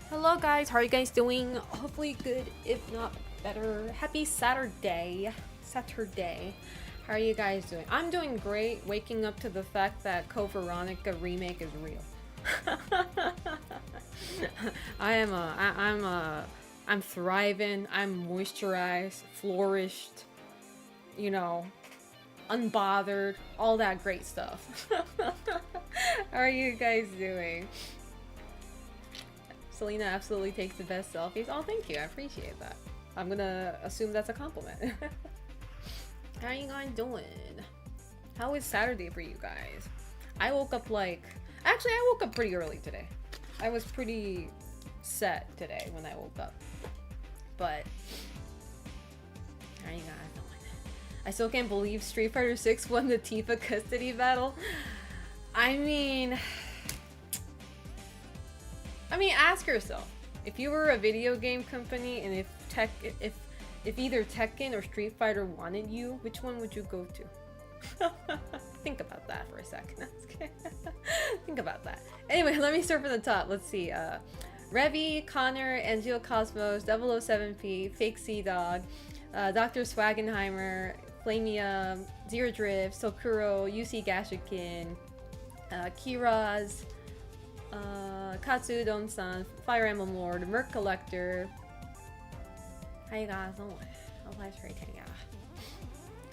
Hello guys, how are you guys doing? Hopefully good, if not better. Happy Saturday. How are you guys doing? I'm doing great, waking up to the fact that Code Veronica remake is real. I'm thriving, I'm moisturized, flourished, you know, unbothered, all that great stuff. How are you guys doing? Selena absolutely takes the best selfies. Oh, thank you. I appreciate that. I'm gonna assume that's a compliment. How are you guys doing? How was Saturday for you guys? I woke up Actually, I woke up pretty early today. I was pretty set today when I woke up. But... How are you guys doing? I still can't believe Street Fighter 6 won the Tifa custody battle. I mean, ask yourself, if you were a video game company and if either Tekken or Street Fighter wanted you, which one would you go to? Think about that for a second. Think about that. Anyway, let me start from the top. Let's see. Revy, Connor, Angio Cosmos, 007P, Fake Sea Dog, Dr. Swagenheimer, Flamia, Zero Drift, Sokuro, UC Gashikin, Kiraz, Katsudon-san, Fire Emblem Lord, Merc Collector. How you guys doing? How's life treating ya?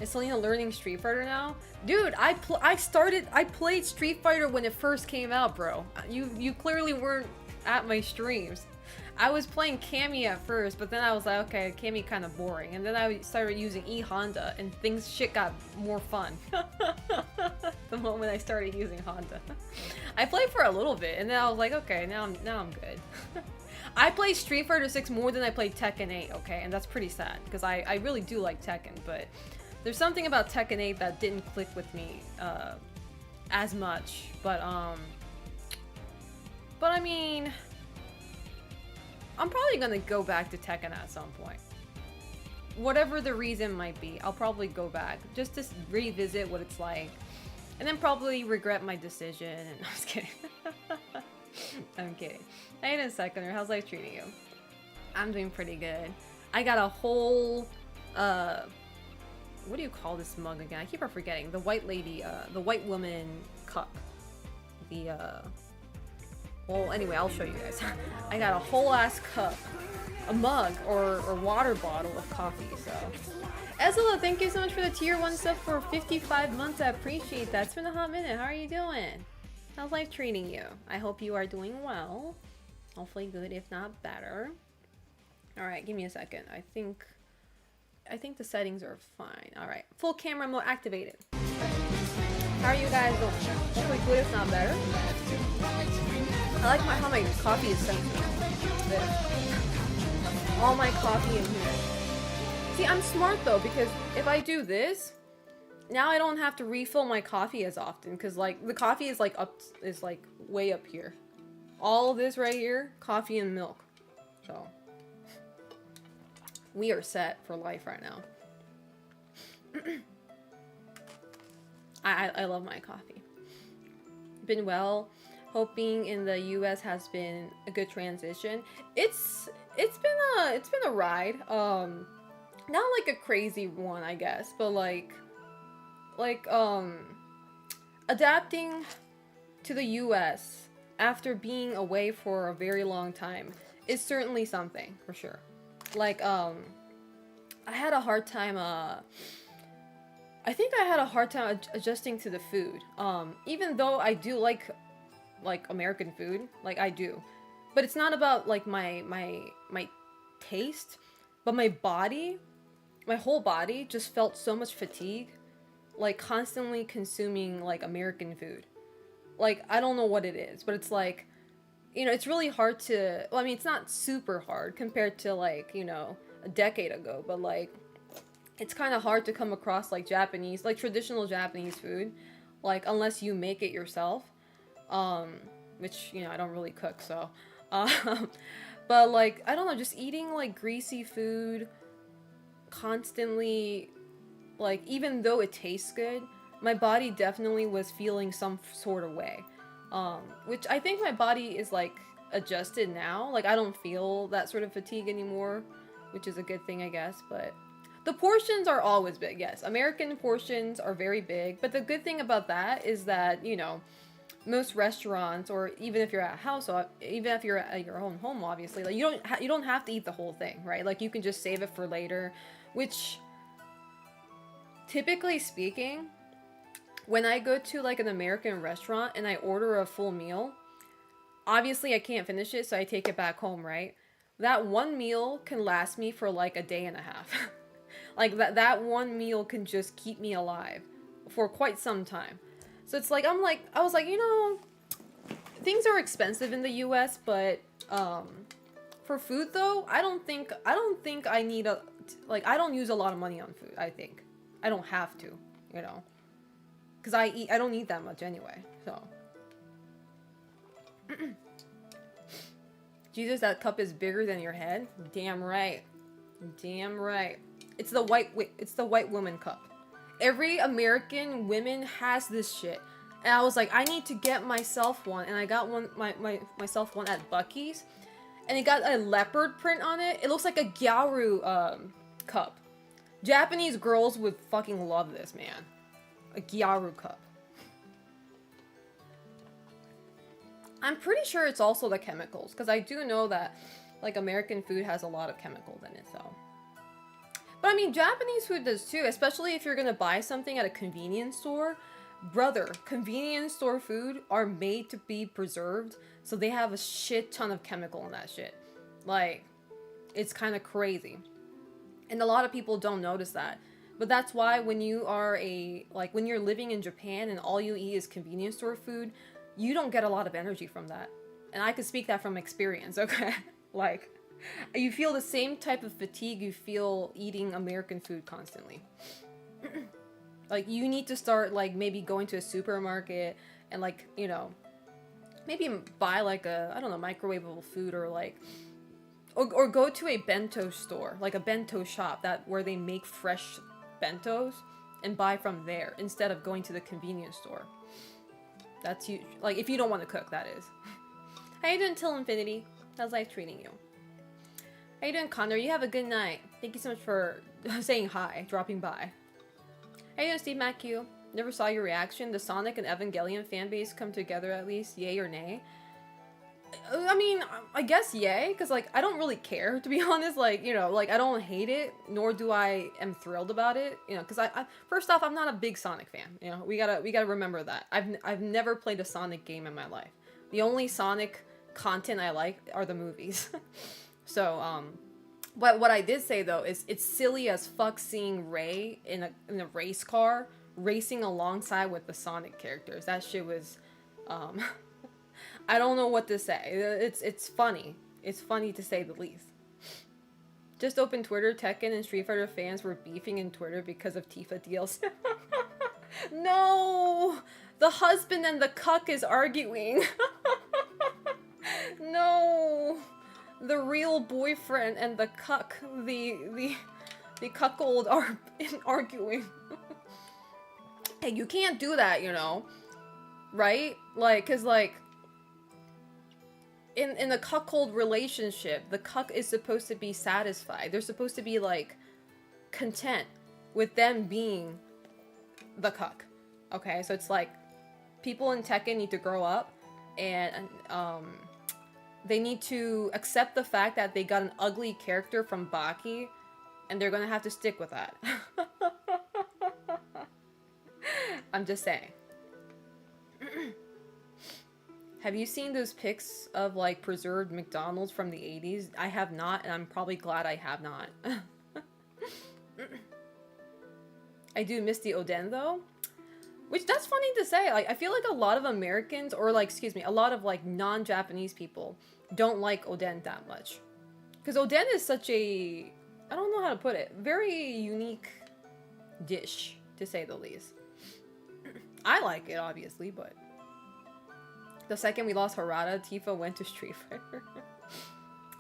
Is Selena learning Street Fighter now? Dude, I played Street Fighter when it first came out, bro. You clearly weren't at my streams. I was playing Cammy at first, but then I was like, okay, Cammy kind of boring. And then I started using E Honda, and shit got more fun. The moment I started using Honda. I played for a little bit, and then I was like, okay, now I'm good. I played Street Fighter 6 more than I played Tekken 8, okay? And that's pretty sad, because I really do like Tekken, but there's something about Tekken 8 that didn't click with me as much. But I mean, I'm probably gonna go back to Tekken at some point. Whatever the reason might be, I'll probably go back just to revisit what it's like, and then probably regret my decision. And I'm just kidding. I'm kidding. Hey, in a second. How's life treating you? I'm doing pretty good. I got a whole what do you call this mug again? I keep on forgetting. The white lady, the white woman cup. Well, anyway, I'll show you guys. I got a whole ass cup, a mug, or water bottle of coffee, so. Ezela, thank you so much for the tier 1 stuff for 55 months. I appreciate that. It's been a hot minute. How are you doing? How's life treating you? I hope you are doing well. Hopefully good, if not better. Alright, give me a second. I think the settings are fine. Alright, full camera mode activated. How are you guys doing? Hopefully good, if not better. I like how my coffee is sensitive. There. All my coffee in here. See, I'm smart though, because if I do this, now I don't have to refill my coffee as often, because like the coffee is like way up here. All of this right here, coffee and milk. So we are set for life right now. I love my coffee. Been well. Hoping in the US has been a good transition. It's been a ride. Not like a crazy one, I guess, but like adapting to the US after being away for a very long time is certainly something, for sure. Like I had a hard time I think I had a hard time adjusting to the food. Even though I do like American food, like I do, but it's not about like my taste, but my whole body just felt so much fatigue, like constantly consuming like American food. Like I don't know what it is, but it's like, you know, it's really hard to, well, I mean, it's not super hard compared to like, you know, a decade ago, but like it's kind of hard to come across like Japanese, like traditional Japanese food, like unless you make it yourself. Which, you know, I don't really cook, so, but like, I don't know, just eating like greasy food constantly, like, even though it tastes good, my body definitely was feeling some sort of way, which I think my body is like adjusted now. Like, I don't feel that sort of fatigue anymore, which is a good thing, I guess. But the portions are always big, yes. American portions are very big, but the good thing about that is that, you know, most restaurants, or even if you're at a house, even if you're at your own home, obviously, like, you don't have to eat the whole thing, right? Like, you can just save it for later, which, typically speaking, when I go to, like, an American restaurant and I order a full meal, obviously I can't finish it, so I take it back home, right? That one meal can last me for, like, a day and a half. Like, that one meal can just keep me alive for quite some time. So it's like, I was like, you know, things are expensive in the US, but, for food, though, I don't think I need I don't use a lot of money on food, I think. I don't have to, you know. Because I don't eat that much anyway, so. Jesus, that cup is bigger than your head? Damn right. Damn right. It's the white woman cup. Every American woman has this shit. And I was like, I need to get myself one. And I got one myself one at Buc-ee's. And it got a leopard print on it. It looks like a Gyaru cup. Japanese girls would fucking love this, man. A Gyaru cup. I'm pretty sure it's also the chemicals, because I do know that, like, American food has a lot of chemicals in it, so. But I mean, Japanese food does too, especially if you're gonna buy something at a convenience store. Brother, convenience store food are made to be preserved, so they have a shit ton of chemical in that shit. Like, it's kind of crazy. And a lot of people don't notice that. But that's why when you are when you're living in Japan and all you eat is convenience store food, you don't get a lot of energy from that. And I could speak that from experience, okay? Like, you feel the same type of fatigue you feel eating American food constantly. Like, you need to start, like, maybe going to a supermarket and, like, you know, maybe buy, like, I don't know, microwavable food, or, like, or go to a bento store, like a bento shop where they make fresh bentos, and buy from there instead of going to the convenience store. That's you, like, if you don't want to cook, that is. How you doing, Till Infinity? How's life treating you? How you doing, Connor? You have a good night. Thank you so much for saying hi, dropping by. How you doing, Steve MacQ? Never saw your reaction. The Sonic and Evangelion fan base come together at least. Yay or nay? I mean, I guess yay, because, like, I don't really care, to be honest. Like, you know, like, I don't hate it, nor do I am thrilled about it, you know, because I first off, I'm not a big Sonic fan, you know, we gotta remember that. I've never played a Sonic game in my life. The only Sonic content I like are the movies. So, but what I did say, though, is it's silly as fuck seeing Rey in a race car, racing alongside with the Sonic characters. That shit was, I don't know what to say. It's funny. It's funny to say the least. Just open Twitter. Tekken and Street Fighter fans were beefing in Twitter because of Tifa DLC. No! The husband and the cuck is arguing. No! The real boyfriend and the cuck, the cuckold are arguing. Hey, you can't do that, you know? Right? Like, cause like, in a cuckold relationship, the cuck is supposed to be satisfied. They're supposed to be, like, content with them being the cuck. Okay, so it's like, people in Tekken need to grow up, and they need to accept the fact that they got an ugly character from Baki, and they're gonna have to stick with that. I'm just saying. Have you seen those pics of, like, preserved McDonald's from the 80s? I have not, and I'm probably glad I have not. I do miss the Oden, though. Which, that's funny to say. Like, I feel like a lot of Americans, or, like, excuse me, a lot of, like, non-Japanese people don't like Oden that much. Because Oden is such a, I don't know how to put it, very unique dish, to say the least. I like it, obviously, but the second we lost Harada, Tifa went to Street Fighter.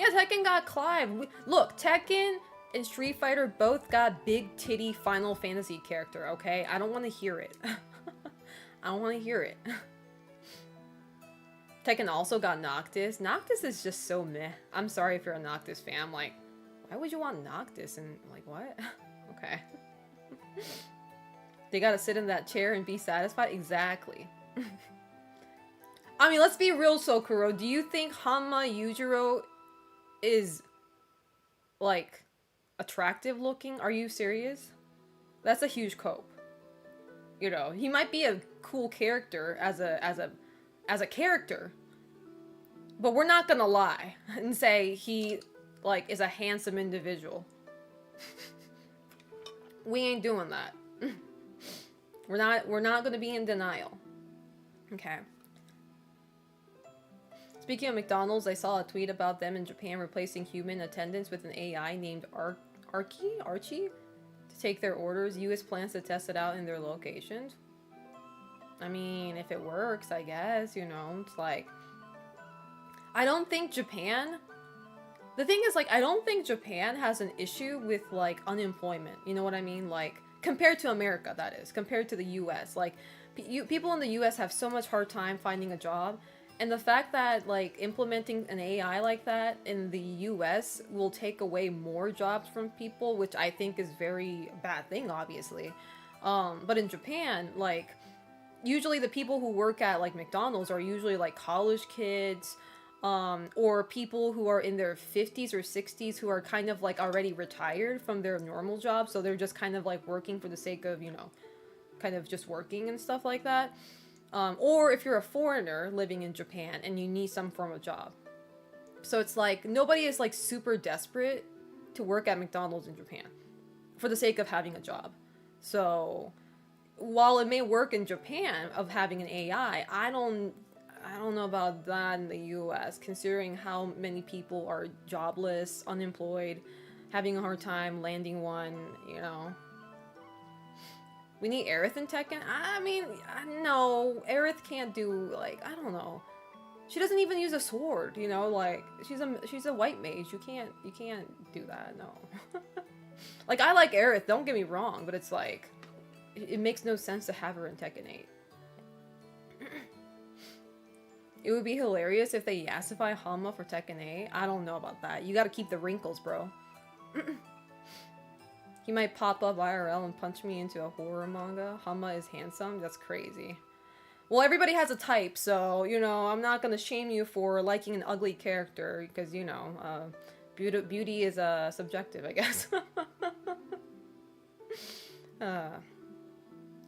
Yeah, Tekken got Clive. Look, Tekken and Street Fighter both got big titty Final Fantasy character, okay? I don't want to hear it. I don't want to hear it. Tekken also got Noctis. Noctis is just so meh. I'm sorry if you're a Noctis fan. I'm like, why would you want Noctis? And I'm like, what? Okay. They gotta sit in that chair and be satisfied? Exactly. I mean, let's be real, Sokuro. Do you think Hanma Yujiro is, like, attractive looking? Are you serious? That's a huge cope. You know, he might be a cool character as a character, but we're not gonna lie and say he, like, is a handsome individual. We ain't doing that. We're not gonna be in denial. Okay. Speaking of McDonald's, I saw a tweet about them in Japan replacing human attendants with an AI named Archie to take their orders. US plans to test it out in their locations. I mean, if it works, I guess, you know, it's like, I don't think Japan, the thing is, like, I don't think Japan has an issue with, like, unemployment, you know what I mean? Like, compared to America, that is, compared to the US, like, people in the US have so much hard time finding a job, and the fact that, like, implementing an AI like that in the US will take away more jobs from people, which I think is very bad thing, obviously, but in Japan, like, usually the people who work at, like, McDonald's are usually, like, college kids, or people who are in their 50s or 60s who are kind of, like, already retired from their normal job, so they're just kind of, like, working for the sake of, you know, kind of just working and stuff like that. Or if you're a foreigner living in Japan and you need some form of job. So it's like, nobody is, like, super desperate to work at McDonald's in Japan for the sake of having a job. So while it may work in Japan of having an AI, I don't know about that in the US, considering how many people are jobless, unemployed, having a hard time landing one, you know. We need Aerith in Tekken? I mean, no, Aerith can't do, like, I don't know. She doesn't even use a sword, you know, like, she's a white mage. You can't do that, no. Like, I like Aerith, don't get me wrong, but it's like, it makes no sense to have her in Tekken 8. It would be hilarious if they Yasify Hanma for Tekken 8. I don't know about that. You gotta keep the wrinkles, bro. He might pop up IRL and punch me into a horror manga. Hanma is handsome? That's crazy. Well, everybody has a type, so, you know, I'm not gonna shame you for liking an ugly character, because, you know, beauty is subjective, I guess.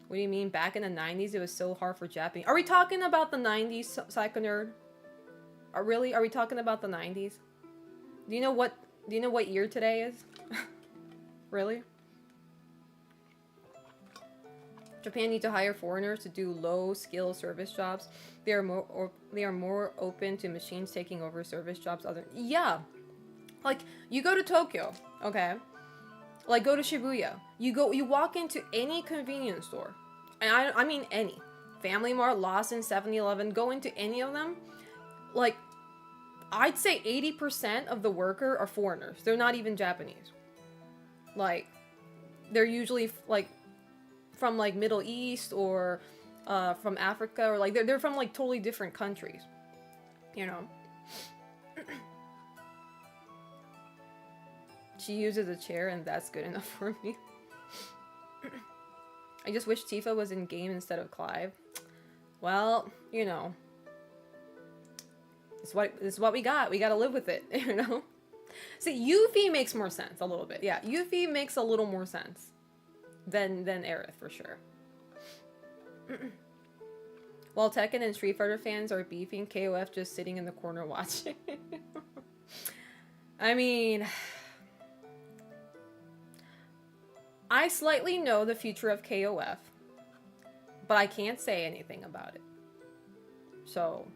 What do you mean? Back in the 90s, it was so hard for Japanese. Are we talking about the 90s, Psycho Nerd? Really? Are we talking about the 90s? Do you know what year today is? Really? Japan needs to hire foreigners to do low-skill service jobs. They are more open to machines taking over service jobs. Yeah, like, you go to Tokyo, okay? Like, go to Shibuya. You walk into any convenience store, and I mean any. Family Mart, Lawson, 7-Eleven, go into any of them. Like, I'd say 80% of the worker are foreigners. They're not even Japanese. Like, they're usually, like, from, like, Middle East or from Africa, or, like, they're from, like, totally different countries. You know? She uses a chair, and that's good enough for me. I just wish Tifa was in game instead of Clive. Well, you know. This is what we got. We gotta live with it, you know? See, Yuffie makes more sense, a little bit. Yeah, Yuffie makes a little more sense than Aerith, for sure. While Tekken and Street Fighter fans are beefing, KOF just sitting in the corner watching. I mean, I slightly know the future of KOF, but I can't say anything about it. So,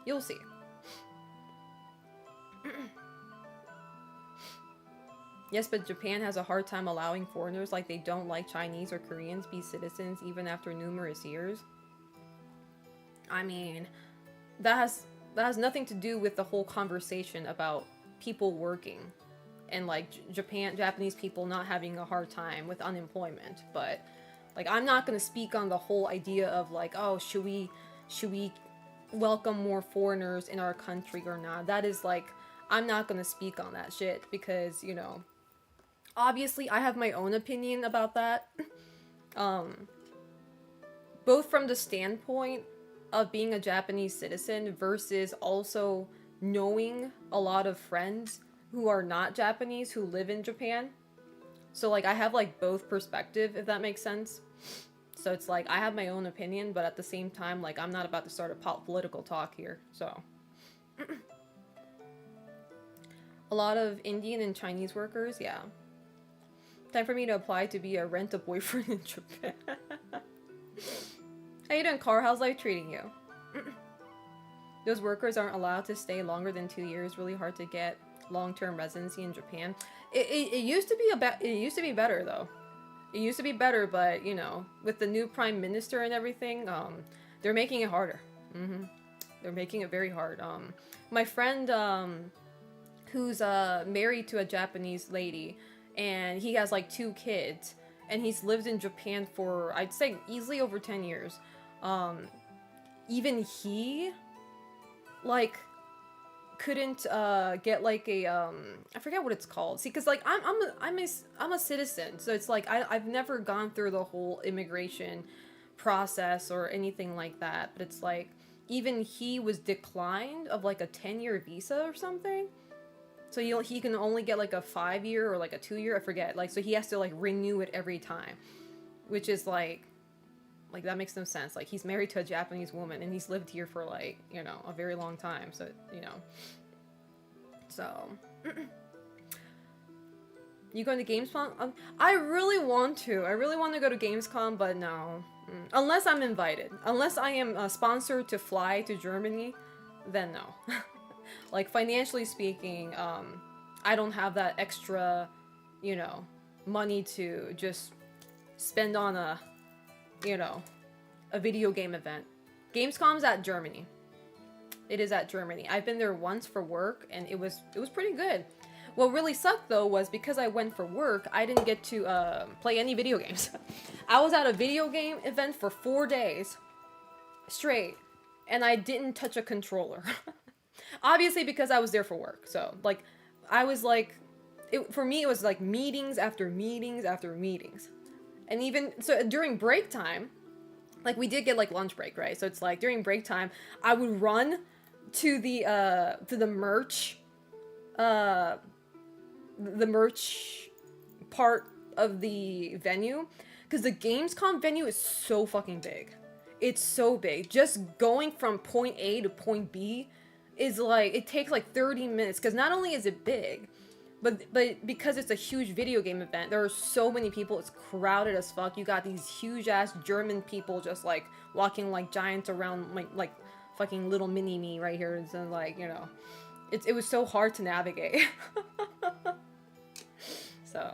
you'll see. Yes, but Japan has a hard time allowing foreigners, like they don't like Chinese or Koreans, be citizens even after numerous years. I mean, that has nothing to do with the whole conversation about people working and, like, Japanese people not having a hard time with unemployment. But, like, I'm not gonna speak on the whole idea of, like, oh, should we welcome more foreigners in our country or not. That is like, I'm not gonna speak on that shit because, you know, obviously I have my own opinion about that. Both from the standpoint of being a Japanese citizen versus also knowing a lot of friends who are not Japanese who live in Japan. So like I have like both perspective, if that makes sense. So it's like I have my own opinion, but at the same time, like I'm not about to start a political talk here. So a lot of Indian and Chinese workers, yeah. Time for me to apply to be a rent-a-boyfriend in Japan. How you doing, Carl? How's life treating you? Those workers aren't allowed to stay longer than 2 years. Really hard to get long-term residency in Japan. It used to be it used to be better though. It used to be better, but you know, with the new prime minister and everything, they're making it harder. They're making it very hard. My friend, who's married to a Japanese lady, and he has like 2 kids, and he's lived in Japan for, I'd say, easily over 10 years. Even he, like, couldn't get like a I forget what it's called. See, because like I'm a citizen, so it's like I've never gone through the whole immigration process or anything like that. But it's like even he was declined of like a 10-year visa or something. So he can only get like a 5-year or like a 2-year, I forget. Like, so he has to like renew it every time, which is like that makes no sense. Like, he's married to a Japanese woman and he's lived here for like, you know, a very long time. So, you know, so you going to Gamescom? I really want to. I really want to go to Gamescom, but no. Unless I'm invited. Unless I am sponsored to fly to Germany, then no. Like, financially speaking, I don't have that extra, you know, money to just spend on a, you know, a video game event. Gamescom's at Germany. It is at Germany. I've been there once for work, and it was pretty good. What really sucked, though, was because I went for work, I didn't get to play any video games. I was at a video game event for 4 days straight, and I didn't touch a controller. Obviously, because I was there for work. So, like, I was like, for me, it was like meetings after meetings after meetings. And even, so during break time, like, we did get, like, lunch break, right? So it's like, during break time, I would run to the merch, the merch part of the venue. Because the Gamescom venue is so fucking big. It's so big. Just going from point A to point B is like, it takes like 30 minutes, because not only is it big, but because it's a huge video game event, there are so many people, it's crowded as fuck. You got these huge ass German people just like walking like giants around like fucking little mini me right here, and so, like, you know, it was so hard to navigate. So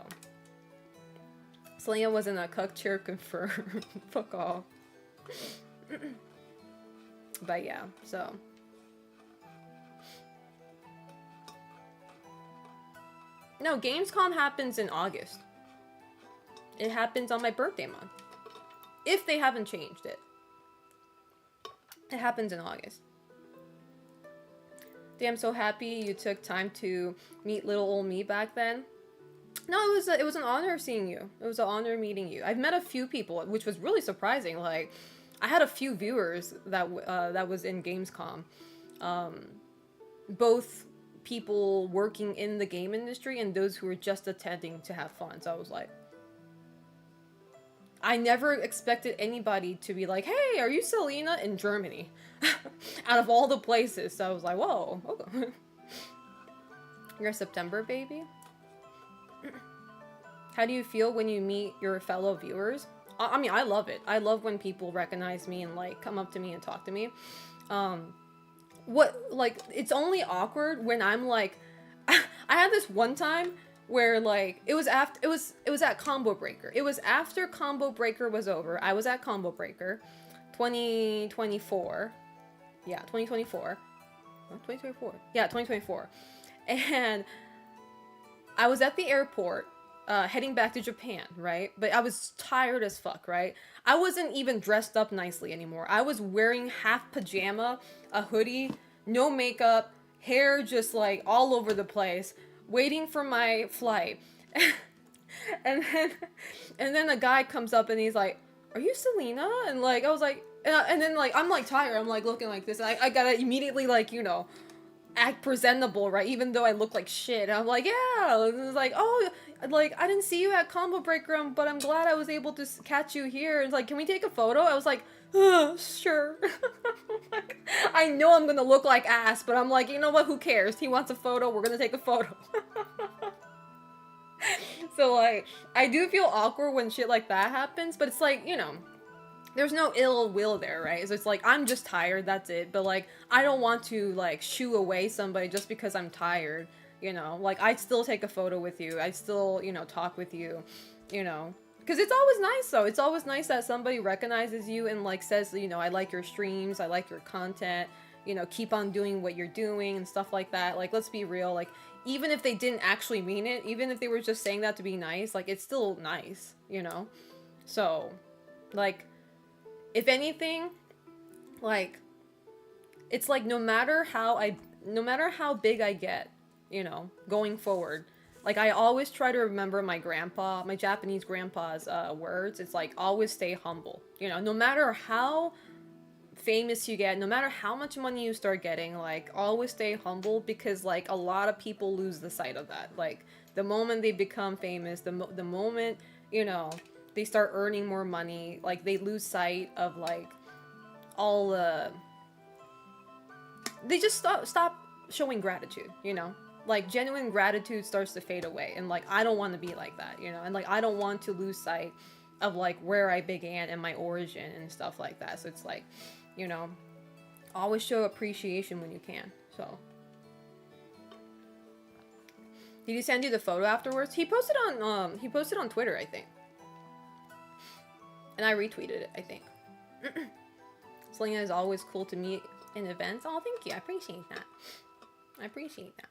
Selena wasn't a cuck chair confirmed. Fuck off. But yeah, so no, Gamescom happens in August. It happens on my birthday month. If they haven't changed it. It happens in August. Damn, I'm so happy you took time to meet little old me back then. No, it was an honor seeing you. It was an honor meeting you. I've met a few people, which was really surprising. Like, I had a few viewers that was in Gamescom. Both people working in the game industry and those who were just attending to have fun. So I was like, I never expected anybody to be like, hey, are you Selena in Germany? Out of all the places. So I was like, whoa. Okay. You're a September baby? How do you feel when you meet your fellow viewers? I mean, I love it. I love when people recognize me and like come up to me and talk to me. It's only awkward when I'm like, I had this one time where like, it was at Combo Breaker. It was after Combo Breaker was over. I was at Combo Breaker 2024. Yeah, 2024. 2024. Yeah, 2024. And I was at the airport heading back to Japan, right? But I was tired as fuck, right? I wasn't even dressed up nicely anymore. I was wearing half pajama, a hoodie, no makeup, hair just like all over the place, waiting for my flight. and then and then a guy comes up and he's like, "Are you Selena?" And like I was like, and then like I'm like tired. I'm like looking like this. And I gotta immediately like act presentable, right? Even though I look like shit. And I'm like, yeah. And it's like, oh, like I didn't see you at Combo Break Room, but I'm glad I was able to catch you here. And it's like, can we take a photo? I was like, sure. Like, I know I'm gonna look like ass, but I'm like, you know what? Who cares? He wants a photo. We're gonna take a photo. So like, I do feel awkward when shit like that happens, but it's like, there's no ill will there, right? So it's like, I'm just tired, that's it. But like, I don't want to like shoo away somebody just because I'm tired, Like, I'd still take a photo with you. I'd still, talk with you, Because it's always nice, though. It's always nice that somebody recognizes you and like says, I like your streams, I like your content, keep on doing what you're doing and stuff like that. Like, let's be real, like, even if they didn't actually mean it, even if they were just saying that to be nice, like, it's still nice, So, like, if anything, like, it's like no matter how big I get, going forward, like, I always try to remember my Japanese grandpa's words. It's like, always stay humble, no matter how famous you get, no matter how much money you start getting, like, always stay humble, because like a lot of people lose the sight of that. Like, the moment they become famous, the moment, they start earning more money, like, they lose sight of like all the they just stop showing gratitude, like, genuine gratitude starts to fade away. And like, I don't want to be like that, and like, I don't want to lose sight of like where I began and my origin and stuff like that. So it's like, always show appreciation when you can. So, did he send you the photo afterwards? He posted on Twitter, I think, and I retweeted it, I think. Selena is always cool to meet in events. Oh, thank you. I appreciate that.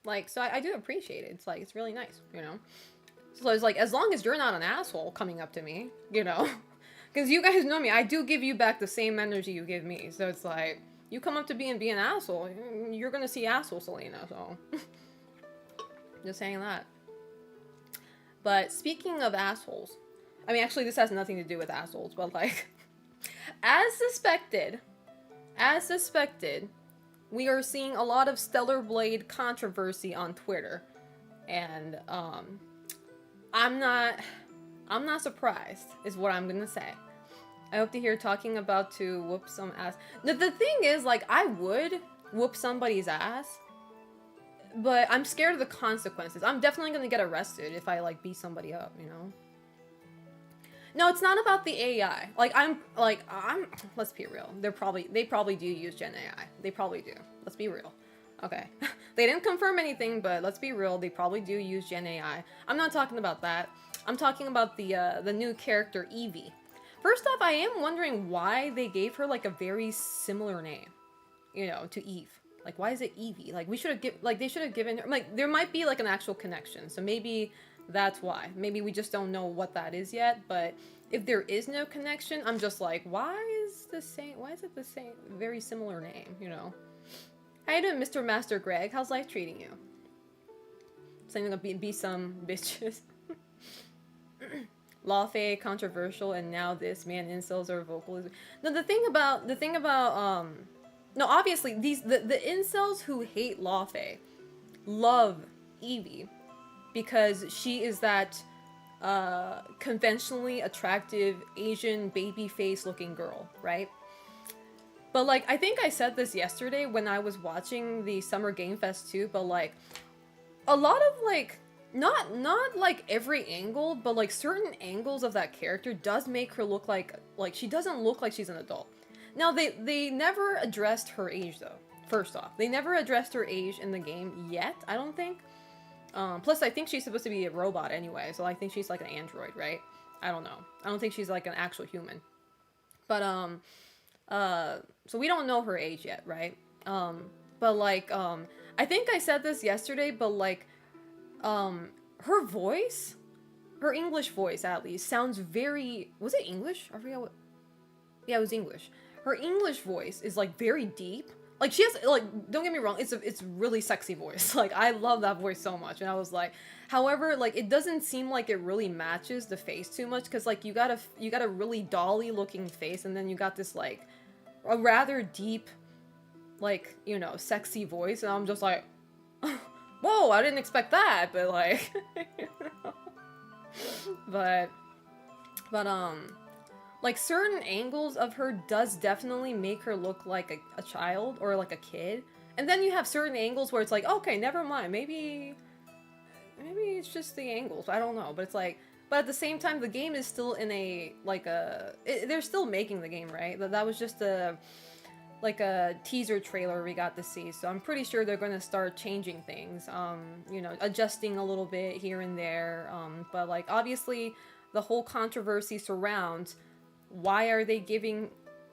Like, so I do appreciate it. It's like, it's really nice, So it's like, as long as you're not an asshole coming up to me, because you guys know me, I do give you back the same energy you give me. So it's like, you come up to me and be an asshole, you're gonna see asshole Selena. So just saying that. But speaking of assholes, I mean, actually, this has nothing to do with assholes, but like, as suspected, we are seeing a lot of Stellar Blade controversy on Twitter, and I'm not surprised, is what I'm gonna say. I hope to hear talking about to whoop some ass. Now, the thing is, like, I would whoop somebody's ass, but I'm scared of the consequences. I'm definitely gonna get arrested if I like beat somebody up, No, it's not about the AI. I'm let's be real. They probably do use Gen AI. They probably do. Let's be real. Okay. They didn't confirm anything, but let's be real. They probably do use Gen AI. I'm not talking about that. I'm talking about the new character Evie. First off, I am wondering why they gave her like a very similar name, to Eve. Like, why is it Evie? Like, they should have given her, like, there might be like an actual connection. So maybe that's why. Maybe we just don't know what that is yet. But if there is no connection, I'm just like, why is it the same, very similar name, How you doing, Mr. Master Greg? How's life treating you? Saying gonna be some bitches. Lawfey, controversial, and now this man incels are vocalism. No, the thing about no, obviously the incels who hate Lawfey love Evie because she is that conventionally attractive Asian baby face looking girl, right? But like, I think I said this yesterday when I was watching the Summer Game Fest too, but like, a lot of like, not like every angle, but like certain angles of that character does make her look like she doesn't look like she's an adult. Now, they never addressed her age though. First off, they never addressed her age in the game yet, I don't think. Plus, I think she's supposed to be a robot anyway, so I think she's like an android, right? I don't know. I don't think she's like an actual human. But, so we don't know her age yet, right? But like, I think I said this yesterday, but like, her voice, her English voice at least, sounds very, was it English? I forget what, yeah, it was English. Her English voice is like very deep. Like she has, like, don't get me wrong, it's really sexy voice. Like I love that voice so much, and I was like, however, like it doesn't seem like it really matches the face too much, because like you got a really dolly looking face, and then you got this like a rather deep, like, you know, sexy voice, and I'm just like, whoa, I didn't expect that, but like, you know? but but like certain angles of her does definitely make her look like a child or like a kid. And then you have certain angles where it's like, okay, never mind. Maybe it's just the angles. I don't know. But it's like, but at the same time, the game is still in a, like they're still making the game, right? That was just like a teaser trailer we got to see. So I'm pretty sure they're going to start changing things, you know, adjusting a little bit here and there. But like, obviously the whole controversy surrounds, why are they giving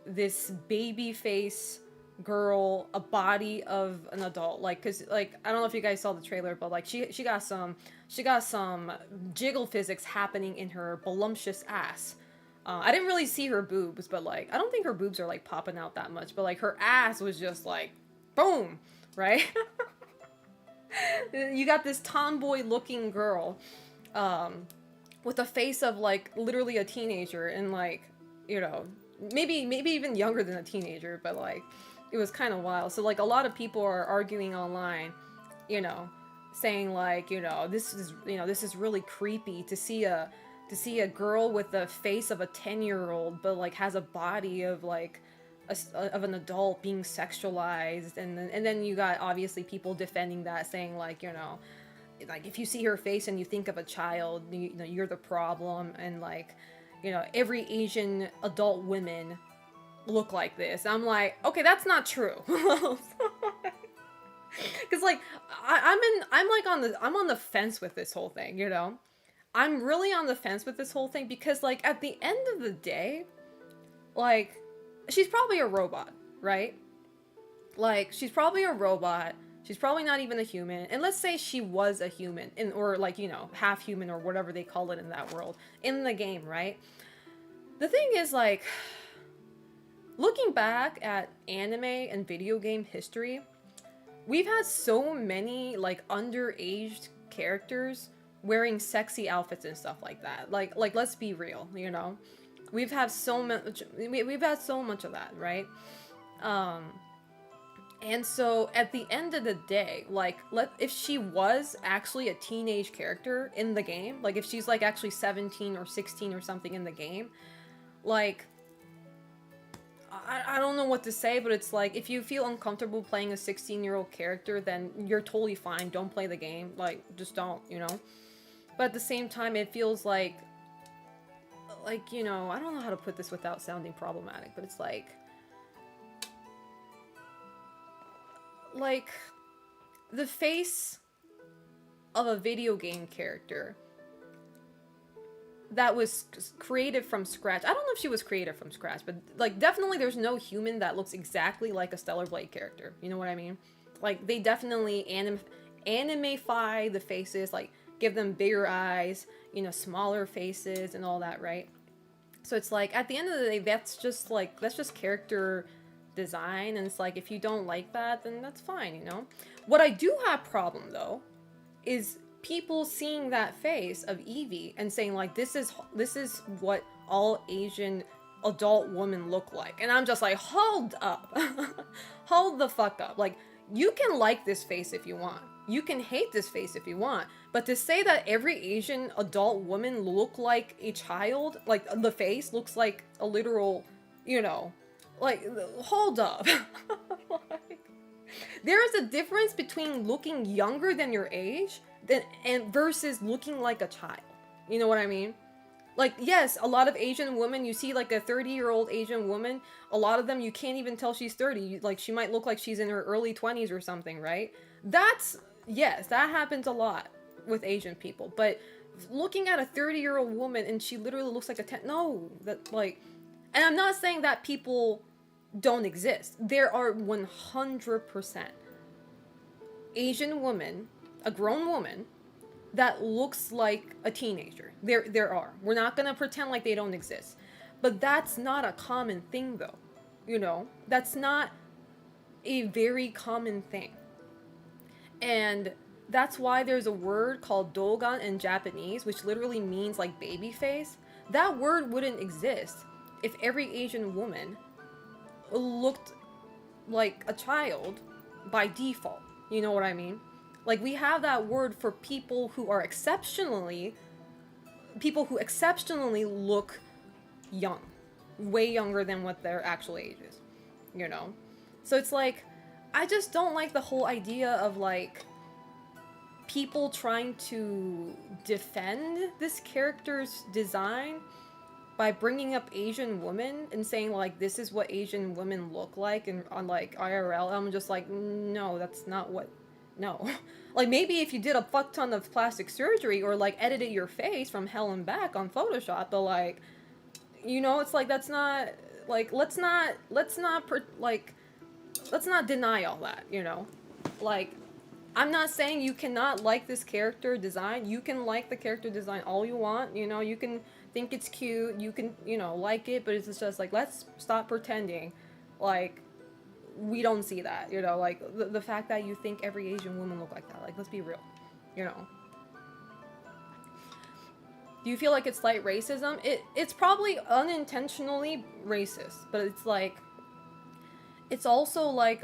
this baby face girl a body of an adult? Like, cause like, I don't know if you guys saw the trailer, but like she got some jiggle physics happening in her voluptuous ass. I didn't really see her boobs, but like, I don't think her boobs are like popping out that much, but like her ass was just like, boom, right? You got this tomboy looking girl, with a face of like literally a teenager, and like, you know, maybe even younger than a teenager, but like, it was kind of wild. So like a lot of people are arguing online, you know, saying like, you know, this is really creepy to see a girl with the face of a 10-year-old, but like has a body of like of an adult being sexualized. And then you got obviously people defending that, saying like, you know, like if you see her face and you think of a child, you know, you're the problem. And like, you know, every Asian adult women look like this. I'm like, okay, that's not true. Because like I'm on the fence with this whole thing, you know. I'm really on the fence with this whole thing, because like at the end of the day, like she's probably a robot, right? Like she's probably a robot. She's probably not even a human. And let's say she was a human, or like, you know, half human or whatever they call it in that world, in the game, right? The thing is, like, looking back at anime and video game history, we've had so many like underaged characters wearing sexy outfits and stuff like that. Like let's be real, you know. We've had so much of that, right? And so at the end of the day, like, if she was actually a teenage character in the game, like if she's like actually 17 or 16 or something in the game, like, I don't know what to say, but it's like, if you feel uncomfortable playing a 16-year-old character, then you're totally fine. Don't play the game. Like, just don't, you know? But at the same time, it feels like, you know, I don't know how to put this without sounding problematic, but it's like the face of a video game character that was created from scratch. I don't know if she was created from scratch, but like definitely there's no human that looks exactly like a Stellar Blade character. You know what I mean? Like they definitely animify the faces, like give them bigger eyes, you know, smaller faces and all that, right? So it's like at the end of the day, that's just character design, and it's like if you don't like that, then that's fine, you know? What I do have problem though is people seeing that face of Evie and saying like, this is what all Asian adult women look like. And I'm just like, hold up. Hold the fuck up. Like, you can like this face if you want. You can hate this face if you want. But to say that every Asian adult woman look like a child, like the face looks like a literal, you know, like, hold up. Like, there is a difference between looking younger than your age and versus looking like a child. You know what I mean? Like, yes, a lot of Asian women, you see like a 30-year-old Asian woman, a lot of them you can't even tell she's 30. Like, she might look like she's in her early 20s or something, right? Yes, that happens a lot with Asian people. But looking at a 30-year-old woman and she literally looks like a 10, no, that like, and I'm not saying that people don't exist. There are 100% Asian woman, a grown woman, that looks like a teenager. There are. We're not gonna pretend like they don't exist. But that's not a common thing though. You know? That's not a very common thing. And that's why there's a word called dogan in Japanese, which literally means like baby face. That word wouldn't exist if every Asian woman looked like a child by default. You know what I mean? Like, we have that word for people who exceptionally look young, way younger than what their actual age is, you know? So it's like, I just don't like the whole idea of like people trying to defend this character's design by bringing up Asian women and saying like this is what Asian women look like and on like IRL. I'm just like, no, that's not what. No. Like, maybe if you did a fuck ton of plastic surgery or like edited your face from hell and back on Photoshop, but like, you know, it's like that's not like let's not deny all that, you know? Like, I'm not saying you cannot like this character design. You can like the character design all you want, you know, you can think it's cute, you can, you know, like it, but it's just like, let's stop pretending like we don't see that, you know, like the fact that you think every Asian woman look like that, like, let's be real, you know. Do you feel like it's slight racism? It's probably unintentionally racist, but it's like, it's also like,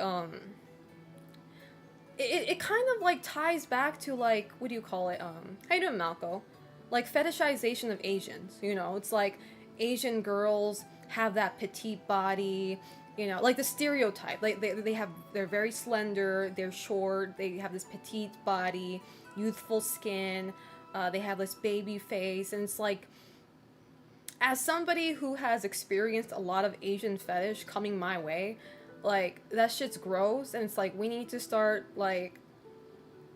it kind of like ties back to like, what do you call it? How you doing, Malco? Like fetishization of Asians, you know? It's like Asian girls have that petite body, you know, like the stereotype. Like they're very slender, they're short, they have this petite body, youthful skin, they have this baby face, and it's like, as somebody who has experienced a lot of Asian fetish coming my way, like, that shit's gross, and it's like, we need to start, like,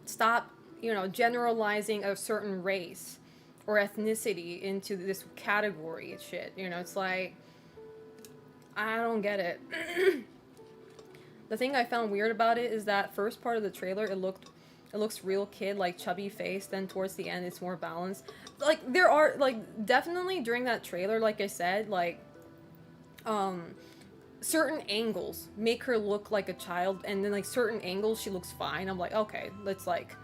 stop, you know, generalizing a certain race or ethnicity into this category and shit, you know, it's like, I don't get it. The thing I found weird about it is that first part of the trailer, it looks real kid, like, chubby face, then towards the end, it's more balanced. Like, there are, like, definitely during that trailer, like I said, like, certain angles make her look like a child, and then like certain angles she looks fine. I'm like, okay, that's like,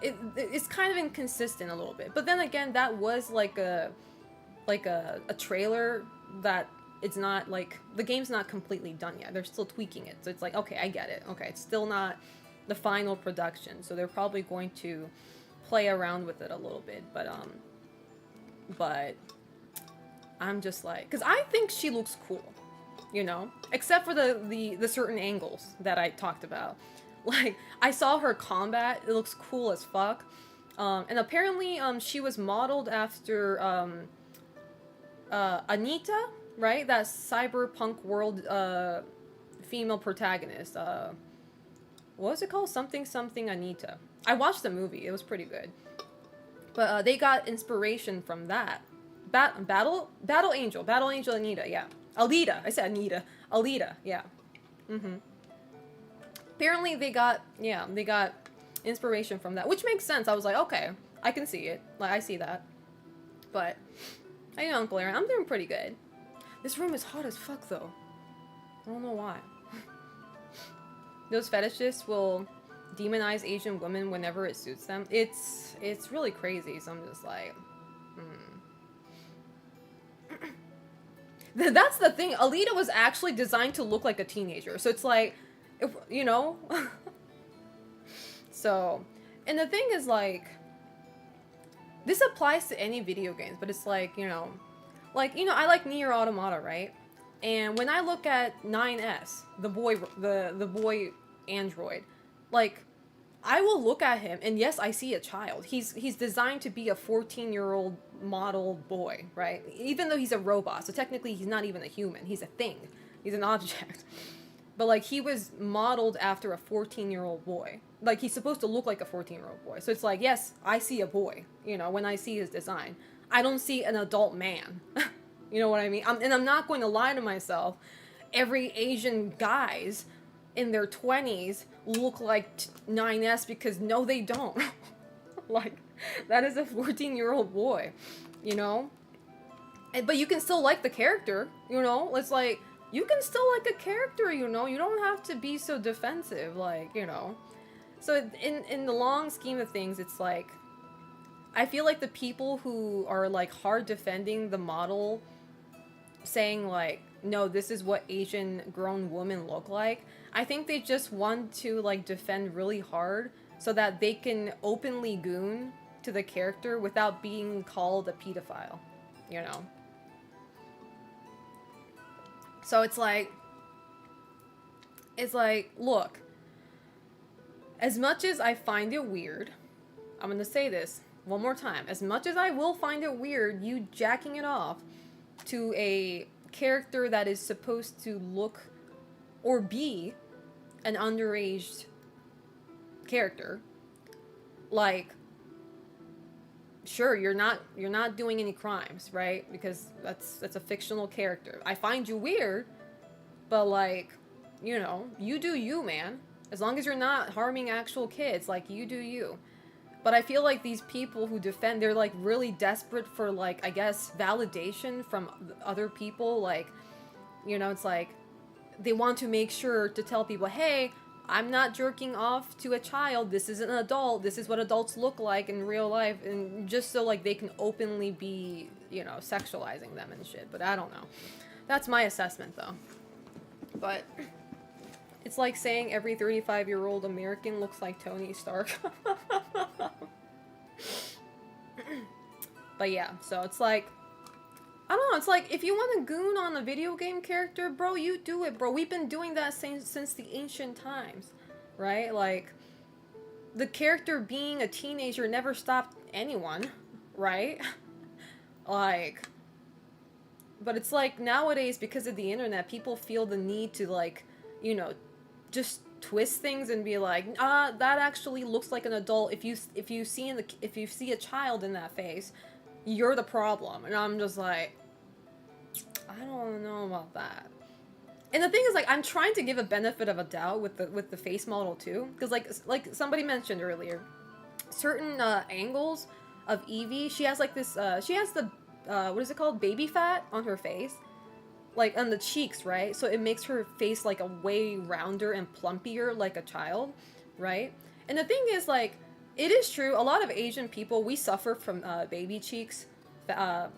it's kind of inconsistent a little bit. But then again, that was like a trailer that it's not like, the game's not completely done yet. They're still tweaking it, so it's like, okay, I get it. Okay, it's still not the final production, so they're probably going to play around with it a little bit. But I'm just like, because I think she looks cool. You know, except for the certain angles that I talked about. Like, I saw her combat, it looks cool as fuck. And apparently, she was modeled after, Anita, right? That Cyberpunk world, female protagonist. What was it called? Something Anita. I watched the movie, it was pretty good. But, they got inspiration from that. Battle Angel Anita, yeah. Alita. I said Anita. Alita, yeah. Mm-hmm. Apparently they got inspiration from that, which makes sense. I was like, okay, I can see it. Like, I see that. But, how you doing, Uncle Aaron? I'm doing pretty good. This room is hot as fuck, though. I don't know why. Those fetishists will demonize Asian women whenever it suits them. It's really crazy, so I'm just like, That's the thing. Alita was actually designed to look like a teenager. So it's like, you know? So, and the thing is like, this applies to any video games, but it's like, you know, I like Nier Automata, right? And when I look at 9S, the boy android, like, I will look at him, and yes, I see a child. He's designed to be a 14-year-old model boy, right? Even though he's a robot, so technically he's not even a human. He's a thing. He's an object. But, like, he was modeled after a 14-year-old boy. Like, he's supposed to look like a 14-year-old boy. So it's like, yes, I see a boy, you know, when I see his design. I don't see an adult man. You know what I mean? And I'm not going to lie to myself. Every Asian guys in their 20s look like 9S, because no, they don't. Like, That is a 14-year-old boy, you know? But you can still like the character, you know? It's like, you can still like a character, you know? You don't have to be so defensive, like, you know? So in the long scheme of things, it's like, I feel like the people who are like hard defending the model, saying like, no, this is what Asian grown women look like, I think they just want to like defend really hard so that they can openly goon to the character without being called a pedophile, you know? So it's like, look, as much as I find it weird, I'm gonna say this one more time. As much as I will find it weird, you jacking it off to a character that is supposed to look or be an underaged character, like, sure, you're not doing any crimes, right? Because that's a fictional character. I find you weird, but like, you know, you do you, man. As long as you're not harming actual kids, like, you do you. But I feel like these people who defend, they're like really desperate for like, I guess, validation from other people. Like, you know, it's like they want to make sure to tell people, hey, I'm not jerking off to a child. This is an adult. This is what adults look like in real life. And just so like they can openly be, you know, sexualizing them and shit. But I don't know. That's my assessment though. But it's like saying every 35-year-old American looks like Tony Stark. But yeah, so it's like, I don't know, it's like, if you want to goon on a video game character, bro, you do it, bro. We've been doing that since the ancient times, right? Like, the character being a teenager never stopped anyone, right? Like, but it's like, nowadays, because of the internet, people feel the need to, like, you know, just twist things and be like, that actually looks like an adult. If you see a child in that face, you're the problem. And I'm just like, I don't know about that. And the thing is, like, I'm trying to give a benefit of a doubt with the face model too, because like somebody mentioned earlier, certain angles of Evie, she has like this she has the what is it called, baby fat on her face, like on the cheeks, right? So it makes her face like a way rounder and plumpier, like a child, right? And the thing is, like, it is true, a lot of Asian people, we suffer from baby cheeks,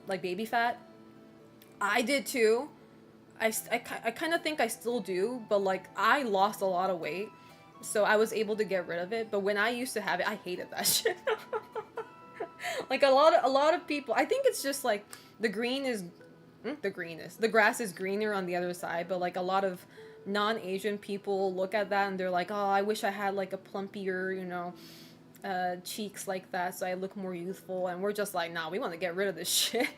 like baby fat. I did too. I kind of think I still do, but like, I lost a lot of weight, so I was able to get rid of it. But when I used to have it, I hated that shit. Like, a lot of people, I think it's just like the grass is greener on the other side, but like a lot of non-Asian people look at that and they're like, oh, I wish I had like a plumpier, you know, cheeks like that so I look more youthful. And we're just like, nah, we want to get rid of this shit.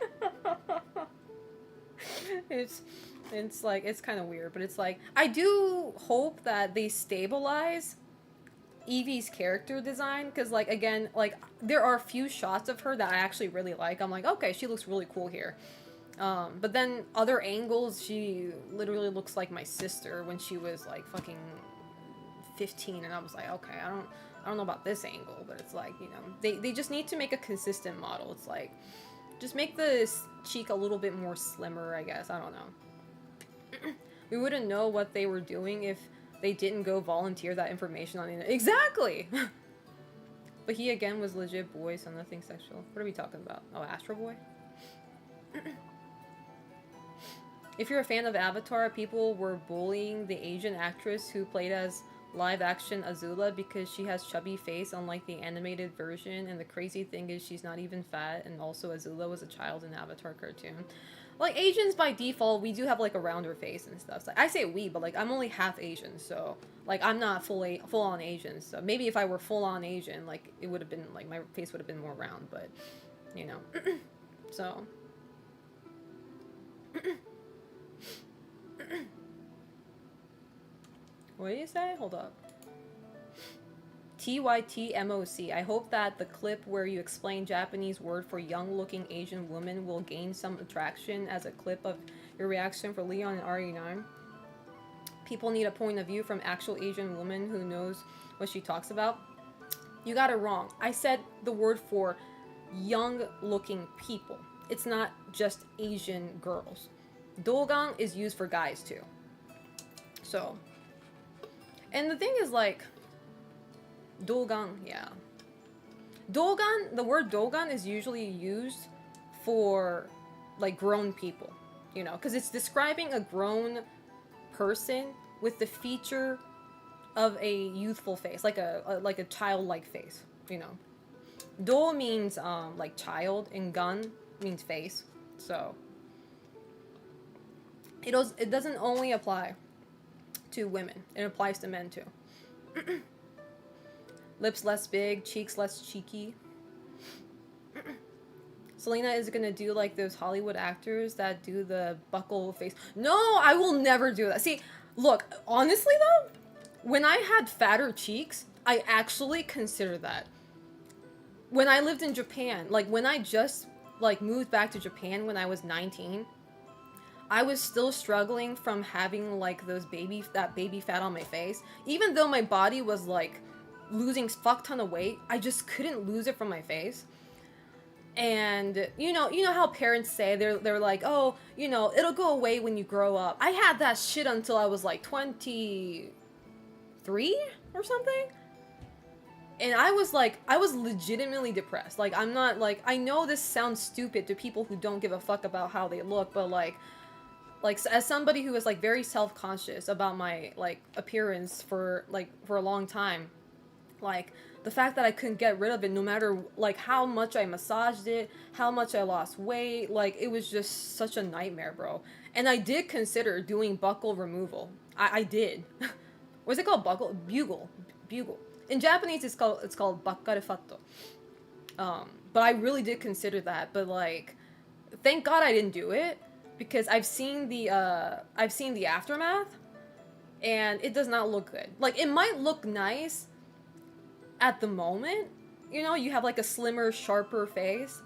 It's like, it's kind of weird, but it's like, I do hope that they stabilize Evie's character design, because like, again, like, there are a few shots of her that I actually really like. I'm like, okay, she looks really cool here. But then other angles, she literally looks like my sister when she was like fucking 15, and I was like, okay, I don't know about this angle, but it's like, you know, they just need to make a consistent model. It's like, just make the cheek a little bit more slimmer, I guess. I don't know. We wouldn't know what they were doing if they didn't go volunteer that information on the internet. Exactly! But he, again, was legit boy, so nothing sexual. What are we talking about? Oh, Astro Boy? If you're a fan of Avatar, people were bullying the Asian actress who played as live-action Azula because she has chubby face, unlike the animated version, and the crazy thing is she's not even fat, and also Azula was a child in Avatar cartoon. Like, Asians, by default, we do have, like, a rounder face and stuff. So I say we, but, like, I'm only half Asian, so, like, I'm not full-on Asian. So maybe if I were full-on Asian, like, it would have been, like, my face would have been more round, but, you know. So. What did you say? Hold up. TYTMOC. I hope that the clip where you explain Japanese word for young-looking Asian woman will gain some attraction as a clip of your reaction for Leon and RE9. People need a point of view from actual Asian woman who knows what she talks about. You got it wrong. I said the word for young-looking people. It's not just Asian girls. Dogang is used for guys too. So, and the thing is like, Dogan, yeah. Dogan, the word Dogan is usually used for like grown people, you know, because it's describing a grown person with the feature of a youthful face, like a childlike face, you know. Do means like child, and gun means face. So it doesn't only apply to women. It applies to men too. Lips less big, cheeks less cheeky. Selena is gonna do like those Hollywood actors that do the buckle face. No, I will never do that. See, look, honestly though, when I had fatter cheeks, I actually considered that. When I lived in Japan, like when I just like moved back to Japan when I was 19, I was still struggling from having like that baby fat on my face. Even though my body was like losing fuck ton of weight, I just couldn't lose it from my face. And you know how parents say they're like, oh, you know, it'll go away when you grow up. I had that shit until I was like 23 or something. And I was legitimately depressed. Like, I'm not like, I know this sounds stupid to people who don't give a fuck about how they look, but like as somebody who was like very self-conscious about my like appearance for a long time, like the fact that I couldn't get rid of it no matter like how much I massaged it, how much I lost weight, like it was just such a nightmare, bro. And I did consider doing buckle removal. I did. What's it called? Bugle. In Japanese it's called bakkarefatto. But I really did consider that, but like thank God I didn't do it, because I've seen the aftermath and it does not look good. Like it might look nice at the moment, you know, you have like a slimmer, sharper face,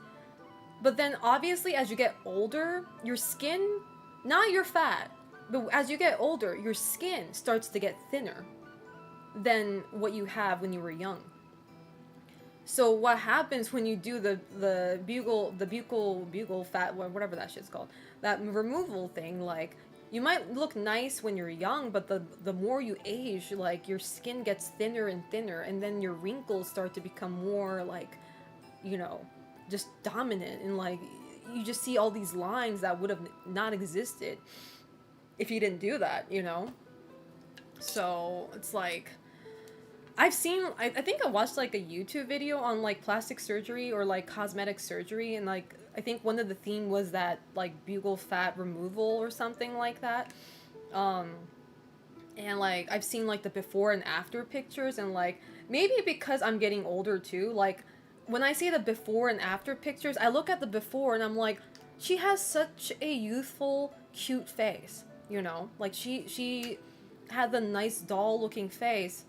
but then obviously as you get older, your skin, not your fat, but as you get older, your skin starts to get thinner than what you have when you were young. So what happens when you do the bugle fat, whatever that shit's called, that removal thing, like you might look nice when you're young, but the more you age, like your skin gets thinner and thinner, and then your wrinkles start to become more like, you know, just dominant, and like you just see all these lines that would have not existed if you didn't do that, you know? So it's like, I think I watched like a YouTube video on like plastic surgery or like cosmetic surgery, and like I think one of the theme was that like bugle fat removal or something like that. And like I've seen like the before and after pictures, and like maybe because I'm getting older too, like when I see the before and after pictures, I look at the before and I'm like, she has such a youthful, cute face, you know? Like she had the nice doll looking face,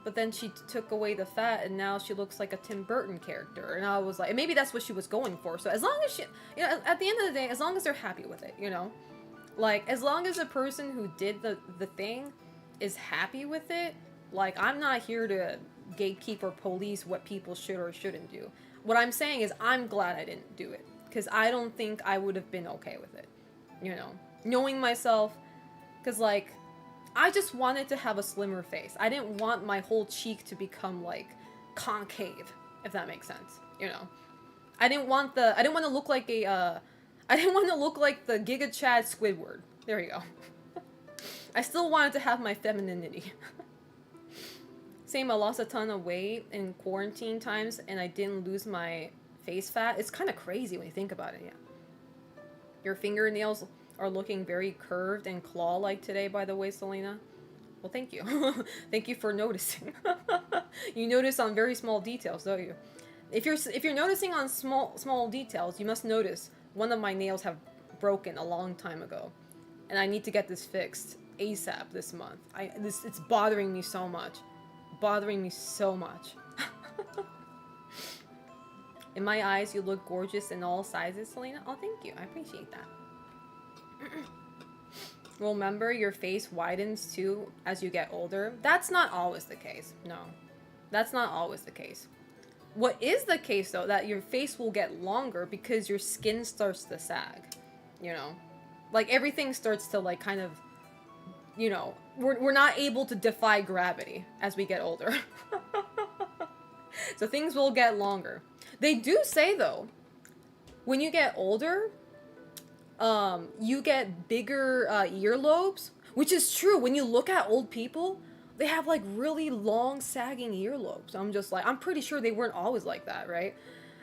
but then she took away the fat, and now she looks like a Tim Burton character. And I was like, maybe that's what she was going for. So as long as she, you know, at the end of the day, as long as they're happy with it, you know? Like, as long as the person who did the thing is happy with it, like, I'm not here to gatekeep or police what people should or shouldn't do. What I'm saying is I'm glad I didn't do it, because I don't think I would have been okay with it, you know? Knowing myself, because, like, I just wanted to have a slimmer face. I didn't want my whole cheek to become like concave, if that makes sense. You know, I didn't want to look like I didn't want to look like the Giga Chad Squidward. There you go. I still wanted to have my femininity. Same, I lost a ton of weight in quarantine times, and I didn't lose my face fat. It's kind of crazy when you think about it, yeah. Your fingernails are looking very curved and claw-like today, by the way, Selena. Well, thank you. Thank you for noticing. You notice on very small details, don't you? If you're noticing on small details, you must notice one of my nails have broken a long time ago, and I need to get this fixed ASAP this month. It's bothering me so much. In my eyes, you look gorgeous in all sizes, Selena. Oh, thank you. I appreciate that. Remember, your face widens too as you get older. That's not always the case. No. That's not always the case. What is the case, though, that your face will get longer because your skin starts to sag, you know? Like, everything starts to, like, kind of, you know, we're not able to defy gravity as we get older. So things will get longer. They do say, though, when you get older, you get bigger earlobes, which is true. When you look at old people, they have like really long sagging earlobes. I'm just like, I'm pretty sure they weren't always like that, right?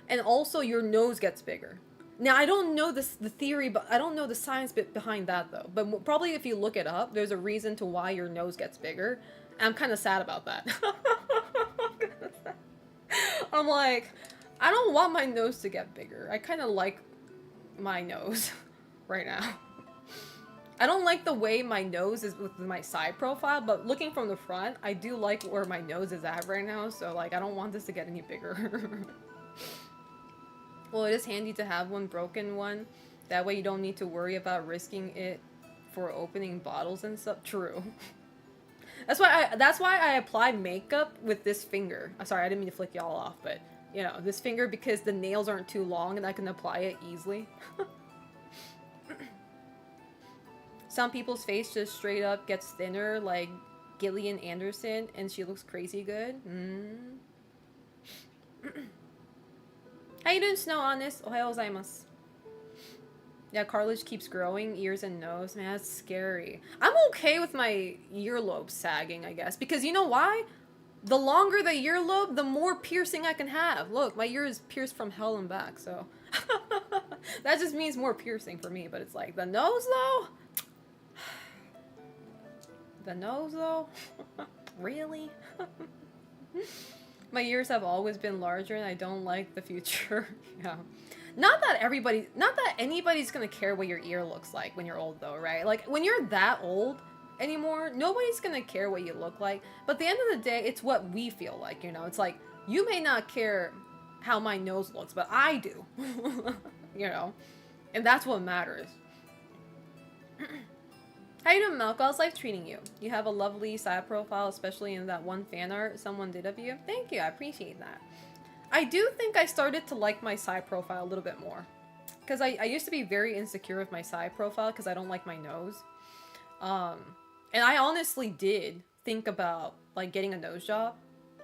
And also your nose gets bigger. Now I don't know the theory, but I don't know the science bit behind that though. But probably if you look it up, there's a reason to why your nose gets bigger. And I'm kind of sad about that. I'm like, I don't want my nose to get bigger. I kind of like my nose right now. I don't like the way my nose is with my side profile, but looking from the front, I do like where my nose is at right now, so like I don't want this to get any bigger. Well, it is handy to have one broken one. That way you don't need to worry about risking it for opening bottles and stuff. True. That's why I apply makeup with this finger. I'm sorry, I didn't mean to flick y'all off, but you know, this finger because the nails aren't too long and I can apply it easily. Some people's face just straight up gets thinner, like Gillian Anderson, and she looks crazy good. How you doing, Snow Honest? Ohayou gozaimasu. Yeah, cartilage keeps growing, ears and nose. Man, that's scary. I'm okay with my earlobe sagging, I guess. Because you know why? The longer the earlobe, the more piercing I can have. Look, my ear is pierced from hell and back, so... that just means more piercing for me, but it's like, the nose, though? The nose, though? Really? My ears have always been larger, and I don't like the future. Yeah. Not that anybody's gonna care what your ear looks like when you're old, though, right? Like, when you're that old anymore, nobody's gonna care what you look like. But at the end of the day, it's what we feel like, you know? It's like, you may not care how my nose looks, but I do. You know? And that's what matters. How you doing, Malco? How's life treating you? You have a lovely side profile, especially in that one fan art someone did of you. Thank you, I appreciate that. I do think I started to like my side profile a little bit more. Because I used to be very insecure with my side profile because I don't like my nose. And I honestly did think about, like, getting a nose job.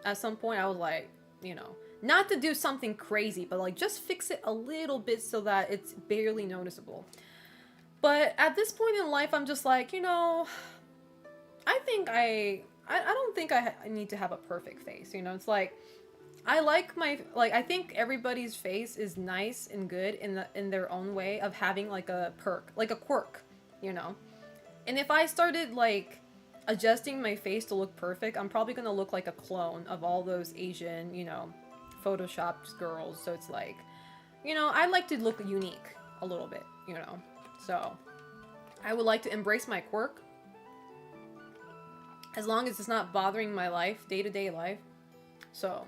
At some point, I was like, you know, not to do something crazy, but, like, just fix it a little bit so that it's barely noticeable. But at this point in life, I'm just like, you know, I think I don't think I need to have a perfect face, you know? It's like, I like my, like, I think everybody's face is nice and good in their own way of having, like, a perk, like a quirk, you know? And if I started, like, adjusting my face to look perfect, I'm probably gonna look like a clone of all those Asian, you know, photoshopped girls. So it's like, you know, I like to look unique a little bit, you know? So, I would like to embrace my quirk. As long as it's not bothering my life, day-to-day life. So,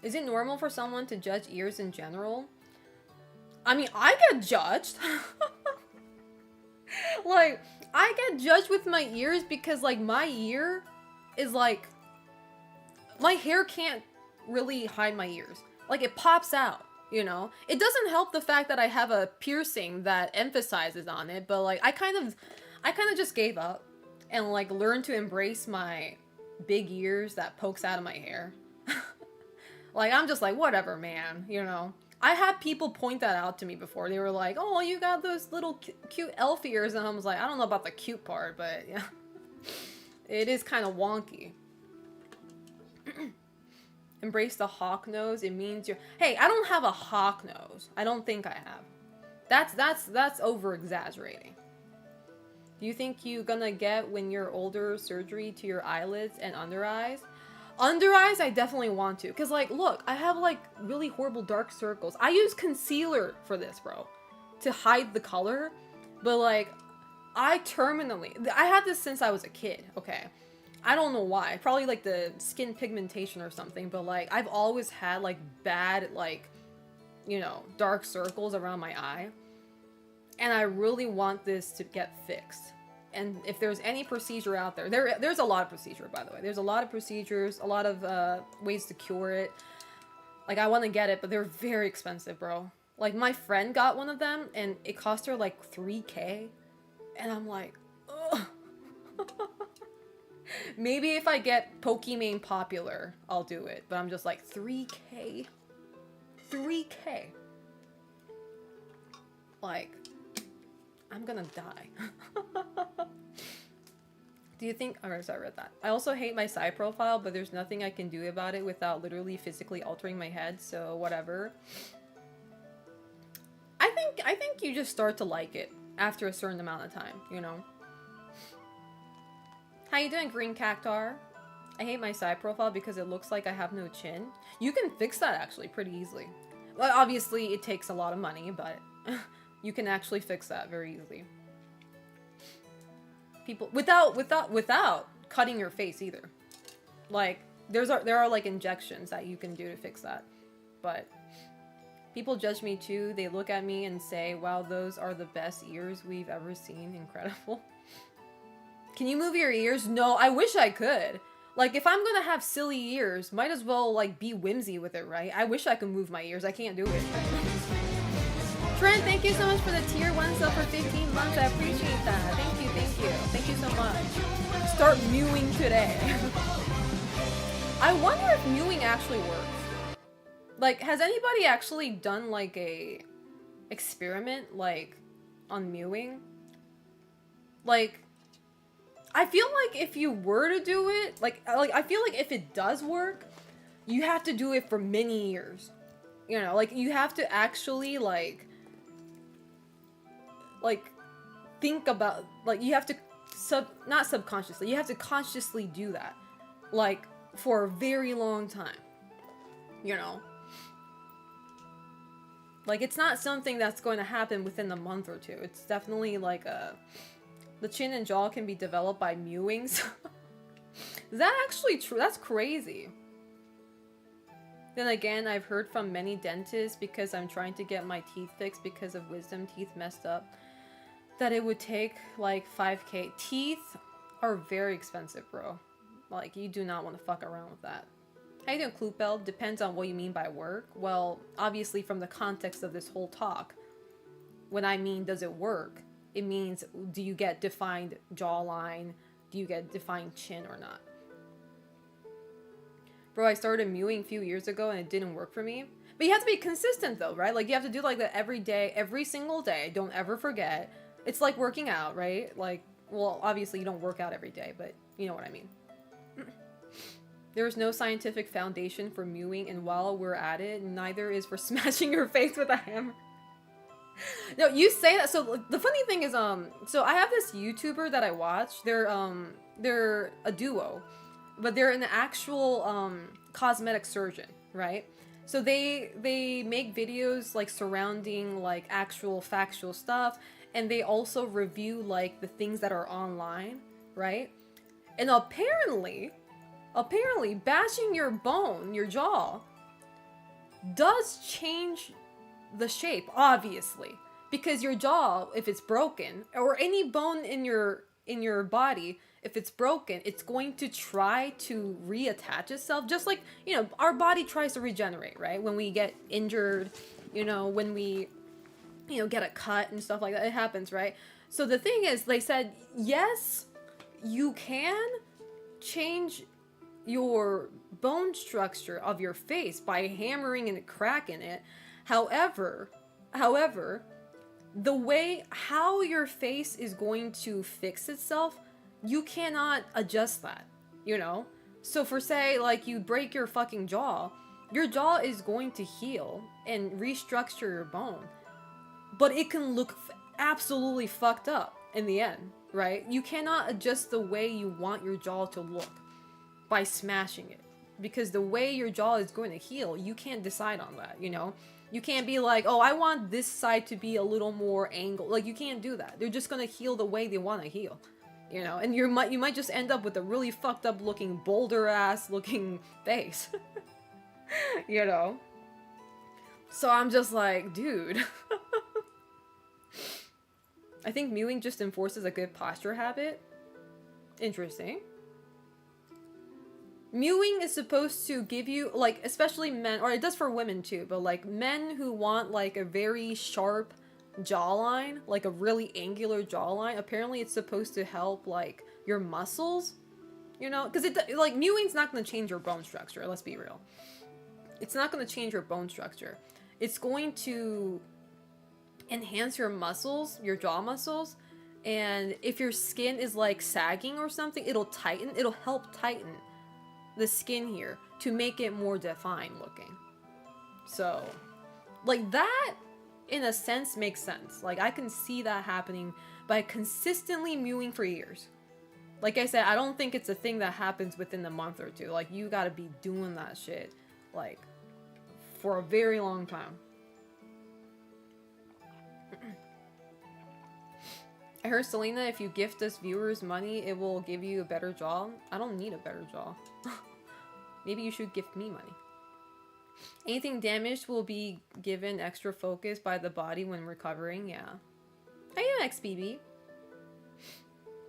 is it normal for someone to judge ears in general? I mean, I get judged. Like, I get judged with my ears because, like, my ear is, like... My hair can't really hide my ears. Like, it pops out, you know? It doesn't help the fact that I have a piercing that emphasizes on it, but, like, I kind of just gave up and, like, learned to embrace my big ears that pokes out of my hair. Like, I'm just like, whatever, man, you know? I had people point that out to me before. They were like, oh, you got those little cute elf ears. And I was like, I don't know about the cute part, but yeah. It is kind of wonky. Embrace the hawk nose. It means you're... Hey, I don't have a hawk nose. I don't think I have. That's over-exaggerating. Do you think you're gonna get, when you're older, surgery to your eyelids and under eyes? Under eyes, I definitely want to. Because, like, look, I have, like, really horrible dark circles. I use concealer for this, bro. To hide the color. But, like, I had this since I was a kid, okay? I don't know why. Probably, like, the skin pigmentation or something. But, like, I've always had, like, bad, like, you know, dark circles around my eye. And I really want this to get fixed. And if there's any procedure out there, there's a lot of procedure, by the way. There's a lot of procedures, a lot of ways to cure it. Like, I want to get it, but they're very expensive, bro. Like, my friend got one of them, and it cost her, like, 3K. And I'm like, ugh. Maybe if I get Pokemon popular, I'll do it. But I'm just like, 3K? 3K? Like, I'm gonna die. Do you think... Alright, so I read that. I also hate my side profile, but there's nothing I can do about it without literally physically altering my head, so whatever. I think you just start to like it after a certain amount of time, you know? How you doing, Green Cactar? I hate my side profile because it looks like I have no chin. You can fix that, actually, pretty easily. Well, obviously, it takes a lot of money, but you can actually fix that very easily. People without cutting your face either. Like there are like injections that you can do to fix that. But people judge me too. They look at me and say, "Wow, those are the best ears we've ever seen. Incredible." Can you move your ears? No, I wish I could. Like if I'm gonna have silly ears, might as well like be whimsy with it, right? I wish I could move my ears. I can't do it. Trent, thank you so much for the tier 1 sub for 15 months. I appreciate that. Thank you, thank you. Thank you so much. Start mewing today. I wonder if mewing actually works. Like, has anybody actually done like a experiment like on mewing? Like, I feel like if you were to do it, like I feel like if it does work, you have to do it for many years. You know, like you have to actually like think about, like you have to not subconsciously, you have to consciously do that like for a very long time, you know, like it's not something that's going to happen within a month or two. It's definitely like the chin and jaw can be developed by mewing. Is that actually true? That's crazy. Then again, I've heard from many dentists, because I'm trying to get my teeth fixed because of wisdom teeth messed up, that it would take like 5K. Teeth are very expensive, bro. Like, you do not want to fuck around with that. How you doing, Kloopel? Depends on what you mean by work. Well, obviously from the context of this whole talk, when I mean does it work, it means do you get defined jawline? Do you get defined chin or not? Bro, I started mewing a few years ago and it didn't work for me. But you have to be consistent though, right? Like you have to do like that every day, every single day. Don't ever forget. It's like working out, right? Like, well, obviously you don't work out every day, but you know what I mean. There's no scientific foundation for mewing, and while we're at it, neither is for smashing your face with a hammer. No, you say that. So the funny thing is, so I have this YouTuber that I watch. They're a duo, but they're an actual cosmetic surgeon, right? So they make videos like surrounding like actual factual stuff, and they also review like the things that are online, right? And apparently bashing your bone, your jaw, does change the shape, obviously, because your jaw, if it's broken, or any bone in your body, if it's broken, it's going to try to reattach itself, just like, you know, our body tries to regenerate, right? When we get injured, you know, when we, you know, get a cut and stuff like that, it happens, right? So the thing is, they said, yes, you can change your bone structure of your face by hammering and cracking it. However, the way how your face is going to fix itself, you cannot adjust that, you know? So for say, like, you break your fucking jaw, your jaw is going to heal and restructure your bone. But it can look absolutely fucked up in the end, right? You cannot adjust the way you want your jaw to look by smashing it. Because the way your jaw is going to heal, you can't decide on that, you know? You can't be like, oh, I want this side to be a little more angled. Like, you can't do that. They're just gonna heal the way they want to heal, you know? And you might just end up with a really fucked up looking, boulder-ass looking face. You know? So I'm just like, dude. I think mewing just enforces a good posture habit. Interesting. Mewing is supposed to give you, like, especially men, or it does for women too, but like men who want like a very sharp jawline, like a really angular jawline, apparently it's supposed to help like your muscles, you know? Because like, mewing's not going to change your bone structure, let's be real. It's not going to change your bone structure. It's going to enhance your muscles, your jaw muscles, and if your skin is like sagging or something, it'll help tighten the skin here to make it more defined looking. So, like, that in a sense makes sense. Like, I can see that happening by consistently mewing for years. Like I said, I don't think it's a thing that happens within a month or two. Like, you gotta be doing that shit, like, for a very long time. I heard, Selena, if you gift us viewers money, it will give you a better jaw. I don't need a better jaw. Maybe you should gift me money. Anything damaged will be given extra focus by the body when recovering. Yeah. I am XBB.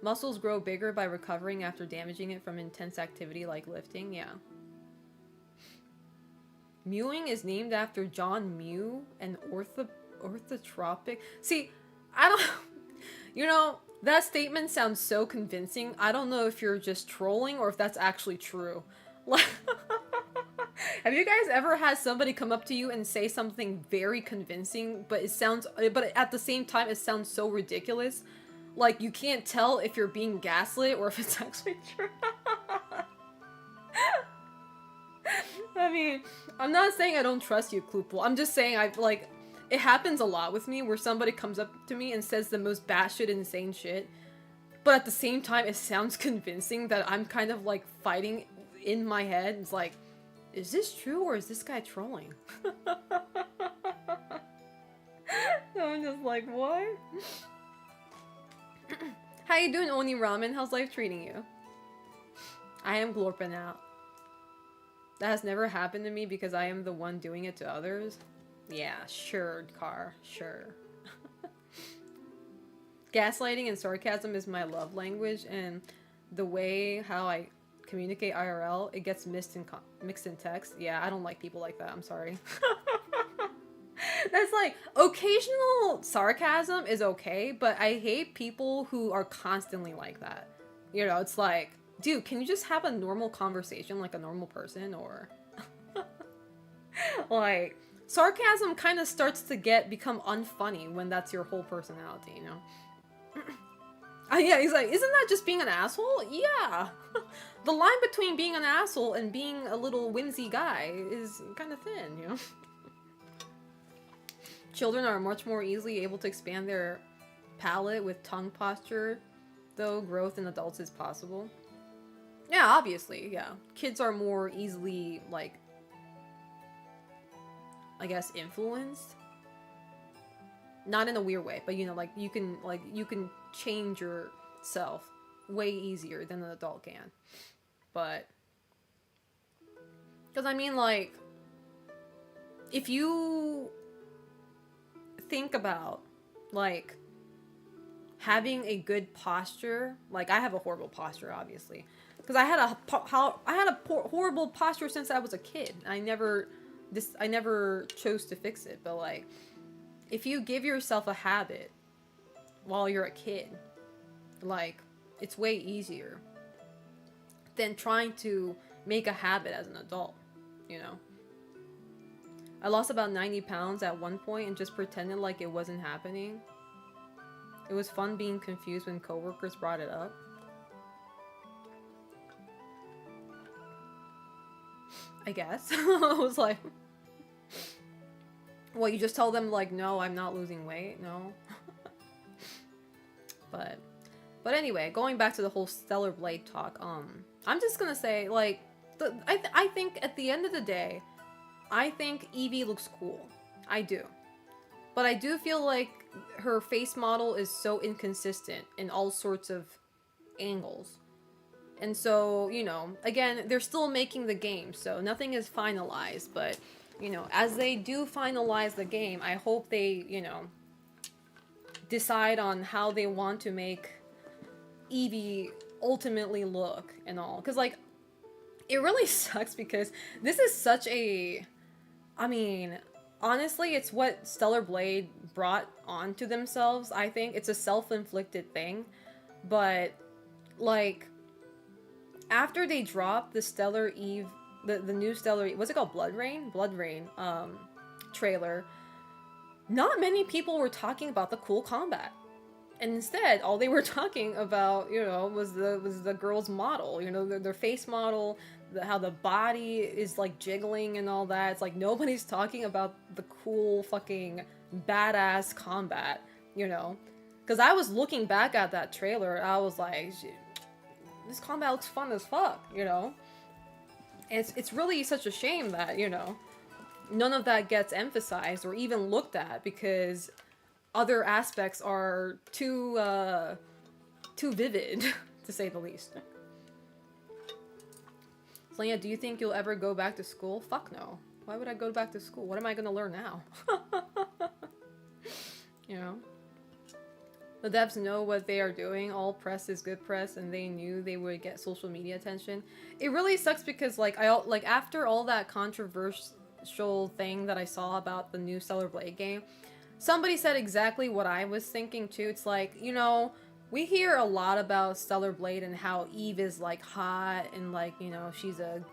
Muscles grow bigger by recovering after damaging it from intense activity like lifting. Yeah. Mewing is named after John Mew, an orthotropic. See, I don't... You know, that statement sounds so convincing. I don't know if you're just trolling or if that's actually true. Have you guys ever had somebody come up to you and say something very convincing, but at the same time it sounds so ridiculous? Like, you can't tell if you're being gaslit or if it's actually true. I mean, I'm not saying I don't trust you, Kloople. I'm just saying it happens a lot with me where somebody comes up to me and says the most batshit insane shit, but at the same time it sounds convincing that I'm kind of like fighting in my head. It's like, is this true or is this guy trolling? So I'm just like, what? How you doing, Oni Ramen? How's life treating you? I am glorping out. That has never happened to me because I am the one doing it to others. Yeah, sure, Car, sure. Gaslighting and sarcasm is my love language, and the way how I communicate IRL, it gets mixed in text. Yeah, I don't like people like that. I'm sorry. That's like, occasional sarcasm is okay, but I hate people who are constantly like that. You know, it's like, dude, can you just have a normal conversation like a normal person? Or like, sarcasm kind of starts to become unfunny when that's your whole personality, you know? Yeah, he's like, isn't that just being an asshole? Yeah. The line between being an asshole and being a little whimsy guy is kind of thin, you know? Children are much more easily able to expand their palate with tongue posture, though growth in adults is possible. Yeah, obviously, yeah. Kids are more easily, like, I guess, influenced. Not in a weird way, but you know, like, you can change yourself way easier than an adult can. But, because I mean, like, if you think about, like, having a good posture, like, I have a horrible posture, obviously, because I had a horrible posture since I was a kid. I never chose to fix it, but like, if you give yourself a habit while you're a kid, like, it's way easier than trying to make a habit as an adult, you know? I lost about 90 pounds at one point and just pretended like it wasn't happening. It was fun being confused when coworkers brought it up. I guess. I was like, well, you just tell them, like, no, I'm not losing weight, no. But anyway, going back to the whole Stellar Blade talk, I'm just gonna say, like, I think at the end of the day, I think Eevee looks cool. I do. But I do feel like her face model is so inconsistent in all sorts of angles. And so, you know, again, they're still making the game, so nothing is finalized, but, you know, as they do finalize the game, I hope they, you know, decide on how they want to make Eevee ultimately look and all. Because, like, it really sucks because this is such a... I mean, honestly, it's what Stellar Blade brought onto themselves, I think. It's a self-inflicted thing. But, like, after they dropped the Stellar Eve... The new Stellar... What's it called? Blood Rain? Blood Rain, trailer. Not many people were talking about the cool combat. And instead, all they were talking about, you know, was the girl's model, you know, their face model, how the body is, like, jiggling and all that. It's like, nobody's talking about the cool fucking badass combat, you know? Because I was looking back at that trailer, I was like, this combat looks fun as fuck, you know? And it's really such a shame that, you know, none of that gets emphasized or even looked at because other aspects are too vivid, to say the least. Selena, do you think you'll ever go back to school? Fuck no. Why would I go back to school? What am I gonna learn now? You know? The devs know what they are doing. All press is good press, and they knew they would get social media attention. It really sucks because, like, after all that controversial thing that I saw about the new Stellar Blade game, somebody said exactly what I was thinking too. It's like, you know, we hear a lot about Stellar Blade and how Eve is, like, hot and, like, you know, she's a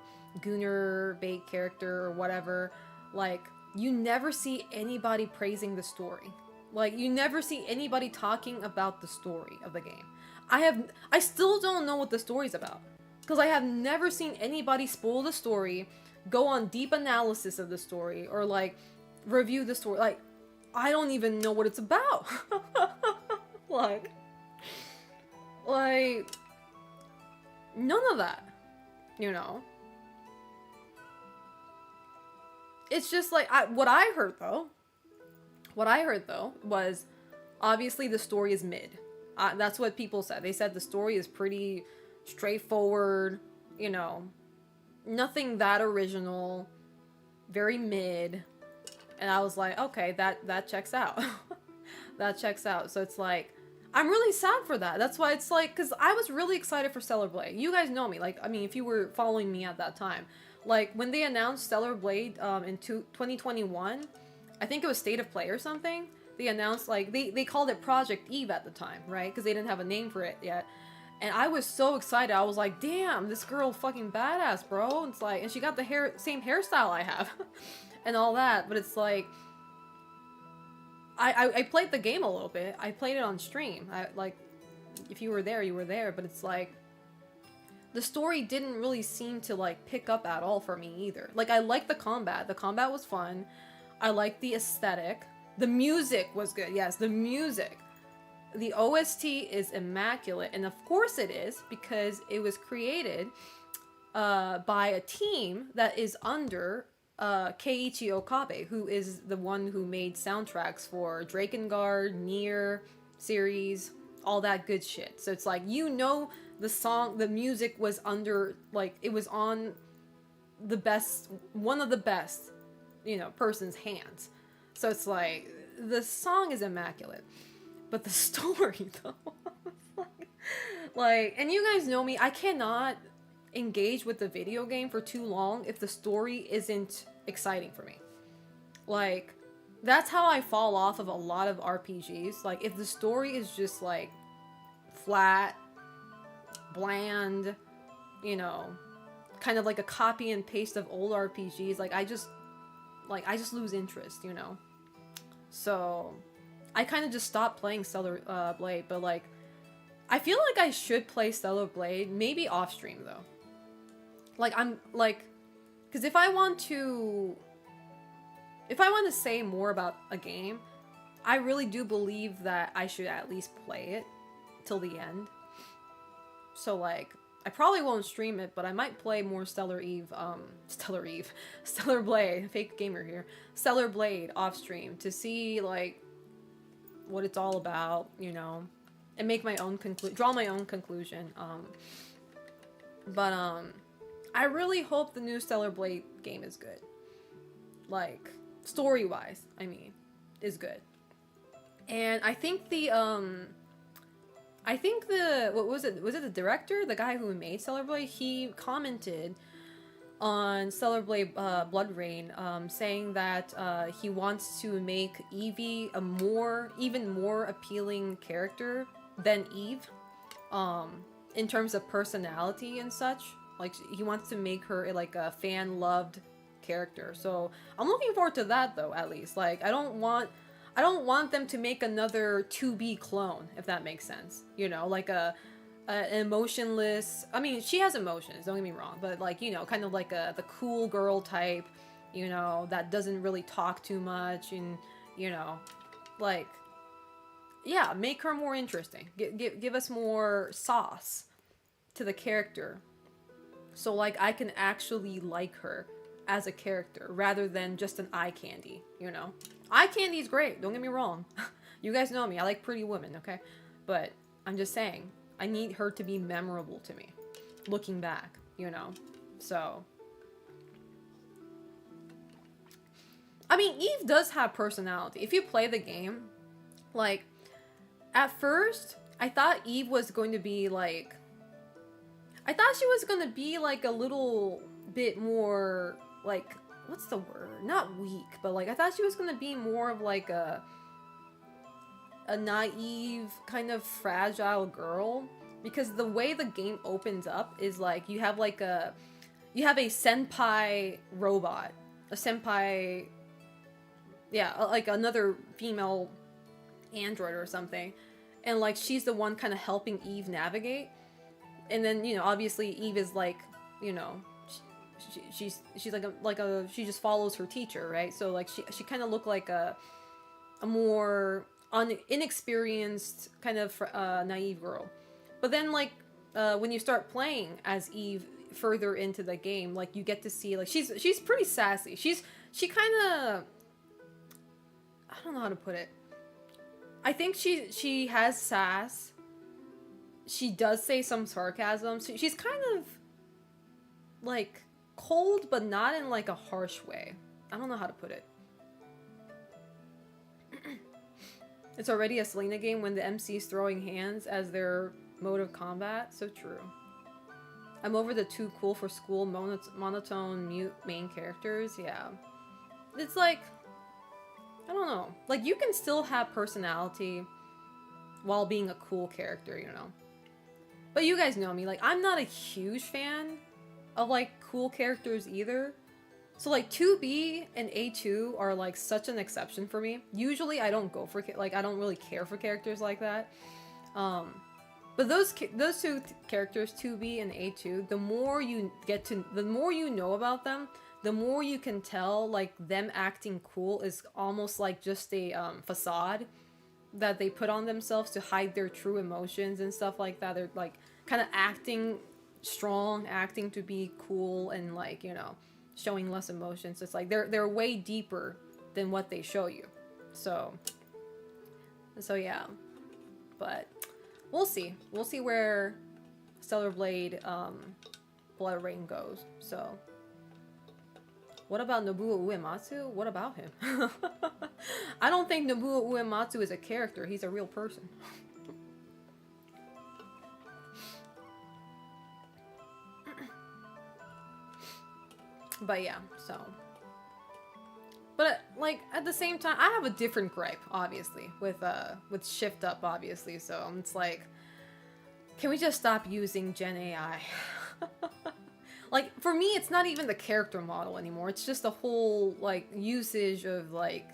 gooner bait character or whatever. Like, you never see anybody praising the story. Like, you never see anybody talking about the story of the game. I still don't know what the story's about. Because I have never seen anybody spoil the story, go on deep analysis of the story, or, like, review the story. Like, I don't even know what it's about. like, none of that, you know? It's just like, what I heard though was, obviously the story is mid. That's what people said. They said the story is pretty straightforward, you know, nothing that original, very mid. And I was like, okay, that checks out. That checks out. So it's like, I'm really sad for that. That's why it's like, because I was really excited for Stellar Blade. You guys know me. Like, I mean, if you were following me at that time. Like, when they announced Stellar Blade in 2021, I think it was State of Play or something. They announced, like, they called it Project Eve at the time, right? Because they didn't have a name for it yet. And I was so excited. I was like, damn, this girl fucking badass, bro. It's like, and she got the same hairstyle I have. And all that, but it's like, I played the game a little bit. I played it on stream. Like, if you were there, you were there, but it's like, the story didn't really seem to, like, pick up at all for me either. Like, I liked the combat. The combat was fun. I liked the aesthetic. The music was good. Yes, the music. The OST is immaculate, and of course it is, because it was created by a team that is under Keiichi Okabe, who is the one who made soundtracks for Drakengard, Nier series, all that good shit. So it's like, you know, the music was under, like, it was on one of the best, you know, person's hands. So it's like, the song is immaculate. But the story, though, like, and you guys know me, I cannot engage with the video game for too long if the story isn't exciting for me. Like, that's how I fall off of a lot of RPGs. Like, if the story is just, like, flat, bland, you know, kind of like a copy and paste of old RPGs, like, I just lose interest, you know? So, I kind of just stopped playing Stellar Blade, but, like, I feel like I should play Stellar Blade, maybe off stream, though. Like, I'm, like, because if I want to say more about a game, I really do believe that I should at least play it till the end. So, like, I probably won't stream it, but I might play more Stellar Blade, fake gamer here, Stellar Blade off stream to see, like, what it's all about, you know, and make my own draw my own conclusion. I really hope the new Stellar Blade game is good. Like, story-wise, I mean, is good. And I think the what was it? Was it the director, the guy who made Stellar Blade? He commented on Stellar Blade Blood Rain, saying that he wants to make Evie a even more appealing character than Eve, in terms of personality and such. Like he wants to make her like a fan loved character. So I'm looking forward to that though. At least like I don't want them to make another 2B clone, if that makes sense. You know, like an emotionless. I mean, she has emotions. Don't get me wrong, but like kind of like the cool girl type. That doesn't really talk too much, and like yeah, make her more interesting. Give us more sauce to the character, so like I can actually like her as a character rather than just an eye candy. Eye candy is great, don't get me wrong. You guys know me, I like pretty women, okay? But I'm just saying, I need her to be memorable to me, looking back, So, I mean, Eve does have personality. If you play the game, like, at first, I thought Eve was going to be like, I thought she was going to be like a little bit more, like, what's the word? Not weak, but like I thought she was gonna be more of like a naive, kind of fragile girl, because the way the game opens up is like you have a senpai robot, a senpai, yeah, like another female android or something, and like she's the one kind of helping Eve navigate, and then obviously Eve is like she's like a she just follows her teacher, right? So like she kind of looked like a more inexperienced kind of naive girl. But then like when you start playing as Eve further into the game, like you get to see like she's pretty sassy. She kind of, I don't know how to put it. I think she has sass. She does say some sarcasm. So she's kind of like cold, but not in like a harsh way. I don't know how to put it. It's already a Selena game when the MC's throwing hands as their mode of combat. So true. I'm over the too cool for school monotone mute main characters. Yeah. It's like, I don't know. Like you can still have personality while being a cool character, But you guys know me. Like I'm not a huge fan of like cool characters either. So like 2B and A2 are like such an exception for me. Usually I don't go for like I don't really care for characters like that. But those two characters, 2B and A2, the more you know about them, the more you can tell like them acting cool is almost like just a facade that they put on themselves to hide their true emotions and stuff like that. They're like kind of acting strong, acting to be cool, and like showing less emotions. It's like they're way deeper than what they show you. So yeah, but we'll see where Stellar Blade Blood Rain goes. So what about Nobuo Uematsu? What about him? I don't think Nobuo Uematsu is a character. He's a real person. But yeah, so. But like at the same time, I have a different gripe, obviously, with Shift Up, obviously. So it's like, can we just stop using Gen AI? Like for me, it's not even the character model anymore. It's just the whole like usage of like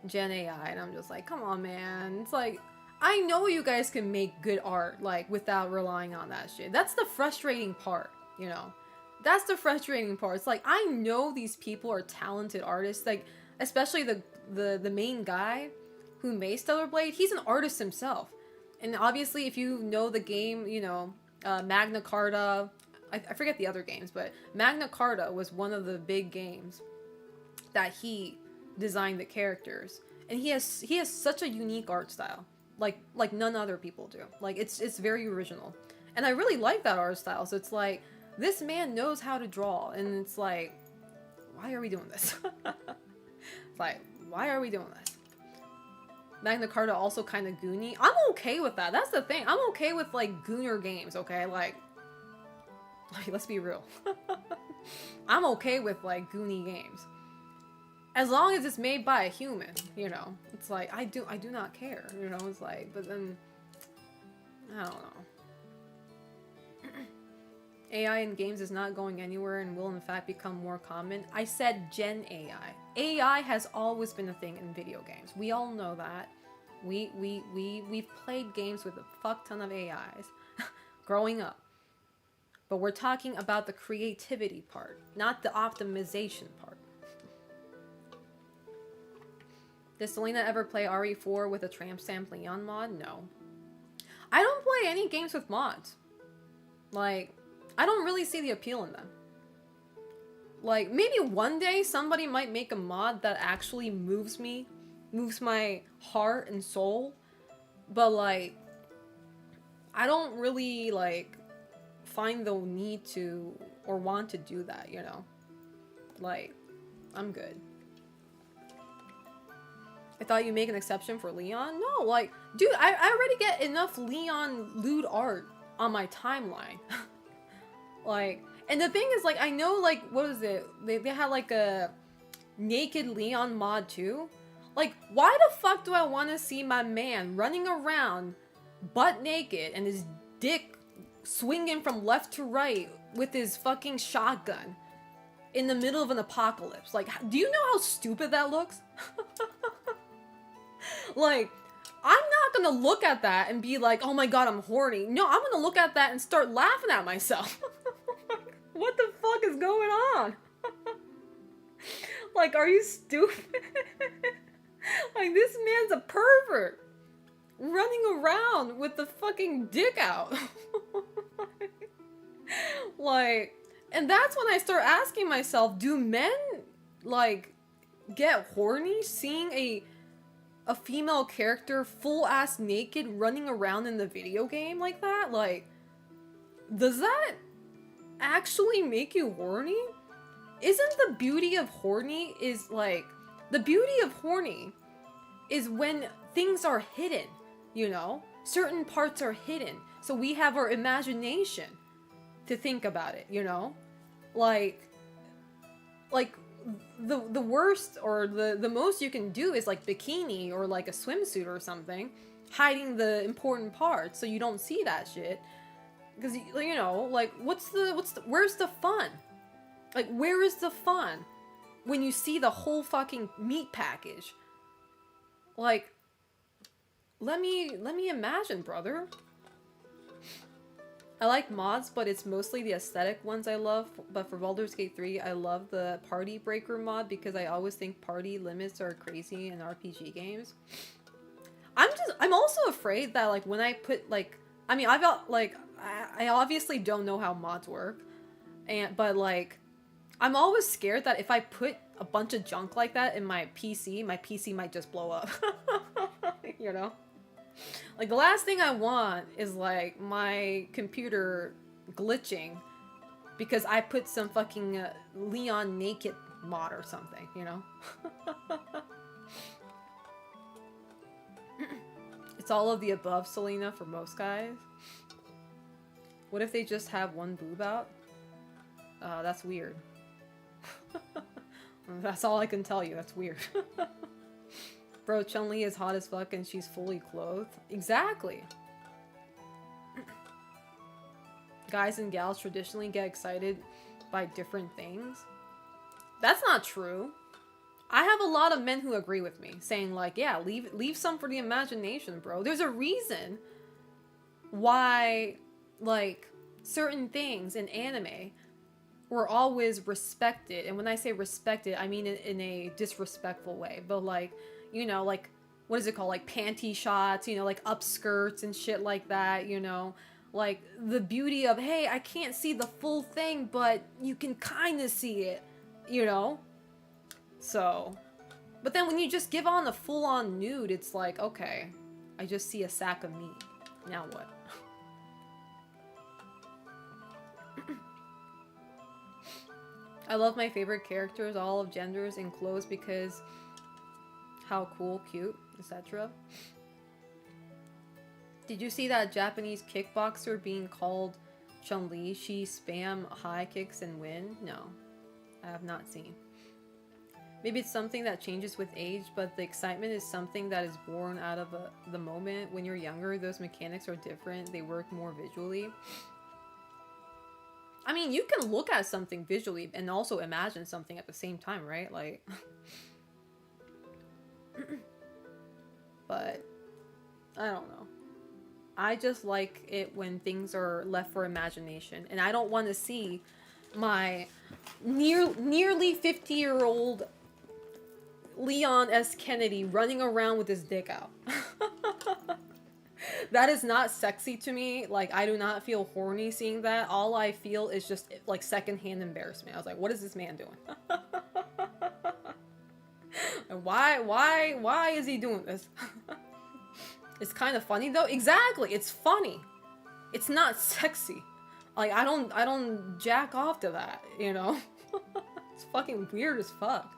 Gen AI, and I'm just like, come on, man. It's like I know you guys can make good art like without relying on that shit. That's the frustrating part, That's the frustrating part. It's like I know these people are talented artists, like especially the main guy who made Stellar Blade. He's an artist himself, and obviously, if you know the game, Magna Carta. I forget the other games, but Magna Carta was one of the big games that he designed the characters, and he has such a unique art style, like none other people do. Like it's very original, and I really like that art style. So it's like, this man knows how to draw, and it's like, why are we doing this? It's like, why are we doing this? Magna Carta also kind of goony. I'm okay with that. That's the thing. I'm okay with like gooner games, okay? Like let's be real. I'm okay with like goony games. As long as it's made by a human, you know. It's like I do not care, you know. It's like, but then I don't know. AI in games is not going anywhere and will in fact become more common. I said Gen AI. AI has always been a thing in video games. We all know that. We've played games with a fuck ton of AIs growing up. But we're talking about the creativity part, not the optimization part. Did Selena ever play RE4 with a Tramp Stamp Leon mod? No. I don't play any games with mods. Like, I don't really see the appeal in them. Like, maybe one day somebody might make a mod that actually moves my heart and soul. But, like, I don't really, like, find the need to or want to do that, you know? Like, I'm good. I thought you'd make an exception for Leon? No, like, dude, I already get enough Leon lewd art on my timeline. Like, and the thing is, like, I know, like, what is it? They had, like, a naked Leon mod, too. Like, why the fuck do I want to see my man running around butt naked and his dick swinging from left to right with his fucking shotgun in the middle of an apocalypse? Like, do you know how stupid that looks? Like, I'm not gonna look at that and be like, oh my god, I'm horny. No, I'm gonna look at that and start laughing at myself. What the fuck is going on? Like, are you stupid? Like, this man's a pervert running around with the fucking dick out. Like, and that's when I start asking myself, do men, like, get horny seeing a female character full-ass naked running around in the video game like that? Like, does that actually make you horny? Isn't the beauty of horny is, like, the beauty of horny is when things are hidden, you know? Certain parts are hidden, so we have our imagination to think about it, you know? Like the worst or the most you can do is like bikini or like a swimsuit or something, hiding the important parts so you don't see that shit. Because, you know, like, where's the fun? Like, where is the fun when you see the whole fucking meat package? Like, let me imagine, brother. I like mods, but it's mostly the aesthetic ones I love. But for Baldur's Gate 3, I love the Party Breaker mod because I always think party limits are crazy in RPG games. I'm also afraid that, like, when I put, like, I mean, I've got, like, I obviously don't know how mods work. But, like, I'm always scared that if I put a bunch of junk like that in my PC might just blow up. You know? Like, the last thing I want is, like, my computer glitching because I put some fucking Leon naked mod or something, you know? It's all of the above, Selena, for most guys. What if they just have one boob out? That's weird. That's all I can tell you. That's weird. Bro, Chun-Li is hot as fuck and she's fully clothed. Exactly. Guys and gals traditionally get excited by different things. That's not true. I have a lot of men who agree with me, saying like, yeah, leave some for the imagination, bro. There's a reason why, like, certain things in anime were always respected. And when I say respected, I mean in a disrespectful way. But, like, you know, like, what is it called? Like, panty shots, you know, like, upskirts and shit like that, you know? Like, the beauty of, hey, I can't see the full thing, but you can kind of see it, you know? So, but then when you just give on a full-on nude, it's like, okay, I just see a sack of meat. Now what? I love my favorite characters, all of genders, in clothes because how cool, cute, etc. Did you see that Japanese kickboxer being called Chun-Li? She spam high kicks and win? No, I have not seen. Maybe it's something that changes with age, but the excitement is something that is born out of the moment. When you're younger, those mechanics are different. They work more visually. I mean, you can look at something visually and also imagine something at the same time, right? Like, but I don't know. I just like it when things are left for imagination, and I don't want to see my nearly 50-year-old Leon S. Kennedy running around with his dick out. That is not sexy to me. Like, I do not feel horny seeing that. All I feel is just like secondhand embarrassment. I was like, what is this man doing? Why is he doing this? It's kind of funny though. Exactly, it's funny. It's not sexy. Like, I don't jack off to that, you know? It's fucking weird as fuck.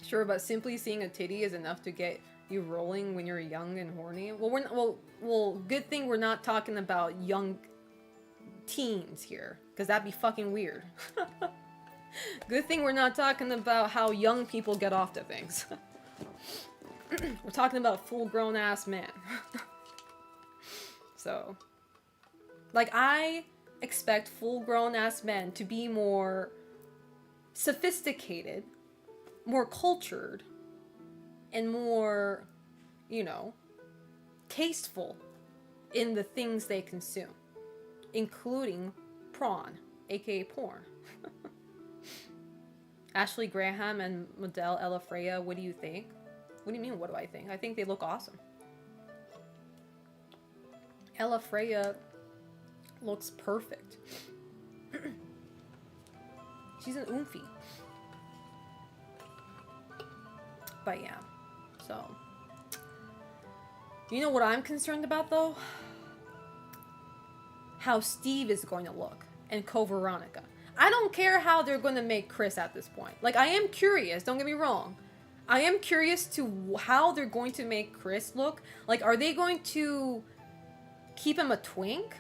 Sure, but simply seeing a titty is enough to get you rolling when you're young and horny. Well, good thing we're not talking about young teens here, because that'd be fucking weird. Good thing we're not talking about how young people get off to things. We're talking about a full-grown ass man. So, like, I expect full-grown ass men to be more sophisticated, more cultured, and more, you know, tasteful in the things they consume, including prawn, aka porn. Ashley Graham and model Ella Freya, what do you think? What do you mean, what do I think? I think they look awesome. Ella Freya looks perfect. She's an oomphy. But yeah, so. You know what I'm concerned about though? How Steve is going to look and Co-Veronica. I don't care how they're going to make Chris at this point. Like, I am curious, don't get me wrong. I am curious to how they're going to make Chris look. Like, are they going to keep him a twink?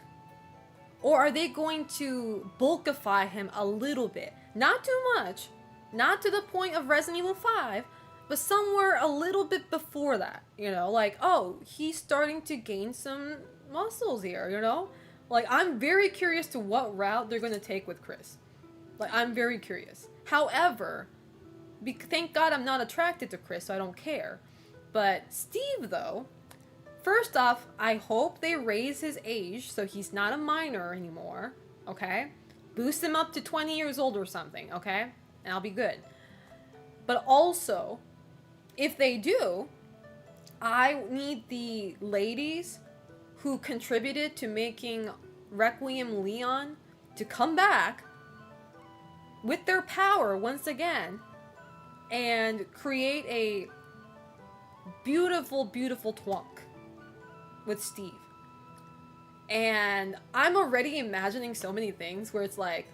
Or are they going to bulkify him a little bit? Not too much. Not to the point of Resident Evil 5. But somewhere a little bit before that. You know, like, oh, he's starting to gain some muscles here, you know? Like, I'm very curious to what route they're going to take with Chris. Like, I'm very curious. However, thank God I'm not attracted to Chris, so I don't care. But Steve, though, first off, I hope they raise his age so he's not a minor anymore, okay? Boost him up to 20 years old or something, okay? And I'll be good. But also, if they do, I need the ladies who contributed to making Requiem Leon to come back with their power once again and create a beautiful, beautiful twunk with Steve. And I'm already imagining so many things where it's like,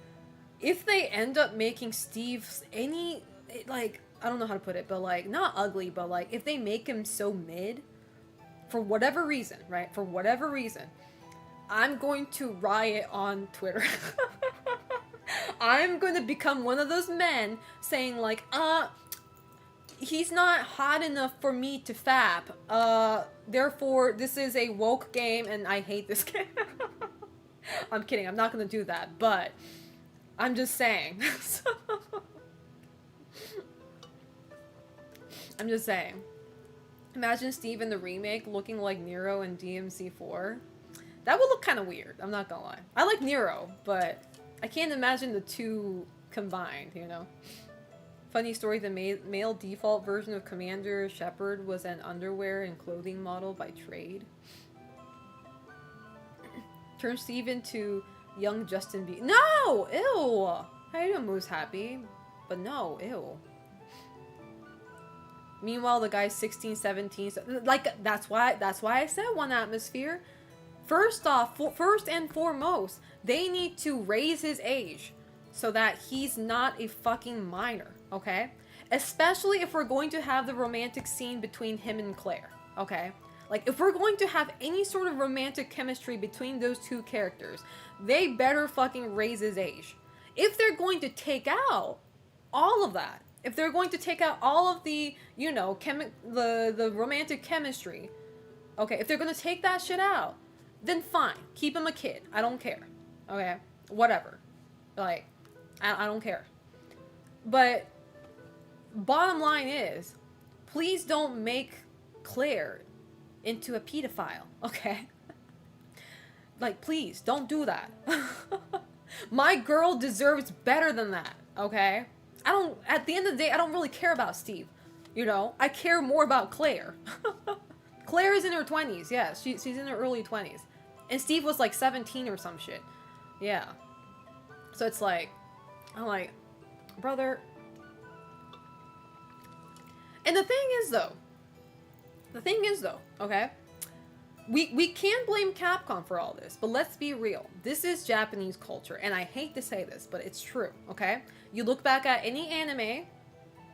if they end up making Steve any, like, I don't know how to put it, but like, not ugly, but like, if they make him so mid, for whatever reason, right? For whatever reason, I'm going to riot on Twitter. I'm going to become one of those men saying like, he's not hot enough for me to fap. Therefore, this is a woke game and I hate this game. I'm kidding. I'm not going to do that, but I'm just saying. I'm just saying. Imagine Steve in the remake looking like Nero in DMC4. That would look kind of weird. I'm not gonna lie. I like Nero, but I can't imagine the two combined, you know? Funny story, the male default version of Commander Shepard was an underwear and clothing model by trade. Turn Steve into young Justin Bieber. No! Ew! How you doing, Moose Happy? But no, ew. Meanwhile, the guy's 16, 17, like, that's why I said one atmosphere. First off, first and foremost, they need to raise his age so that he's not a fucking minor, okay? Especially if we're going to have the romantic scene between him and Claire, okay? Like, if we're going to have any sort of romantic chemistry between those two characters, they better fucking raise his age. If they're going to take out all of that, if they're going to take out all of the, you know, the romantic chemistry, okay, if they're going to take that shit out, then fine. Keep him a kid. I don't care. Okay? Whatever. Like, I don't care. But bottom line is, please don't make Claire into a pedophile, okay? Like, please, don't do that. My girl deserves better than that, okay? At the end of the day, I don't really care about Steve. You know, I care more about Claire. Claire is in her 20s, yeah, she's in her early 20s. And Steve was like 17 or some shit. Yeah. So it's like, I'm like, brother. And the thing is though, okay? We can't blame Capcom for all this, but let's be real. This is Japanese culture, and I hate to say this, but it's true, okay? You look back at any anime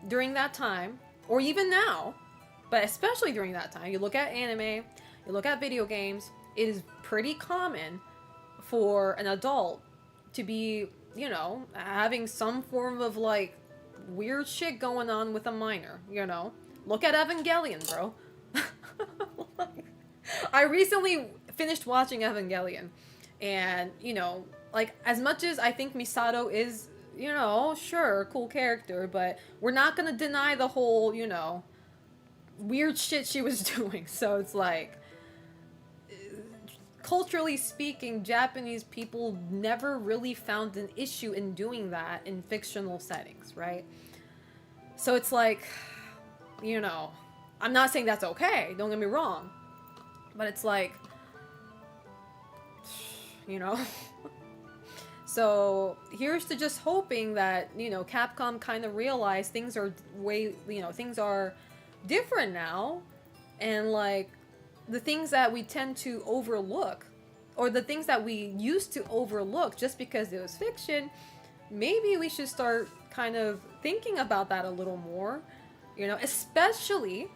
during that time, or even now, but especially during that time, you look at anime, you look at video games, it is pretty common for an adult to be, you know, having some form of, like, weird shit going on with a minor, you know? Look at Evangelion, bro. I recently finished watching Evangelion, and, you know, like, as much as I think Misato is, you know, sure, cool character, but we're not gonna deny the whole, you know, weird shit she was doing. So it's like, culturally speaking, Japanese people never really found an issue in doing that in fictional settings, right? So it's like, you know, I'm not saying that's okay, don't get me wrong, but it's like, you know. So here's to just hoping that, you know, Capcom kind of realized things are things are different now, and like the things that we tend to overlook, or the things that we used to overlook just because it was fiction, maybe we should start kind of thinking about that a little more, you know, especially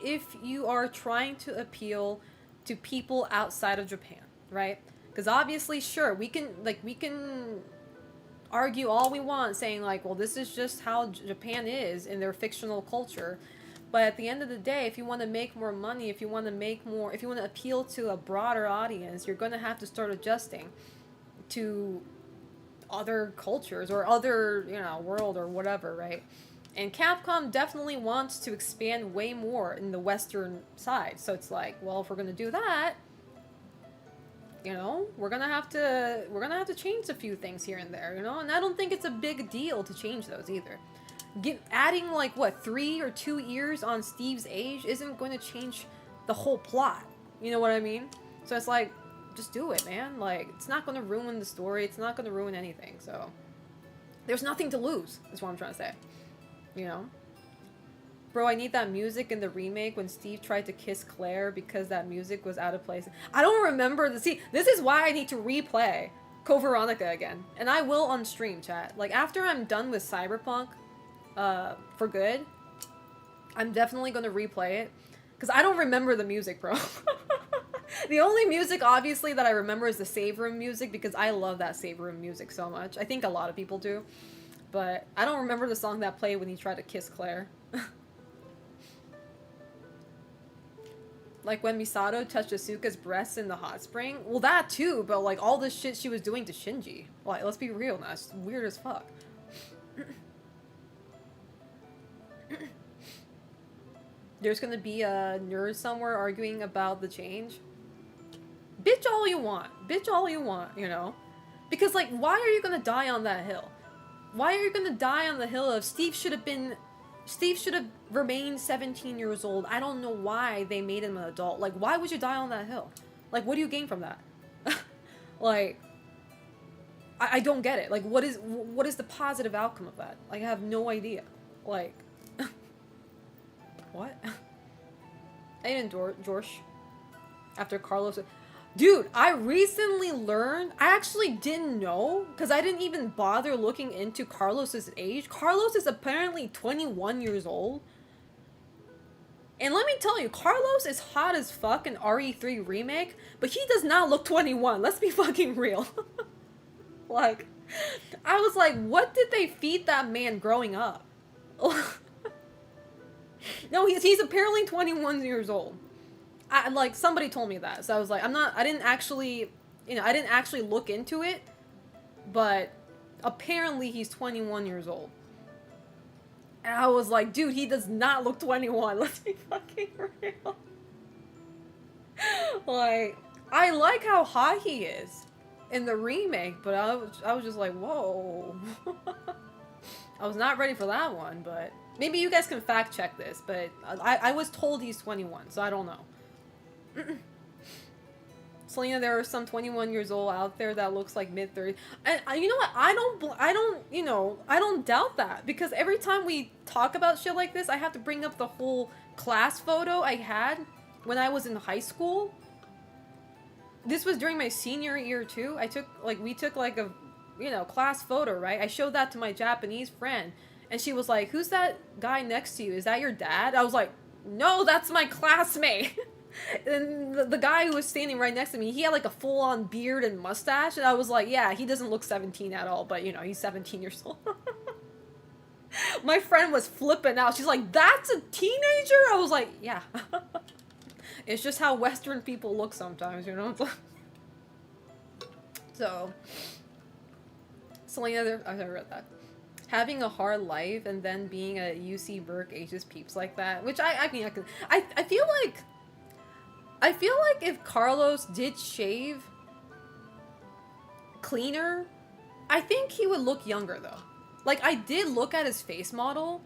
if you are trying to appeal to people outside of Japan, right? Because obviously, sure, we can argue all we want, saying like, well, this is just how Japan is in their fictional culture. But at the end of the day, if you want to make more money, if you want to appeal to a broader audience, you're going to have to start adjusting to other cultures or other, you know, world or whatever, right? And Capcom definitely wants to expand way more in the Western side. So it's like, well, if we're going to do that, you know, we're gonna have to change a few things here and there, you know, and I don't think it's a big deal to change those either. Adding like what 3 or 2 years on Steve's age isn't going to change the whole plot. You know what I mean? So it's like, just do it, man. Like, it's not going to ruin the story. It's not going to ruin anything. So there's nothing to lose. Is what I'm trying to say. You know. Bro, I need that music in the remake when Steve tried to kiss Claire because that music was out of place. I don't remember see, this is why I need to replay Code Veronica again. And I will on stream, chat. Like, after I'm done with Cyberpunk, for good, I'm definitely gonna replay it. Because I don't remember the music, bro. The only music, obviously, that I remember is the save room music, because I love that save room music so much. I think a lot of people do. But I don't remember the song that played when he tried to kiss Claire. Like when Misato touched Asuka's breasts in the hot spring. Well, that too, but like all this shit she was doing to Shinji. Like, let's be real now. It's weird as fuck. There's gonna be a nerd somewhere arguing about the change. Bitch all you want. Bitch all you want, you know? Because, like, why are you gonna die on that hill? Why are you gonna die on the hill of Steve should have remained 17 years old. I don't know why they made him an adult. Like, why would you die on that hill? Like, what do you gain from that? Like, I don't get it. Like, what is the positive outcome of that? Like, I have no idea. Like, what? I didn't George. After Carlos, Dude, I recently learned, I actually didn't know, because I didn't even bother looking into Carlos's age. Carlos is apparently 21 years old. And let me tell you, Carlos is hot as fuck in RE3 Remake, but he does not look 21. Let's be fucking real. Like, I was like, what did they feed that man growing up? No, he's apparently 21 years old. Like, somebody told me that, so I was like, I didn't actually look into it, but apparently he's 21 years old. And I was like, dude, he does not look 21. Let's be fucking real. Like, I like how hot he is in the remake, but I was just like, whoa. I was not ready for that one, but maybe you guys can fact check this, but I was told he's 21, so I don't know. Selena, there are some 21 years old out there that looks like mid-30s. And you know what? I don't doubt that, because every time we talk about shit like this, I have to bring up the whole class photo I had when I was in high school. This was during my senior year too. We took like a, class photo, right? I showed that to my Japanese friend, and she was like, "Who's that guy next to you? Is that your dad?" I was like, "No, that's my classmate." And the guy who was standing right next to me, he had like a full-on beard and mustache, and I was like, yeah, he doesn't look 17 at all, but he's 17 years old. My friend was flipping out. She's like, that's a teenager? I was like, yeah. It's just how Western people look sometimes, So, Selena, I read that. Having a hard life and then being a UC Berk ages peeps like that, which I feel like if Carlos did shave cleaner, I think he would look younger though. Like, I did look at his face model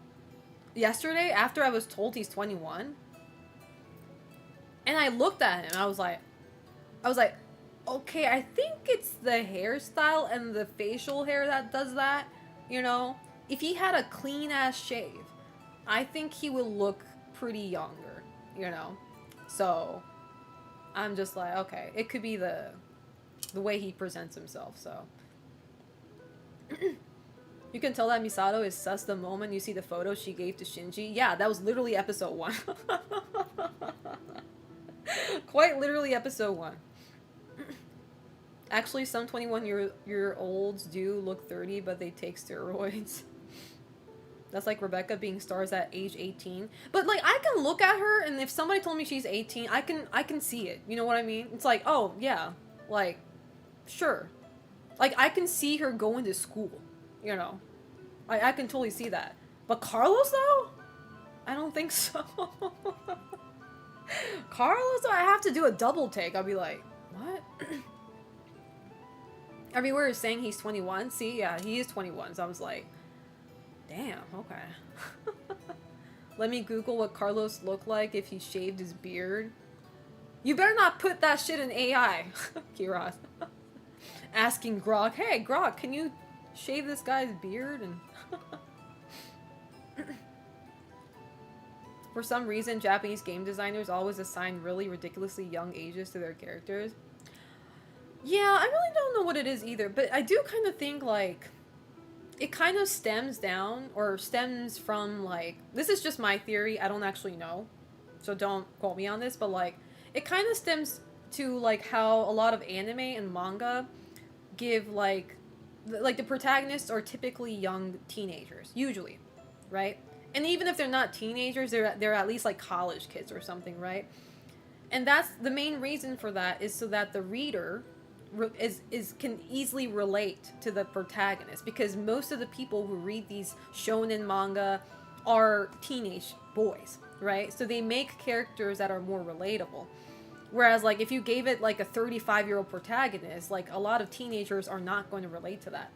yesterday after I was told he's 21. And I looked at him and I was like, okay, I think it's the hairstyle and the facial hair that does that, If he had a clean ass shave, I think he would look pretty younger, So I'm just like, okay, it could be the way he presents himself, so. You can tell that Misato is sus the moment you see the photo she gave to Shinji. Yeah, that was literally episode 1. Quite literally episode 1. Actually, some 21-year-olds do look 30, but they take steroids. That's like Rebecca being stars at age 18. But, like, I can look at her, and if somebody told me she's 18, I can see it. You know what I mean? It's like, oh, yeah. Like, sure. Like, I can see her going to school. I can totally see that. But Carlos, though? I don't think so. Carlos, I have to do a double take. I'll be like, what? Everywhere is saying he's 21. See, yeah, he is 21. So I was like, damn, okay. Let me Google what Carlos looked like if he shaved his beard. You better not put that shit in AI, Kiraz. Asking Grog, hey, Grog, can you shave this guy's beard? And for some reason, Japanese game designers always assign really ridiculously young ages to their characters. Yeah, I really don't know what it is either, but I do kind of think, like, it kind of stems from, like, this is just my theory, I don't actually know, so don't quote me on this, but, like, it kind of stems to, like, how a lot of anime and manga give, like, the protagonists are typically young teenagers, usually, right? And even if they're not teenagers, they're at least, like, college kids or something, right? And that's the main reason for that, is so that the reader can easily relate to the protagonist, because most of the people who read these shonen manga are teenage boys, right? So they make characters that are more relatable. Whereas, like, if you gave it, like, a 35-year-old protagonist, like, a lot of teenagers are not going to relate to that,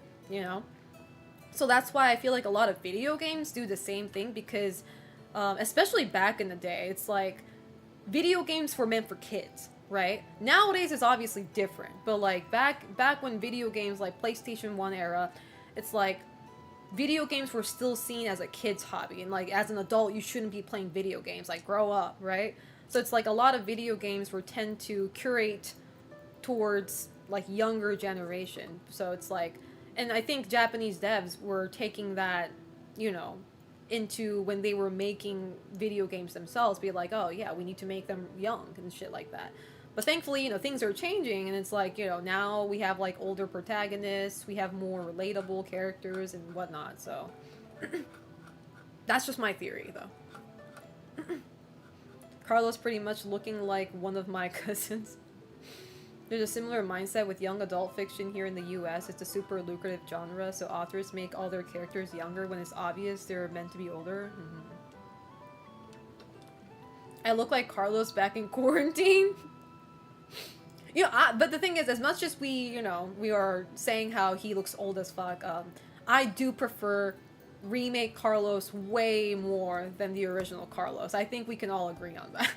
So that's why I feel like a lot of video games do the same thing, because, especially back in the day, it's like, video games were meant for kids, right? Nowadays it's obviously different, but, like, back when video games, like PlayStation 1 era, it's like, video games were still seen as a kid's hobby, and, like, as an adult, you shouldn't be playing video games, like, grow up, right? So it's like a lot of video games tend to curate towards like younger generation. So it's like, and I think Japanese devs were taking that, you know, into when they were making video games themselves, be like, oh yeah, we need to make them young and shit like that. But thankfully, you know, things are changing, and it's like, you know, now we have like older protagonists, we have more relatable characters and whatnot. So that's just my theory, though. Carlos pretty much looking like one of my cousins. There's a similar mindset with young adult fiction here in the US. It's a super lucrative genre, so authors make all their characters younger when it's obvious they're meant to be older. I look like Carlos back in quarantine. You know, but the thing is, as much as we, you know, we are saying how he looks old as fuck, I do prefer remake Carlos way more than the original Carlos. I think we can all agree on that.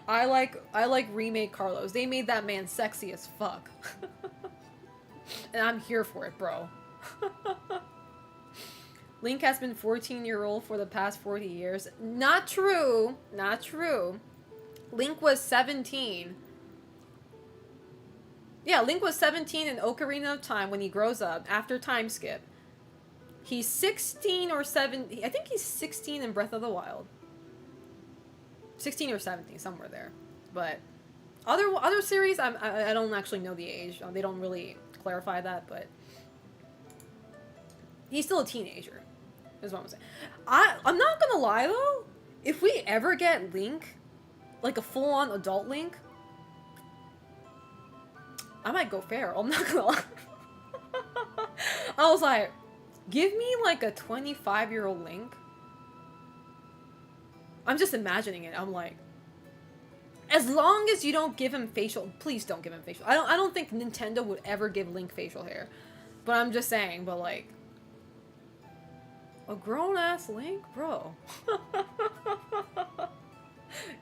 I like remake Carlos. They made that man sexy as fuck. And I'm here for it, bro. Link has been 14-year-old for the past 40 years. Not true. Not true. Link was 17. Yeah, Link was 17 in Ocarina of Time when he grows up, after time skip. He's 16 or 17. I think he's 16 in Breath of the Wild. 16 or 17, somewhere there. But other series, I don't actually know the age. They don't really clarify that, but he's still a teenager, is what I'm saying. I'm not gonna lie, though. If we ever get Link, like a full-on adult Link, I might go feral. I'm not gonna lie. I was like, give me like a 25-year-old Link. I'm just imagining it. I'm like, as long as you don't give him facial, please don't give him facial. I don't think Nintendo would ever give Link facial hair. But I'm just saying, but like, a grown-ass Link? Bro.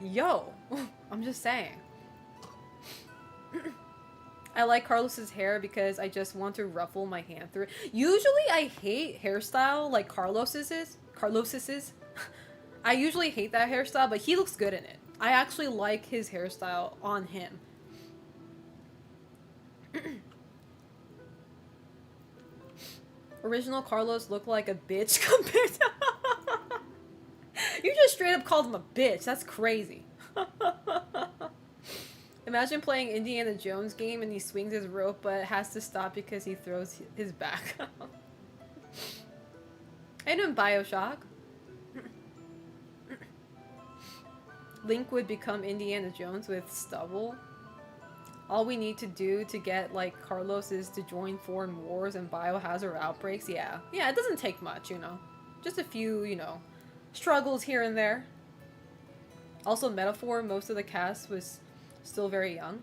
Yo. I'm just saying. I like Carlos's hair because I just want to ruffle my hand through it. Usually I hate hairstyle like Carlos's is. I usually hate that hairstyle, but he looks good in it. I actually like his hairstyle on him. Original Carlos looked like a bitch compared to... You just straight up called him a bitch. That's crazy. Imagine playing Indiana Jones game and he swings his rope but has to stop because he throws his back. I know in BioShock. Link would become Indiana Jones with stubble. All we need to do to get, like, Carlos is to join foreign wars and biohazard outbreaks. Yeah. Yeah, it doesn't take much, you know. Just a few, you know, struggles here and there. Also, metaphor, most of the cast was still very young.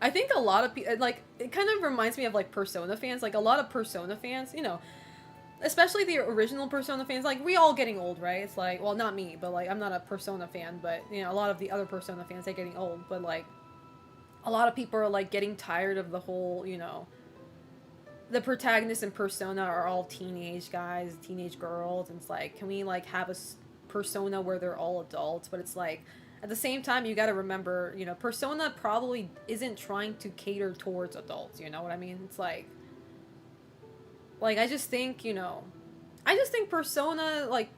I think a lot of people, like, it kind of reminds me of, like, Persona fans. Like, a lot of Persona fans, you know, especially the original Persona fans, like, we all getting old, right? It's like, well, not me, but, like, I'm not a Persona fan, but, you know, a lot of the other Persona fans, they're getting old, but, like, a lot of people are, like, getting tired of the whole, you know, the protagonists in Persona are all teenage guys, teenage girls, and it's like, can we, like, have a Persona where they're all adults? But it's like, at the same time, you gotta remember, you know, Persona probably isn't trying to cater towards adults, you know what I mean? It's like, I just think, you know, I just think Persona, like,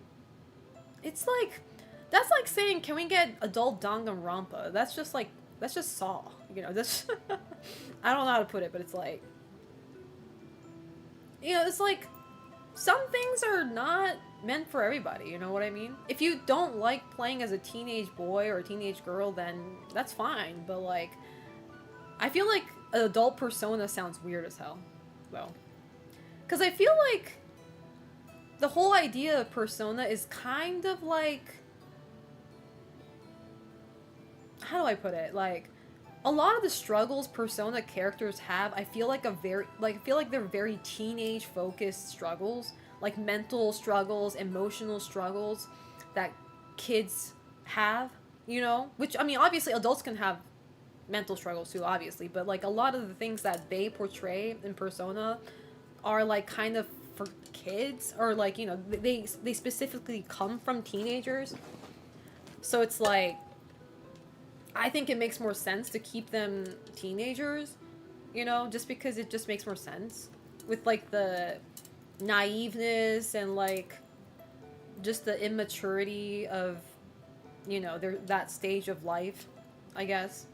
it's like, that's like saying, can we get adult Danganronpa? That's just like, that's just Saw, you know, that's, I don't know how to put it, but it's like, you know, it's like, some things are not meant for everybody, you know what I mean? If you don't like playing as a teenage boy or a teenage girl, then that's fine, but like, I feel like an adult Persona sounds weird as hell, though. Because I feel like the whole idea of Persona is kind of like, how do I put it? Like, a lot of the struggles Persona characters have, I feel like they're very teenage-focused struggles. Like, mental struggles, emotional struggles that kids have, you know? Which, I mean, obviously, adults can have mental struggles too, obviously. But, like, a lot of the things that they portray in Persona are, like, kind of for kids. Or, like, you know, they specifically come from teenagers. So it's like, I think it makes more sense to keep them teenagers, you know, just because it just makes more sense with like the naiveness and like just the immaturity of, you know, their that stage of life, I guess.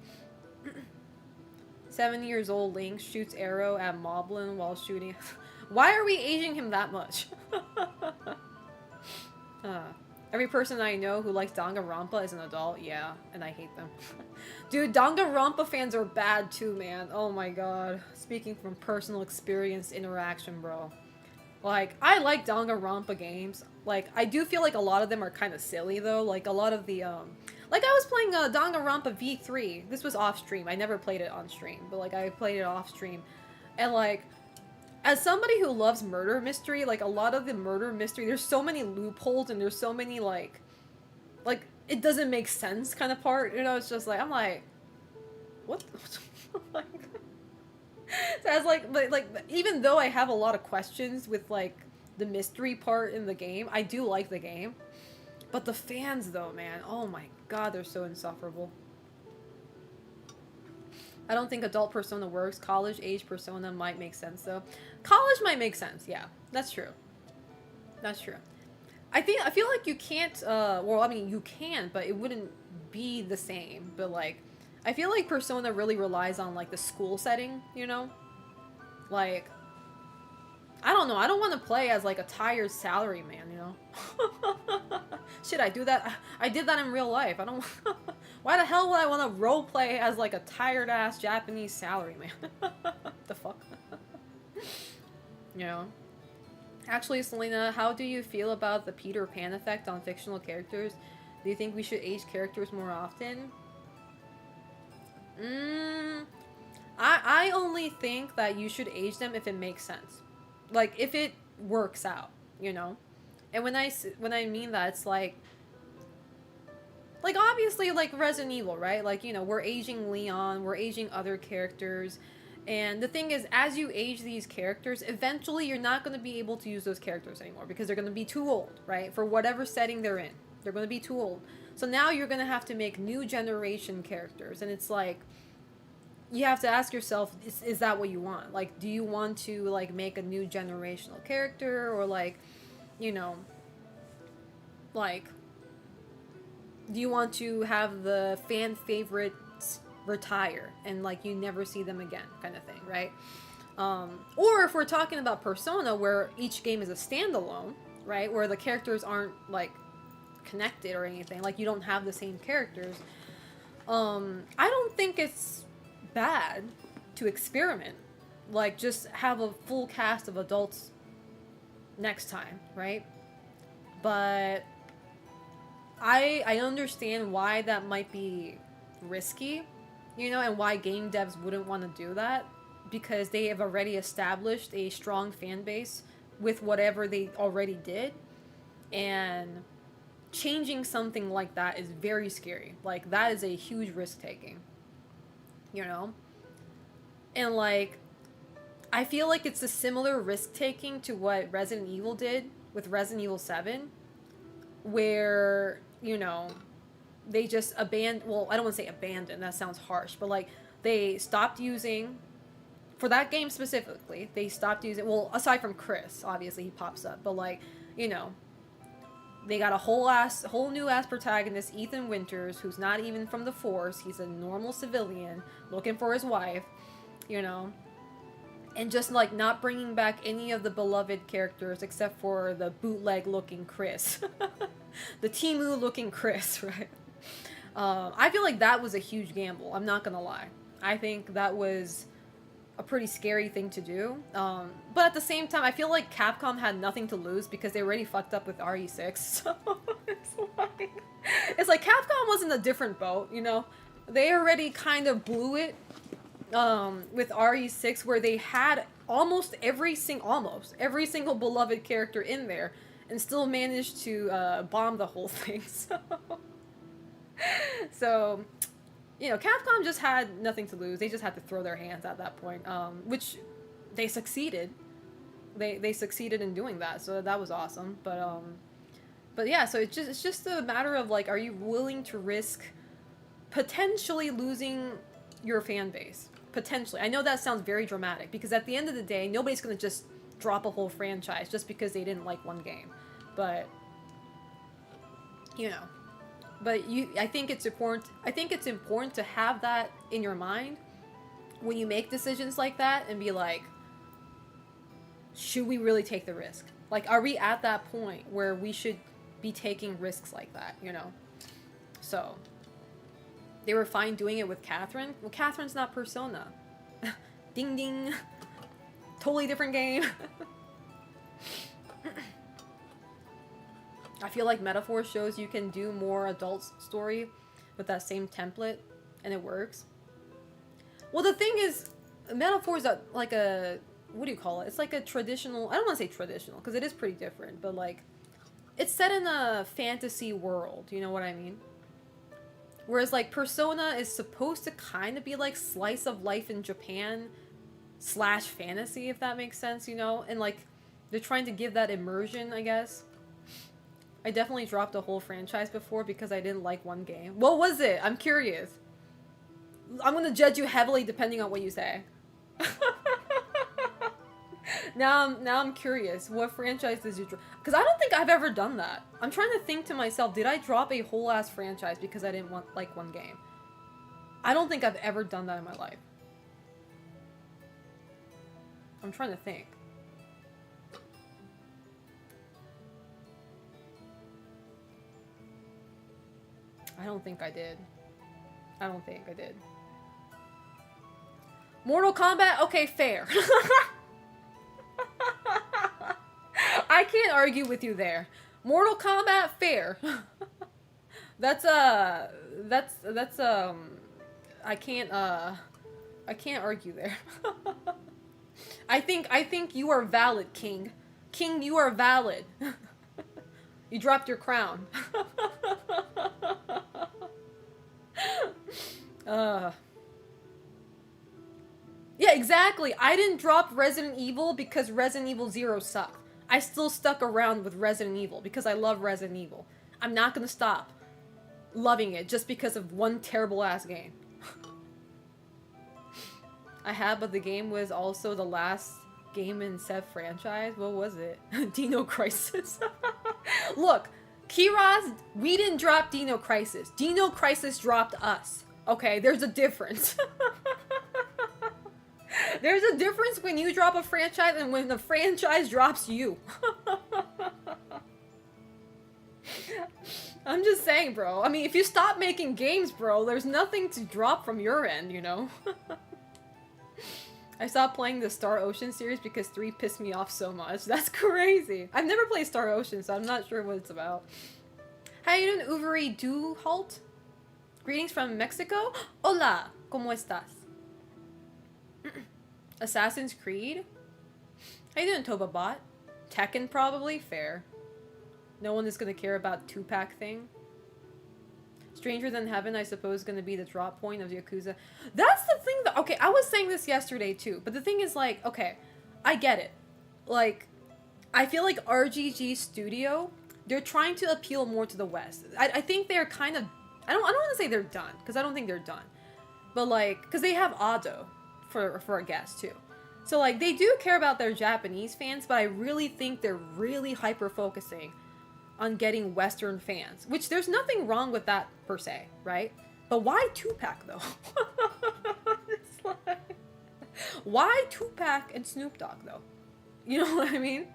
7 years old Link shoots arrow at Moblin while shooting. Why are we aging him that much? uh, every person I know who likes Danganronpa is an adult. Yeah, and I hate them. Dude, Danganronpa fans are bad too, man. Oh my god. Speaking from personal experience interaction, bro. Like, I like Danganronpa games. Like, I do feel like a lot of them are kind of silly, though. Like, a lot of the, Like, I was playing Danganronpa V3. This was off-stream. I never played it on stream. But, like, I played it off-stream. And, like, as somebody who loves murder mystery, like, a lot of the murder mystery, there's so many loopholes and there's so many, like, it doesn't make sense kind of part. You know, it's just like, I'm like, what the like, so I was like, even though I have a lot of questions with, like, the mystery part in the game, I do like the game. But the fans, though, man, oh my god, they're so insufferable. I don't think adult Persona works. College-age Persona might make sense, though. College might make sense, yeah. That's true. That's true. I feel like you can't, well, I mean, you can, but it wouldn't be the same. But, like, I feel like Persona really relies on, like, the school setting, you know? Like, I don't know. I don't want to play as, like, a tired salaryman, you know? Shit, I do that. I did that in real life. I don't... Why the hell would I want to roleplay as, like, a tired-ass Japanese salaryman? The fuck? You know? Actually, Selena, how do you feel about the Peter Pan effect on fictional characters? Do you think we should age characters more often? I only think that you should age them if it makes sense. Like, if it works out, you know? And when I mean that, it's like, obviously, like, Resident Evil, right? Like, you know, we're aging Leon, we're aging other characters, and the thing is, as you age these characters, eventually you're not going to be able to use those characters anymore, because they're going to be too old, right? For whatever setting they're in. They're going to be too old. So now you're going to have to make new generation characters, and it's like, you have to ask yourself, is that what you want? Like, do you want to, like, make a new generational character, or, like, you know, like, do you want to have the fan favorites retire and, like, you never see them again, kind of thing, right? Or if we're talking about Persona, where each game is a standalone, right, where the characters aren't, like, connected or anything, like, you don't have the same characters, I don't think it's bad to experiment. Like, just have a full cast of adults next time, right? But I understand why that might be risky, you know, and why game devs wouldn't want to do that, because they have already established a strong fan base with whatever they already did, and changing something like that is very scary. Like, that is a huge risk taking, you know? And, like, I feel like it's a similar risk taking to what Resident Evil did with Resident Evil 7, where, you know, they just abandoned, well, I don't want to say abandoned, that sounds harsh, but, like, they stopped using, for that game specifically, they stopped using, well, aside from Chris, obviously he pops up, but, like, you know, they got a whole new ass protagonist, Ethan Winters, who's not even from the Force. He's a normal civilian looking for his wife, you know, and just, like, not bringing back any of the beloved characters except for the bootleg looking Chris, the Timu looking Chris, right? I feel like that was a huge gamble. I'm not gonna lie. I think that was a pretty scary thing to do. But at the same time, I feel like Capcom had nothing to lose because they already fucked up with RE6. So it's like Capcom was in a different boat, you know? They already kind of blew it with RE6, where they had almost every single beloved character in there and still managed to bomb the whole thing. So you know, Capcom just had nothing to lose. They just had to throw their hands at that point, which they succeeded. They succeeded in doing that, so that was awesome. But yeah, so it's just a matter of, like, are you willing to risk potentially losing your fan base. Potentially. I know that sounds very dramatic because at the end of the day, nobody's going to just drop a whole franchise just because they didn't like one game. But, you know. But I think it's important. I think it's important to have that in your mind when you make decisions like that and be like, should we really take the risk? Like, are we at that point where we should be taking risks like that, you know? So, they were fine doing it with Catherine. Well, Catherine's not Persona. Ding ding. Totally different game. I feel like Metaphor shows you can do more adult story with that same template, and it works. Well, the thing is, Metaphor is like a, what do you call it? It's like a traditional, I don't want to say traditional, because it is pretty different, but like, it's set in a fantasy world, you know what I mean? Whereas like Persona is supposed to kind of be like slice of life in Japan / fantasy, if that makes sense, you know? And like, they're trying to give that immersion, I guess. I definitely dropped a whole franchise before because I didn't like one game. What was it? I'm curious. I'm gonna judge you heavily depending on what you say. Now I'm curious. What franchise did you drop? Because I don't think I've ever done that. I'm trying to think to myself, did I drop a whole ass franchise because I didn't like one game? I don't think I've ever done that in my life. I'm trying to think. I don't think I did. I don't think I did. Mortal Kombat? Okay, fair. I can't argue with you there. Mortal Kombat, fair. That's I can't argue there. I think you are valid, King. King, you are valid. You dropped your crown. Yeah, exactly. I didn't drop Resident Evil because Resident Evil 0 sucked. I still stuck around with Resident Evil because I love Resident Evil. I'm not gonna stop loving it just because of one terrible ass game. I have, but the game was also the last game in said franchise. What was it? Dino Crisis. Look, Kiraz, we didn't drop Dino Crisis. Dino Crisis dropped us. Okay, there's a difference. There's a difference when you drop a franchise and when the franchise drops you. I'm just saying, bro. I mean, if you stop making games, bro, there's nothing to drop from your end, you know? I stopped playing the Star Ocean series because 3 pissed me off so much. That's crazy. I've never played Star Ocean, so I'm not sure what it's about. How you doing, Uvery Do Halt? Greetings from Mexico. Hola, ¿cómo estás? Assassin's Creed? How you doing, Tobabot? Tekken, probably? Fair. No one is gonna care about 2-pack thing. Stranger Than Heaven, I suppose, is gonna be the drop point of Yakuza. That's the thing that... Okay, I was saying this yesterday, too. But the thing is, like, okay, I get it. Like, I feel like RGG Studio, they're trying to appeal more to the West. I think they're kind of... I don't want to say they're done, because I don't think they're done. But, like, because they have Ado for a guest, too. So, like, they do care about their Japanese fans, but I really think they're really hyper-focusing on getting Western fans. Which, there's nothing wrong with that, per se, right? But why 2-pack, though? It's like... Why 2-pack and Snoop Dogg, though? You know what I mean?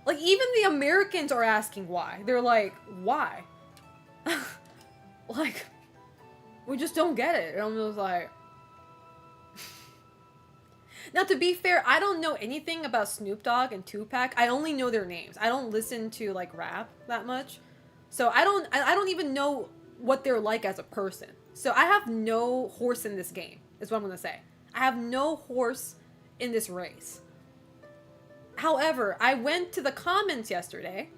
Like, even the Americans are asking why. They're like, why? Like, we just don't get it. And I'm just like... Now, to be fair, I don't know anything about Snoop Dogg and 2-pack. I only know their names. I don't listen to, like, rap that much. So I don't even know what they're like as a person. So I have no horse in this game, is what I'm going to say. I have no horse in this race. However, I went to the comments yesterday,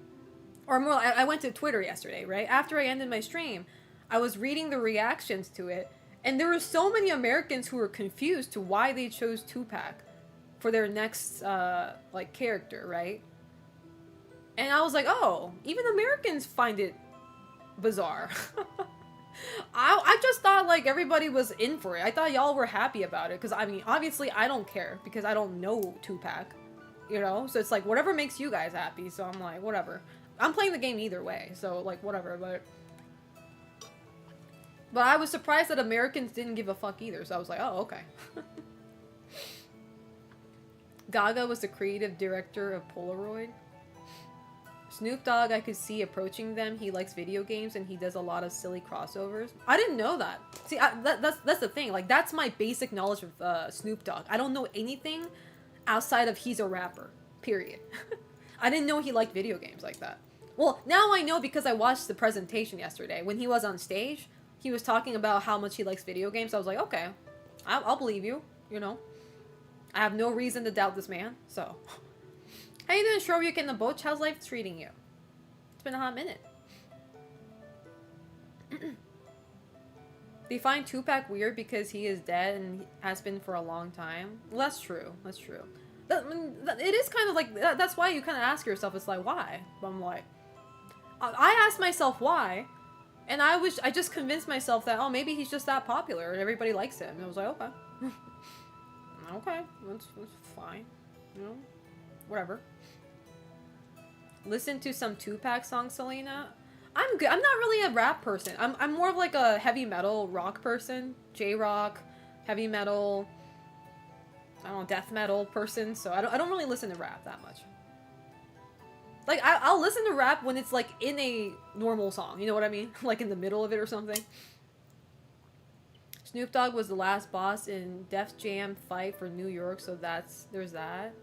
or more, I went to Twitter yesterday, right? After I ended my stream, I was reading the reactions to it, and there were so many Americans who were confused to why they chose 2-pack for their next, like, character, right? And I was like, oh, even Americans find it bizarre. I just thought like everybody was in for it. I thought y'all were happy about it because I mean, obviously I don't care because I don't know Tupac, you know. So it's like whatever makes you guys happy. So I'm like whatever. I'm playing the game either way, so like whatever. But I was surprised that Americans didn't give a fuck either. So I was like, oh okay. Gaga was the creative director of Polaroid. Snoop Dogg, I could see approaching them. He likes video games and he does a lot of silly crossovers. I didn't know that. See, that's the thing. Like, that's my basic knowledge of Snoop Dogg. I don't know anything outside of he's a rapper. Period. I didn't know he liked video games like that. Well, now I know because I watched the presentation yesterday. When he was on stage, he was talking about how much he likes video games. I was like, okay, I'll believe you, you know. I have no reason to doubt this man, so... How you doing, Shrovyuk in the boat? How's life treating you? It's been a hot minute. They find Tupac weird because he is dead and has been for a long time. Well, that's true. That's true. It is kind of like... That's why you kind of ask yourself, it's like, why? But I'm like... I asked myself why, and I just convinced myself that, oh, maybe he's just that popular and everybody likes him. And I was like, okay. Okay, that's fine. You know? Whatever. Listen to some Tupac songs, Selena. I'm good. I'm not really a rap person. I'm more of like a heavy metal rock person. J-rock, heavy metal, I don't know, death metal person. So I don't really listen to rap that much. Like I'll listen to rap when it's like in a normal song. You know what I mean? Like in the middle of it or something. Snoop Dogg was the last boss in Def Jam Fight for New York, so there's that.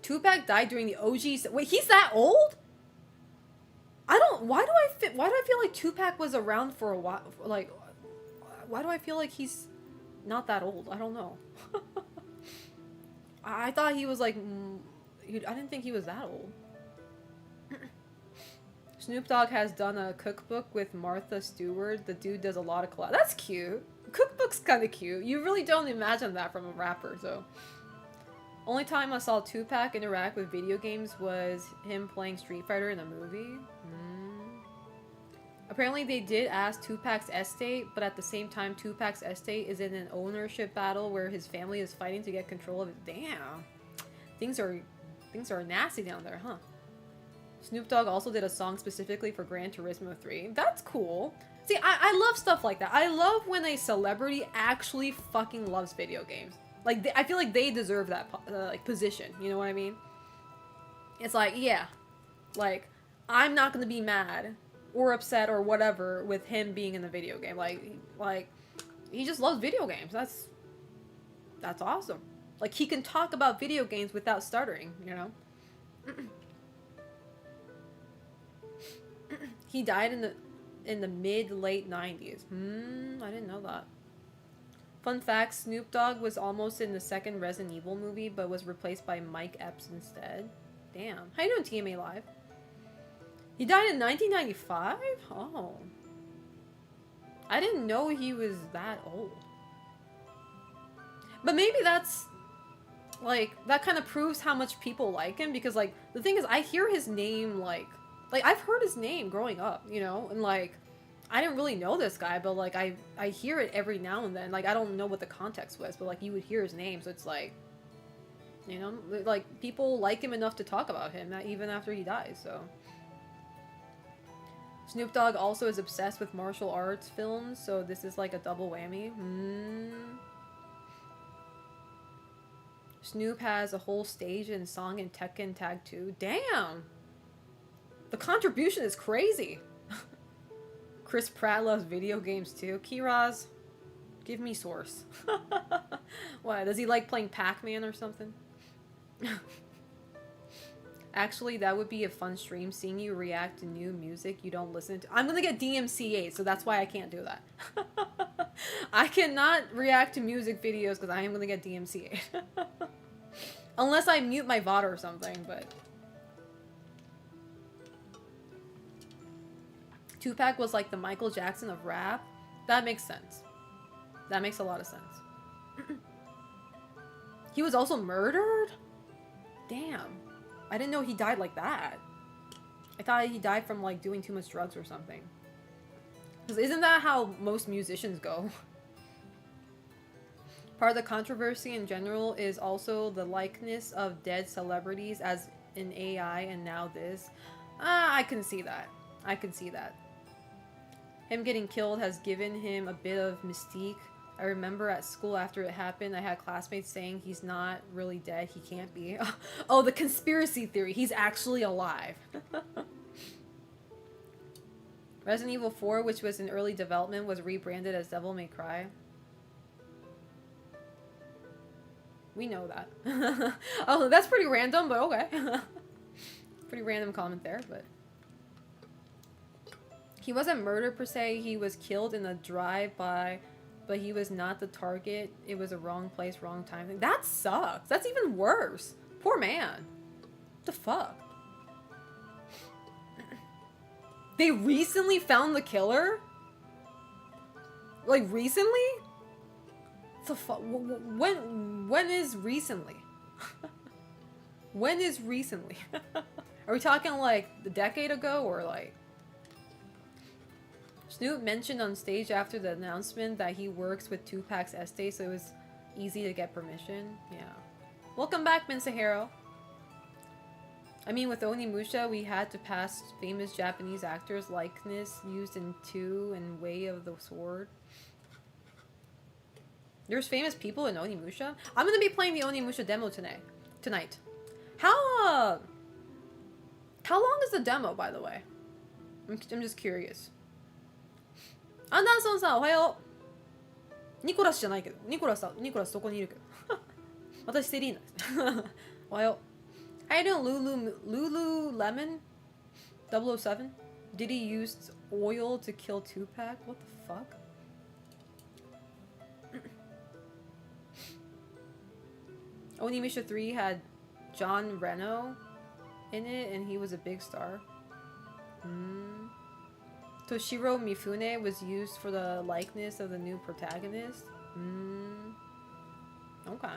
Tupac died during the OG... Wait, he's that old? Why do I feel like Tupac was around for a while? Like, why do I feel like he's not that old? I don't know. I thought he was like... I didn't think he was that old. Snoop Dogg has done a cookbook with Martha Stewart. The dude does a lot of collab. That's cute. Cookbook's kind of cute. You really don't imagine that from a rapper, so... Only time I saw Tupac interact with video games was him playing Street Fighter in a movie. Apparently they did ask Tupac's estate, but at the same time Tupac's estate is in an ownership battle where his family is fighting to get control of it. Damn. Things are nasty down there, huh? Snoop Dogg also did a song specifically for Gran Turismo 3. That's cool. See, I love stuff like that. I love when a celebrity actually fucking loves video games. Like, I feel like they deserve that, like, position. You know what I mean? It's like, yeah. Like, I'm not gonna be mad or upset or whatever with him being in the video game. Like, he just loves video games. That's awesome. Like, he can talk about video games without stuttering, you know? He died in the mid-late 90s. I didn't know that. Fun fact, Snoop Dogg was almost in the second Resident Evil movie, but was replaced by Mike Epps instead. Damn. How you doing, TMA Live? He died in 1995? Oh. I didn't know he was that old. But maybe that's... Like, that kind of proves how much people like him, because, like, the thing is, I hear his name, like, I've heard his name growing up, you know, and, like, I didn't really know this guy, but, like, I hear it every now and then. Like, I don't know what the context was, but, like, you would hear his name, so it's, like, you know, like, people like him enough to talk about him, even after he dies, so. Snoop Dogg also is obsessed with martial arts films, so this is, like, a double whammy. Snoop has a whole stage and song in Tekken Tag 2. Damn! The contribution is crazy! Chris Pratt loves video games too. Kiraz, give me source. What, does he like playing Pac-Man or something? Actually, that would be a fun stream, seeing you react to new music you don't listen to. I'm gonna get DMCA, so that's why I can't do that. I cannot react to music videos because I am gonna get DMCA. Unless I mute my VOD or something, but... Tupac was like the Michael Jackson of rap. That makes sense. That makes a lot of sense. He was also murdered? Damn. I didn't know he died like that. I thought he died from like doing too much drugs or something. Because isn't that how most musicians go? Part of the controversy in general is also the likeness of dead celebrities as in AI and now this. I can see that. I can see that. Him getting killed has given him a bit of mystique. I remember at school after it happened, I had classmates saying he's not really dead, he can't be. Oh, the conspiracy theory, he's actually alive. Resident Evil 4, which was in early development, was rebranded as Devil May Cry. We know that. Oh, that's pretty random, but okay. Pretty random comment there, but... He wasn't murdered per se, he was killed in a drive-by, but he was not the target. It was a wrong place, wrong time. That sucks. That's even worse. Poor man. What the fuck? They recently found the killer? Like, recently? The fuck? When is recently? When is recently? Are we talking like a decade ago or like... Snoop mentioned on stage after the announcement that he works with Tupac's estate, so it was easy to get permission. Yeah. Welcome back, Mensahiro. I mean, with Onimusha, we had to pass famous Japanese actors' likeness used in 2 and Way of the Sword. There's famous people in Onimusha? I'm gonna be playing the Onimusha demo tonight. How long is the demo, by the way? I'm just curious. アンダーソンさんおはよう。ニコラスじゃないけど。ニコラスそこにいるけど。私セリーナですね。おはよう。How you doing, Lululemon 007? Did he use oil to kill Tupac? What the fuck? Onimusha 3 had John Reno in it, and he was a big star. Toshiro Mifune was used for the likeness of the new protagonist. Okay.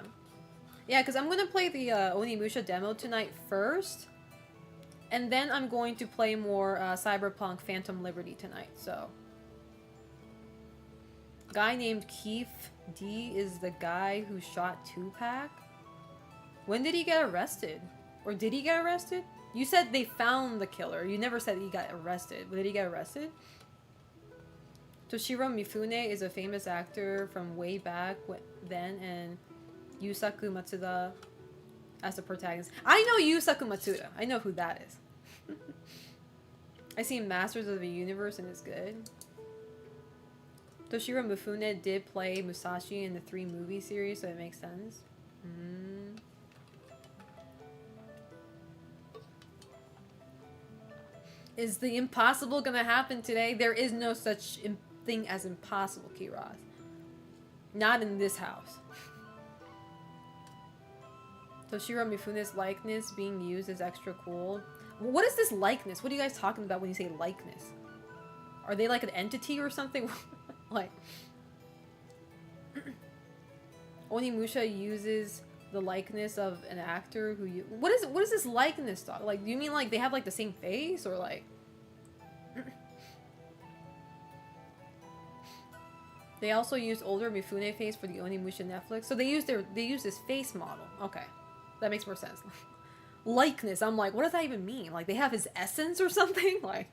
Yeah, because I'm going to play the Onimusha demo tonight first. And then I'm going to play more Cyberpunk Phantom Liberty tonight, so... Guy named Keith D is the guy who shot Tupac? When did he get arrested? Or did he get arrested? You said they found the killer. You never said he got arrested. Did he get arrested? Toshiro Mifune is a famous actor from way back then, and Yusaku Matsuda as the protagonist. I know Yusaku Matsuda. I know who that is. I seen Masters of the Universe and it's good. Toshiro Mifune did play Musashi in the 3 movie series, so it makes sense. Is the impossible gonna happen today? There is no such thing as impossible, Kiraz. Not in this house. Toshiro Mifune's likeness being used is extra cool. What is this likeness? What are you guys talking about when you say likeness? Are they like an entity or something? Like... Onimusha uses the likeness of an actor who you... What is this likeness talk? Like, do you mean like they have like the same face or like... They also use older Mifune face for the Onimusha Netflix. So they use this face model. Okay. That makes more sense. Likeness. I'm like, what does that even mean? Like they have his essence or something? Like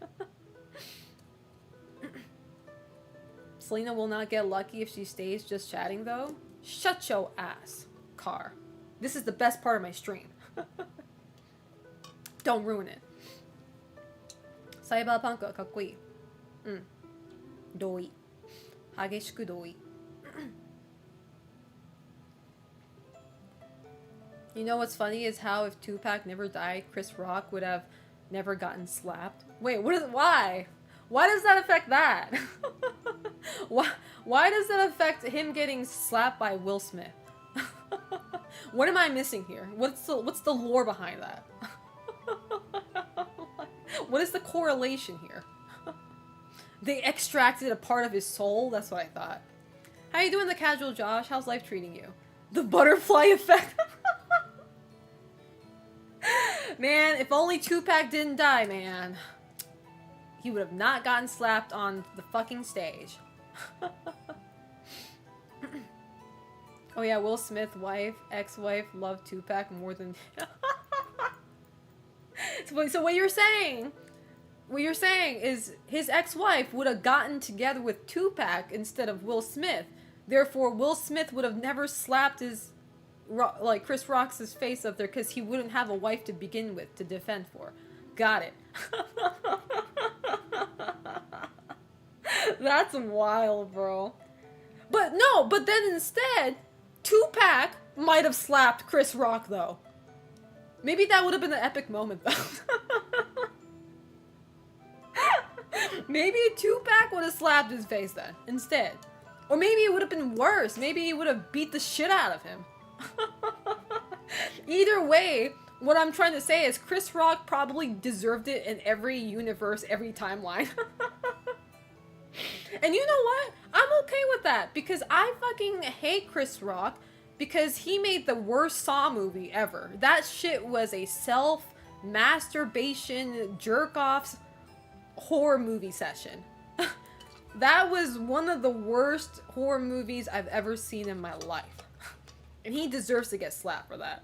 Selena will not get lucky if she stays just chatting though. Shut your ass, car. This is the best part of my stream. Don't ruin it. Cyberpunk かっこいい。同意。激しく同意。You know what's funny is how if Tupac never died, Chris Rock would have never gotten slapped. Wait, why? Why does that affect that? Why does that affect him getting slapped by Will Smith? What am I missing here? What's the lore behind that? What is the correlation here? They extracted a part of his soul? That's what I thought. How you doing, the casual Josh? How's life treating you? The butterfly effect? Man, if only Tupac didn't die, man. He would have not gotten slapped on the fucking stage. Oh yeah, Will Smith's ex-wife, loved Tupac more than... So what you're saying is his ex-wife would have gotten together with Tupac instead of Will Smith. Therefore, Will Smith would have never slapped Chris Rock's face up there because he wouldn't have a wife to begin with to defend for. Got it. That's wild, bro. But then instead, Tupac might have slapped Chris Rock, though. Maybe that would have been an epic moment, though. Maybe Tupac would have slapped his face then, instead. Or maybe it would have been worse. Maybe he would have beat the shit out of him. Either way, what I'm trying to say is Chris Rock probably deserved it in every universe, every timeline. And you know what? I'm okay with that, because I fucking hate Chris Rock because he made the worst Saw movie ever. That shit was a self-masturbation, jerk-offs horror movie session. That was one of the worst horror movies I've ever seen in my life. And he deserves to get slapped for that.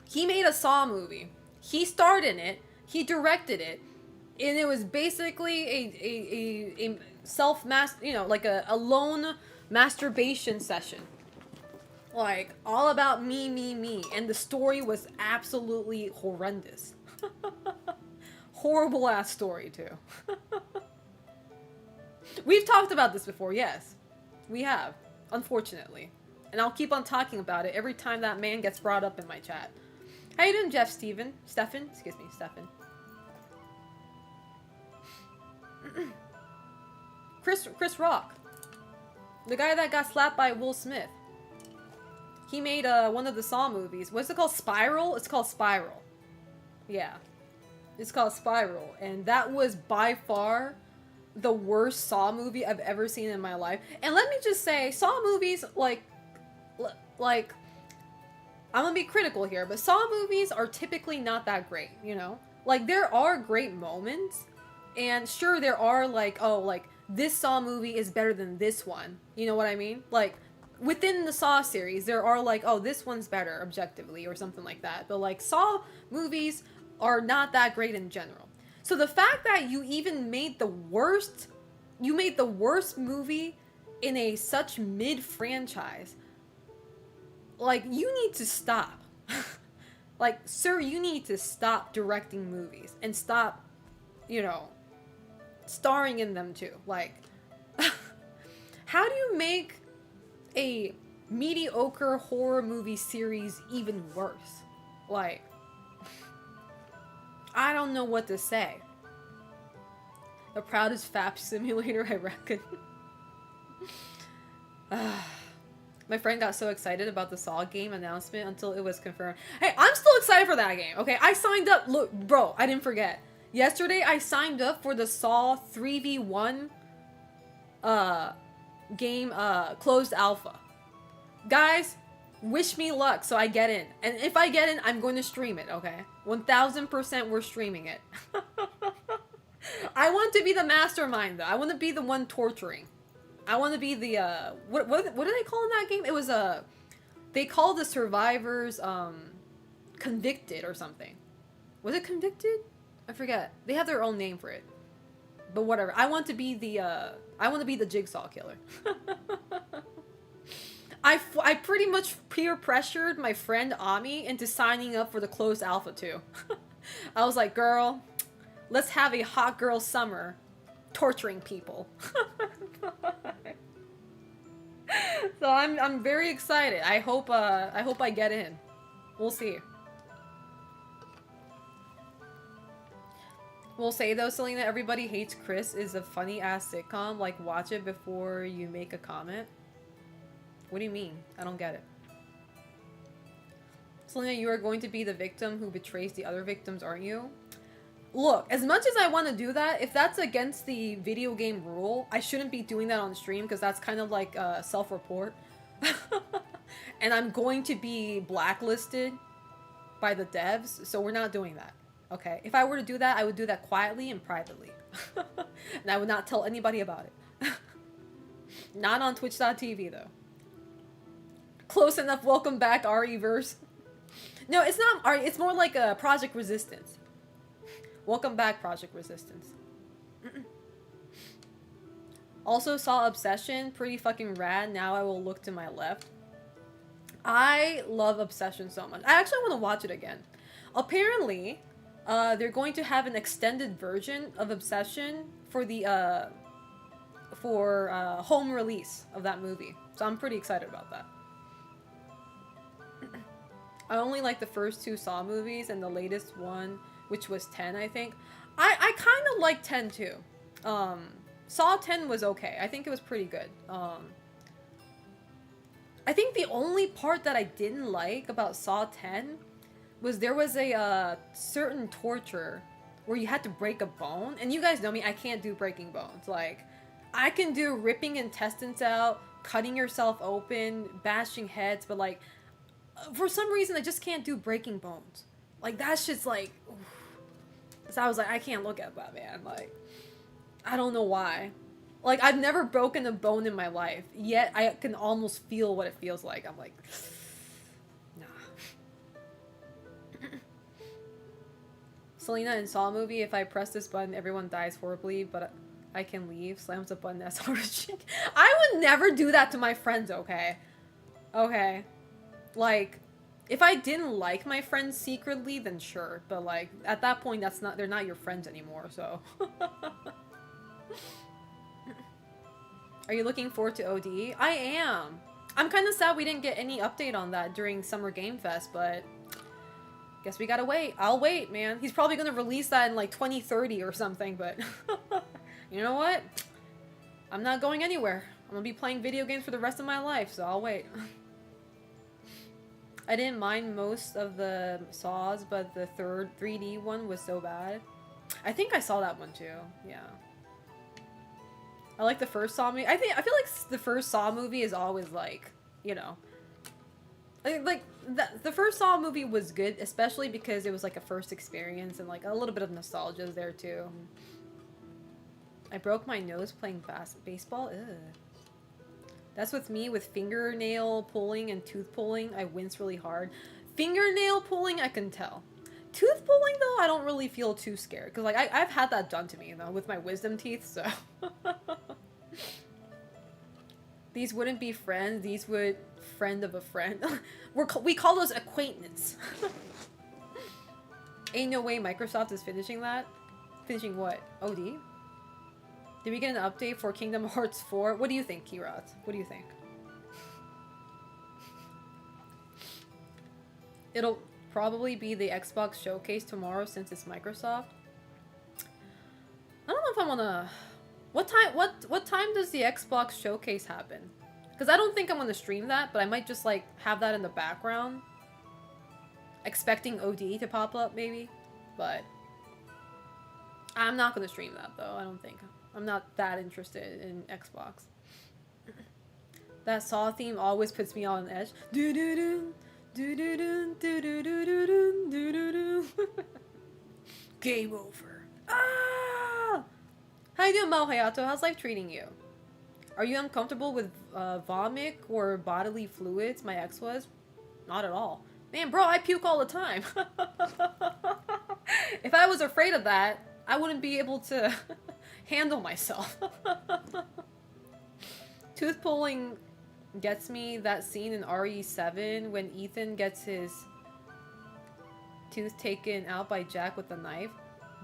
He made a Saw movie. He starred in it. He directed it. And it was basically a like a lone masturbation session. Like, all about me, me, me. And the story was absolutely horrendous. Horrible ass story, too. We've talked about this before, yes. We have, unfortunately. And I'll keep on talking about it every time that man gets brought up in my chat. How you doing, Jeff? Stephen? Excuse me, Stefan. Chris Rock. The guy that got slapped by Will Smith. He made one of the Saw movies. What's it called? Spiral? It's called Spiral. Yeah. It's called Spiral. And that was by far the worst Saw movie I've ever seen in my life. And let me just say, Saw movies, like, I'm gonna be critical here, but Saw movies are typically not that great, you know? Like, there are great moments, and sure, there are, like, oh, like, this Saw movie is better than this one. You know what I mean? Like, within the Saw series, there are, like, oh, this one's better, objectively, or something like that. But, like, Saw movies are not that great in general. So the fact that you even made the worst movie in a such mid-franchise, like, you need to stop. Like, sir, you need to stop directing movies and stop, you know, starring in them too. Like, how do you make a mediocre horror movie series even worse? Like, I don't know what to say. The proudest FAP simulator, I reckon. My friend got so excited about the Saw game announcement until it was confirmed. Hey, I'm still excited for that game, okay? I signed up. Look, bro, I didn't forget. Yesterday, I signed up for the Saw 3v1 game closed alpha. Guys, wish me luck so I get in. And if I get in, I'm going to stream it, okay? 1000% we're streaming it. I want to be the mastermind, though. I want to be the one torturing. I want to be the, what do they call in that game? It was, they call the survivors, convicted or something. Was it convicted? I forget. They have their own name for it. But whatever. I want to be the jigsaw killer. I pretty much peer pressured my friend Ami into signing up for the closed alpha too. I was like, girl, let's have a hot girl summer torturing people. So I'm very excited. I hope I get in. We'll see. We'll say though, Selena, Everybody Hates Chris is a funny ass sitcom. Like, watch it before you make a comment. What do you mean? I don't get it. Selena, you are going to be the victim who betrays the other victims, aren't you? Look, as much as I want to do that, if that's against the video game rule, I shouldn't be doing that on stream because that's kind of like self-report. And I'm going to be blacklisted. by the devs, so we're not doing that. Okay? If I were to do that, I would do that quietly and privately. And I would not tell anybody about it. Not on twitch.tv though. Close enough. Welcome back, RE-verse. No, it's not RE, it's more like a Project Resistance. Welcome back, Project Resistance. Also saw Obsession, pretty fucking rad. Now I will look to my left. I love Obsession so much. I actually want to watch it again. Apparently, they're going to have an extended version of Obsession for the home release of that movie. So I'm pretty excited about that. I only like the first 2 Saw movies and the latest one, which was 10, I think. I kind of like 10 too. Saw 10 was okay. I think it was pretty good. I think the only part that I didn't like about Saw 10 was there was a certain torture where you had to break a bone. And you guys know me, I can't do breaking bones. Like, I can do ripping intestines out, cutting yourself open, bashing heads, but like, for some reason I just can't do breaking bones. Like, that shit's like, oof. So I was like, I can't look at that, man. Like, I don't know why. Like, I've never broken a bone in my life, yet I can almost feel what it feels like. I'm like, nah. Selena in Saw movie, if I press this button, everyone dies horribly, but I can leave. Slams the button, that's hard to shake. I would never do that to my friends, okay? Okay. Like, if I didn't like my friends secretly, then sure. But like, at that point, they're not your friends anymore, so. Are you looking forward to OD? I am. I'm kind of sad we didn't get any update on that during Summer Game Fest, but guess we gotta wait. I'll wait, man. He's probably gonna release that in like 2030 or something, but you know what? I'm not going anywhere. I'm gonna be playing video games for the rest of my life, so I'll wait. I didn't mind most of the Saws, but the third 3D one was so bad. I think I saw that one too. Yeah. I like the first Saw movie. I feel like the first Saw movie is always like, you know, like the first Saw movie was good, especially because it was like a first experience and like a little bit of nostalgia is there too. I broke my nose playing baseball. Ugh. That's with me with fingernail pulling and tooth pulling. I wince really hard. Fingernail pulling, I can tell. Tooth pulling, though, I don't really feel too scared. Because, like, I've had that done to me, you know, with my wisdom teeth, so. These wouldn't be friends. These would friend of a friend. We call those acquaintance. Ain't no way Microsoft is finishing that. Finishing what? OD? Did we get an update for Kingdom Hearts 4? What do you think, Kirat? What do you think? It'll probably be the Xbox showcase tomorrow since it's Microsoft. I don't know if I wanna... What time does the Xbox showcase happen? Because I don't think I'm gonna stream that, but I might just like have that in the background. Expecting OD to pop up maybe, but I'm not gonna stream that though, I don't think. I'm not that interested in Xbox. That Saw theme always puts me on edge. Do do do. Do do do do do do do do do do. Game over. Ah! How you doing, Mao Hayato? How's life treating you? Are you uncomfortable with vomit or bodily fluids? My ex was. Not at all. Man, bro, I puke all the time. If I was afraid of that, I wouldn't be able to handle myself. Tooth pulling gets me. That scene in RE7 when Ethan gets his tooth taken out by Jack with a knife.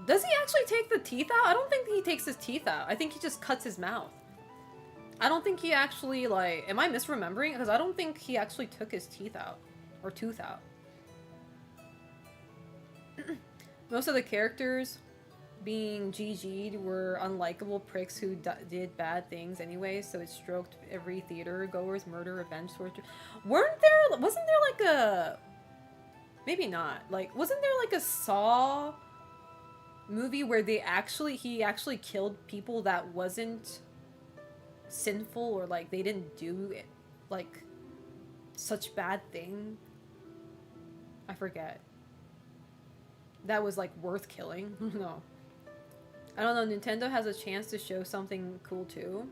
Does he actually take the teeth out? I don't think he takes his teeth out. I think he just cuts his mouth. I don't think he actually, like... Am I misremembering? Because I don't think he actually took his teeth out. Or tooth out. Most of the characters being GG'd were unlikable pricks who did bad things anyway, so it stroked every theater goer's murder, revenge, torture. Wasn't there like a... Maybe not. Like, wasn't there like a Saw movie where he actually killed people that wasn't sinful, or like they didn't do it, like such bad thing? I forget. that was like worth killing. No. I don't know, Nintendo has a chance to show something cool too.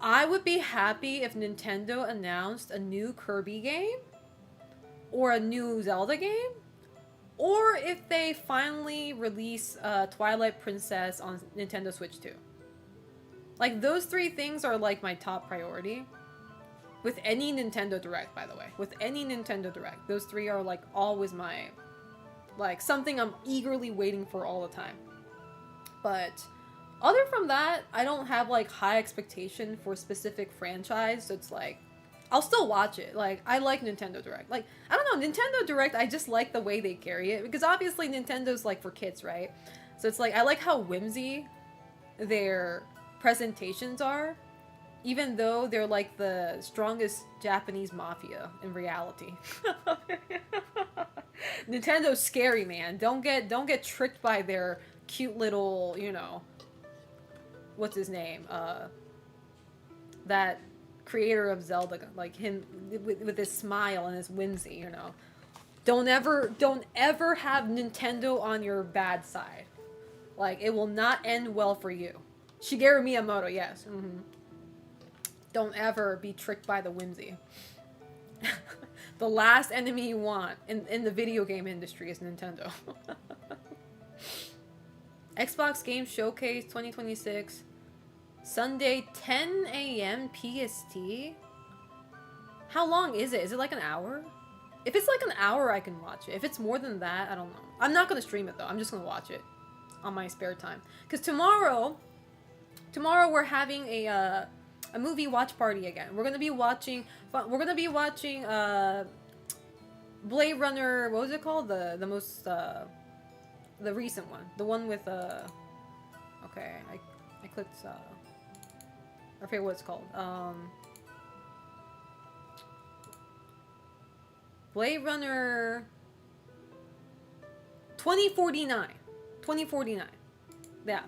I would be happy if Nintendo announced a new Kirby game or a new Zelda game, or if they finally release Twilight Princess on Nintendo Switch 2. Like, those three things are like my top priority. With any Nintendo Direct, by the way. With any Nintendo Direct. Those three are like always my... like, something I'm eagerly waiting for all the time. But other from that, I don't have like high expectation for a specific franchise. So it's like, I'll still watch it. Like, I like Nintendo Direct. Like, I don't know, Nintendo Direct, I just like the way they carry it. Because obviously Nintendo's like for kids, right? So it's like, I like how whimsy their presentations are. Even though they're like the strongest Japanese mafia in reality. Nintendo's scary, man. Don't get tricked by their cute little, you know, what's his name? That creator of Zelda, like him with his smile and his whimsy, you know. Don't ever have Nintendo on your bad side. Like, it will not end well for you. Shigeru Miyamoto, yes. Mm-hmm. Don't ever be tricked by the whimsy. The last enemy you want in the video game industry is Nintendo. Xbox Game Showcase 2026. Sunday, 10 a.m. PST? How long is it? Is it like an hour? If it's like an hour, I can watch it. If it's more than that, I don't know. I'm not going to stream it, though. I'm just going to watch it on my spare time. Because tomorrow we're having a movie watch party again. We're going to be watching Blade Runner, what was it called? The most, the recent one. The one with, okay, I clicked, I forget what it's called. Blade Runner 2049. 2049. Yeah.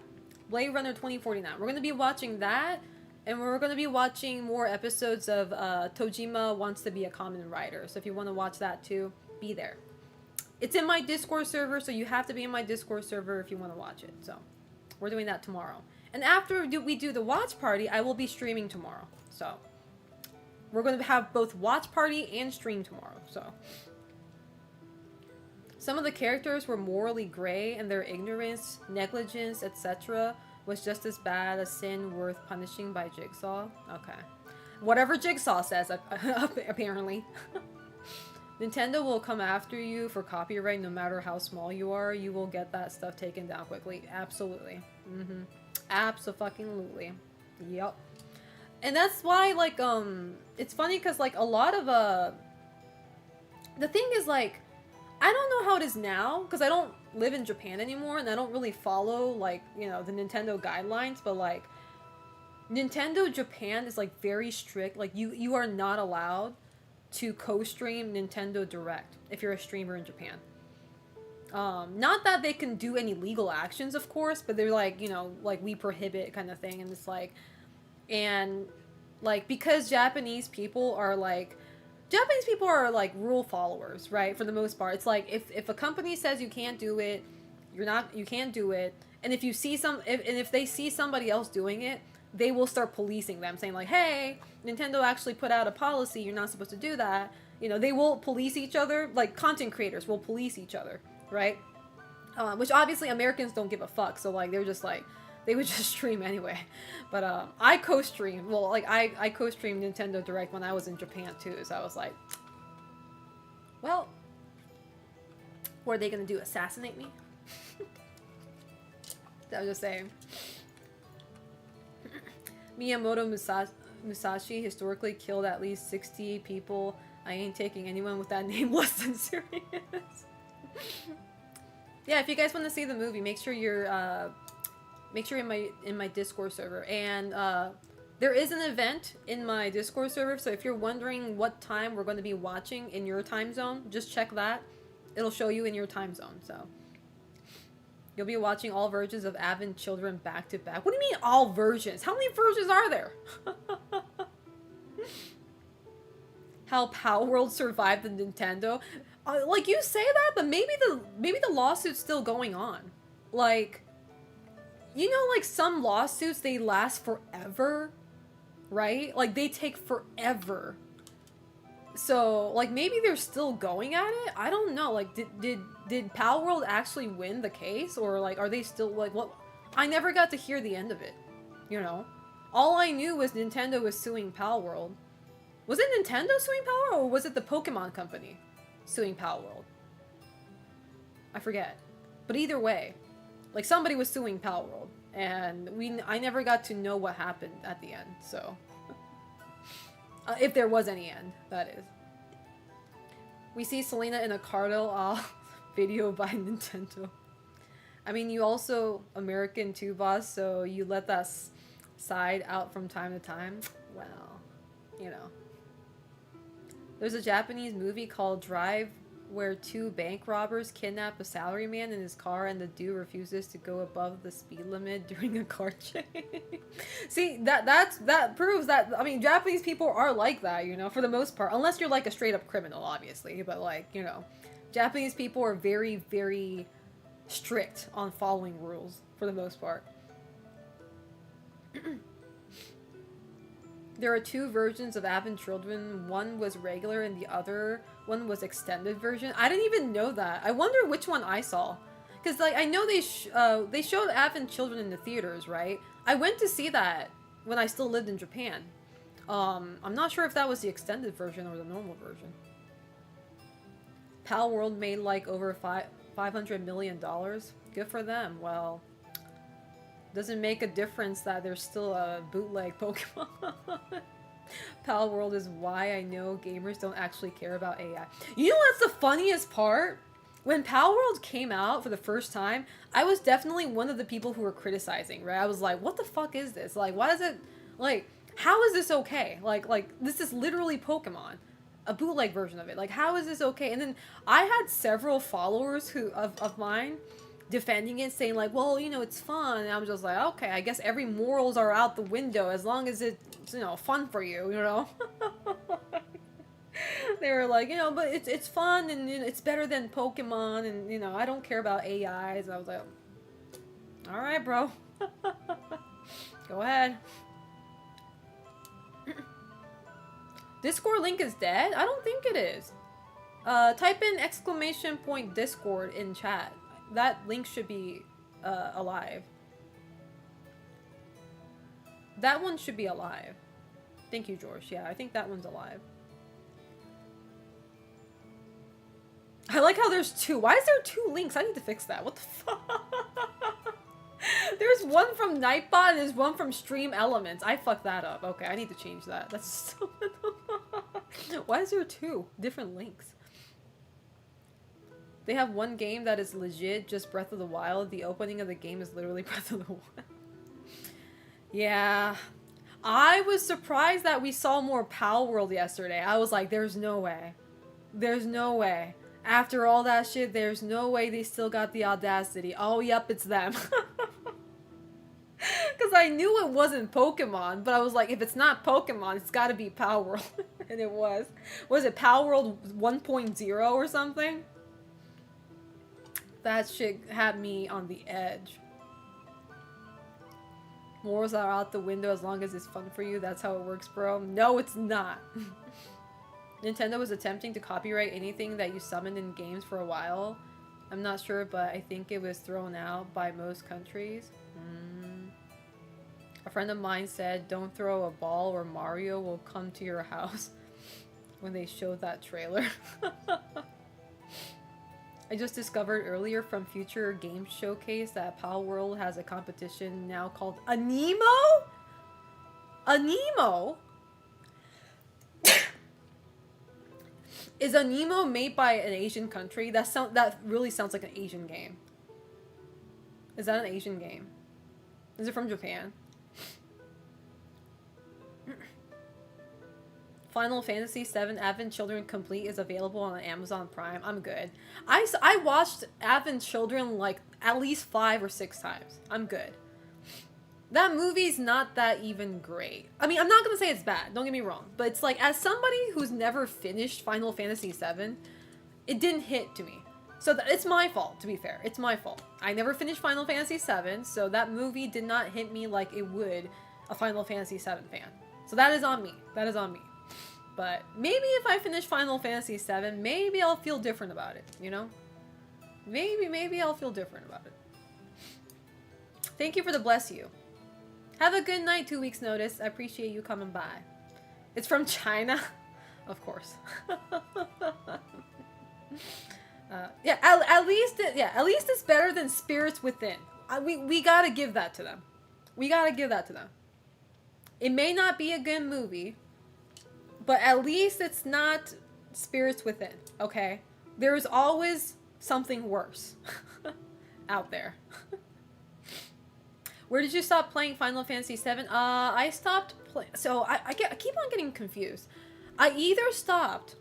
Blade Runner 2049. We're going to be watching that, and we're going to be watching more episodes of Tojima Wants to Be a Kamen Rider. So if you want to watch that too, be there. It's in my Discord server, so you have to be in my Discord server if you want to watch it. So we're doing that tomorrow. And after we do the watch party, I will be streaming tomorrow. So we're going to have both watch party and stream tomorrow. So some of the characters were morally gray, and their ignorance, negligence, etc. was just as bad a sin worth punishing by Jigsaw. Okay. Whatever Jigsaw says, apparently. Nintendo will come after you for copyright no matter how small you are. You will get that stuff taken down quickly. Absolutely. Mm-hmm. Abso-fucking-lutely. Yep. And that's why, like, it's funny because, like, a lot of, the thing is, like, I don't know how it is now, because I don't live in Japan anymore, and I don't really follow, like, you know, the Nintendo guidelines, but, like, Nintendo Japan is, like, very strict. Like, you are not allowed to co-stream Nintendo Direct if you're a streamer in Japan. Not that they can do any legal actions, of course, but they're like, you know, like, we prohibit kind of thing, and it's like, and, like, because Japanese people are, like, rule followers, right, for the most part. It's like, if a company says you can't do it, you can't do it, and if you see if they see somebody else doing it, they will start policing them, saying like, hey, Nintendo actually put out a policy, you're not supposed to do that. You know, they will police each other, like, content creators will police each other, right? Which obviously Americans don't give a fuck, so, like, they're just like, they would just stream anyway. But I co-streamed, well, like, I co-streamed Nintendo Direct when I was in Japan too, so I was like, well, what are they gonna do, assassinate me? I was just saying. Miyamoto Musashi historically killed at least 60 people. I ain't taking anyone with that name less than serious. Yeah, if you guys want to see the movie, make sure you're in my Discord server. And there is an event in my Discord server, so if you're wondering what time we're going to be watching in your time zone, just check that. It'll show you in your time zone, so. You'll be watching all versions of Advent Children back to back. What do you mean all versions? How many versions are there? How Power World survived the Nintendo. Like, you say that, but maybe the lawsuit's still going on. Like, you know, like, some lawsuits, they last forever, right? Like, they take forever. So, like, maybe they're still going at it? I don't know. Like, did Pal World actually win the case? Or, like, are they still, like, what? I never got to hear the end of it, you know? All I knew was Nintendo was suing Pal World. Was it Nintendo suing Pal World, or was it the Pokemon Company suing Pal World? I forget. But either way, like, somebody was suing Pal World, and I never got to know what happened at the end, so... if there was any end, that is. We see Selena in a Cardinal video by Nintendo. I mean, you also American too, boss, so you let that side out from time to time. Well, you know. There's a Japanese movie called Drive where two bank robbers kidnap a salaryman in his car and the dude refuses to go above the speed limit during a car chase. See, that proves that, I mean, Japanese people are like that, you know, for the most part. Unless you're like a straight up criminal, obviously. But like, you know, Japanese people are very, very strict on following rules for the most part. There are two versions of Advent Children. One was regular and the other one was extended version. I didn't even know that. I wonder which one I saw. Because, like, I know they showed Advent Children in the theaters, right? I went to see that when I still lived in Japan. I'm not sure if that was the extended version or the normal version. Pal World made, like, over $500 million. Good for them. Well... doesn't make a difference that there's still a bootleg Pokemon. Pal World is why I know gamers don't actually care about AI. You know what's the funniest part? When Pal World came out for the first time, I was definitely one of the people who were criticizing, right? I was like, what the fuck is this? Like, why is it, like, how is this okay? Like, this is literally Pokemon. A bootleg version of it. Like, how is this okay? And then I had several followers of mine defending it, saying like, well, you know, it's fun. And I'm just like, okay, I guess every morals are out the window as long as it's, you know, fun for you, you know? They were like, you know, but it's fun and, you know, it's better than Pokemon and, you know, I don't care about AIs. And I was like, all right, bro. Go ahead. Discord link is dead? I don't think it is. Type in ! Discord in chat. That link should be alive. That one should be alive. Thank you, George. Yeah, I think that one's alive. I like how there's two. Why is there two links? I need to fix that. What the fuck? There's one from Nightbot and there's one from Stream Elements. I fucked that up. Okay, I need to change that. That's so... Why is there two different links? They have one game that is legit, just Breath of the Wild. The opening of the game is literally Breath of the Wild. Yeah. I was surprised that we saw more Pal World yesterday. I was like, there's no way. There's no way. After all that shit, there's no way they still got the audacity. Oh, yep, it's them. Because I knew it wasn't Pokemon, but I was like, if it's not Pokemon, it's gotta be Pal World. And it was. Was it Pal World 1.0 or something? That shit had me on the edge. Morals are out the window as long as it's fun for you. That's how it works, bro. No, it's not. Nintendo was attempting to copyright anything that you summoned in games for a while. I'm not sure, but I think it was thrown out by most countries. A friend of mine said, don't throw a ball or Mario will come to your house when they showed that trailer. I just discovered earlier from Future Games Showcase that Pal World has a competition now called Animo? Animo? Is Animo made by an Asian country? That really sounds like an Asian game. Is that an Asian game? Is it from Japan? Final Fantasy VII Advent Children Complete is available on Amazon Prime. I'm good. I watched Advent Children like at least 5 or 6 times. I'm good. That movie's not that even great. I mean, I'm not gonna say it's bad, don't get me wrong. But it's like, as somebody who's never finished Final Fantasy VII, it didn't hit to me. So it's my fault, to be fair. It's my fault. I never finished Final Fantasy VII, so that movie did not hit me like it would a Final Fantasy VII fan. So that is on me. That is on me. But maybe if I finish Final Fantasy VII, maybe I'll feel different about it, you know? Maybe I'll feel different about it. Thank you for the bless you. Have a good night, 2 weeks notice. I appreciate you coming by. It's from China? Of course. Yeah, at least it's better than Spirits Within. We gotta give that to them. We gotta give that to them. It may not be a good movie, but at least it's not Spirits Within, okay? There's always something worse out there. Where did you stop playing Final Fantasy VII? I stopped playing. So I keep on getting confused. I either stopped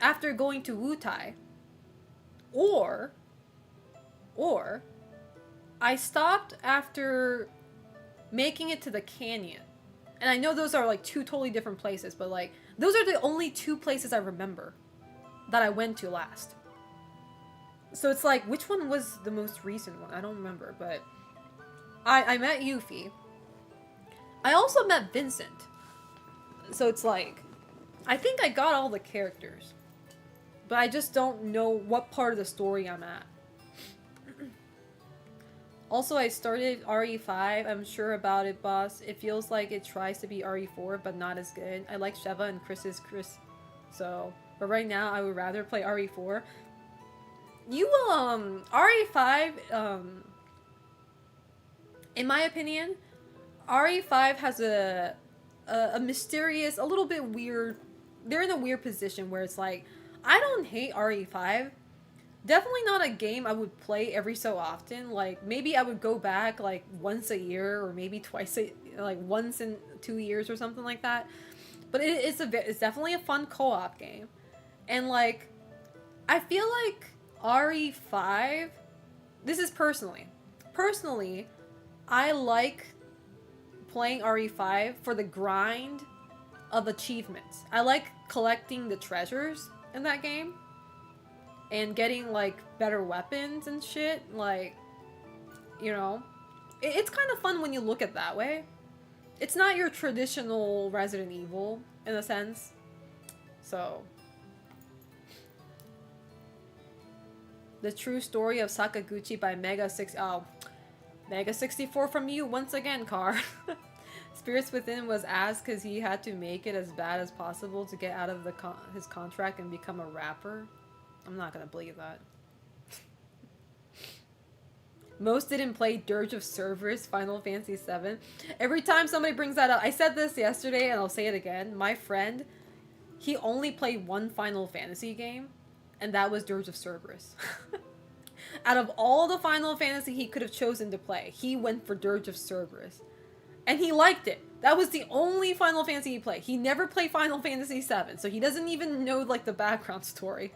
after going to Wutai, or I stopped after making it to the canyon. And I know those are like two totally different places, but like those are the only two places I remember that I went to last. So it's like, which one was the most recent one? I don't remember, but I met Yuffie. I also met Vincent. So it's like, I think I got all the characters, but I just don't know what part of the story I'm at. Also, I started RE5. I'm sure about it, boss. It feels like it tries to be RE4, but not as good. I like Sheva and Chris. So, but right now, I would rather play RE4. You, RE5, in my opinion, RE5 has a mysterious, a little bit weird, they're in a weird position where it's like, I don't hate RE5. Definitely not a game I would play every so often. Like, maybe I would go back, like, once a year, or maybe like, once in 2 years or something like that. But it's definitely a fun co-op game. And, like, I feel like RE5, this is personally, I like playing RE5 for the grind of achievements. I like collecting the treasures in that game and getting like better weapons and shit. Like, you know, it's kind of fun when you look at it that way. It's not your traditional Resident Evil in a sense. So, the true story of Sakaguchi by Mega 64 from you once again, Car. Spirits Within was asked because he had to make it as bad as possible to get out of his contract and become a rapper. I'm not gonna believe that. Most didn't play Dirge of Cerberus, Final Fantasy VII. Every time somebody brings that up, I said this yesterday and I'll say it again. My friend, he only played one Final Fantasy game, and that was Dirge of Cerberus. Out of all the Final Fantasy he could have chosen to play, he went for Dirge of Cerberus. And he liked it. That was the only Final Fantasy he played. He never played Final Fantasy VII, so he doesn't even know, like, the background story.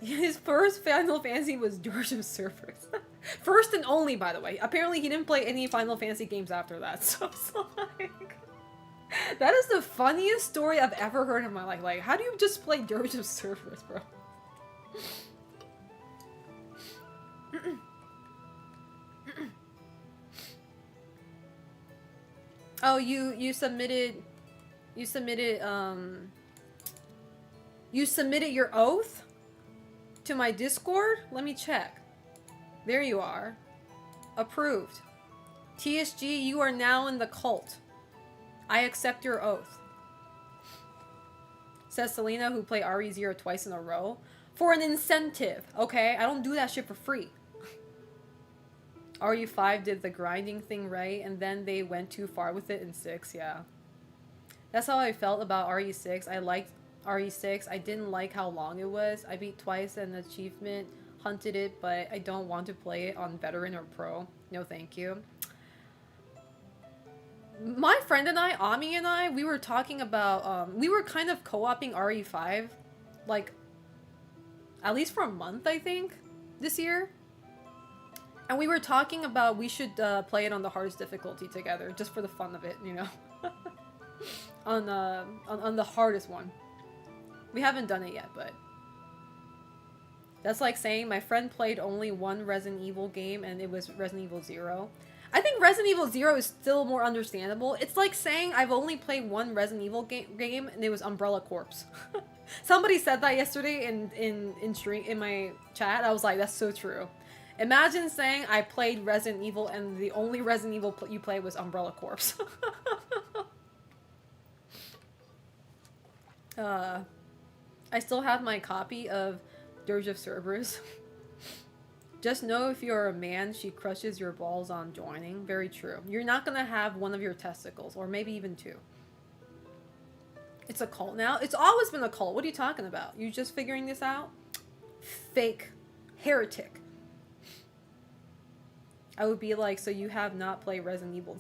His first Final Fantasy was Dirge of Cerberus. First and only, by the way. Apparently he didn't play any Final Fantasy games after that, so it's like... That is the funniest story I've ever heard in my life. Like, how do you just play Dirge of Cerberus, bro? Oh, you submitted your oath to my Discord? Let me check. There you are. Approved. TSG, you are now in the cult. I accept your oath. Says Selena, who played RE0 twice in a row. For an incentive, okay? I don't do that shit for free. RE5 did the grinding thing right, and then they went too far with it in 6, yeah. That's how I felt about RE6. I liked RE6. I didn't like how long it was. I beat twice an achievement, hunted it, but I don't want to play it on veteran or pro. No thank you. My friend and I, Ami and I, we were talking about, we were kind of co-oping RE5, like, at least for a month, I think, this year. And we were talking about we should play it on the hardest difficulty together, just for the fun of it, you know? on the hardest one. We haven't done it yet, but... That's like saying my friend played only one Resident Evil game and it was Resident Evil 0. I think Resident Evil 0 is still more understandable. It's like saying I've only played one Resident Evil game and it was Umbrella Corps. Somebody said that yesterday in my chat. I was like, that's so true. Imagine saying I played Resident Evil and the only Resident Evil you played was Umbrella Corps. I still have my copy of Dirge of Cerberus. Just know if you're a man, she crushes your balls on joining. Very true. You're not gonna have one of your testicles, or maybe even two. It's a cult now? It's always been a cult. What are you talking about? You just figuring this out? Fake. Heretic. I would be like, so you have not played Resident Evil.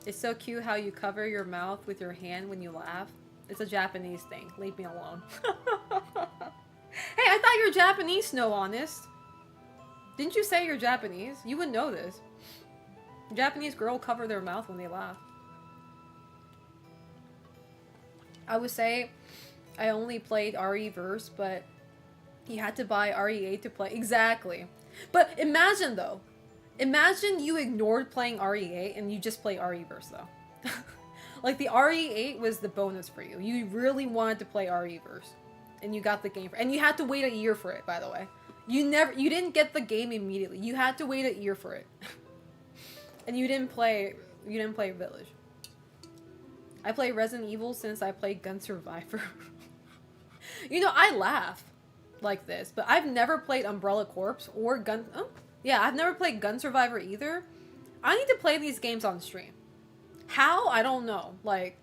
It's so cute how you cover your mouth with your hand when you laugh. It's a Japanese thing. Leave me alone. Hey, I thought you were Japanese, Snow Honest. Didn't you say you're Japanese? You would know this. Japanese girls cover their mouth when they laugh. I would say I only played RE-verse, but you had to buy RE8 to play. Exactly. But imagine, though. Imagine you ignored playing RE8 and you just play RE-verse, though. Like, the RE8 was the bonus for you. You really wanted to play RE-verse. And you got the game for it. And you had to wait a year for it, by the way. You didn't get the game immediately. You had to wait a year for it. And you didn't play Village. I play Resident Evil since I played Gun Survivor. You know, I laugh like this, but I've never played Umbrella Corps or Gun... Oh, yeah, I've never played Gun Survivor either. I need to play these games on stream. How? I don't know. Like,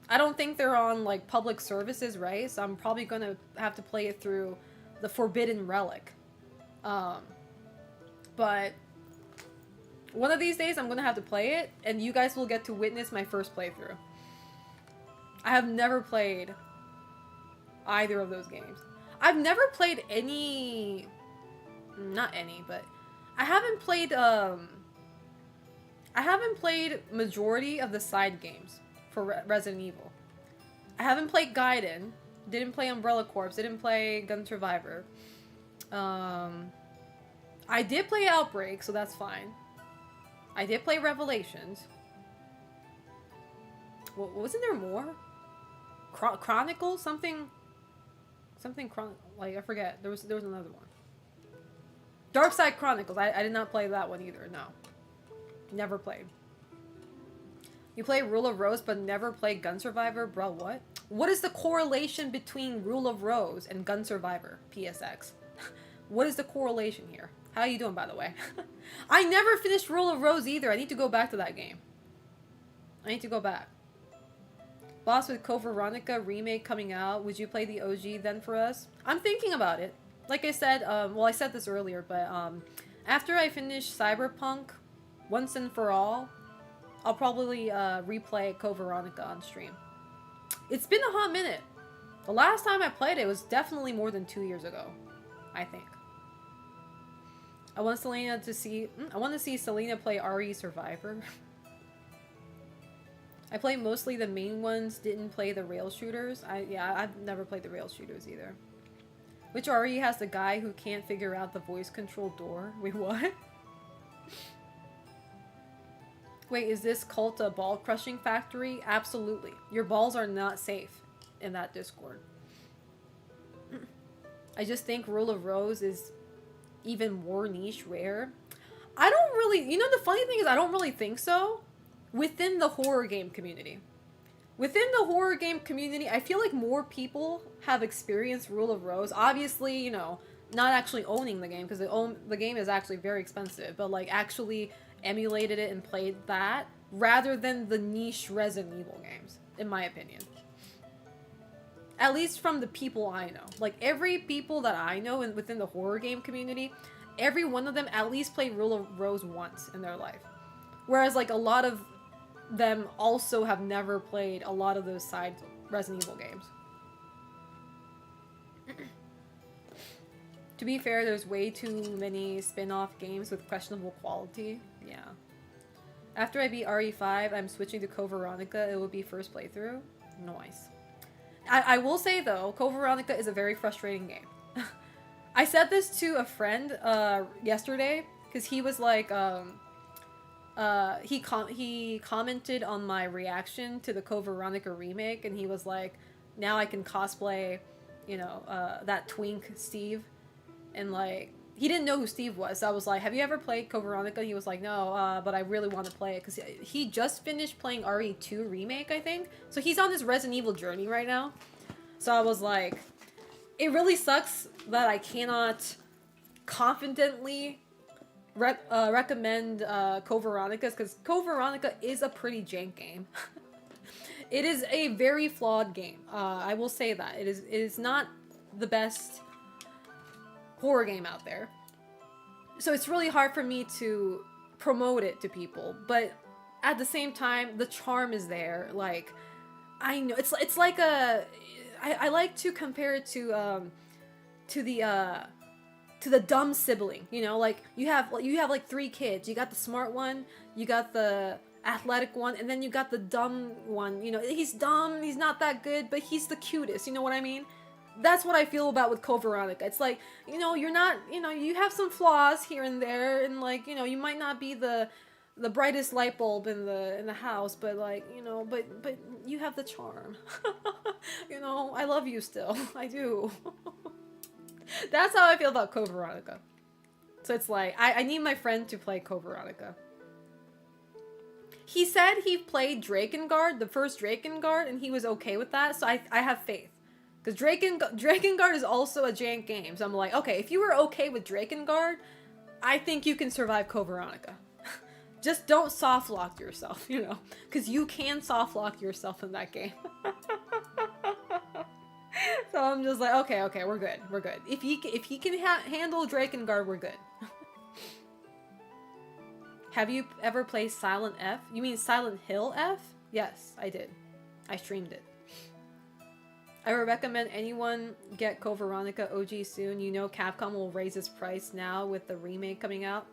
I don't think they're on, like, public services, right? So I'm probably gonna have to play it through the Forbidden Relic. But one of these days I'm gonna have to play it, and you guys will get to witness my first playthrough. I have never played either of those games. I've never played any... Not any, but... I haven't played majority of the side games for Resident Evil. I haven't played Gaiden. Didn't play Umbrella Corps. Didn't play Gun Survivor. I did play Outbreak, so that's fine. I did play Revelations. Wasn't there more? Chronicles? Something like, I forget. There was another one. Dark Side Chronicles. I did not play that one either, no. Never played. You play Rule of Rose but never played Gun Survivor? Bro, what? What is the correlation between Rule of Rose and Gun Survivor? PSX. What is the correlation here? How are you doing, by the way? I never finished Rule of Rose either. I need to go back to that game. I need to go back. Boss, with Code Veronica remake coming out, would you play the OG then for us? I'm thinking about it. Like I said, well, I said this earlier, but after I finish Cyberpunk once and for all, I'll probably replay Code Veronica on stream. It's been a hot minute. The last time I played it was definitely more than 2 years ago, I think. I want to see Selena play RE Survivor. I played mostly the main ones, didn't play the rail shooters. I've never played the rail shooters either. Which RE has the guy who can't figure out the voice control door? Wait, what? Wait, is this cult a ball crushing factory? Absolutely. Your balls are not safe in that Discord. I just think Rule of Rose is even more niche rare. I don't really... You know, the funny thing is I don't really think so. Within the horror game community. Within the horror game community, I feel like more people have experienced Rule of Rose. Obviously, you know, not actually owning the game, because the game is actually very expensive, but like actually emulated it and played that, rather than the niche Resident Evil games, in my opinion. At least from the people I know. Like, every people that I know within the horror game community, every one of them at least played Rule of Rose once in their life. Whereas, like, a lot of them also have never played a lot of those side Resident Evil games. To be fair, there's way too many spin-off games with questionable quality. Yeah. After I beat RE5, I'm switching to Code Veronica. It will be first playthrough. Nice. I will say though, Code Veronica is a very frustrating game. I said this to a friend yesterday because he was like, he commented on my reaction to the Code Veronica remake, and he was like, now I can cosplay, you know, that twink Steve, and like he didn't know who Steve was. So I was like, have you ever played Code Veronica? He was like, no, but I really want to play it because he just finished playing RE2 remake, I think. So he's on this Resident Evil journey right now. So I was like, it really sucks that I cannot confidently recommend Code Veronica, because Code Veronica is a pretty jank game. It is a very flawed game. I will say that. It is not the best horror game out there. So it's really hard for me to promote it to people, but at the same time, the charm is there. Like, I know it's like a I like to compare it to the dumb sibling, you know, like you have like 3 kids. You got the smart one, you got the athletic one, and then you got the dumb one. You know, he's dumb, he's not that good, but he's the cutest. You know what I mean? That's what I feel about with Code Veronica. It's like, you know, you're not, you know, you have some flaws here and there, and like, you know, you might not be the brightest light bulb in the house, but like, you know, but you have the charm. You know, I love you still. I do. That's how I feel about Code Veronica. So it's like, I need my friend to play Code Veronica. He said he played Drakengard, the first Drakengard, and he was okay with that, so I have faith. Because Drakengard is also a jank game, so I'm like, okay, if you were okay with Drakengard, I think you can survive Code Veronica. Just don't soft lock yourself, you know, because you can soft lock yourself in that game. So I'm just like, okay, we're good. If he can handle Drakengard, we're good. Have you ever played Silent F? You mean Silent Hill F? Yes, I did. I streamed it. I would recommend anyone get Code Veronica OG soon. You know Capcom will raise its price now with the remake coming out.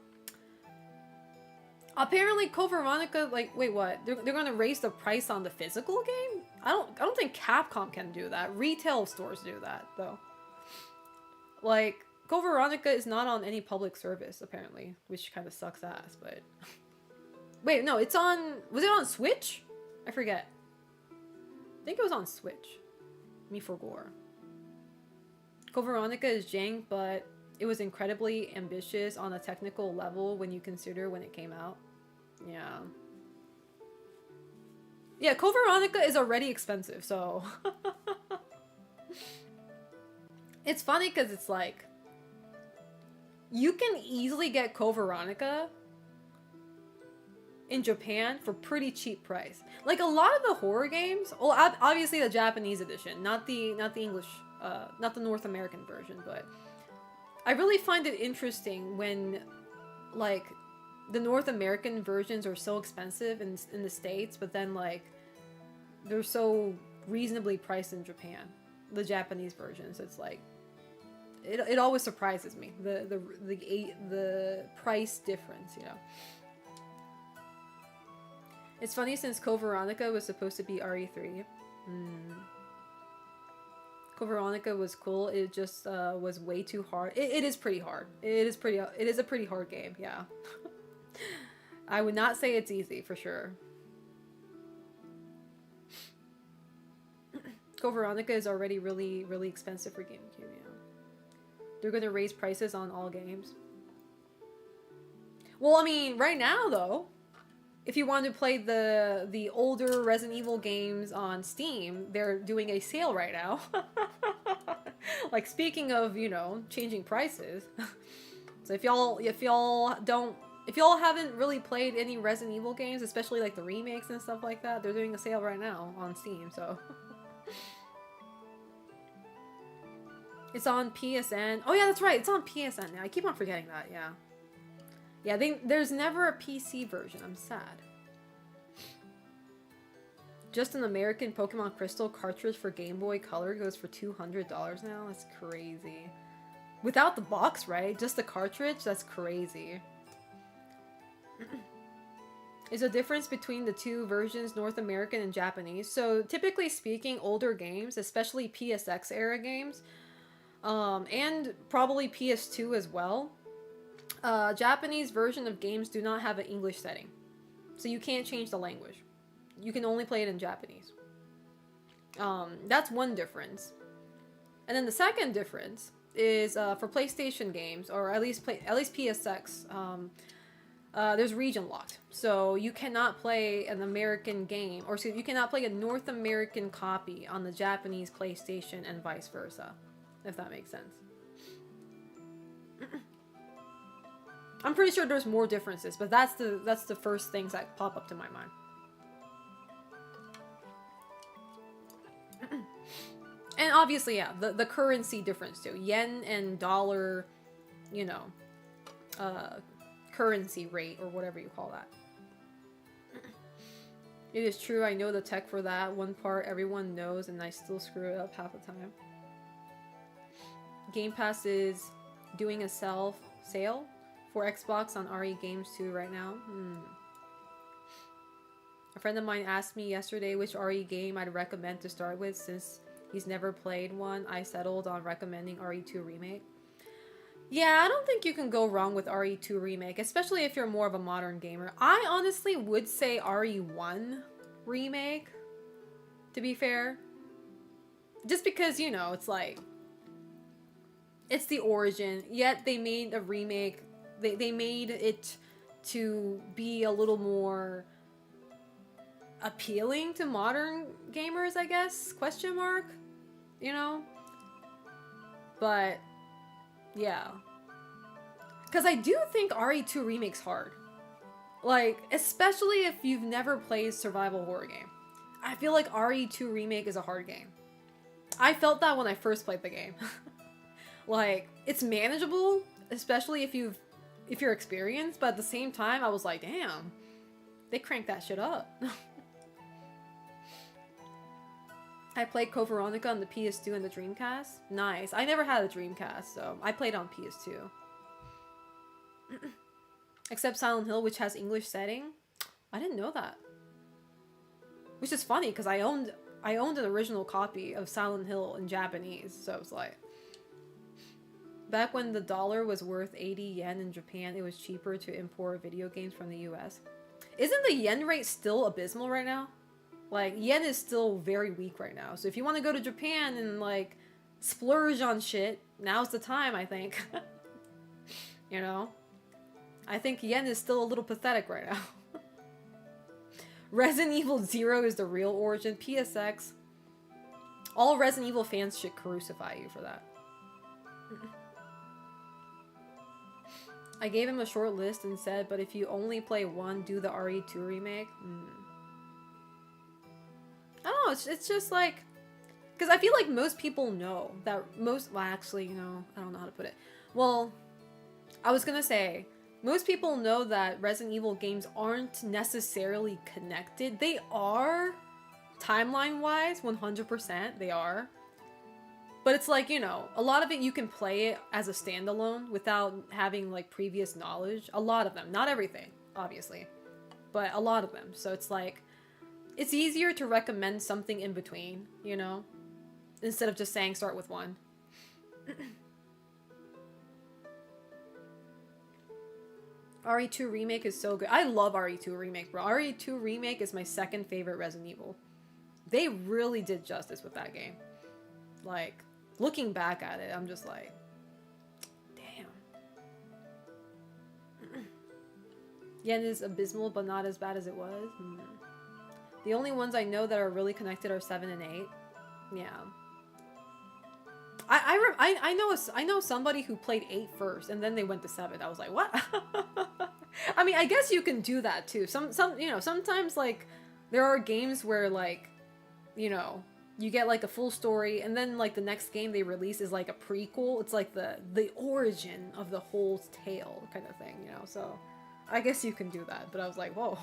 Apparently Code Veronica, like, wait, what? They're gonna raise the price on the physical game? I don't think Capcom can do that. Retail stores do that, though. Like, Code Veronica is not on any public service, apparently, which kind of sucks ass, but... Wait, no, it's on... Was it on Switch? I forget. I think it was on Switch. Me for gore. Code Veronica is jank, but it was incredibly ambitious on a technical level when you consider when it came out. Yeah. Yeah, Code Veronica is already expensive, so... It's funny because it's like... You can easily get Code Veronica in Japan for pretty cheap price. Like, a lot of the horror games... Well, obviously the Japanese edition, not the English... not the North American version, but... I really find it interesting when, like, the North American versions are so expensive in the States, but then, like, they're so reasonably priced in Japan. The Japanese versions, it's like, it always surprises me, the price difference, you know. It's funny since Code Veronica was supposed to be RE3. Code Veronica was cool. It just was way too hard. It is pretty hard. It is a pretty hard game. Yeah. I would not say it's easy for sure. Code Veronica is already really, really expensive for GameCube. Yeah. They're gonna raise prices on all games. Well, I mean, right now though, if you want to play the older Resident Evil games on Steam, they're doing a sale right now. Like, speaking of, you know, changing prices. So if y'all haven't really played any Resident Evil games, especially like the remakes and stuff like that, they're doing a sale right now on Steam, so. It's on PSN. Oh yeah, that's right. It's on PSN now. I keep on forgetting that, yeah. Yeah, there's never a PC version. I'm sad. Just an American Pokemon Crystal cartridge for Game Boy Color goes for $200 now? That's crazy. Without the box, right? Just the cartridge? That's crazy. is a difference between the two versions, North American and Japanese. So typically speaking, older games, especially PSX era games, and probably PS2 as well, Japanese version of games do not have an English setting. So you can't change the language. You can only play it in Japanese. That's one difference. And then the second difference is for PlayStation games, or at least PSX. There's region locked, so you cannot play an American game, or excuse me, you cannot play a North American copy on the Japanese PlayStation, and vice versa, if that makes sense. I'm pretty sure there's more differences, but that's the first things that pop up to my mind. And obviously, yeah, the currency difference too. Yen and dollar, you know, currency rate, or whatever you call that. It is true, I know the tech for that one part everyone knows, and I still screw it up half the time. Game Pass is doing a sale for Xbox on RE Games 2 right now. A friend of mine asked me yesterday which RE game I'd recommend to start with. Since he's never played one, I settled on recommending RE2 Remake. Yeah, I don't think you can go wrong with RE2 Remake, especially if you're more of a modern gamer. I honestly would say RE1 Remake, to be fair. Just because, you know, it's like, it's the origin, yet they made a remake. They made it to be a little more appealing to modern gamers, I guess? Question mark? You know? But yeah. Because I do think RE2 Remake's hard. Like, especially if you've never played a survival horror game. I feel like RE2 Remake is a hard game. I felt that when I first played the game. Like, it's manageable, especially if you're experienced, but at the same time, I was like, damn, they cranked that shit up. I played Code Veronica on the PS2 and the Dreamcast. Nice. I never had a Dreamcast, so I played on PS2. Except Silent Hill, which has English setting. I didn't know that. Which is funny, because I owned an original copy of Silent Hill in Japanese, so it's like... Back when the dollar was worth 80 yen in Japan, it was cheaper to import video games from the US. Isn't the yen rate still abysmal right now? Like, yen is still very weak right now. So if you want to go to Japan and, like, splurge on shit, now's the time, I think. You know? I think yen is still a little pathetic right now. Resident Evil 0 is the real origin. PSX. All Resident Evil fans should crucify you for that. I gave him a short list and said, but if you only play one, do the RE2 remake. I don't know, it's just like... Because I feel like most people know that well, actually, you know, I don't know how to put it. Well, I was gonna say, most people know that Resident Evil games aren't necessarily connected. They are, timeline-wise, 100%, they are. But it's like, you know, a lot of it you can play it as a standalone without having, like, previous knowledge. A lot of them. Not everything, obviously. But a lot of them. So it's like, it's easier to recommend something in between, you know? Instead of just saying start with one. RE2 Remake is so good. I love RE2 Remake, bro. RE2 Remake is my second favorite Resident Evil. They really did justice with that game. Like... Looking back at it, I'm just like, damn. Yen is abysmal, but not as bad as it was. The only ones I know that are really connected are 7 and 8. Yeah. I know somebody who played 8 first, and then they went to 7. I was like, what? I mean, I guess you can do that too. You know, sometimes, like, there are games where, like, you know, you get, like, a full story, and then, like, the next game they release is, like, a prequel. It's, like, the origin of the whole tale kind of thing, you know? So, I guess you can do that. But I was like, whoa.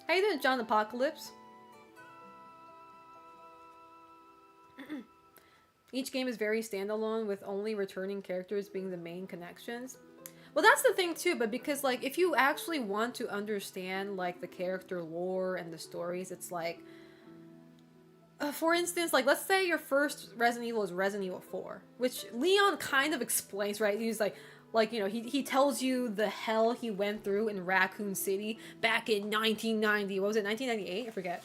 How you doing, John Apocalypse? Each game is very standalone, with only returning characters being the main connections. Well, that's the thing too, but because like if you actually want to understand like the character lore and the stories, it's like for instance, like let's say your first Resident Evil is Resident Evil 4, which Leon kind of explains, right? He's like you know, he tells you the hell he went through in Raccoon City back in 1990. What was it? 1998? I forget.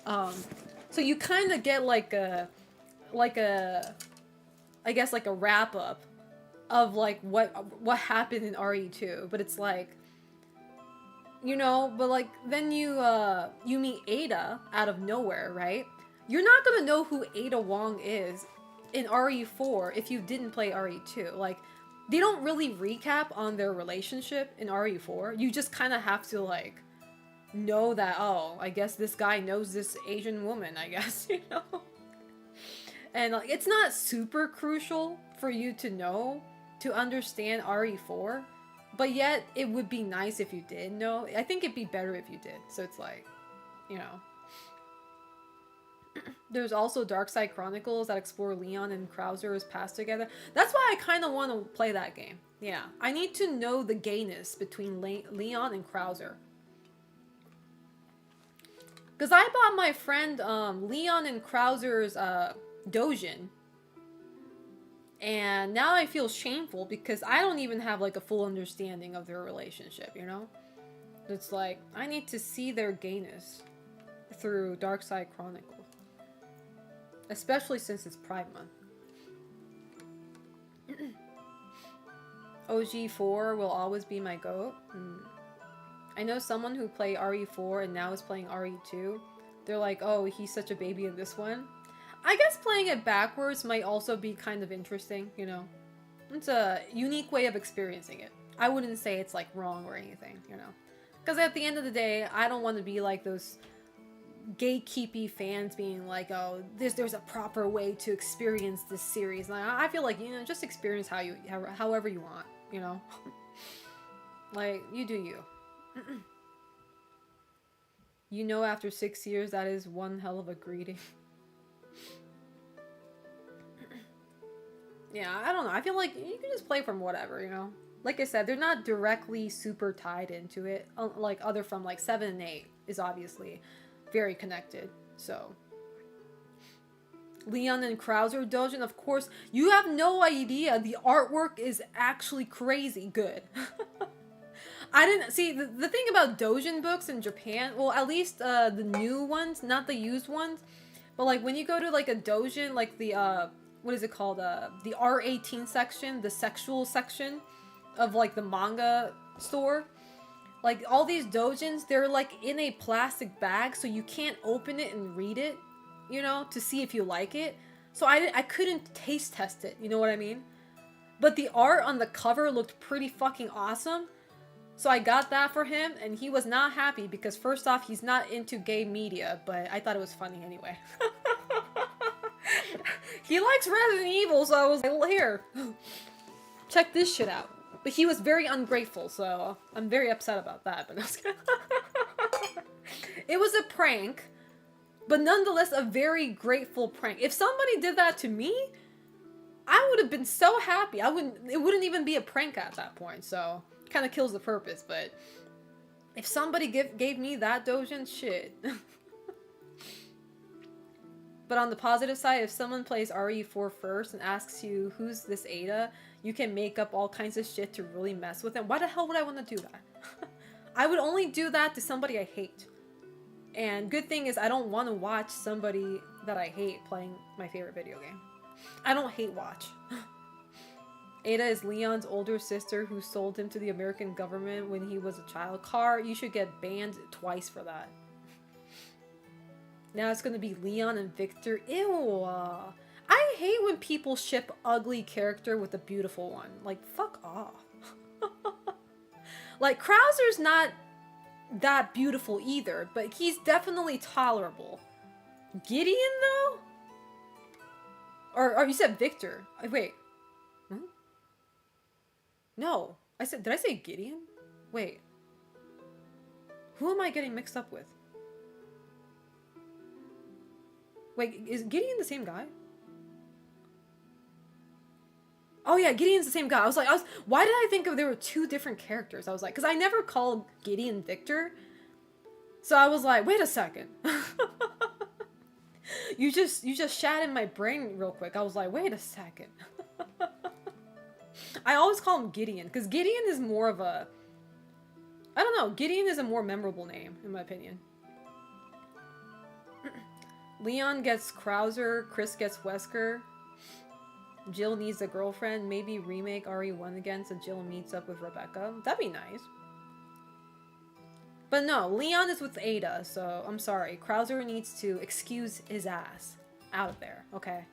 Um so you kind of get like a I guess like a wrap up of like what happened in RE2, but it's like you know, but like then you meet Ada out of nowhere, right? You're not gonna know who Ada Wong is in RE4 if you didn't play RE2. Like they don't really recap on their relationship in RE4. You just kind of have to like know that, oh, I guess this guy knows this Asian woman, I guess, you know? And like it's not super crucial for you to know to understand RE4, but yet it would be nice if you did know. I think it'd be better if you did. So it's like, you know. There's also Dark Side Chronicles that explore Leon and Krauser's past together. That's why I kind of want to play that game. Yeah, I need to know the gayness between Leon and Krauser. Because I bought my friend Leon and Krauser's Dojin. And now I feel shameful because I don't even have like a full understanding of their relationship, you know? It's like, I need to see their gayness through Dark Side Chronicles. Especially since it's Pride Month. OG4 will always be my GOAT. I know someone who played RE4 and now is playing RE2. They're like, oh, he's such a baby in this one. I guess playing it backwards might also be kind of interesting, you know? It's a unique way of experiencing it. I wouldn't say it's like wrong or anything, you know? Because at the end of the day, I don't want to be like those gatekeepy fans being like, oh, there's a proper way to experience this series. And I feel like, you know, just experience however you want, you know? Like, you do you. You know, after 6 years, that is one hell of a greeting. Yeah, I don't know. I feel like you can just play from whatever, you know? Like I said, they're not directly super tied into it. Like, other from, like, 7 and 8 is obviously very connected, so. Leon and Krauser Dojin, of course, you have no idea. The artwork is actually crazy good. I didn't see the thing about Dojin books in Japan. Well, at least the new ones, not the used ones. But like when you go to like a Dojin, like the what is it called? The R18 section, the sexual section of like the manga store. Like all these Dojins, they're like in a plastic bag, so you can't open it and read it, you know, to see if you like it. So I couldn't taste test it. You know what I mean? But the art on the cover looked pretty fucking awesome. So I got that for him, and he was not happy because first off, he's not into gay media, but I thought it was funny anyway. He likes Resident Evil, so I was like, well, here, check this shit out. But he was very ungrateful, so I'm very upset about that. But it was a prank, but nonetheless a very grateful prank. If somebody did that to me, I would have been so happy. It wouldn't even be a prank at that point, so kind of kills the purpose. But if somebody gave me that Dojin, shit. But on the positive side, if someone plays RE4 first and asks you, who's this Ada, you can make up all kinds of shit to really mess with them. Why the hell would I want to do that? I would only do that to somebody I hate. And good thing is I don't want to watch somebody that I hate playing my favorite video game. I don't hate watch. Ada is Leon's older sister who sold him to the American government when he was a child. Car, you should get banned twice for that. Now it's gonna be Leon and Victor. Ew. I hate when people ship ugly character with a beautiful one. Like, fuck off. Like, Krauser's not that beautiful either, but he's definitely tolerable. Gideon, though? Or you said Victor. Wait. Hmm? No. Did I say Gideon? Wait. Who am I getting mixed up with? Wait, is Gideon the same guy? Oh yeah, Gideon's the same guy. Why did I think of there were two different characters? I was like, because I never called Gideon Victor. So I was like, wait a second. you just shat in my brain real quick. I was like, wait a second. I always call him Gideon, because Gideon is more of a... I don't know, Gideon is a more memorable name, in my opinion. Leon gets Krauser, Chris gets Wesker. Jill needs a girlfriend. Maybe remake RE1 again so Jill meets up with Rebecca. That'd be nice. But no, Leon is with Ada, so I'm sorry. Krauser needs to excuse his ass out of there, okay?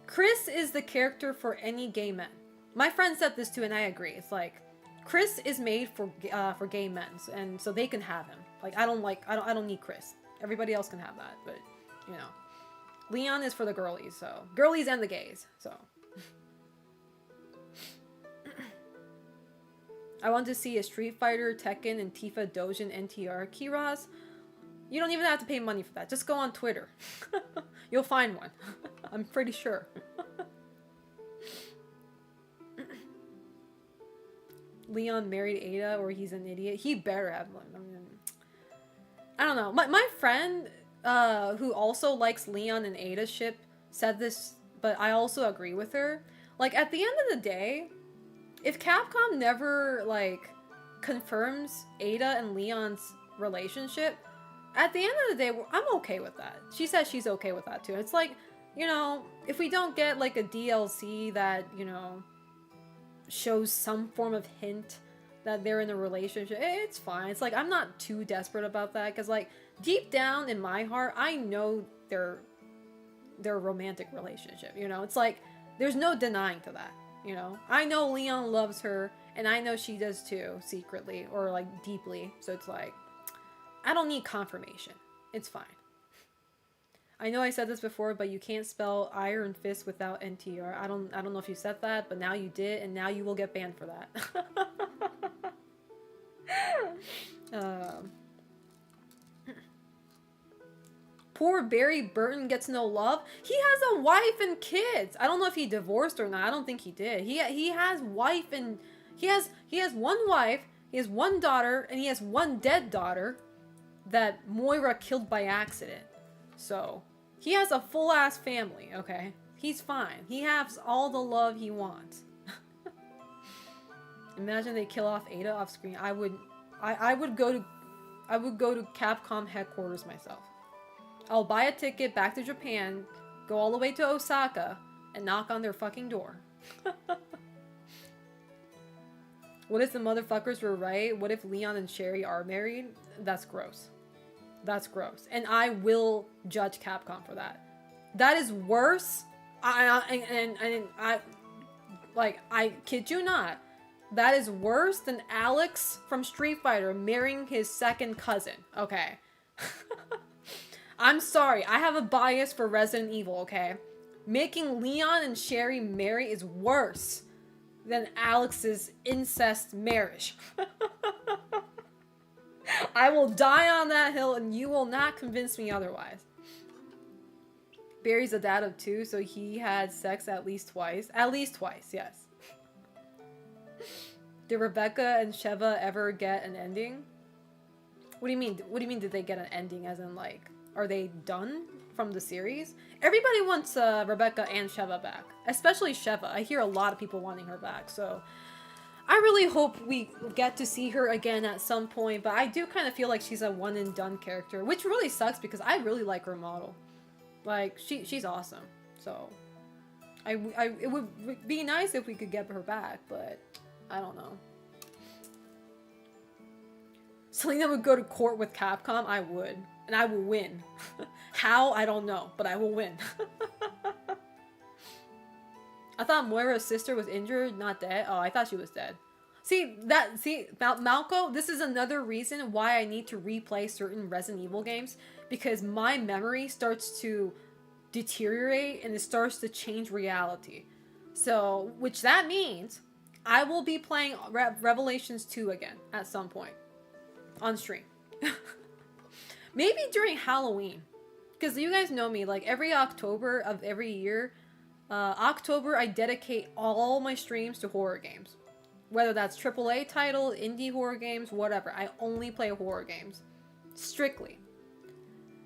Chris is the character for any gay men. My friend said this too, and I agree. It's like, Chris is made for gay men, and so they can have him. Like, I don't need Chris. Everybody else can have that, but, you know. Leon is for the girlies, so. Girlies and the gays, so. I want to see a Street Fighter, Tekken, and Tifa Dojin NTR. Kiraz, you don't even have to pay money for that. Just go on Twitter. You'll find one. I'm pretty sure. Leon married Ada, or he's an idiot. He better have one. I don't know. My friend, who also likes Leon and Ada ship, said this, but I also agree with her. Like, at the end of the day, if Capcom never, like, confirms Ada and Leon's relationship, at the end of the day, I'm okay with that. She says she's okay with that, too. It's like, you know, if we don't get, like, a DLC that, you know, shows some form of hint that they're in a relationship, it's fine. It's like, I'm not too desperate about that, because, like, deep down in my heart, I know their romantic relationship, you know? It's like, there's no denying to that, you know? I know Leon loves her, and I know she does too, secretly, or, like, deeply, so it's like, I don't need confirmation. It's fine. I know I said this before, but you can't spell Iron Fist without NTR. I don't know if you said that, but now you did, and now you will get banned for that. Poor Barry Burton gets no love. He has a wife and kids. I don't know if he divorced or not. I don't think he did. He has wife and he has one wife, he has one daughter, and he has one dead daughter that Moira killed by accident. So, he has a full-ass family, okay? He's fine. He has all the love he wants. Imagine they kill off Ada off screen. I would go to Capcom headquarters myself. I'll buy a ticket back to Japan, go all the way to Osaka, and knock on their fucking door. What if the motherfuckers were right? What if Leon and Sherry are married? That's gross. That's gross. And I will judge Capcom for that. That is worse. I kid you not. That is worse than Alex from Street Fighter marrying his second cousin. Okay. I'm sorry. I have a bias for Resident Evil, okay? Making Leon and Sherry marry is worse than Alex's incest marriage. I will die on that hill and you will not convince me otherwise. Barry's a dad of two, so he had sex at least twice. At least twice, yes. Did Rebecca and Sheva ever get an ending? What do you mean? What do you mean did they get an ending? As in, like, are they done from the series? Everybody wants Rebecca and Sheva back. Especially Sheva. I hear a lot of people wanting her back, so... I really hope we get to see her again at some point, but I do kind of feel like she's a one-and-done character, which really sucks because I really like her model. Like, she's awesome. So, it would be nice if we could get her back, but I don't know. Selena would go to court with Capcom? I would. And I will win. How? I don't know, but I will win. I thought Moira's sister was injured, not dead. Oh, I thought she was dead. See, Malco, this is another reason why I need to replay certain Resident Evil games, because my memory starts to deteriorate and it starts to change reality. So, which that means I will be playing Revelations 2 again at some point on stream. Maybe during Halloween. Because you guys know me, like every October of every year, October, I dedicate all my streams to horror games. Whether that's AAA title, indie horror games, whatever. I only play horror games. Strictly.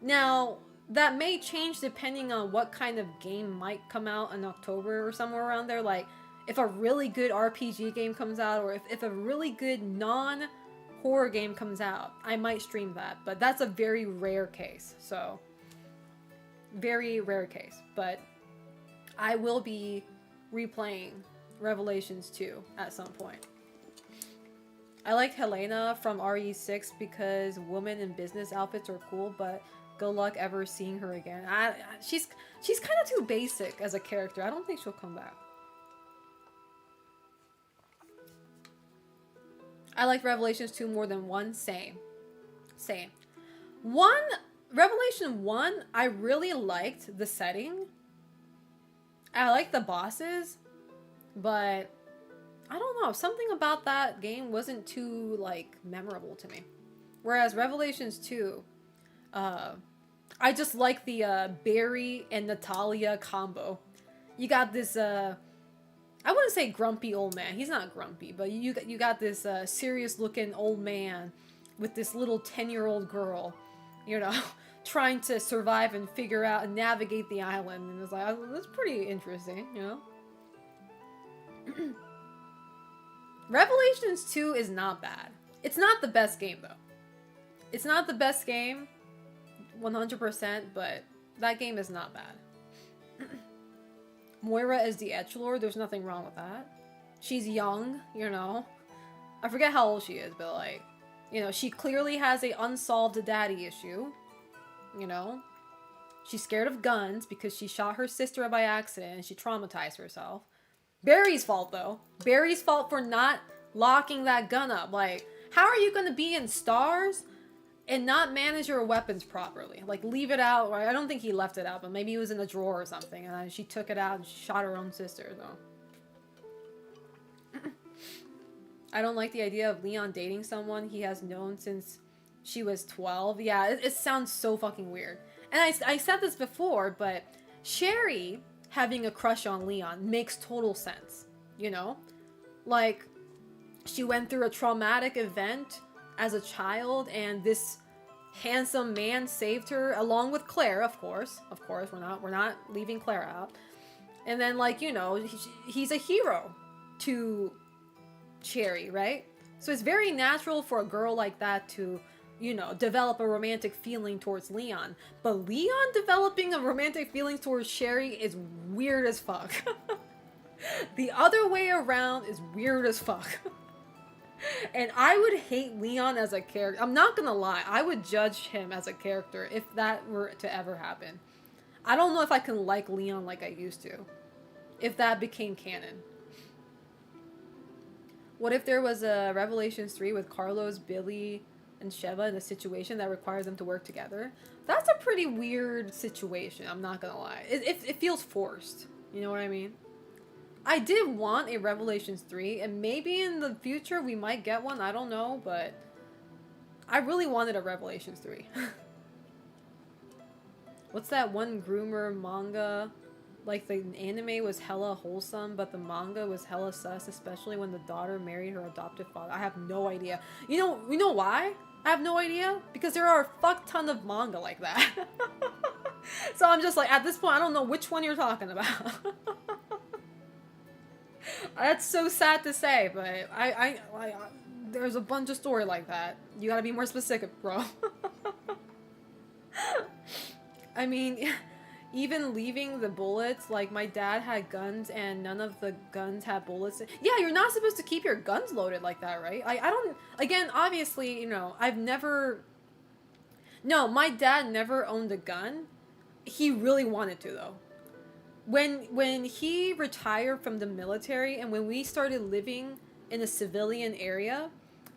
Now, that may change depending on what kind of game might come out in October or somewhere around there. Like, if a really good RPG game comes out, or if a really good non-horror game comes out, I might stream that. But that's a very rare case. So, very rare case. But I will be replaying Revelations 2 at some point. I like Helena from RE6 because women in business outfits are cool, but good luck ever seeing her again. She's kind of too basic as a character. I don't think she'll come back. I like Revelations 2 more than 1. Same. Revelation 1, I really liked the setting. I like the bosses, but I don't know. Something about that game wasn't too, like, memorable to me. Whereas Revelations 2, I just like the Barry and Natalia combo. You got this, I wouldn't say grumpy old man. He's not grumpy, but you got this serious-looking old man with this little 10-year-old girl, you know, trying to survive and figure out and navigate the island. And it's like, that's pretty interesting, you know? Revelations 2 is not bad. It's not the best game, though. It's not the best game, 100%, but that game is not bad. Moira is the edgelord. There's nothing wrong with that. She's young, you know. I forget how old she is, but, like, you know, she clearly has a unsolved daddy issue, you know. She's scared of guns because she shot her sister by accident and she traumatized herself. Barry's fault, though. Barry's fault for not locking that gun up. Like, how are you going to be in stars and not manage your weapons properly? Like, leave it out. Right? I don't think he left it out, but maybe it was in a drawer or something. And then she took it out and shot her own sister, though. I don't like the idea of Leon dating someone he has known since she was 12. Yeah, it sounds so fucking weird. And I said this before, but Sherry having a crush on Leon makes total sense, you know? Like, she went through a traumatic event as a child, and this handsome man saved her, along with Claire, of course. Of course, we're not leaving Claire out. And then, like, you know, he's a hero to Cherry, right? So it's very natural for a girl like that to, you know, develop a romantic feeling towards Leon. But Leon developing a romantic feeling towards Sherry is weird as fuck. The other way around is weird as fuck. And I would hate Leon as a character. I'm not gonna lie. I would judge him as a character if that were to ever happen. I don't know if I can like Leon like I used to. If that became canon. What if there was a Revelations 3 with Carlos, Billy, and Sheva in a situation that requires them to work together? That's a pretty weird situation, I'm not gonna lie. It feels forced. You know what I mean? I did want a Revelations 3, and maybe in the future we might get one, I don't know, but I really wanted a Revelations 3. What's that one groomer manga? Like, the anime was hella wholesome, but the manga was hella sus, especially when the daughter married her adoptive father. I have no idea. You know why? I have no idea? Because there are a fuck ton of manga like that. So I'm just like, at this point, I don't know which one you're talking about. That's so sad to say, but I there's a bunch of story like that. You gotta be more specific, bro. I mean, even leaving the bullets, like, my dad had guns and none of the guns had bullets. Yeah, you're not supposed to keep your guns loaded like that, right? I don't, again, obviously, you know, no, my dad never owned a gun. He really wanted to, though. When he retired from the military and when we started living in a civilian area,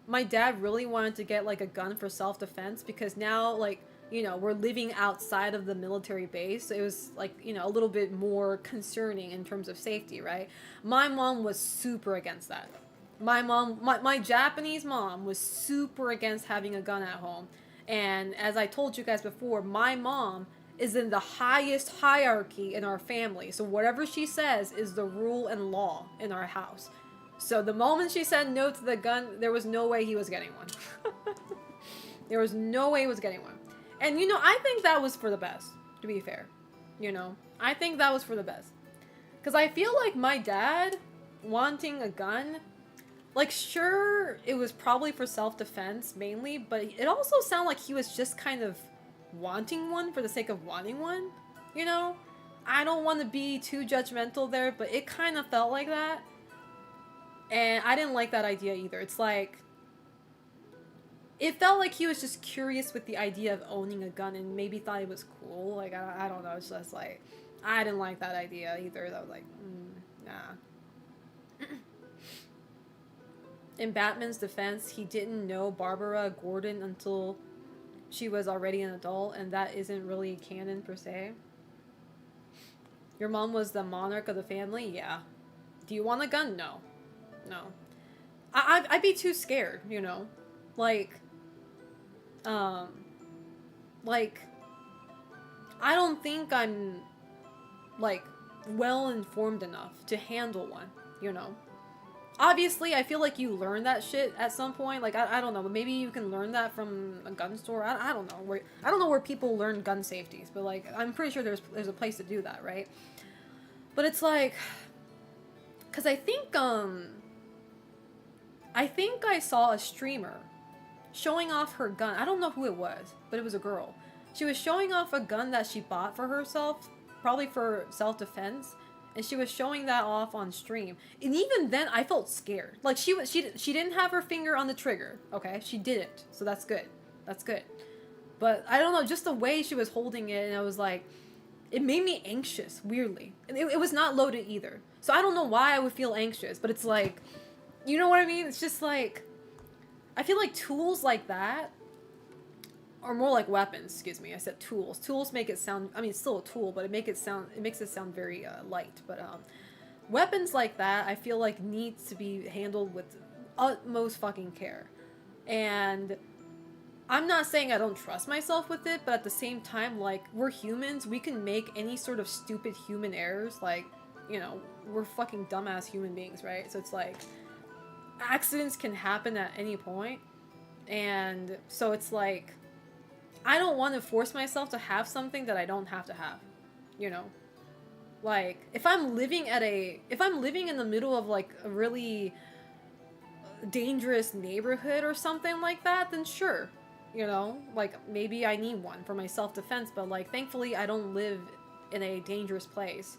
my dad really wanted to get, like, a gun for self-defense because now, like, you know, we're living outside of the military base. So it was, like, you know, a little bit more concerning in terms of safety, right? My mom was super against that. My Japanese mom was super against having a gun at home. And as I told you guys before, my mom is in the highest hierarchy in our family. So whatever she says is the rule and law in our house. So the moment she said no to the gun, there was no way he was getting one. There was no way he was getting one. And you know, I think that was for the best, to be fair. You know, I think that was for the best. Because I feel like my dad wanting a gun, like, sure, it was probably for self-defense mainly, but it also sounded like he was just kind of wanting one for the sake of wanting one, you know? I don't want to be too judgmental there, but it kind of felt like that. And I didn't like that idea either. It's like, it felt like he was just curious with the idea of owning a gun and maybe thought it was cool. Like, I don't know. It's just like, I didn't like that idea either. I was like, nah. In Batman's defense, he didn't know Barbara Gordon until she was already an adult, and that isn't really canon per se. Your mom was the monarch of the family? Yeah. Do you want a gun? No. No. I'd be too scared, you know? Like, I don't think I'm, like, well-informed enough to handle one, you know? Obviously, I feel like you learn that shit at some point. Like, I don't know, but maybe you can learn that from a gun store. I don't know. I don't know where people learn gun safeties, but, like, I'm pretty sure there's a place to do that, right? But it's like, because I think I saw a streamer showing off her gun. I don't know who it was, but it was a girl. She was showing off a gun that she bought for herself, probably for self-defense. And she was showing that off on stream. And even then, I felt scared. Like, she didn't have her finger on the trigger, okay? She didn't. So that's good. That's good. But, I don't know, just the way she was holding it, and I was like, it made me anxious, weirdly. And it was not loaded either. So I don't know why I would feel anxious, but it's like, you know what I mean? It's just like, I feel like tools like that, or more like weapons, excuse me. I said tools. Tools make it sound, I mean, it's still a tool, but it makes it sound very light. But weapons like that, I feel like needs to be handled with utmost fucking care. And I'm not saying I don't trust myself with it, but at the same time, like, we're humans. We can make any sort of stupid human errors. Like, you know, we're fucking dumbass human beings, right? So it's like, accidents can happen at any point. And so it's like, I don't want to force myself to have something that I don't have to have, you know? Like, if I'm living in the middle of, like, a really dangerous neighborhood or something like that, then sure, you know? Like, maybe I need one for my self-defense, but, like, thankfully I don't live in a dangerous place.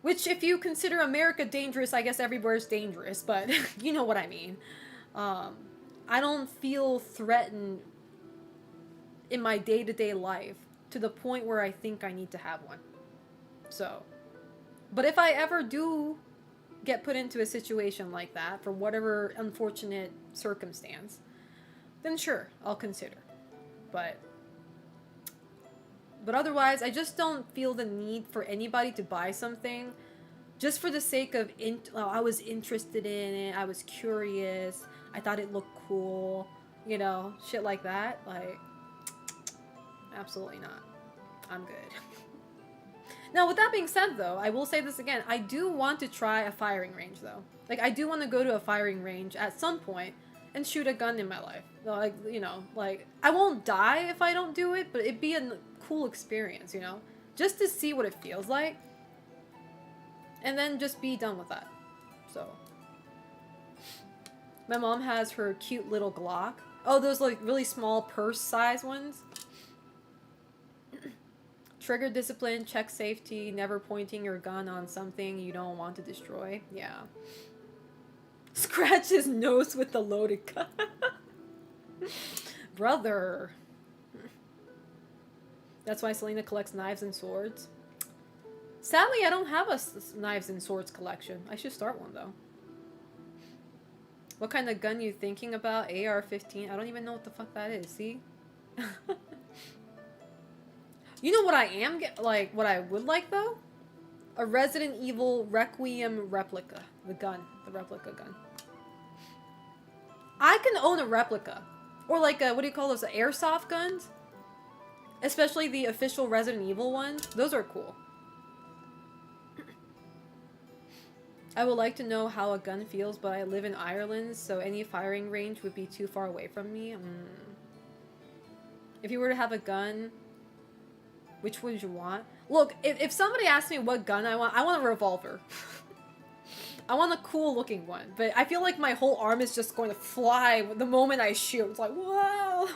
Which, if you consider America dangerous, I guess everywhere's dangerous, but you know what I mean. I don't feel threatened in my day-to-day life to the point where I think I need to have one. So, but if I ever do get put into a situation like that for whatever unfortunate circumstance, then sure, I'll consider. But otherwise, I just don't feel the need for anybody to buy something just for the sake of I was interested in it, I was curious, I thought it looked cool, you know, shit like that. Like, absolutely not. I'm good. Now, with that being said, though, I will say this again. I do want to try a firing range, though. Like, I do want to go to a firing range at some point and shoot a gun in my life. Like, you know, like, I won't die if I don't do it, but it'd be a cool experience, you know? Just to see what it feels like. And then just be done with that. So. My mom has her cute little Glock. Oh, those, like, really small purse-size ones. Trigger discipline, check safety, never pointing your gun on something you don't want to destroy. Yeah. Scratch his nose with the loaded gun. Brother. That's why Selena collects knives and swords. Sadly, I don't have a knives and swords collection. I should start one, though. What kind of gun you thinking about? AR-15? I don't even know what the fuck that is, see? You know what I am what I would like, though? A Resident Evil Requiem replica. The replica gun. I can own a replica. Or like, what do you call those, airsoft guns? Especially the official Resident Evil ones. Those are cool. I would like to know how a gun feels, but I live in Ireland, so any firing range would be too far away from me. If you were to have a gun, which would you want? Look, if somebody asks me what gun I want a revolver. I want a cool looking one, but I feel like my whole arm is just going to fly the moment I shoot. It's like, whoa!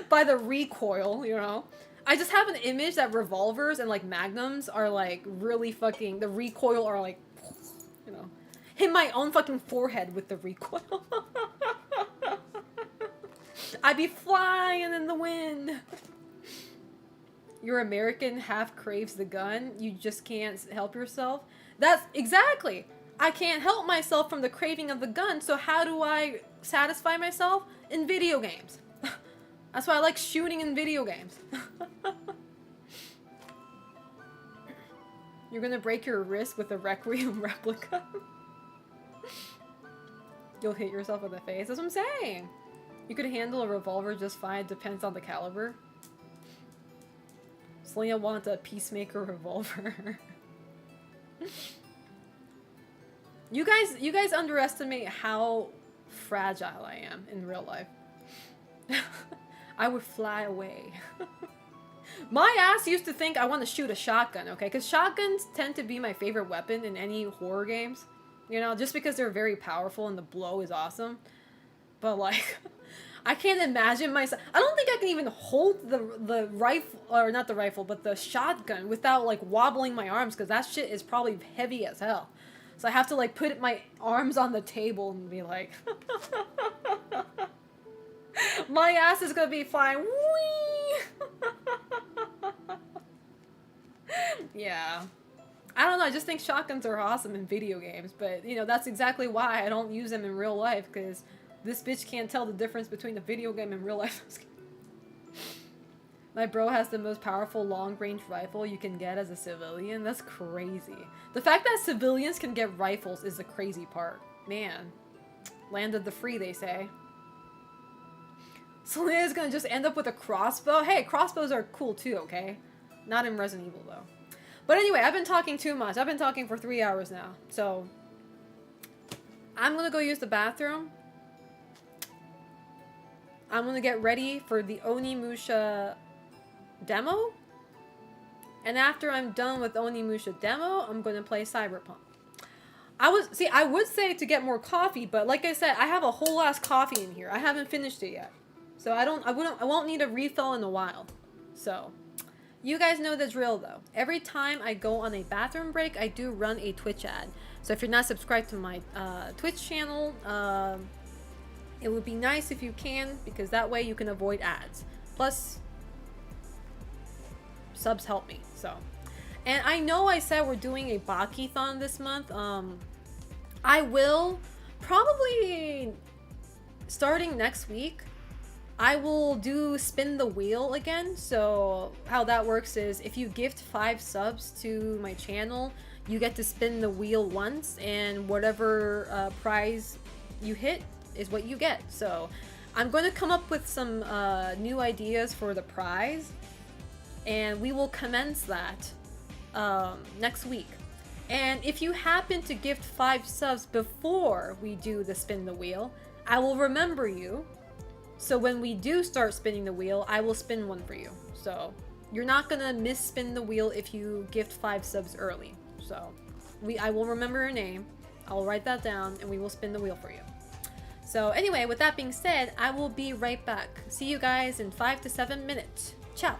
By the recoil, you know? I just have an image that revolvers and like magnums are like really fucking, the recoil are like, you know, hit my own fucking forehead with the recoil. I'd be flying in the wind. Your American half craves the gun. You just can't help yourself. That's exactly. I can't help myself from the craving of the gun, so how do I satisfy myself? In video games. That's why I like shooting in video games. You're gonna break your wrist with a Requiem replica. You'll hit yourself in the face. That's what I'm saying. You could handle a revolver just fine. Depends on the caliber. Selena wants a Peacemaker revolver. You guys underestimate how fragile I am in real life. I would fly away. My ass used to think I want to shoot a shotgun, okay? Because shotguns tend to be my favorite weapon in any horror games. You know, just because they're very powerful and the blow is awesome. But like, I can't imagine myself. I don't think I can even hold the rifle, or not the rifle, but the shotgun without like wobbling my arms, because that shit is probably heavy as hell. So I have to like put my arms on the table and be like, my ass is gonna be flying. Whee! Yeah. I don't know, I just think shotguns are awesome in video games, but you know, that's exactly why I don't use them in real life, because this bitch can't tell the difference between a video game and real life. My bro has the most powerful long-range rifle you can get as a civilian. That's crazy. The fact that civilians can get rifles is the crazy part. Man. Land of the free, they say. Selena's gonna just end up with a crossbow. Hey, crossbows are cool too, okay? Not in Resident Evil, though. But anyway, I've been talking too much. I've been talking for 3 hours now. So, I'm gonna go use the bathroom. I'm gonna get ready for the Onimusha demo. And after I'm done with Onimusha demo, I'm gonna play Cyberpunk. I would say to get more coffee, but like I said, I have a whole ass coffee in here. I haven't finished it yet. So I won't need a refill in a while. So, you guys know the drill though. Every time I go on a bathroom break, I do run a Twitch ad. So if you're not subscribed to my Twitch channel, it would be nice if you can, because that way you can avoid ads. Plus, subs help me, so. And I know I said we're doing a Baki-thon this month. I will probably, starting next week, I will do spin the wheel again. So how that works is if you gift 5 subs to my channel, you get to spin the wheel once, and whatever prize you hit is what you get. So I'm going to come up with some new ideas for the prize, and we will commence that next week. And if you happen to gift 5 subs before we do the spin the wheel, I will remember you. So when we do start spinning the wheel, I will spin one for you. So you're not gonna miss spin the wheel if you gift 5 subs early. So I will remember your name, I will write that down, and we will spin the wheel for you. So anyway, with that being said, I will be right back. See you guys in 5 to 7 minutes. Ciao!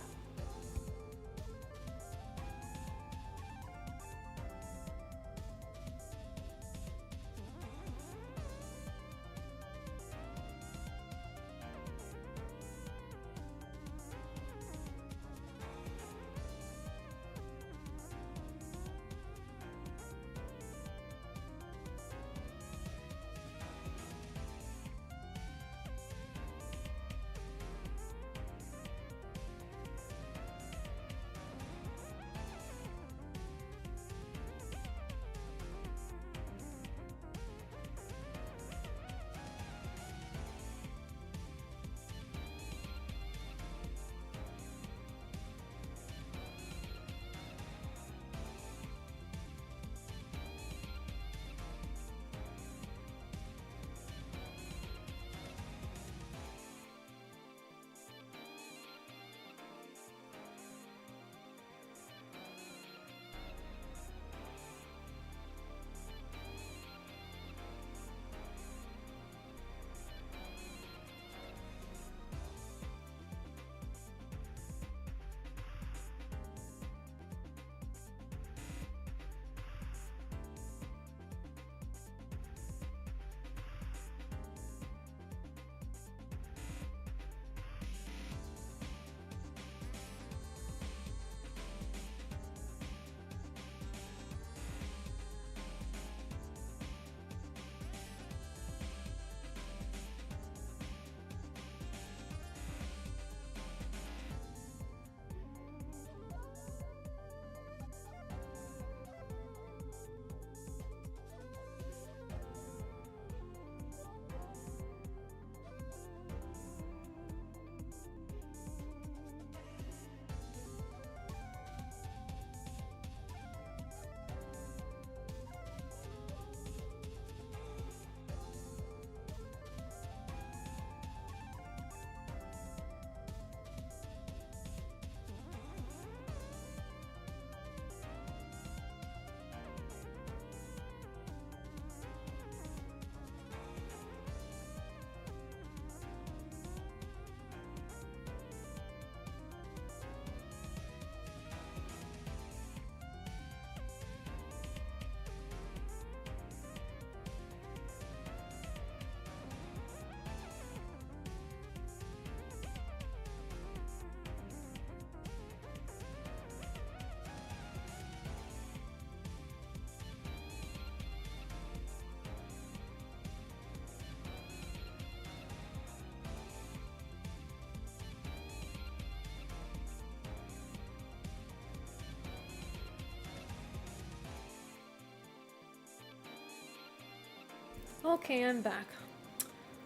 Okay, I'm back.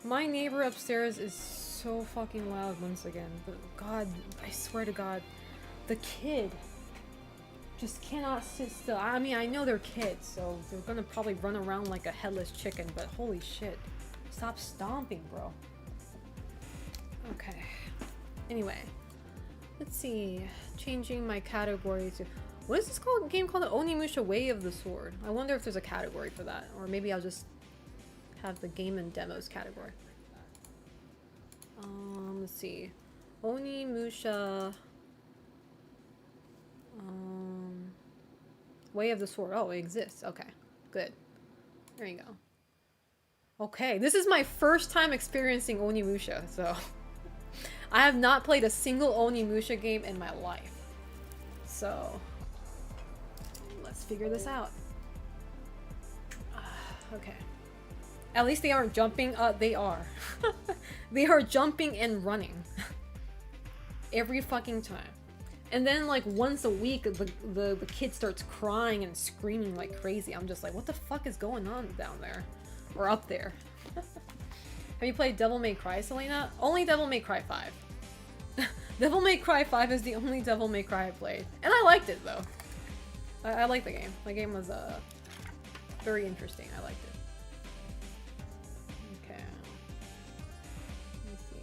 My neighbor upstairs is so fucking loud once again. But God, I swear to God, the kid just cannot sit still. I mean, I know they're kids, so they're gonna probably run around like a headless chicken, but holy shit. Stop stomping, bro. Okay. Anyway, let's see. Changing my category to... What is this game called? Onimusha Way of the Sword. I wonder if there's a category for that. Or maybe I'll just have the game and demos category. Let's see. Onimusha... Way of the Sword. Oh, it exists. Okay. Good. There you go. Okay, this is my first time experiencing Onimusha, so... I have not played a single Onimusha game in my life. So... let's figure this out. Okay. At least they aren't jumping. They are. They are jumping and running. Every fucking time. And then like once a week the kid starts crying and screaming like crazy. I'm just like, what the fuck is going on down there? Or up there? Have you played Devil May Cry, Selena? Only Devil May Cry 5. Devil May Cry 5 is the only Devil May Cry I played. And I liked it though. I liked the game. The game was very interesting. I liked it. Okay. Let's see.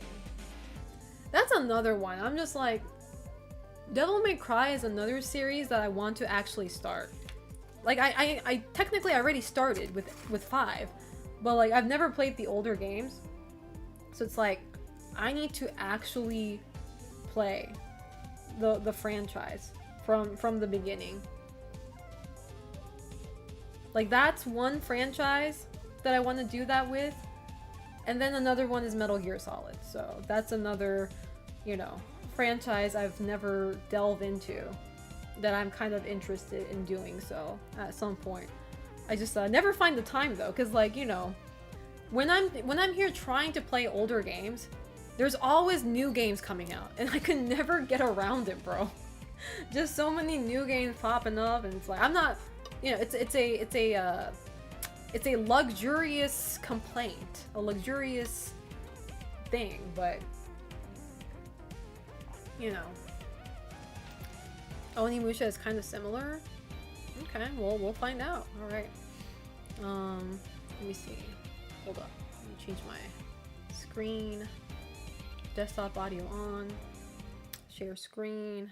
That's another one. I'm just like, Devil May Cry is another series that I want to actually start. Like I technically already started with 5, but like I've never played the older games. So it's like I need to actually play the franchise from the beginning. Like that's one franchise that I want to do that with. And then another one is Metal Gear Solid. So that's another, you know, franchise I've never delved into that I'm kind of interested in doing so at some point. I just never find the time though, because like, you know, when I'm here trying to play older games, there's always new games coming out and I can never get around it, bro. Just so many new games popping up and it's like I'm not, you know, it's a luxurious complaint, a luxurious thing, but you know, Onimusha is kind of similar. Okay, well, we'll find out. All right. Let me see. Hold up. Let me change my screen. Desktop audio on. Share screen.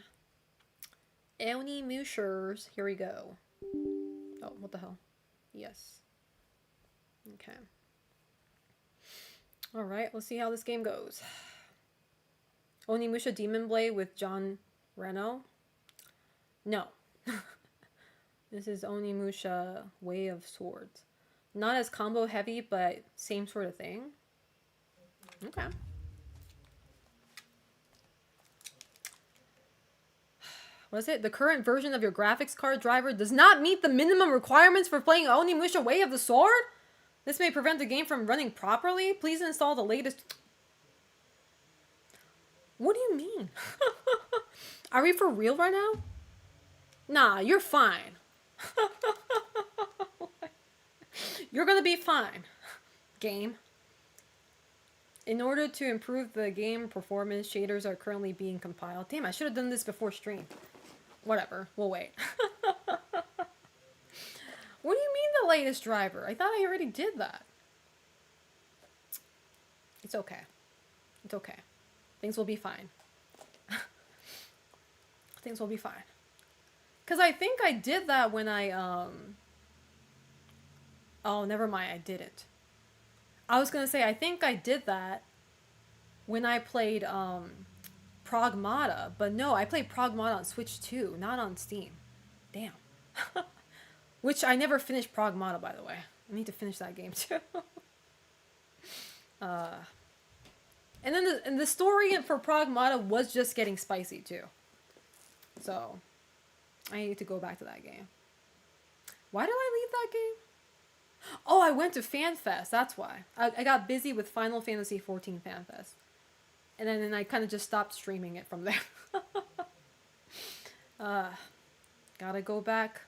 Onimushers. Here we go. Oh, what the hell? Yes. Okay. All right. Let's see how this game goes. Onimusha Demon Blade with John Reno. No. This is Onimusha Way of Swords. Not as combo heavy, but same sort of thing. Okay. What is it? The current version of your graphics card driver does not meet the minimum requirements for playing Onimusha Way of the Sword? This may prevent the game from running properly. Please install the latest... What do you mean? Are we for real right now? Nah, you're fine. You're gonna be fine. Game. In order to improve the game performance, shaders are currently being compiled. Damn, I should have done this before stream. Whatever, we'll wait. What do you mean the latest driver? I thought I already did that. It's okay. It's okay. Things will be fine. Things will be fine. Because I think I did that when I, Oh, never mind, I didn't. I was gonna say, I think I did that when I played, Pragmata. But no, I played Pragmata on Switch too, not on Steam. Damn. Which I never finished Pragmata, by the way. I need to finish that game too. And then the story for Pragmata was just getting spicy too. So, I need to go back to that game. Why did I leave that game? Oh, I went to FanFest. That's why. I got busy with Final Fantasy XIV FanFest. And then I kind of just stopped streaming it from there. Gotta go back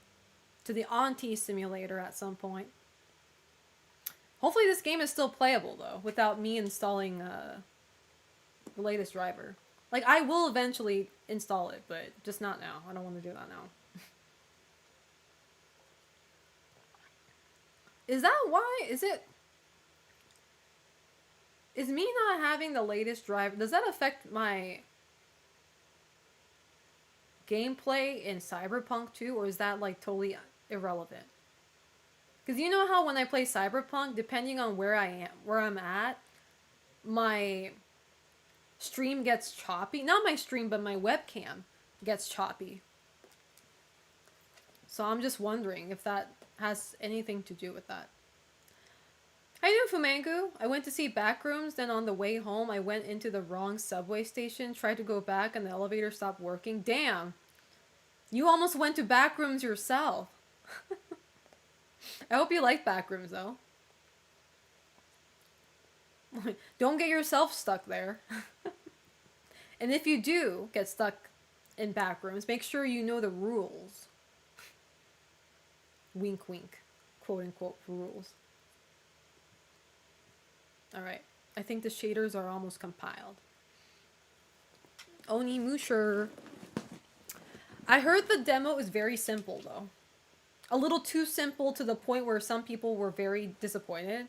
to the Auntie Simulator at some point. Hopefully this game is still playable, though, without me installing the latest driver. Like, I will eventually install it, but just not now. I don't want to do that now. Is that why? Is me not having the latest driver, does that affect my gameplay in Cyberpunk too, or is that like totally irrelevant? Because you know how when I play Cyberpunk, depending on where I'm at, my stream gets choppy. Not my stream, but my webcam gets choppy. So I'm just wondering if that has anything to do with that. How you doing, Fumangu? I went to see Backrooms, then on the way home, I went into the wrong subway station, tried to go back, and the elevator stopped working. Damn! You almost went to Backrooms yourself. I hope you like Backrooms, though. Don't get yourself stuck there. And if you do get stuck in Backrooms, make sure you know the rules. Wink, wink. Quote unquote rules. Alright. I think the shaders are almost compiled. Onimusha. I heard the demo is very simple, though. A little too simple to the point where some people were very disappointed.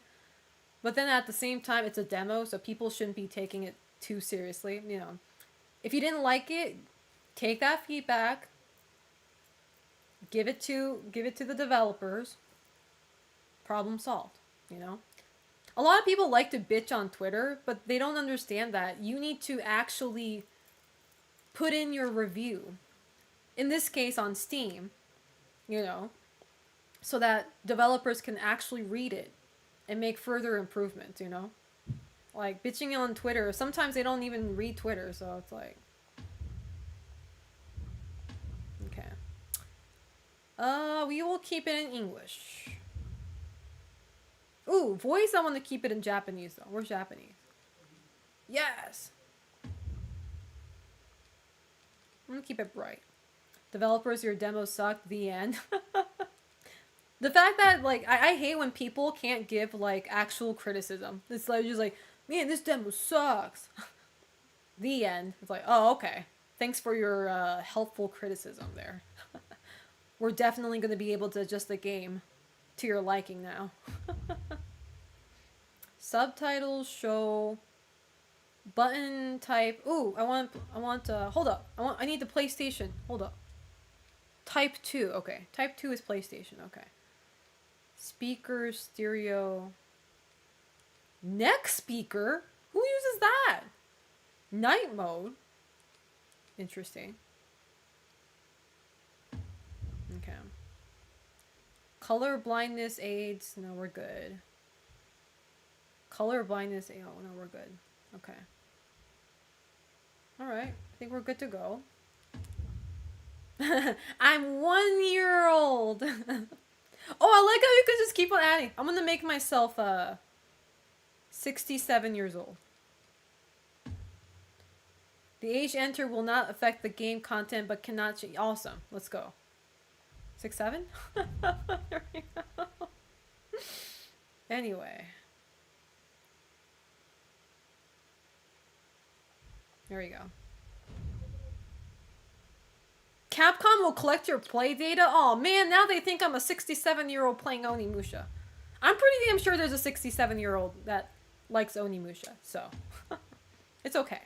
But then at the same time, it's a demo, so people shouldn't be taking it too seriously. You know, if you didn't like it, take that feedback. Give it to the developers. Problem solved, you know? A lot of people like to bitch on Twitter, but they don't understand that you need to actually put in your review. In this case on Steam, you know, so that developers can actually read it and make further improvements, you know? Like, bitching on Twitter, sometimes they don't even read Twitter, so it's like... Okay. We will keep it in English. Ooh, voice, I want to keep it in Japanese, though. Where's Japanese? Yes! I'm gonna keep it bright. Developers, your demo sucked. The end. The fact that, like, I hate when people can't give, like, actual criticism. It's like, just like, man, this demo sucks. The end. It's like, oh, okay. Thanks for your helpful criticism there. We're definitely going to be able to adjust the game to your liking now. Subtitles show button type. Ooh, I want hold up. I need the PlayStation. Hold up. Type 2. Okay. Type 2 is PlayStation. Okay. Speaker, stereo. Neck speaker? Who uses that? Night mode. Interesting. Okay. Color blindness aids. No, we're good. Color blindness. Oh, no, we're good. Okay. Alright. I think we're good to go. I'm 1 year old. Oh, I like how you can just keep on adding. I'm gonna make myself 67 years old. The age entered will not affect the game content, but cannot change. Awesome. Let's go. 6'7"? There we go. Anyway. There we go. Capcom will collect your play data? Oh man, now they think I'm a 67-year-old playing Onimusha. I'm pretty damn sure there's a 67-year-old that likes Onimusha, so it's okay.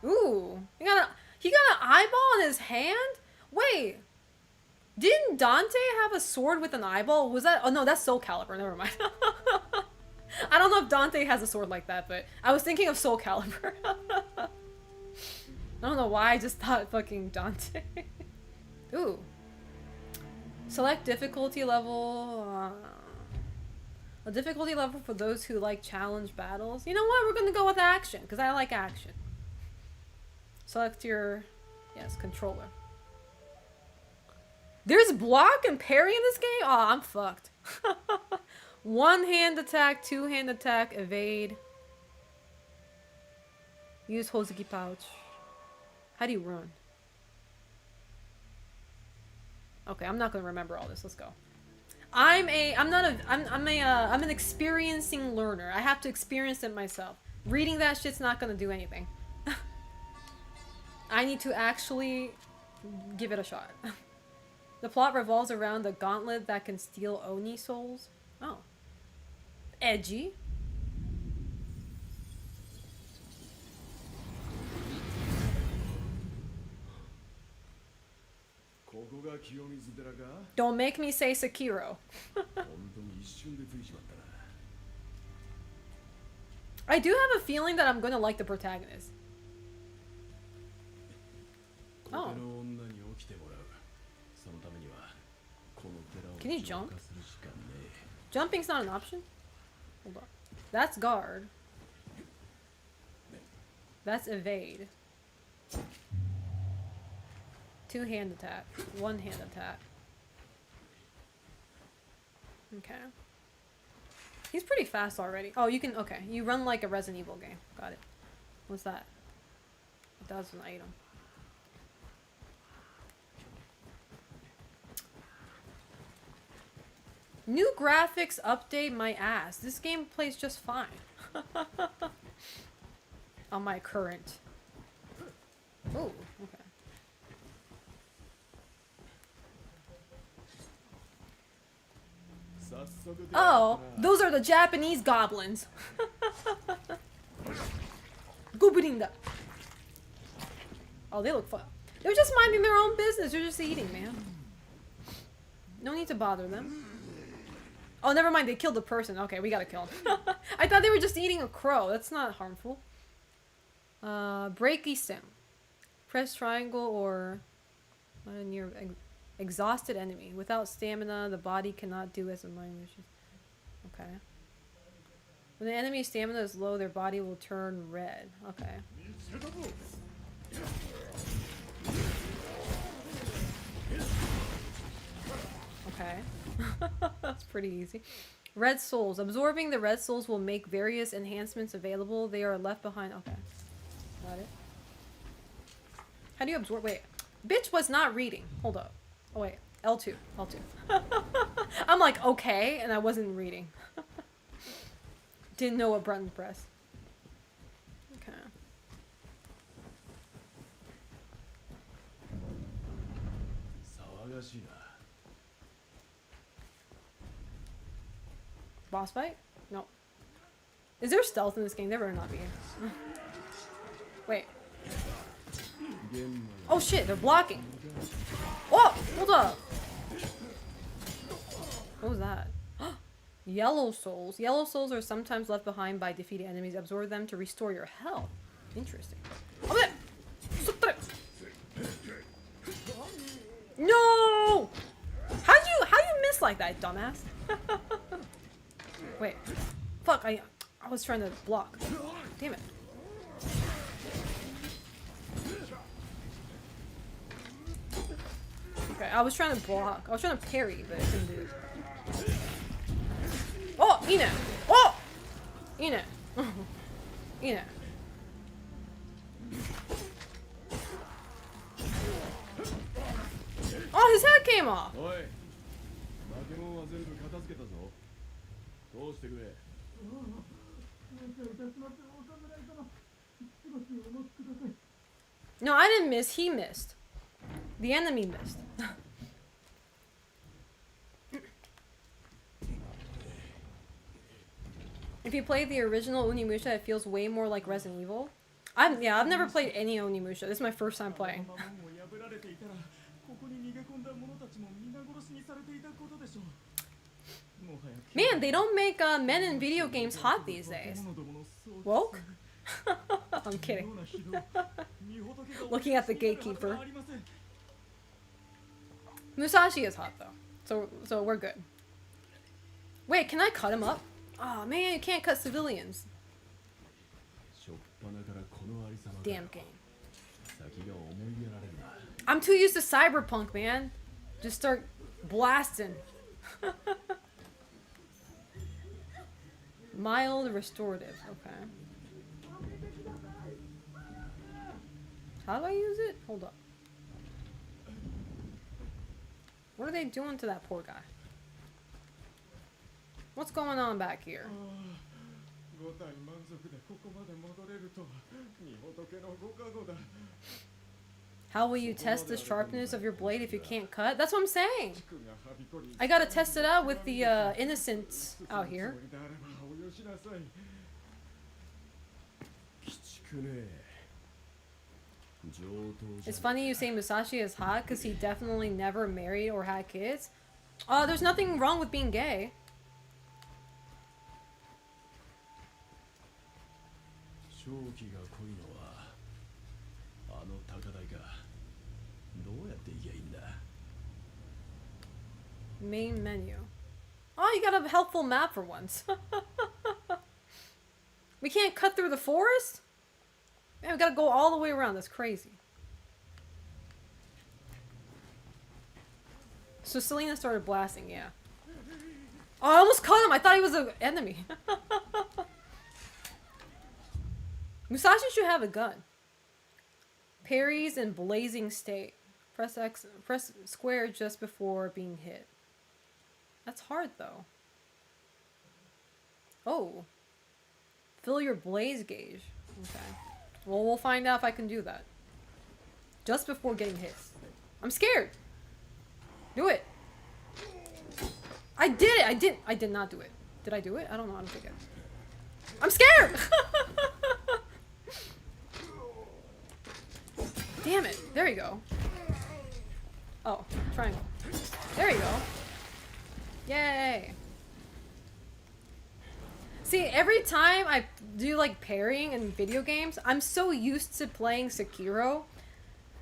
Ooh, he got an eyeball in his hand? Wait, didn't Dante have a sword with an eyeball? Was that? Oh no, that's Soul Calibur. Never mind. I don't know if Dante has a sword like that, but I was thinking of Soul Calibur. I don't know why I just thought fucking Dante. Ooh. Select difficulty level. A difficulty level for those who like challenge battles. You know what? We're gonna go with action, because I like action. Select your... Yes, controller. There's block and parry in this game? Oh, I'm fucked. One hand attack, two hand attack, evade. Use Hozuki pouch. How do you run? Okay, I'm not gonna remember all this. Let's go. I'm an experiencing learner. I have to experience it myself. Reading that shit's not gonna do anything. I need to actually give it a shot. The plot revolves around the gauntlet that can steal Oni souls. Oh. Edgy. Don't make me say Sekiro. I do have a feeling that I'm gonna like the protagonist. Oh. Can you jump? Jumping's not an option? Hold on. That's guard. That's evade. Two-hand attack. One-hand attack. Okay. He's pretty fast already. Oh, you can... Okay. You run like a Resident Evil game. Got it. What's that? That was an item. New graphics update my ass. This game plays just fine. On my current. Oh, okay. Oh, those are the Japanese goblins. Gooberinda. Oh, they look fun. They're just minding their own business. They're just eating, man. No need to bother them. Oh, never mind. They killed the person. Okay, we gotta kill them. I thought they were just eating a crow. That's not harmful. Breaky sim. Press triangle or near exhausted enemy. Without stamina, the body cannot do as a mind wishes. Okay. When the enemy's stamina is low, their body will turn red. Okay. Okay. That's pretty easy. Red souls. Absorbing the red souls will make various enhancements available. They are left behind. Okay. Got it. How do you absorb? Wait. Bitch was not reading. Hold up. Oh, wait. L2. L2. I'm like, okay, and I wasn't reading. Didn't know what button to press. Okay. Boss fight? No. Is there stealth in this game? There better not be. Wait. Oh shit, they're blocking. Oh, hold up. What was that? Yellow souls. Yellow souls are sometimes left behind by defeated enemies. Absorb them to restore your health. Interesting. No! How you miss like that, dumbass? Wait. Fuck, I was trying to block. Damn it. Okay, I was trying to block. I was trying to parry, but it couldn't do it. Oh, Ina! Oh! Ina. Ina. Oh, his head came off! No, I didn't miss. He missed. The enemy missed. If you play the original Onimusha, it feels way more like Resident Evil. I've never played any Onimusha. This is my first time playing. Man, they don't make men in video games hot these days. Woke? I'm kidding. Looking at the gatekeeper. Musashi is hot though, so we're good. Wait, can I cut him up? Oh man, you can't cut civilians. Damn game. I'm too used to Cyberpunk, man. Just start blasting. Mild restorative, okay. How do I use it? Hold up. What are they doing to that poor guy? What's going on back here? How will you test the sharpness of your blade if you can't cut? That's what I'm saying. I gotta test it out with the innocents out here. It's funny you say Musashi is hot because he definitely never married or had kids. There's nothing wrong with being gay. Main menu. Oh, you got a helpful map for once. We can't cut through the forest? Man, we gotta go all the way around. That's crazy. So Selena started blasting, yeah. Oh, I almost caught him. I thought he was an enemy. Musashi should have a gun. Parries in blazing state. Press X, press square just before being hit. That's hard though. Oh. Fill your blaze gauge. Okay. Well, we'll find out if I can do that. Just before getting hit. I'm scared. Do it. I did it. I did not do it. Did I do it? I don't know. I don't think I. I'm scared. Damn it. There you go. Oh, triangle. There you go. Yay. See, every time I do like parrying in video games, I'm so used to playing Sekiro.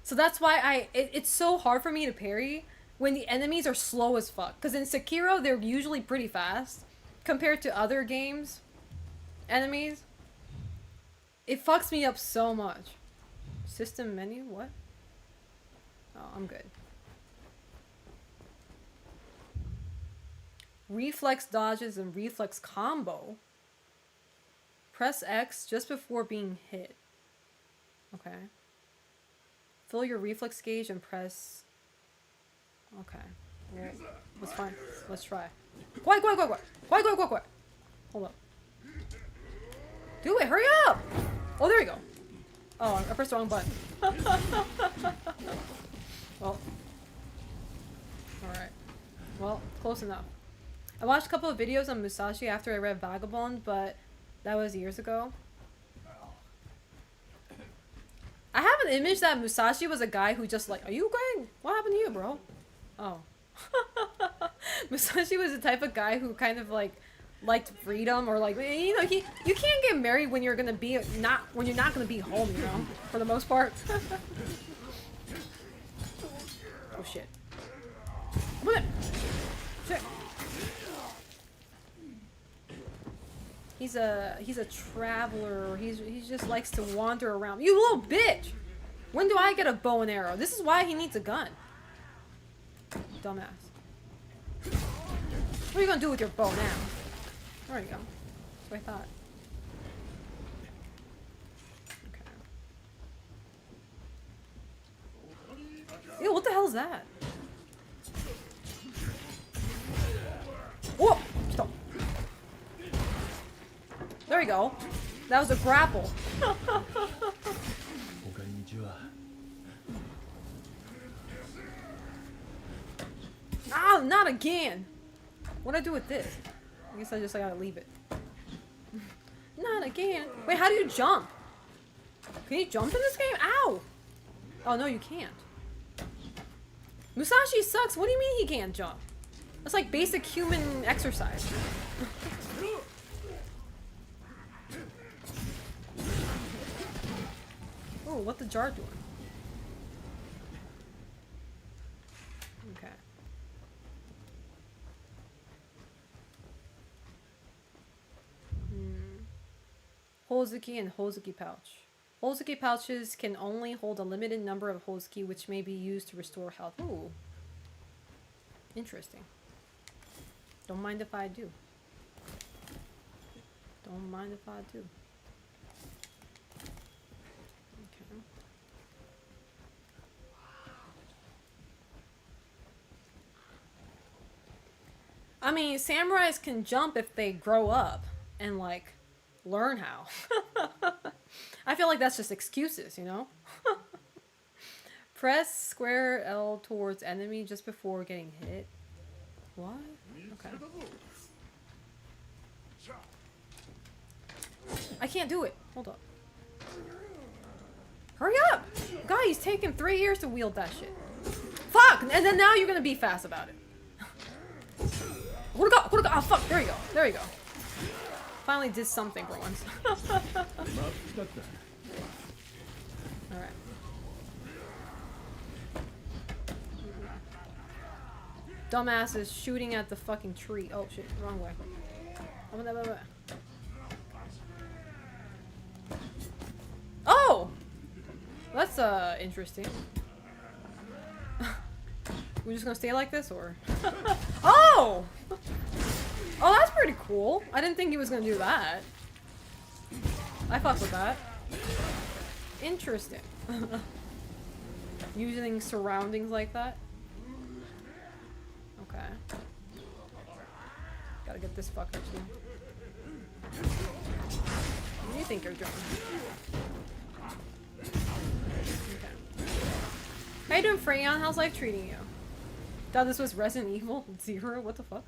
So that's why it's so hard for me to parry when the enemies are slow as fuck. Because in Sekiro, they're usually pretty fast compared to other games. Enemies. It fucks me up so much. System menu? What? Oh, I'm good. Reflex dodges and reflex combo. Press X just before being hit. Okay. Fill your reflex gauge and press... Okay. Well, that's fine. Let's try. Quiet. Hold up. Do it! Hurry up! Oh, there we go. Oh, I pressed the wrong button. Well. Alright. Well, close enough. I watched a couple of videos on Musashi after I read Vagabond, but that was years ago. I have an image that Musashi was a guy who just like, are you okay? What happened to you, bro? Oh. Musashi was the type of guy who kind of like liked freedom, or like, you know, you can't get married when you're gonna be when you're not gonna be home, you know, for the most part. Oh shit. What? Shit. He's a traveler. He just likes to wander around. You little bitch! When do I get a bow and arrow? This is why he needs a gun. Dumbass. What are you gonna do with your bow now? There you go. That's what I thought. Okay. Ew, what the hell is that? Whoa! Stop. There you go. That was a grapple. Ah, not again! What'd I do with this? I guess I just gotta leave it. Not again. Wait, how do you jump? Can you jump in this game? Ow! Oh, no, you can't. Musashi sucks. What do you mean he can't jump? That's like basic human exercise. Oh, what the jar doing? Okay. Hozuki and Hozuki pouch. Hozuki pouches can only hold a limited number of Hozuki, which may be used to restore health. Ooh. Interesting. Don't mind if I do. Don't mind if I do. Okay. I mean, samurais can jump if they grow up and like learn how. I feel like that's just excuses, you know? Press square L towards enemy just before getting hit. What? Okay. I can't do it. Hold up. Hurry up! God, he's taking 3 years to wield that shit. Fuck! And then now you're gonna be fast about it. Where'd it go? Where'd it go? Oh, fuck. There you go. There you go. Finally did something for once. Alright. Dumbass is shooting at the fucking tree. Oh shit, wrong way. Oh! That's interesting. We're just gonna stay like this, or? Oh! Oh, that's pretty cool. I didn't think he was gonna do that. I fuck with that. Interesting. Using surroundings like that. Okay. Gotta get this fucker too. What do you think you're doing? Okay. How you doing, Freyon? How's life treating you? Thought this was Resident Evil 0? What the fuck?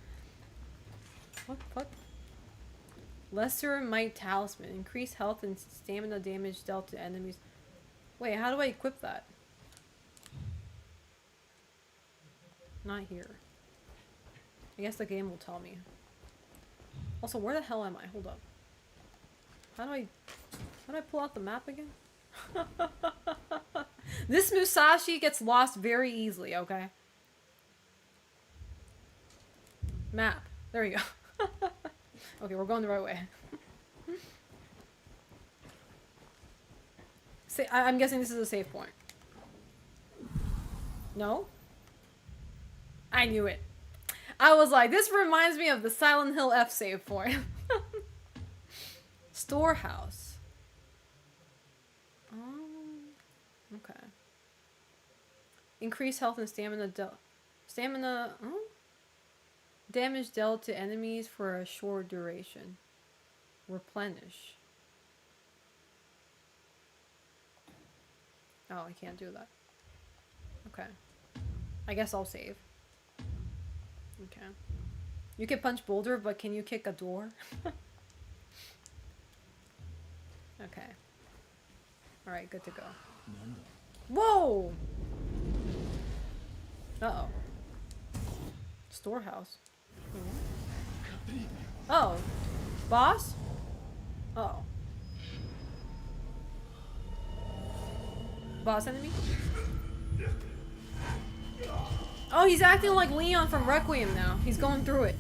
What the fuck? Lesser Might Talisman. Increase health and stamina damage dealt to enemies. Wait, how do I equip that? Not here. I guess the game will tell me. Also, where the hell am I? Hold up. How do I pull out the map again? This Musashi gets lost very easily, okay? Map. There we go. Okay, we're going the right way. I'm guessing this is a save point. No? I knew it. I was like, this reminds me of the Silent Hill F save point. Storehouse. Okay. Increase health and stamina damage dealt to enemies for a short duration. Replenish. Oh, I can't do that. Okay. I guess I'll save. Okay. You can punch boulder, but can you kick a door? Okay. Alright, good to go. Whoa! Uh-oh. Storehouse. Oh. Boss? Uh-oh. Boss enemy? Oh, he's acting like Leon from Requiem now. He's going through it.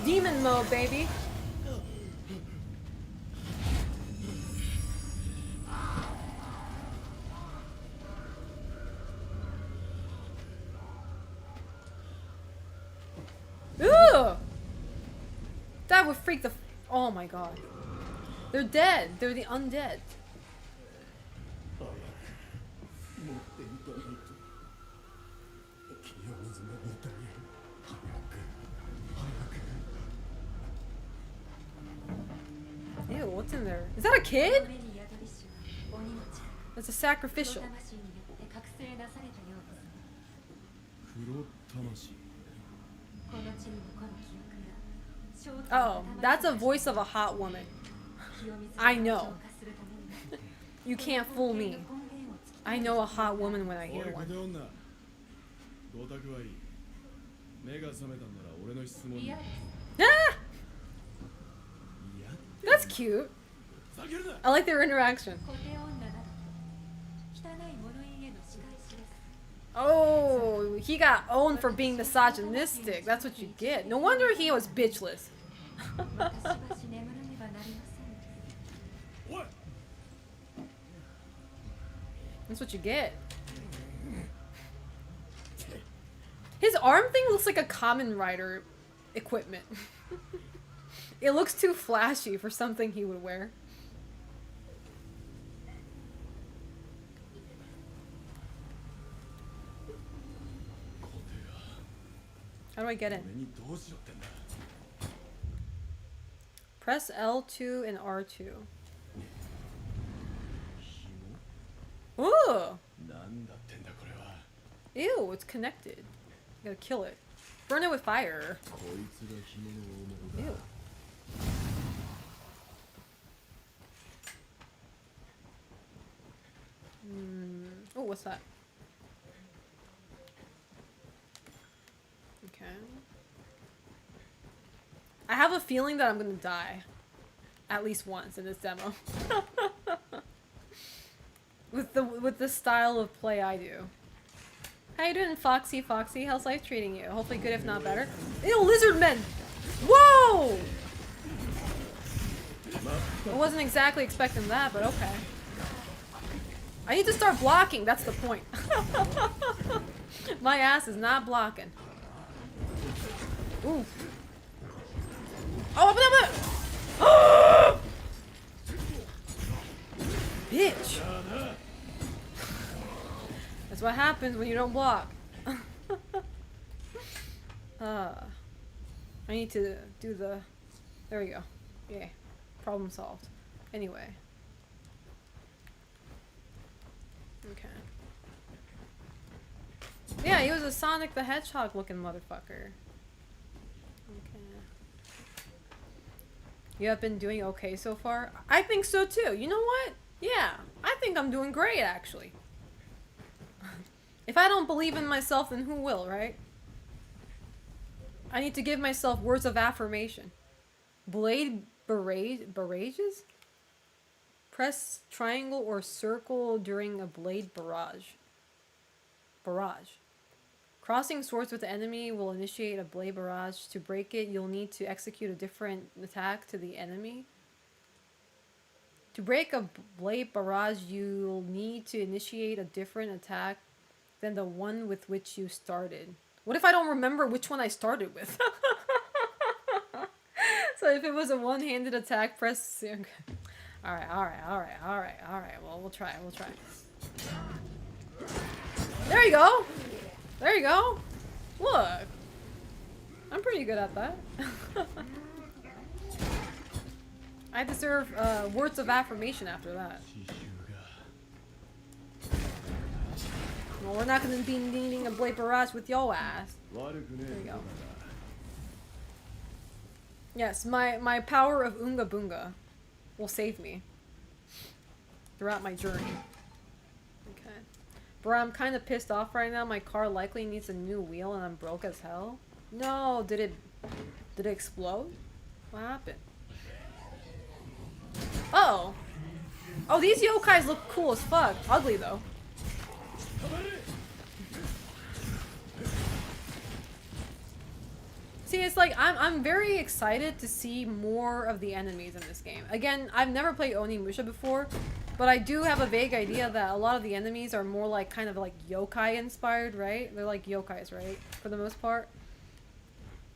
Demon mode, baby. Ooh! That would freak the... Oh my god. They're dead. They're the undead. Ew, what's in there? Is that a kid? That's a sacrificial. Oh, that's a voice of a hot woman. I know. You can't fool me. I know a hot woman when I hear one. Ah! That's cute. I like their interaction. Oh, he got owned for being misogynistic. That's what you get. No wonder he was bitchless. That's what you get. His arm thing looks like a Kamen Rider equipment. It looks too flashy for something he would wear. How do I get in? Press L2 and R2. Ooh! Ew, it's connected. You gotta kill it. Burn it with fire. Ew. Oh, what's that? Okay. I have a feeling that I'm gonna die. At least once in this demo. with the style of play I do. How you doing, Foxy? Foxy, how's life treating you? Hopefully good, if not better. Ew, lizard men! Whoa! I wasn't exactly expecting that, but okay. I need to start blocking, that's the point. My ass is not blocking. Ooh. Oh, bitch! That's what happens when you don't block. I need to do the... There we go. Yay. Problem solved. Anyway. Okay. Yeah, he was a Sonic the Hedgehog looking motherfucker. Okay. You have been doing okay so far? I think so too. You know what? Yeah, I think I'm doing great actually. If I don't believe in myself, then who will, right? I need to give myself words of affirmation. Blade barrages? Press triangle or circle during a blade barrage. Barrage. Crossing swords with the enemy will initiate a blade barrage. To break it, you'll need to execute a different attack to the enemy. To break a blade barrage, you'll need to initiate a different attack than the one with which you started. What if I don't remember which one I started with? So if it was a one-handed attack, press... Alright. Well, we'll try. There you go! There you go! Look! I'm pretty good at that. I deserve words of affirmation after that. Well, we're not going to be needing a blade barrage with yo ass. There you go. Yes, my power of Oonga Boonga will save me throughout my journey. Okay. Bro, I'm kind of pissed off right now. My car likely needs a new wheel and I'm broke as hell. No, did it explode? What happened? Oh. Oh, these yokais look cool as fuck. Ugly though. See, it's like I'm very excited to see more of the enemies in this game. Again, I've never played Onimusha before, but I do have a vague idea that a lot of the enemies are more like kind of like yokai inspired, right? They're like yokais, right? For the most part.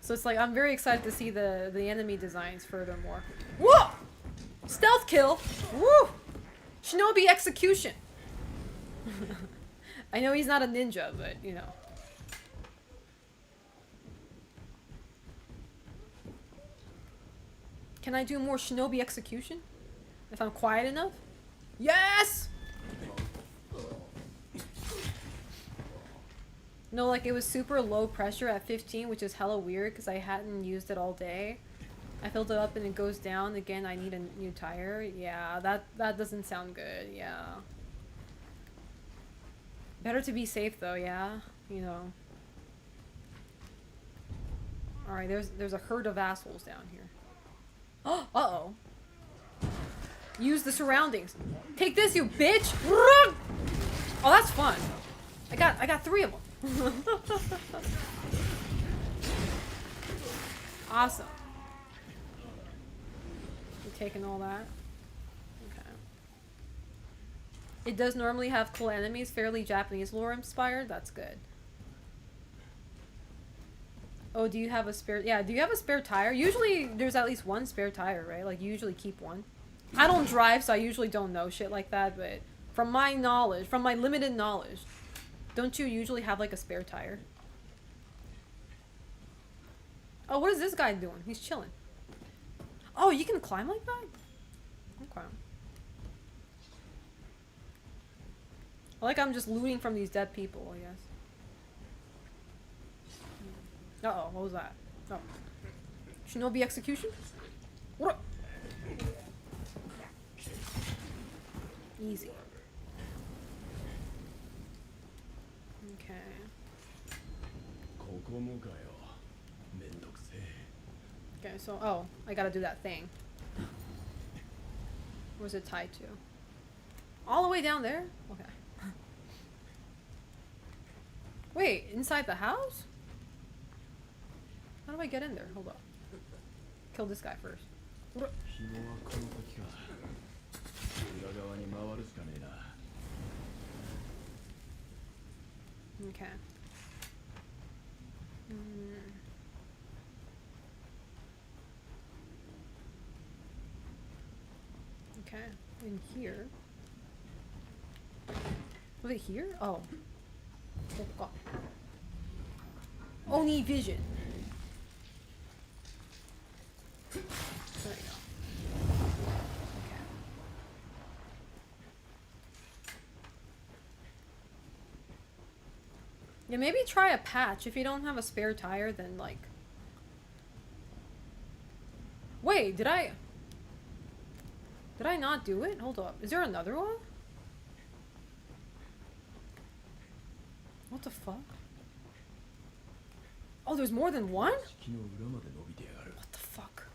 So it's like I'm very excited to see the enemy designs furthermore. Whoa! Stealth kill! Woo! Shinobi execution! I know he's not a ninja, but you know. Can I do more shinobi execution? If I'm quiet enough? Yes! No, like it was super low pressure at 15, which is hella weird because I hadn't used it all day. I filled it up and it goes down. Again, I need a new tire. Yeah, that doesn't sound good. Yeah. Better to be safe though, yeah? You know. Alright, there's a herd of assholes down here. Uh-oh. Use the surroundings. Take this, you bitch! Oh, that's fun. I got 3 of them. Awesome. You taking all that? Okay. It does normally have cool enemies, fairly Japanese lore inspired. That's good. Oh, do you have a spare... Yeah, do you have a spare tire? Usually, there's at least one spare tire, right? Like, you usually keep one. I don't drive, so I usually don't know shit like that, but from my knowledge, from my limited knowledge, don't you usually have, like, a spare tire? Oh, what is this guy doing? He's chilling. Oh, you can climb like that? Okay. I'm just looting from these dead people, I guess. Uh-oh, what was that? Oh. Shinobi execution? What? Easy. Okay. Okay, so, oh, I gotta do that thing. Where's it tied to? All the way down there? Okay. Wait, inside the house? How do I get in there? Hold up. Kill this guy first. Okay. Okay, in here. Was it here? Oh. Oh god. Oni vision. There you go. Okay. Yeah, maybe try a patch. If you don't have a spare tire, then like... Wait, did I not do it? Hold up. Is there another one? What the fuck? Oh, there's more than one? What the fuck?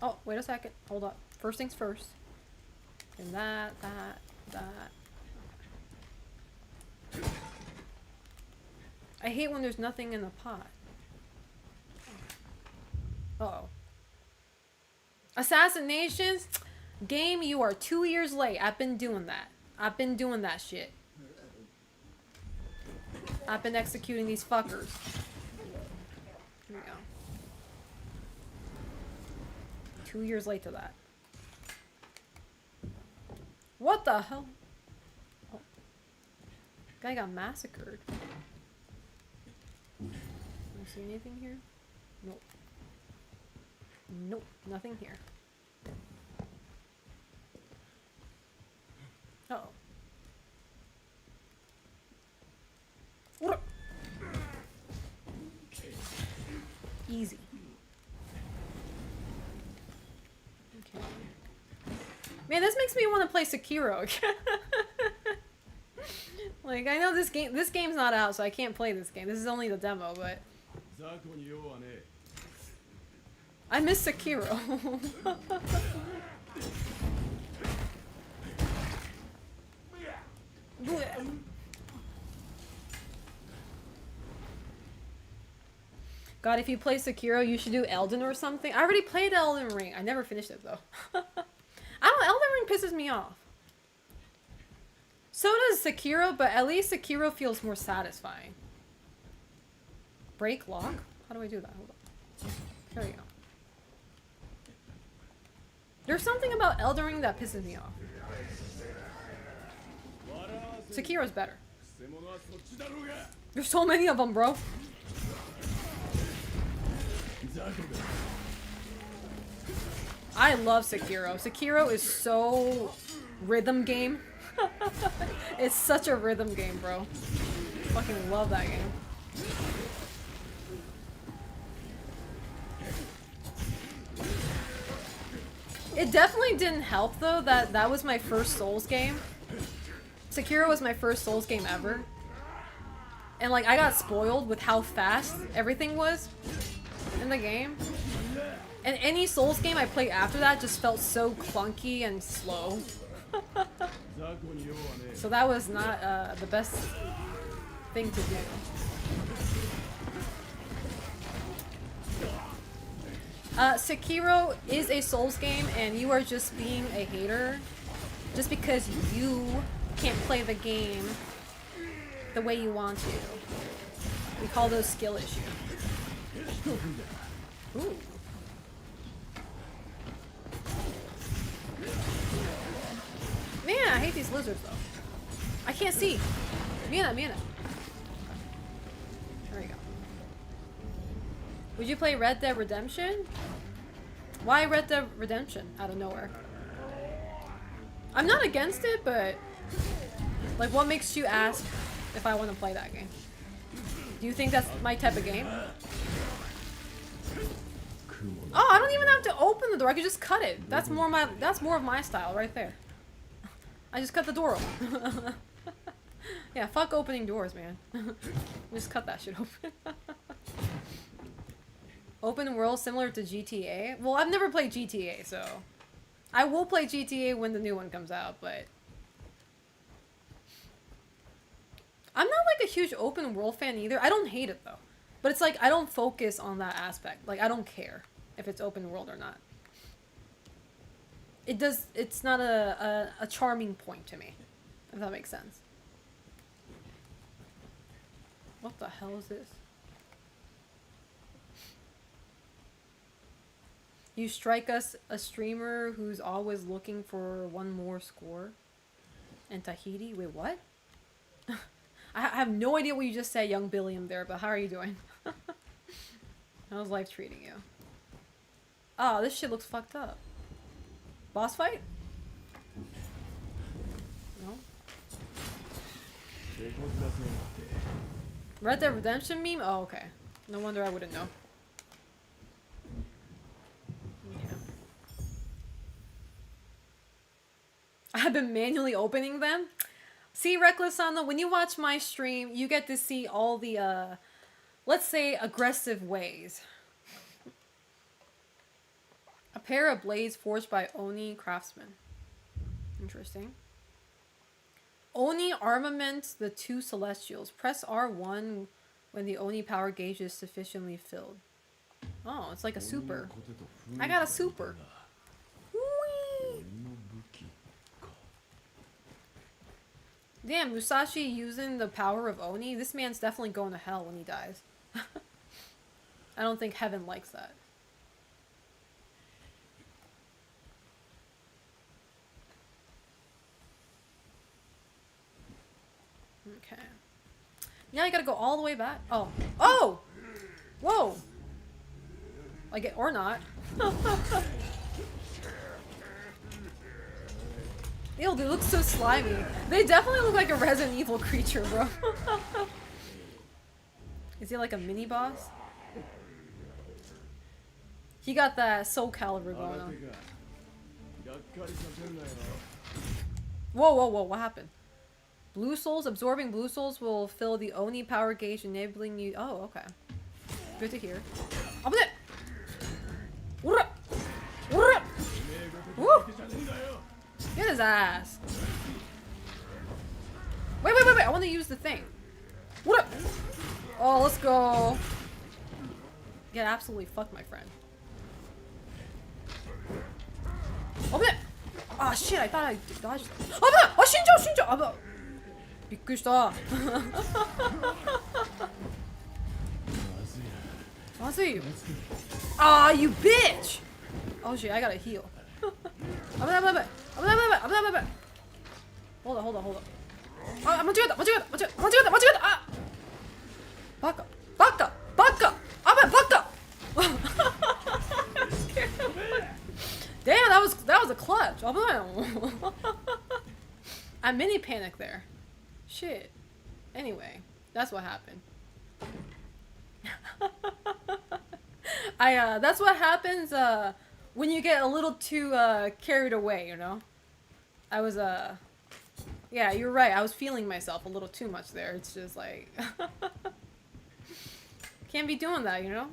Oh, wait a second. Hold up. First things first. And that. I hate when there's nothing in the pot. Uh-oh. Assassinations? Game, you are 2 years late. I've been doing that. I've been doing that shit. I've been executing these fuckers. Here we go. 2 years late to that. What the hell? Oh. Guy got massacred. Do you see anything here? Nope. Nope, nothing here. Uh-oh. What? Easy. Okay. Man, this makes me want to play Sekiro again. Like, I know this game's not out, so I can't play this game. This is only the demo, but I miss Sekiro. God, if you play Sekiro, you should do Elden or something. I already played Elden Ring. I never finished it, though. I don't know, Elden Ring pisses me off. So does Sekiro, but at least Sekiro feels more satisfying. Break lock? How do I do that? Hold on. There we go. There's something about Elden Ring that pisses me off. Sekiro's better. There's so many of them, bro. I love Sekiro. Sekiro is so rhythm game. It's such a rhythm game, bro. Fucking love that game. It definitely didn't help though that that was my first Souls game. Sekiro was my first Souls game ever. And like I got spoiled with how fast everything was in the game. And any Souls game I played after that just felt so clunky and slow. So that was not the best thing to do. Sekiro is a Souls game and you are just being a hater just because you can't play the game the way you want to. We call those skill issues. Ooh. Man, I hate these lizards though. I can't see. Mina. There we go. Would you play Red Dead Redemption? Why Red Dead Redemption out of nowhere? I'm not against it, but like, what makes you ask if I want to play that game? Do you think that's my type of game? Oh, I don't even have to open the door. I can just cut it. That's more of my style right there. I just cut the door open. Yeah, fuck opening doors, man. Just cut that shit open. Open world similar to GTA? Well, I've never played GTA, so I will play GTA when the new one comes out, but I'm not like a huge open world fan either. I don't hate it though. But it's like I don't focus on that aspect. Like I don't care if it's open world or not. It's not a charming point to me. If that makes sense. What the hell is this? You strike us a streamer who's always looking for one more score. And Tahiti? Wait, what? I have no idea what you just said, young Billiam there, but how are you doing? How's life treating you? Oh, this shit looks fucked up. Boss fight? No? Red Dead Redemption meme? Oh, okay. No wonder I wouldn't know. Yeah. I've been manually opening them. See, Reckless Anna, when you watch my stream, you get to see all the, let's say, aggressive ways. A pair of blades forged by Oni craftsman. Interesting. Oni armament, the two celestials. Press R1 when the Oni power gauge is sufficiently filled. Oh, it's like a super. I got a super. Whee! Damn, Musashi using the power of Oni? This man's definitely going to hell when he dies. I don't think heaven likes that. Okay. Now I gotta go all the way back. Oh. Oh! Whoa! Like it or not. Ew, they look so slimy. They definitely look like a Resident Evil creature, bro. Is he like a mini boss? He got that Soul Calibur going on. Whoa, whoa, whoa, what happened? Blue souls, absorbing blue souls will fill the Oni power gauge, enabling you. Oh, okay. Good to hear. Open it! Woo! Get his ass. Wait, wait, wait, wait. I want to use the thing. What? Oh, let's go. Get absolutely fucked, my friend. Open it! Oh, shit. I thought I dodged. Open it! Oh, Shinjo! Shinjo! Open it! びっくりした。まずいよ。Ah, you bitch! Oh shit, I gotta heal. 危ない危ない危ない危ない危ない危ない危ない。Hold on, hold on, hold on. あ、間違えた間違えた間違えた間違えた間違えた。あ、バカバカバカ。あばバカ。Damn, that was a clutch. 危ないよ。I mini panic there. Shit. Anyway, that's what happened. That's what happens when you get a little too carried away, you know? I was yeah, you're right. I was feeling myself a little too much there. It's just like can't be doing that, you know?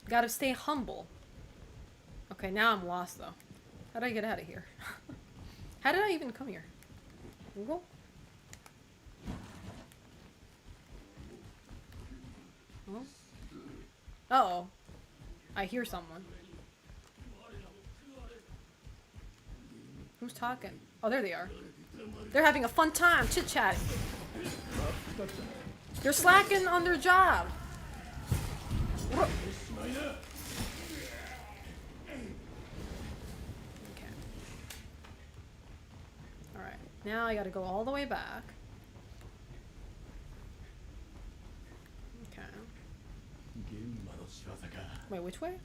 Gotta stay humble. Okay, now I'm lost though. How did I get out of here? How did I even come here? Google? Huh? Uh-oh. I hear someone. Who's talking? Oh, there they are. They're having a fun time chit-chatting. They're slacking on their job. Okay. Alright. Now I gotta go all the way back. Wait, which way?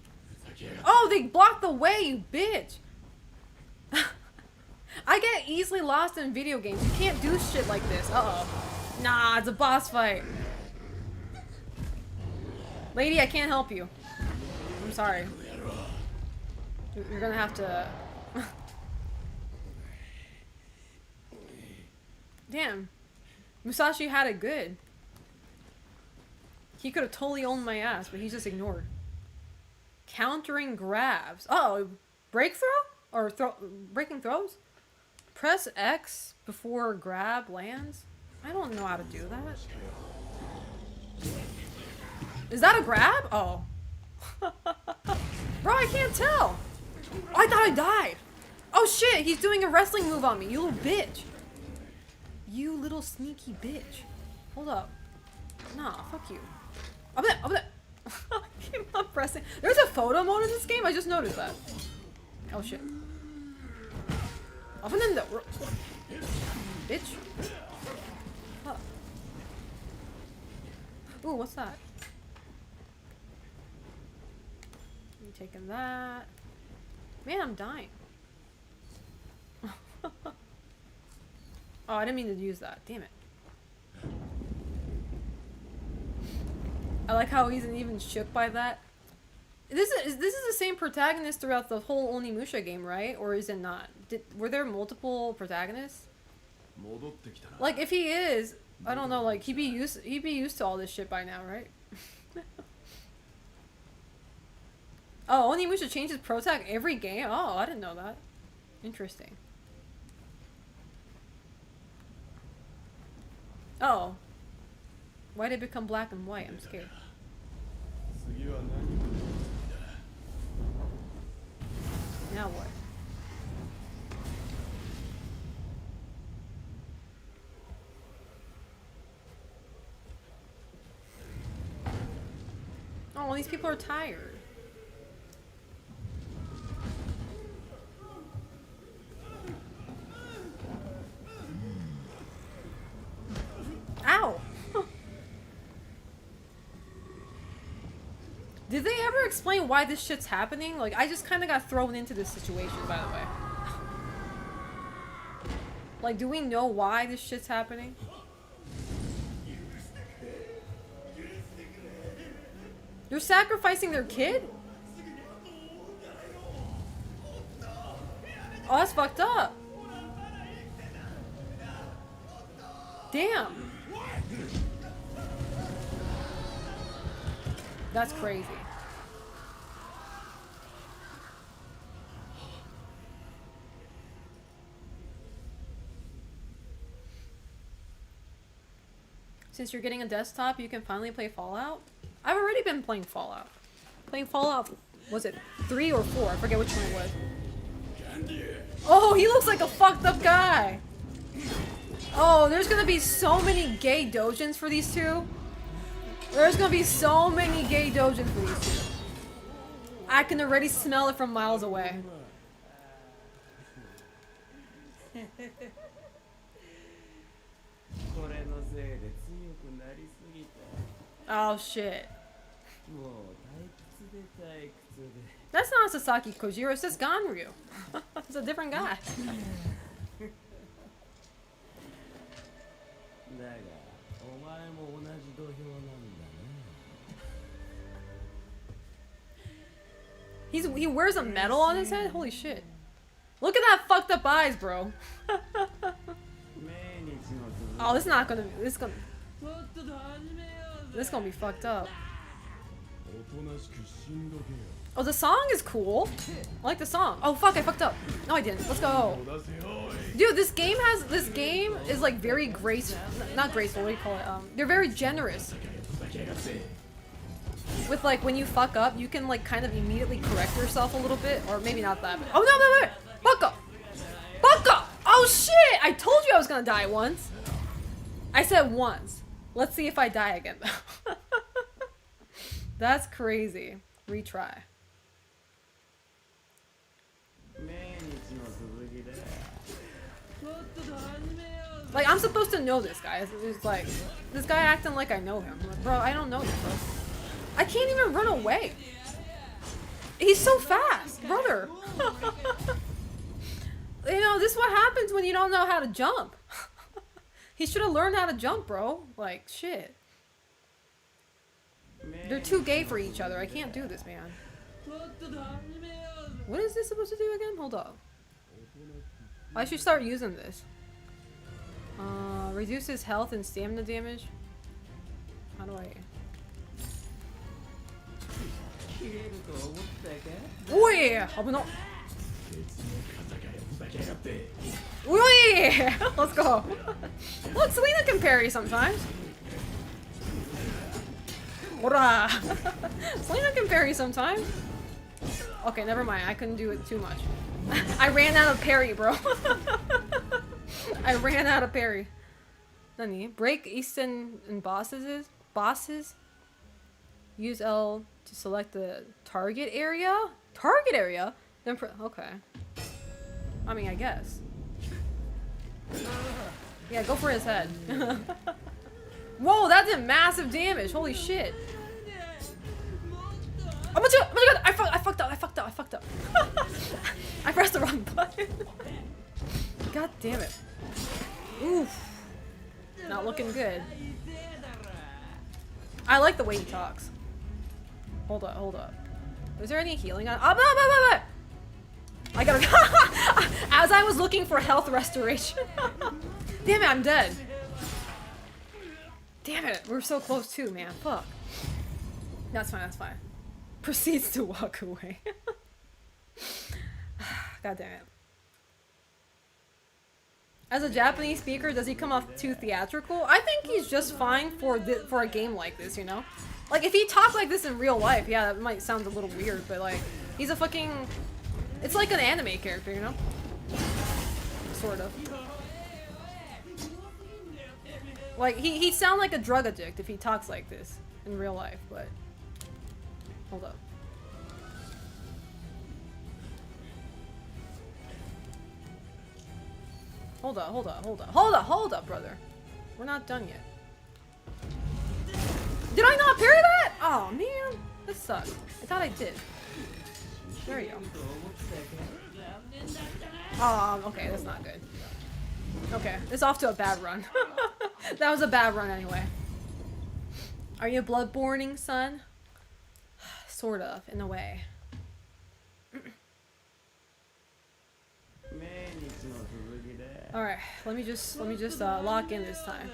Oh, they blocked the way, you bitch! I get easily lost in video games. You can't do shit like this. Uh-oh. Nah, it's a boss fight. Lady, I can't help you. I'm sorry. You're gonna have to... Damn. Musashi had it good. He could have totally owned my ass, but he's just ignored. Countering grabs. Oh, breakthrow? Or breaking throws? Press X before grab lands? I don't know how to do that. Is that a grab? Oh. Bro, I can't tell. Oh, I thought I died. Oh shit, he's doing a wrestling move on me, you little bitch. You little sneaky bitch. Hold up. Nah, fuck you. Up there, up there. Keep on pressing. There's a photo mode in this game? I just noticed that. Oh shit. Up and then the bitch. Huh. Ooh, what's that? I'm taking that. Man, I'm dying. Oh, I didn't mean to use that. Damn it. I like how he's even shook by that. This is the same protagonist throughout the whole Onimusha game, right? Or is it not? Were there multiple protagonists? Like, if he is, I don't know. Like, he'd be used to all this shit by now, right? Oh, Onimusha changes protag every game. Oh, I didn't know that. Interesting. Oh. Why did it become black and white? I'm scared. Now what? Oh, these people are tired. Ow! Did they ever explain why this shit's happening? Like, I just kind of got thrown into this situation, by the way. Like, do we know why this shit's happening? They're sacrificing their kid? Oh, that's fucked up. Damn. That's crazy. Since you're getting a desktop, you can finally play Fallout? I've already been playing Fallout. Playing Fallout, was it 3 or 4? I forget which one it was. Oh, he looks like a fucked up guy. Oh, there's gonna be so many gay dojins for these two. There's gonna be so many gay dojins for these two. I can already smell it from miles away. Oh shit. That's not Sasaki Kojiro, it's just Ganryu. It's a different guy. He wears a medal on his head? Holy shit. Look at that fucked up eyes, bro. Oh, this is not gonna be, this is gonna be fucked up. Oh, the song is cool. I like the song. Oh fuck, I fucked up. No, I didn't. Let's go. Dude, this game is like very not graceful, what do you call it? They're very generous. With like, when you fuck up, you can like kind of immediately correct yourself a little bit. Or maybe not that, but oh no, fuck up! Fuck up! Oh shit! I told you I was gonna die once. I said once. Let's see if I die again. That's crazy. Retry. Like, I'm supposed to know this guy. It's like, this guy acting like I know him. I'm like, bro, I don't know you, bro. I can't even run away. He's so fast, brother. You know, this is what happens when you don't know how to jump. He should have learned how to jump, bro. Like, shit. They're too gay for each other. I can't do this, man. What is this supposed to do again? Hold up. I should start using this. Reduces health and stamina damage. How do I... Oh yeah! Oh yeah! Let's go! Look, Selena can parry sometimes. Hurrah! Selena can parry sometimes. Okay, never mind. I couldn't do it too much. I ran out of parry, bro. I ran out of parry. Nani? Break Easton and bosses? Use L to select the target area? Target area? Then okay. I mean, I guess. Yeah, go for his head. Whoa, that did massive damage. Holy shit. Oh my god, I fucked up. I pressed the wrong button. God damn it. Oof. Not looking good. I like the way he talks. Hold up. Is there any healing on? I gotta. As I was looking for health restoration. Damn it, I'm dead. Damn it, we're so close too, man. Fuck. That's fine. Proceeds to walk away. God damn it. As a Japanese speaker, does he come off too theatrical? I think he's just fine for a game like this, you know? Like, if he talked like this in real life, yeah, that might sound a little weird, but like, he's a fucking... It's like an anime character, you know? Sort of. Like, he'd sound like a drug addict if he talks like this in real life, but... Hold up. Hold up, brother. We're not done yet. Did I not parry that? Oh, man. This sucks. I thought I did. There you go. Oh, okay. That's not good. Okay. It's off to a bad run. That was a bad run anyway. Are you bloodborning, son? Sort of, in a way. Alright, let me just lock in this time.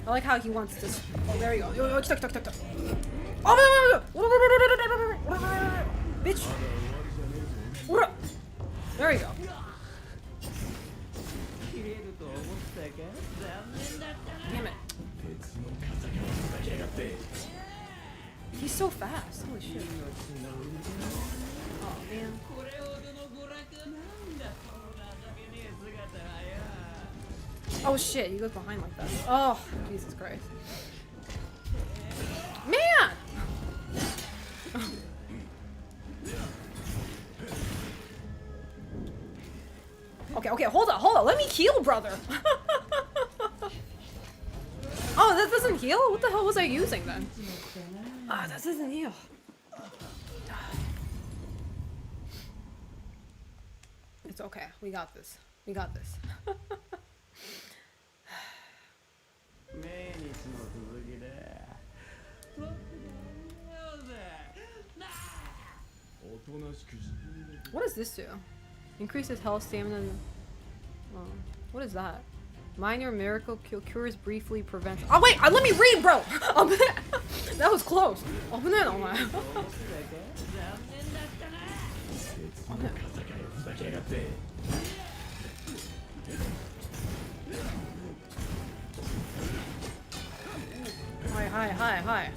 I like how he wants to. Oh, there you go. Oh, no. Bitch. There you go. Damn it. He's so fast. Holy shit. Oh, man. Oh shit, he goes behind like that. Oh, Jesus Christ. Man! Okay, hold on. Let me heal, brother. Oh, that doesn't heal? What the hell was I using then? Ah, that doesn't heal. It's okay. We got this. What does this do? Increases health, stamina. Oh, what is that? Minor miracle cures briefly prevention. Oh wait, let me read, bro. That was close. Hi.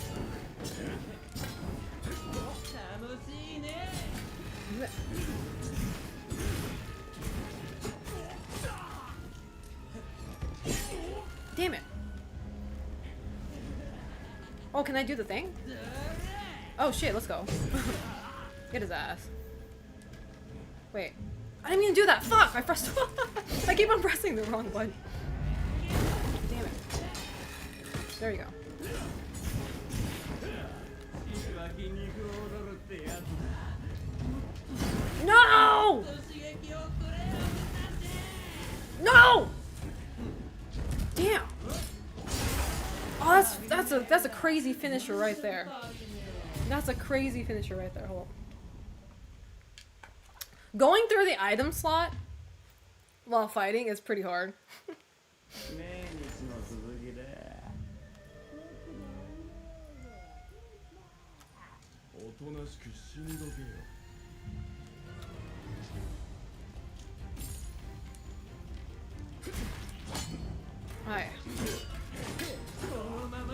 Damn it. Oh, can I do the thing? Oh shit, let's go. Get his ass. Wait. I didn't mean to do that. Fuck! I keep on pressing the wrong button. There you go. No! No! Damn. Oh, that's a crazy finisher right there. That's a crazy finisher right there. Hold on. Going through the item slot while fighting is pretty hard. Alright.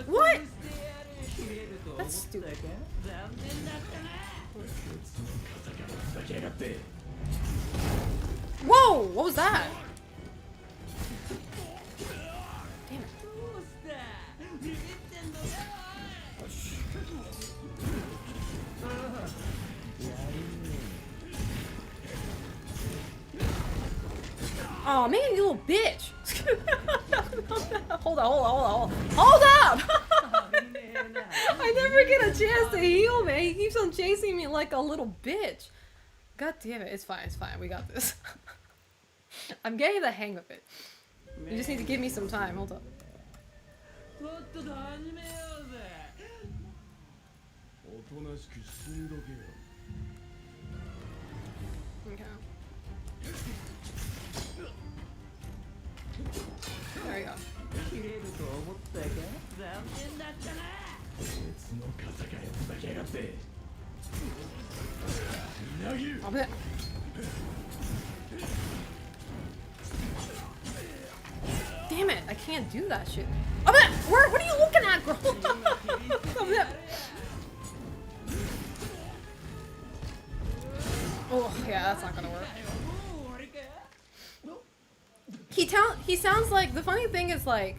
What? That's stupid. Whoa! What was that? Damn it. Oh man, you little bitch! Hold on. Hold up! I never get a chance to heal, man. He keeps on chasing me like a little bitch. God damn it, it's fine, we got this. I'm getting the hang of it. You just need to give me some time, hold up. Okay. There you go. Oh, man. Damn it, I can't do that shit. Oh, man. What are you looking at, girl? Oh, man. Oh, yeah, that's not gonna work. He sounds like, the funny thing is, like,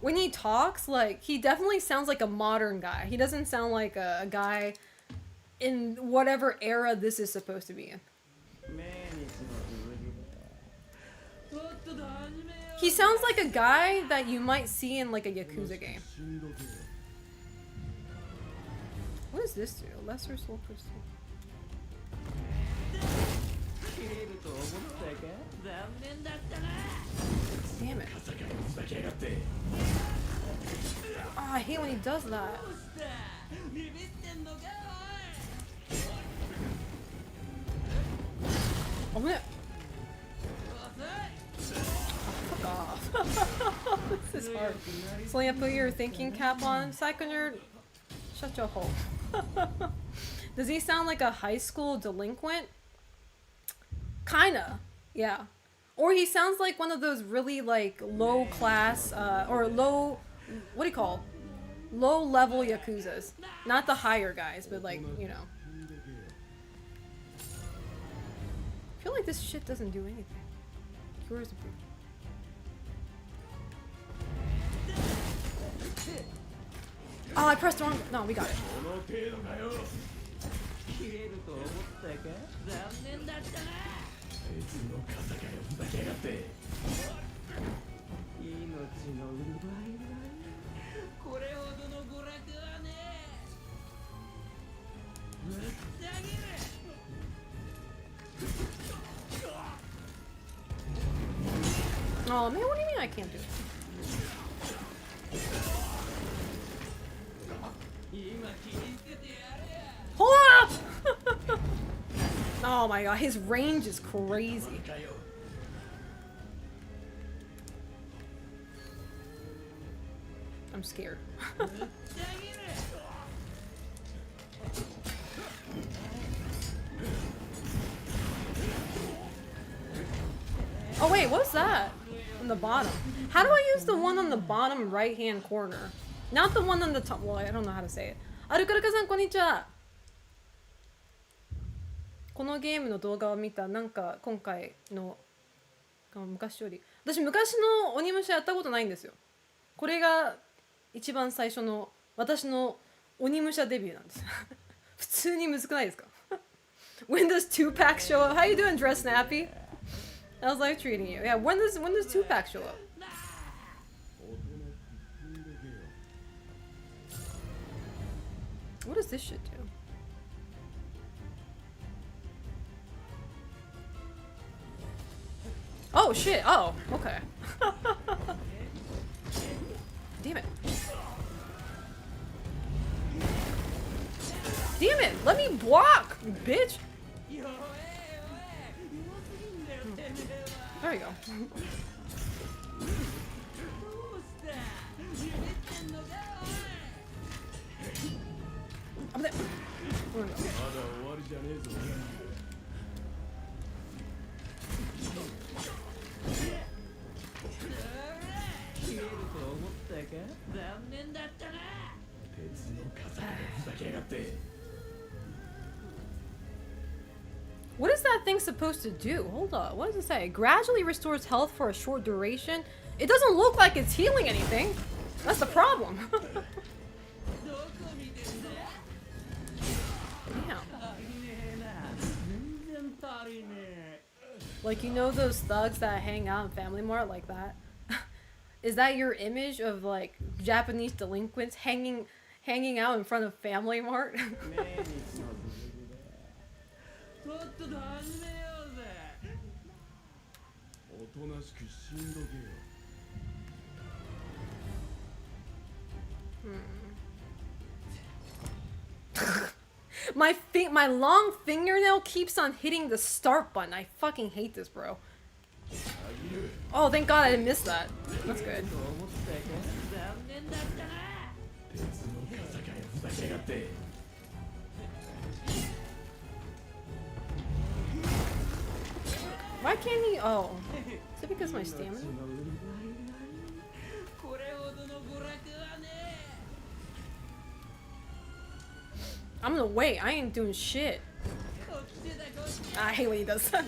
when he talks, like, he definitely sounds like a modern guy. He doesn't sound like a guy in whatever era this is supposed to be in. He sounds like a guy that you might see in, like, a Yakuza game. What does this do? Lesser soul pursuit. Damn it. Oh, I hate when he does that. Oh, man. Fuck off. This is hard. Selena, put your thinking cap on. Psycho nerd, shut your hole. Does he sound like a high school delinquent? Kinda, yeah. Or he sounds like one of those really, like, low class, or low, what do you call? Low level Yakuzas. Not the higher guys, but, like, you know. I feel like this shit doesn't do anything. Where's the proof? Oh, I pressed the wrong. No, we got it. Oh man, what do you mean I can't do it? Hold up! Oh my god, his range is crazy. I'm scared. Oh wait, what's that? On the bottom. How do I use the one on the bottom right hand corner? Not the one on the top. Well, I don't know how to say it. Arukaruka-san, こんにちは。このゲームの動画を見た。なんか今回の昔より。私昔の鬼武者やったことないんですよ。これが一番最初の私の鬼武者デビューなんです。普通に難くないですか？ When does 2-pack show up? How you doing, Dress Snappy? How's life treating you? Yeah, when does 2-pack show up? What does this shit do? Oh shit, oh, okay. Damn it. Damn it, let me block, bitch. There you go. I'm there. Where we go? What is that thing supposed to do? Hold on, what does it say? Gradually restores health for a short duration. It doesn't look like it's healing anything. That's the problem. Damn. Like, you know those thugs that hang out in Family Mart like that? Is that your image of like Japanese delinquents hanging out in front of Family Mart? My long fingernail keeps on hitting the start button. I fucking hate this, bro. Oh, thank God I didn't miss that. That's good. Why can't he? Oh, is it because of my stamina? I'm gonna wait. I ain't doing shit. I hate when he does that.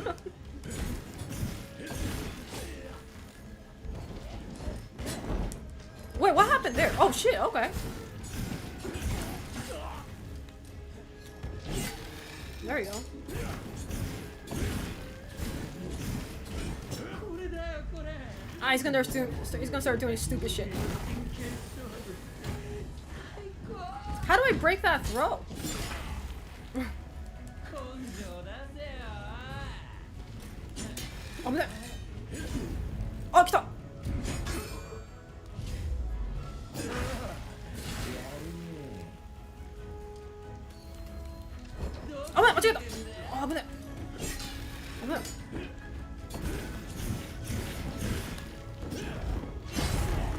Wait, what happened there? Oh shit, okay. There you go. Ah, he's gonna start doing stupid shit. How do I break that throw? Oh, there. Oh, kita. Oh, man,間違えた. Oh, 危ない.危ない.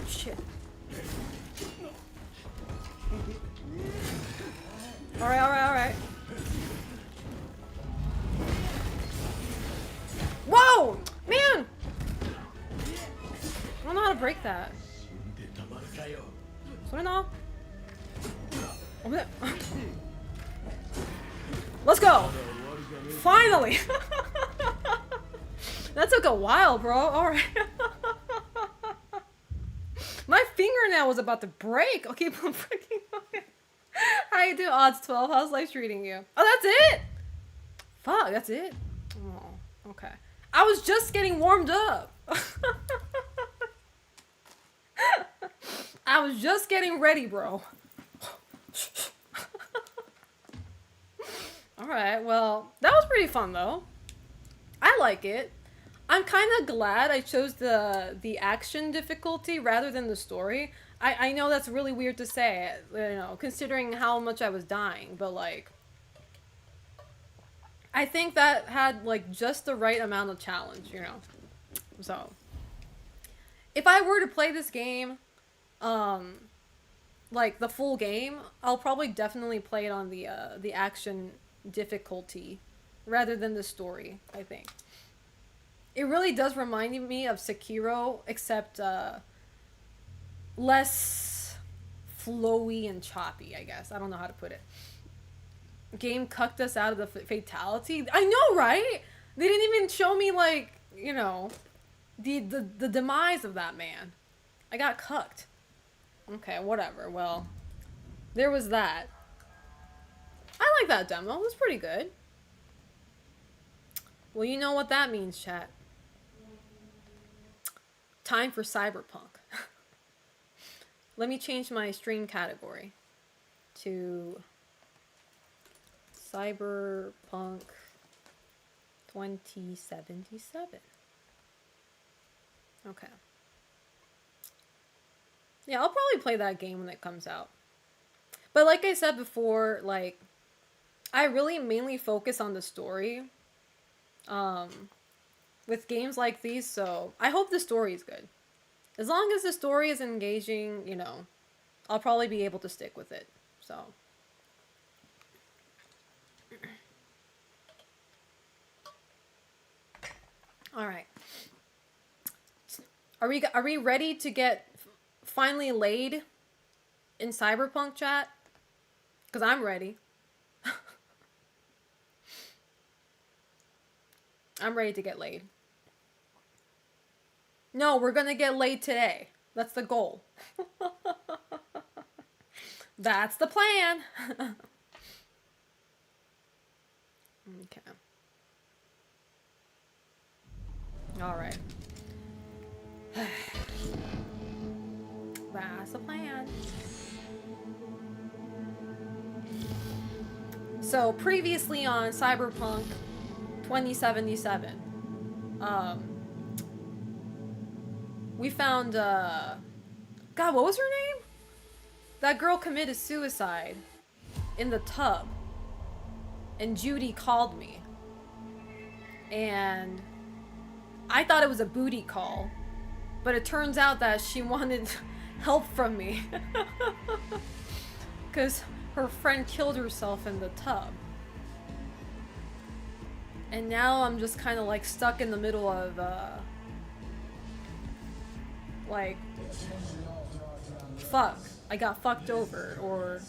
Shit. Alright. Whoa! Man! I don't know how to break that. Let's go! Finally! That took a while, bro. Alright. My fingernail was about to break. I'll keep on freaking going. How you do? Odds 12. How's life treating you? Oh, that's it? Fuck, that's it? Oh, okay. I was just getting warmed up. I was just getting ready, bro. Alright, well, that was pretty fun, though. I like it. I'm kind of glad I chose the action difficulty rather than the story. I know that's really weird to say, you know, considering how much I was dying, but, like, I think that had, like, just the right amount of challenge, you know? So, if I were to play this game, like, the full game, I'll probably definitely play it on the action difficulty rather than the story, I think. It really does remind me of Sekiro, except, less flowy and choppy, I guess. I don't know how to put it. Game cucked us out of the fatality. I know, right? They didn't even show me, like, you know, the demise of that man. I got cucked. Okay, whatever. Well, there was that. I like that demo. It was pretty good. Well, you know what that means, chat. Time for Cyberpunk. Let me change my stream category to Cyberpunk 2077. Okay. Yeah, I'll probably play that game when it comes out. But like I said before, like, I really mainly focus on the story with games like these, so I hope the story is good. As long as the story is engaging, you know, I'll probably be able to stick with it. So. All right. Are we ready to get finally laid in Cyberpunk chat? Cuz I'm ready. I'm ready to get laid. No, we're going to get laid today. That's the goal. That's the plan. Okay. All right. That's the plan. So, previously on Cyberpunk 2077, we found, God, what was her name? That girl committed suicide in the tub. And Judy called me. And I thought it was a booty call. But it turns out that she wanted help from me. Because her friend killed herself in the tub. And now I'm just kind of like stuck in the middle of, like, fuck, I got fucked over, or,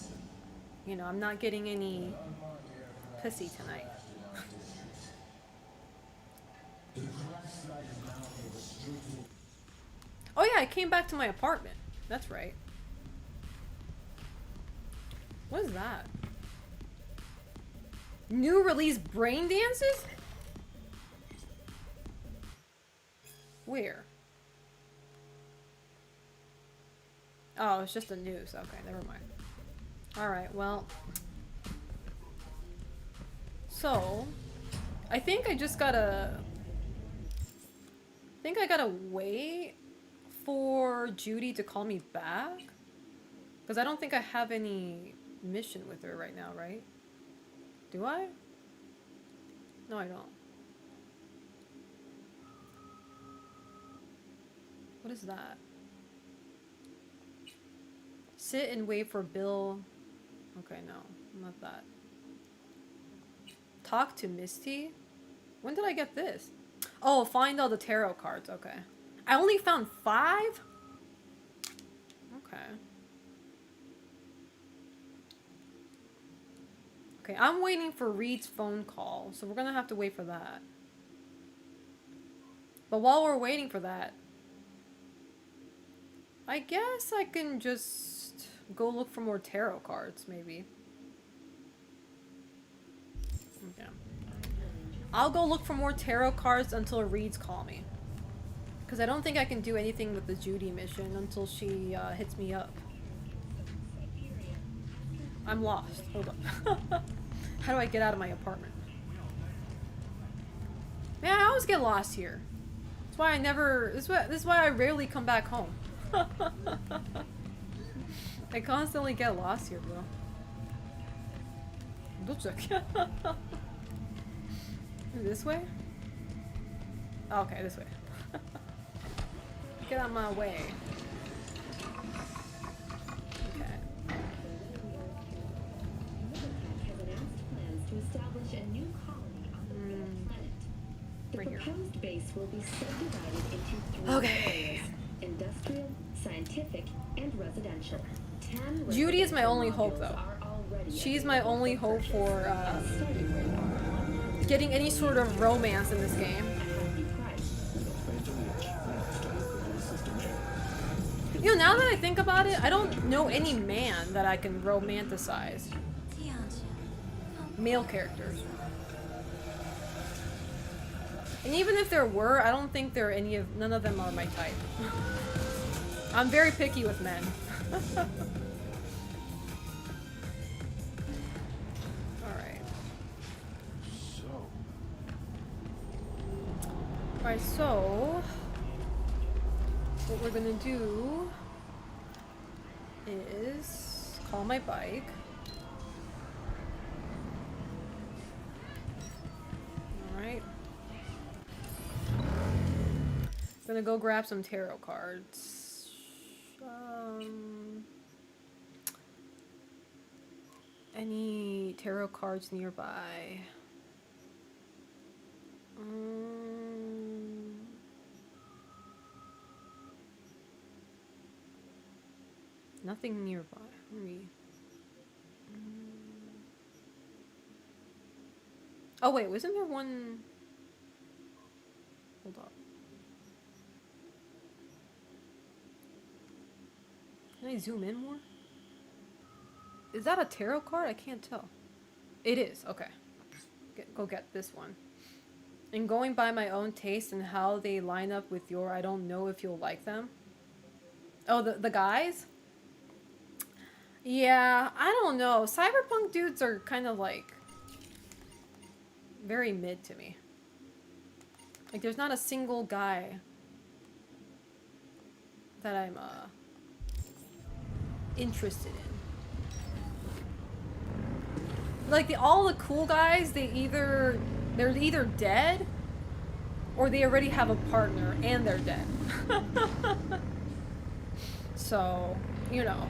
you know, I'm not getting any pussy tonight. Oh yeah, I came back to my apartment. That's right. What is that? New release brain dances? Where? Oh, it's just the news. Okay, never mind. Alright, well. So, I think I just gotta... I think I gotta wait for Judy to call me back. Because I don't think I have any mission with her right now, right? Do I? No, I don't. What is that? Sit and wait for Bill. Okay, no, not that. Talk to Misty? When did I get this? Oh, find all the tarot cards. Okay. I only found 5? Okay. Okay, I'm waiting for Reed's phone call, so we're gonna have to wait for that. But while we're waiting for that, I guess I can just go look for more tarot cards, maybe. Okay. I'll go look for more tarot cards until Reed's call me. Because I don't think I can do anything with the Judy mission until she hits me up. I'm lost. Hold on. How do I get out of my apartment? Man, I always get lost here. That's why I never... This is why I rarely come back home. I constantly get lost here, bro. This way? Okay, this way. Get out of my way. Okay. To establish a new colony on the red planet. The Right here. proposed base will be subdivided into 3 areas: industrial, scientific, and residential. 10 Judy is my only hope, modules though. are already She's my available only for hope purchase, for starting with $100 getting any sort of romance in this game. hefty price. You know, now that I think about it, I don't know any man that I can romanticize. Male characters. And even if there were, I don't think none of them are my type. I'm very picky with men. Alright. Alright, so what we're gonna do is call my bike. Alright. Gonna go grab some tarot cards. Any tarot cards nearby? Nothing nearby. Maybe. Oh wait, wasn't there one? Hold up. Can I zoom in more? Is that a tarot card? I can't tell. It is. Okay. Go get this one. And going by my own taste and how they line up with your, I don't know if you'll like them. Oh, the guys? Yeah, I don't know. Cyberpunk dudes are kind of like very mid to me. Like there's not a single guy that I'm interested in. Like all the cool guys, they're either dead or they already have a partner and they're dead. So, you know.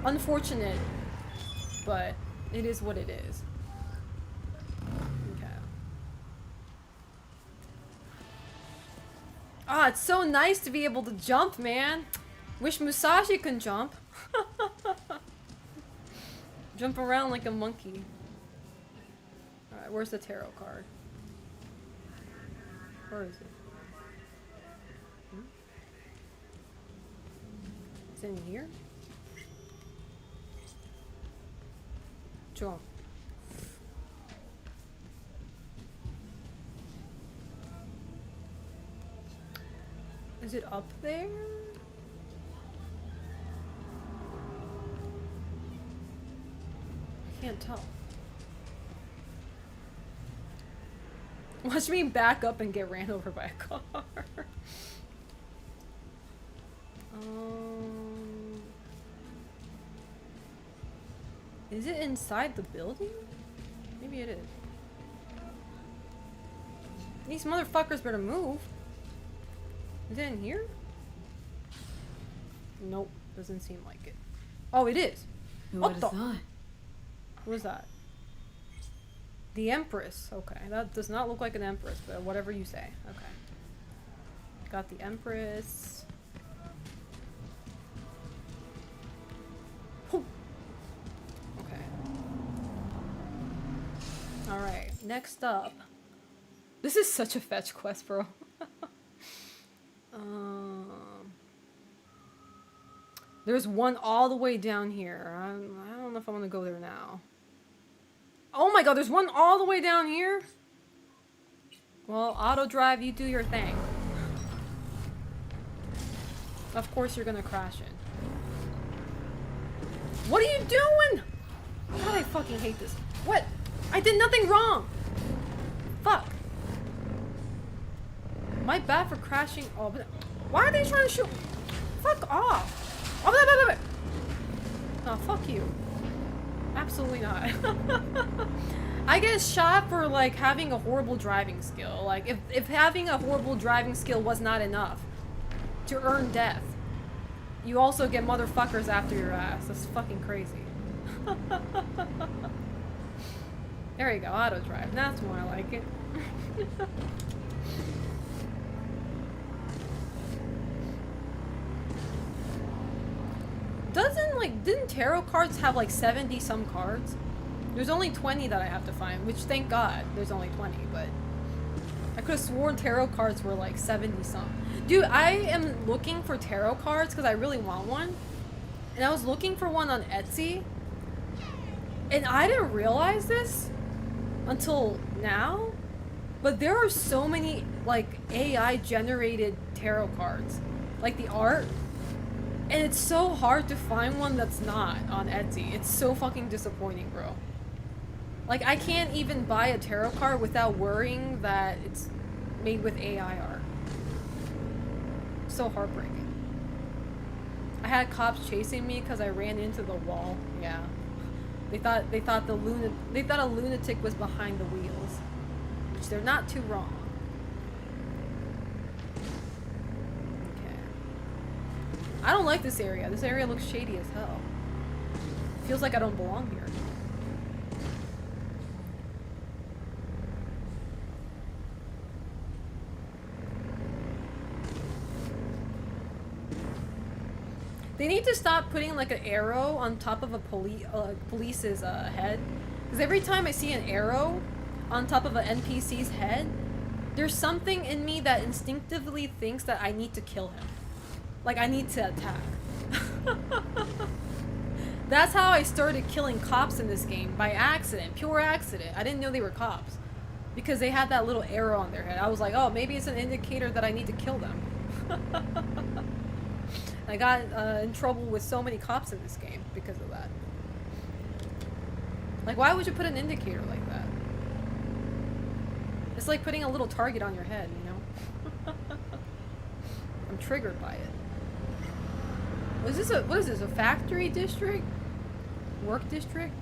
Unfortunate, but it is what it is. Okay. Ah, it's so nice to be able to jump, man. Wish Musashi can jump. Jump around like a monkey. Alright, where's the tarot card? Where is it? It's in here? Jump. Is it up there? I can't tell. Watch me back up and get ran over by a car. Is it inside the building? Maybe it is. These motherfuckers better move. Is it in here? Nope, doesn't seem like it. Oh, it is. Who What would the? have thought? What is that? The Empress. Okay, that does not look like an Empress, but whatever you say. Okay. Got the Empress. Whew. Okay. Alright, next up. This is such a fetch quest, bro. There's one all the way down here. I don't know if I want to go there now. Oh my god, there's one all the way down here? Well, auto drive, you do your thing. Of course you're gonna crash it. What are you doing? God, I fucking hate this. What? I did nothing wrong. Fuck. Am I bad for crashing? Oh, but why are they trying to shoot? Fuck off. Oh, blah, blah, blah, blah. Oh, fuck you. Absolutely not. I get shot for like having a horrible driving skill. Like if having a horrible driving skill was not enough to earn death, you also get motherfuckers after your ass. That's fucking crazy. There you go, auto drive. That's more like it. Didn't tarot cards have like 70 some cards? There's only 20 that I have to find, which thank God there's only 20, but I could have sworn tarot cards were like 70 some. Dude, I am looking for tarot cards because I really want one. And I was looking for one on Etsy. And I didn't realize this until now, but there are so many like AI generated tarot cards, like the art. And it's so hard to find one that's not on Etsy. It's so fucking disappointing, bro. Like, I can't even buy a tarot card without worrying that it's made with AI art. So heartbreaking. I had cops chasing me because I ran into the wall. Yeah. They thought a lunatic was behind the wheels. Which they're not too wrong. Okay. I don't like this area. This area looks shady as hell. Feels like I don't belong here. They need to stop putting like an arrow on top of a police's head. Because every time I see an arrow on top of an NPC's head, there's something in me that instinctively thinks that I need to kill him. Like, I need to attack. That's how I started killing cops in this game. By accident. Pure accident. I didn't know they were cops. Because they had that little arrow on their head. I was like, oh, maybe it's an indicator that I need to kill them. I got in trouble with so many cops in this game because of that. Like, why would you put an indicator like that? It's like putting a little target on your head, you know? I'm triggered by it. What is this, a factory district? Work district?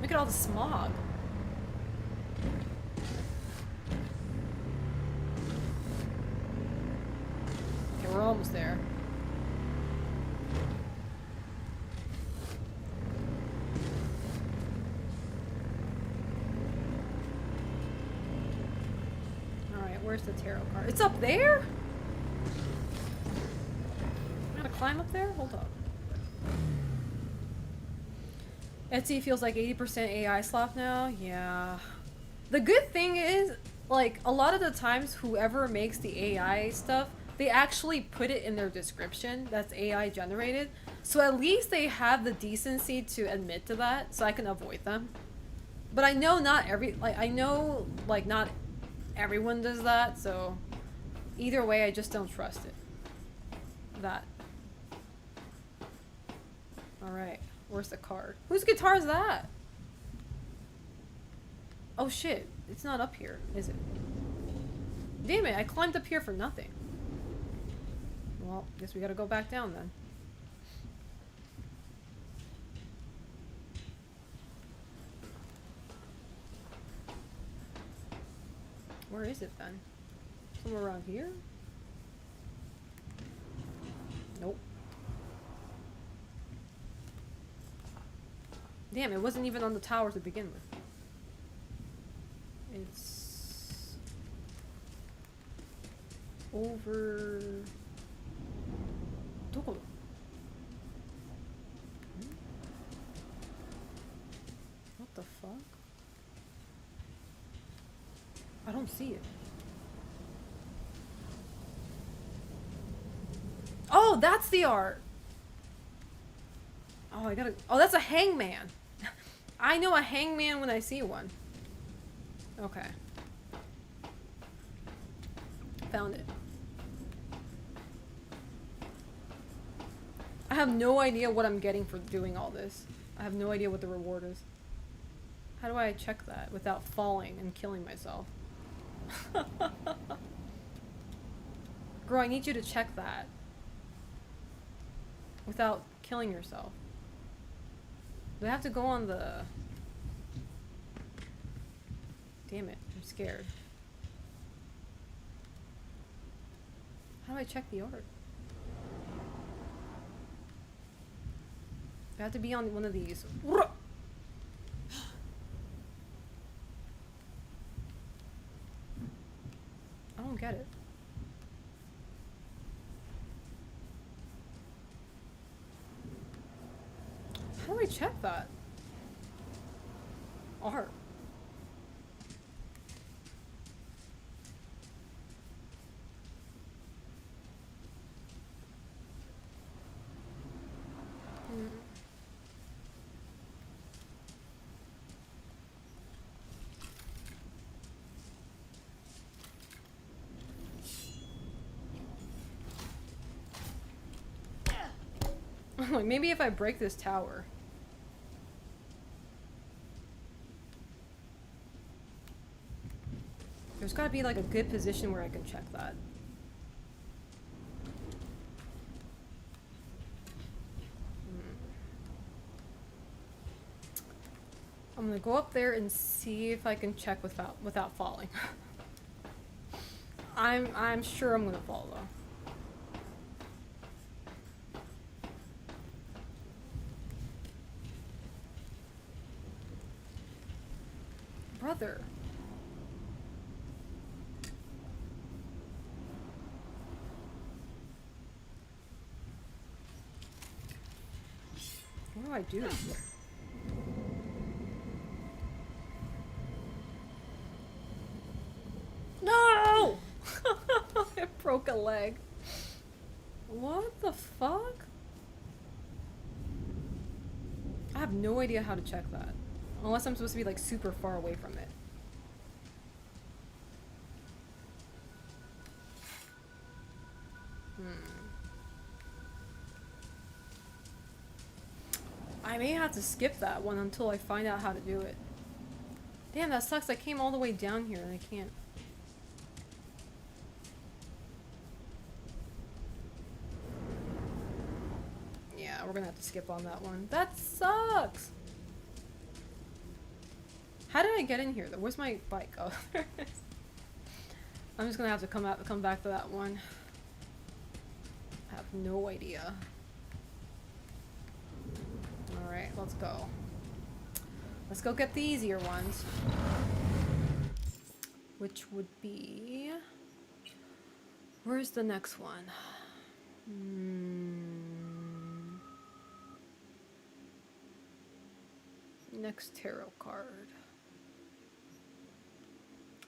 Look at all the smog. Okay, we're almost there. Alright, where's the tarot card? It's up there? I gotta climb up there? Hold up. Etsy feels like 80% AI slop now? Yeah. The good thing is, like, a lot of the times whoever makes the AI stuff, they actually put it in their description that's AI generated. So at least they have the decency to admit to that, so I can avoid them. But I know not everyone does that, so either way, I just don't trust it. That. Alright, where's the card? Whose guitar is that? Oh shit, it's not up here, is it? Damn it, I climbed up here for nothing. Well, guess we gotta go back down then. Where is it then? Somewhere around here? Nope. Damn, it wasn't even on the tower to begin with. It's over. Doko. What the fuck? I don't see it. Oh, that's the art. Oh, I gotta. Oh, that's a hangman. I know a hangman when I see one. Okay. Found it. I have no idea what I'm getting for doing all this. I have no idea what the reward is. How do I check that without falling and killing myself? Girl, I need you to check that. Without killing yourself. Do I have to go on the... Damn it, I'm scared. How do I check the art? I have to be on one of these. I don't get it. How do I check that? Art. Like, maybe if I break this tower. There's gotta be like a good position where I can check that. I'm gonna go up there and see if I can check without falling. I'm sure I'm gonna fall though. Brother. What do I do? No! I broke a leg. What the fuck? I have no idea how to check that. Unless I'm supposed to be like super far away from it. I may have to skip that one until I find out how to do it. Damn, that sucks. I came all the way down here and I can't. Yeah, we're gonna have to skip on that one. That sucks! How did I get in here though? Where's my bike? Oh, there it is. I'm just gonna have to come back to that one. I have no idea. Alright, let's go. Let's go get the easier ones. Which would be... Where's the next one? Next tarot card.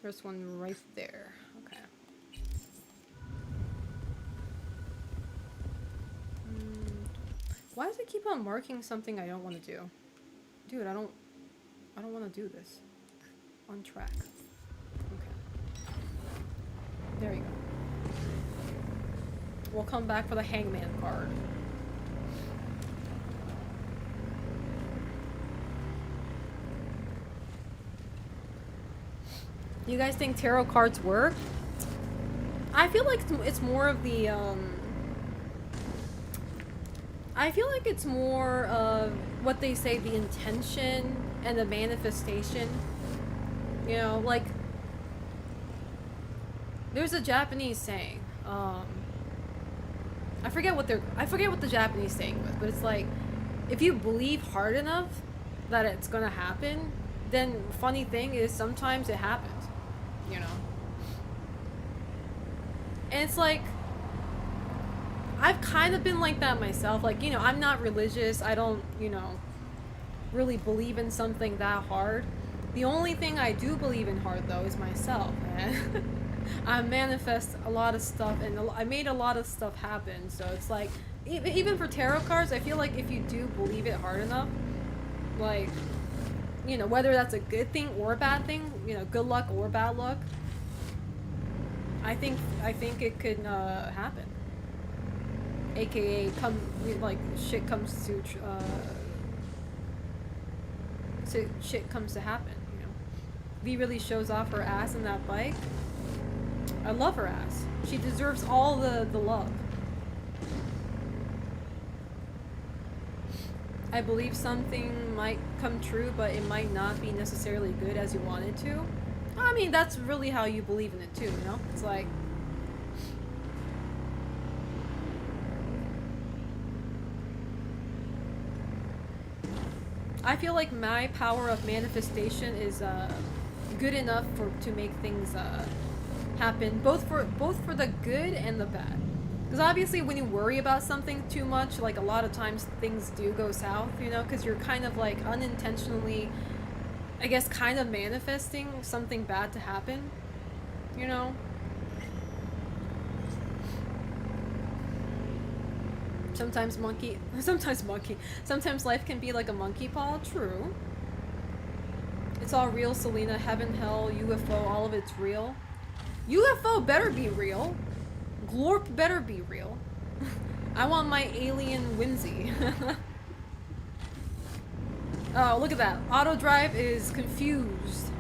There's one right there. Okay. Why does it keep on marking something I don't want to do? Dude, I don't want to do this. On track. Okay. There you go. We'll come back for the hangman card. Do you guys think tarot cards work? I feel like it's more of the, I feel like it's more of what they say, the intention and the manifestation. You know, like, there's a Japanese saying, I forget what the Japanese saying was, but it's like, if you believe hard enough that it's gonna happen, then funny thing is sometimes it happens. You know, and it's like, I've kind of been like that myself. Like, you know, I'm not religious. I don't, you know, really believe in something that hard. The only thing I do believe in hard, though, is myself, man. I manifest a lot of stuff, and I made a lot of stuff happen. So it's like, even for tarot cards, I feel like if you do believe it hard enough, like, you know, whether that's a good thing or a bad thing, you know, good luck or bad luck, I think it could happen. AKA, shit comes to happen, you know. V really shows off her ass in that bike. I love her ass. She deserves all the love. I believe something might come true, but it might not be necessarily good as you want it to. I mean, that's really how you believe in it too, you know? It's like... I feel like my power of manifestation is good enough to make things happen, both for the good and the bad. Because obviously when you worry about something too much, like a lot of times things do go south, you know, because you're kind of like unintentionally, I guess, kind of manifesting something bad to happen, you know? Sometimes life can be like a monkey paw. True. It's all real, Selena. Heaven, hell, UFO, all of it's real. UFO better be real. Glorp better be real. I want my alien whimsy. Oh, look at that. Auto drive is confused.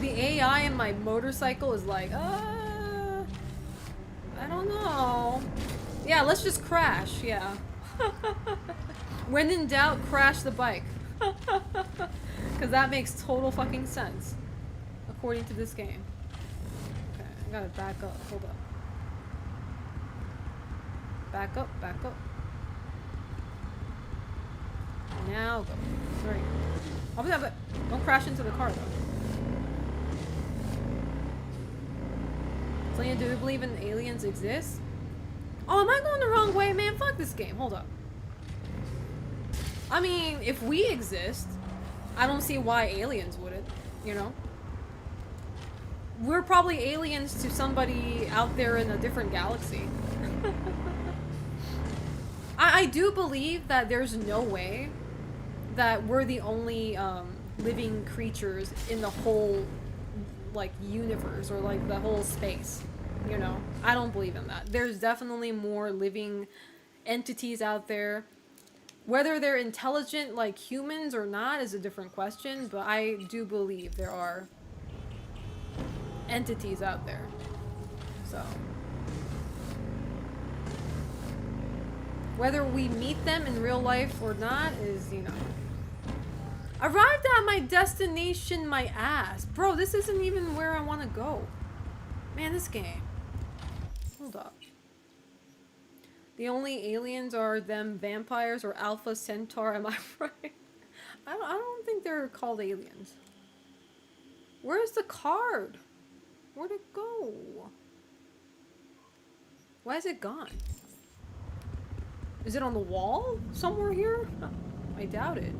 The AI in my motorcycle is like, I don't know. Yeah, let's just crash, yeah. When in doubt, crash the bike. Because that makes total fucking sense. According to this game. Okay, I gotta back up. Hold up. Back up, back up. Now go. There you go. Oh, don't crash into the car though. Selena, do you believe in aliens exist? Oh, am I going the wrong way, man? Fuck this game. Hold up. I mean, if we exist, I don't see why aliens wouldn't, you know? We're probably aliens to somebody out there in a different galaxy. I do believe that there's no way that we're the only living creatures in the whole, like, universe or, like, the whole space, you know? I don't believe in that. There's definitely more living entities out there. Whether they're intelligent like humans or not is a different question, but I do believe there are entities out there. So whether we meet them in real life or not is, you know. Arrived at my destination, my ass. Bro, this isn't even where I want to go. Man, this game. Hold up. The only aliens are them vampires or Alpha Centaur, am I right? I don't think they're called aliens. Where's the card? Where'd it go? Why is it gone? Is it on the wall somewhere here? I doubt it.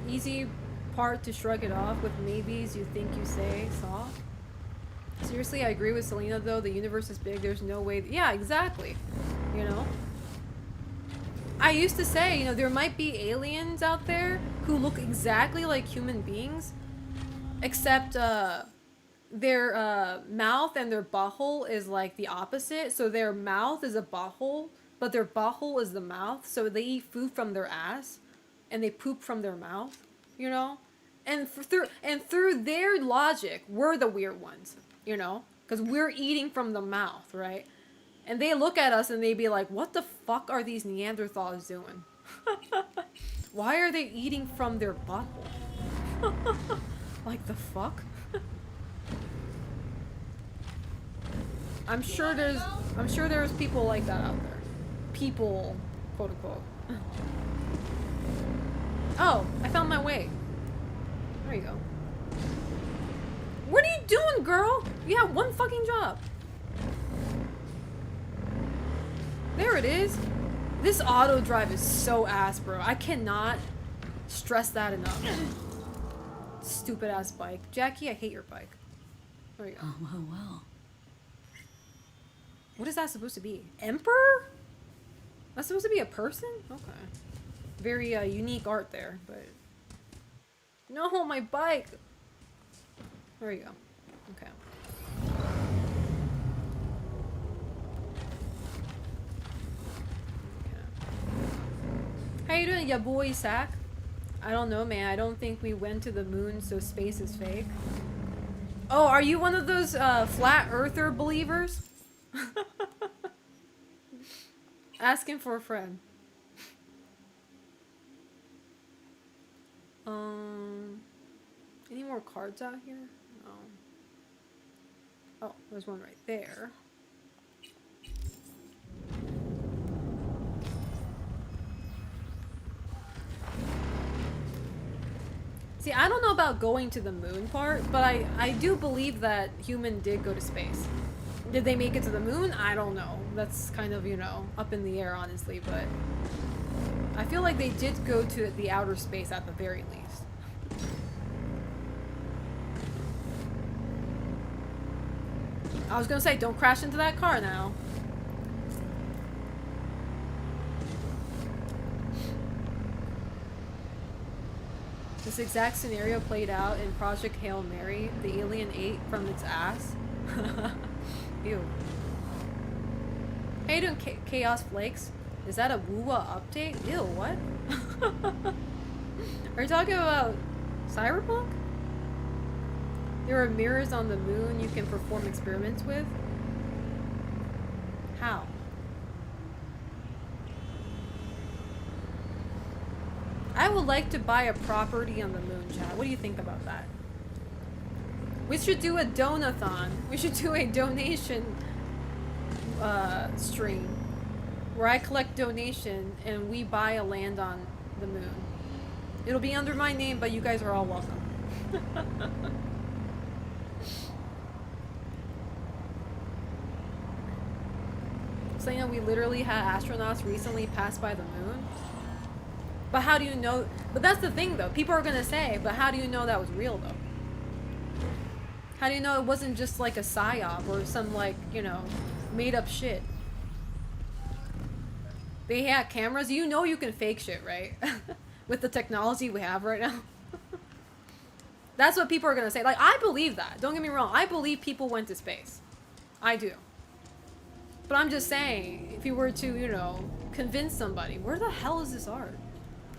Easy part to shrug it off with maybes you think you say soft. Seriously, I agree with Selena though. The universe is big. There's no way. Yeah, exactly. You know? I used to say, you know, there might be aliens out there who look exactly like human beings, except their mouth and their butthole is like the opposite. So their mouth is a butthole, but their butthole is the mouth. So they eat food from their ass, and they poop from their mouth. You know, and through their logic, we're the weird ones. You know, because we're eating from the mouth, right? And they look at us and they be like, what the fuck are these Neanderthals doing? Why are they eating from their butthole? Like the fuck? I'm sure there's people like that out there. People, quote unquote. Oh, I found my way. There you go. What are you doing, girl? You have one fucking job. There it is. This auto drive is so ass, bro. I cannot stress that enough. Stupid ass bike. Jackie, I hate your bike. There you go. Oh, well. What is that supposed to be? Emperor? That's supposed to be a person? Okay. Very unique art there, but... No, my bike! There you go. Okay. How you doing, ya boy, Sack? I don't know, man. I don't think we went to the moon, so space is fake. Oh, are you one of those flat earther believers? Asking for a friend. Any more cards out here? No. Oh, there's one right there. See, I don't know about going to the moon part, but I do believe that human did go to space. Did they make it to the moon? I don't know. That's kind of, you know, up in the air, honestly, but I feel like they did go to the outer space at the very least. I was gonna say, don't crash into that car now. This exact scenario played out in Project Hail Mary. The alien ate from its ass. Ew. How you doing, Chaos Flakes? Is that a Woowa update? Ew, what? Are you talking about Cyberpunk? There are mirrors on the moon you can perform experiments with? How? I would like to buy a property on the moon, chat. What do you think about that? We should do a donathon. We should do a donation stream where I collect donation and we buy a land on the moon. It'll be under my name, but you guys are all welcome. Saying we literally had astronauts recently pass by the moon. But how do you know? But that's the thing, though. People are gonna say, but how do you know that was real, though? How do you know it wasn't just like a psyop or some, like, you know, made up shit? They had cameras. You know you can fake shit, right? With the technology we have right now. That's what people are gonna say. Like, I believe that. Don't get me wrong. I believe people went to space. I do. But I'm just saying, if you were to, you know, convince somebody, where the hell is this art?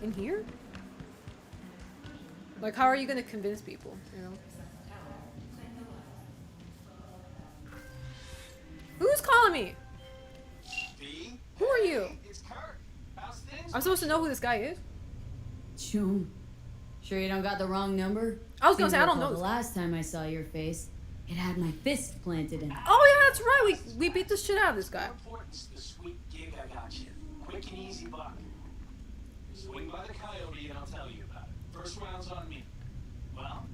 In here? Like, how are you gonna convince people, you know? Who's calling me? Who are you? I'm supposed to know who this guy is? Choom. Sure you don't got the wrong number? I was gonna say, I don't know. The last time I saw your face, it had my fist planted in it. Oh yeah, that's right. We beat the shit out of this guy. The sweet gig I got you. Quick and easy buck. Swing by the coyote and I'll tell you about it. First round's on me. Well,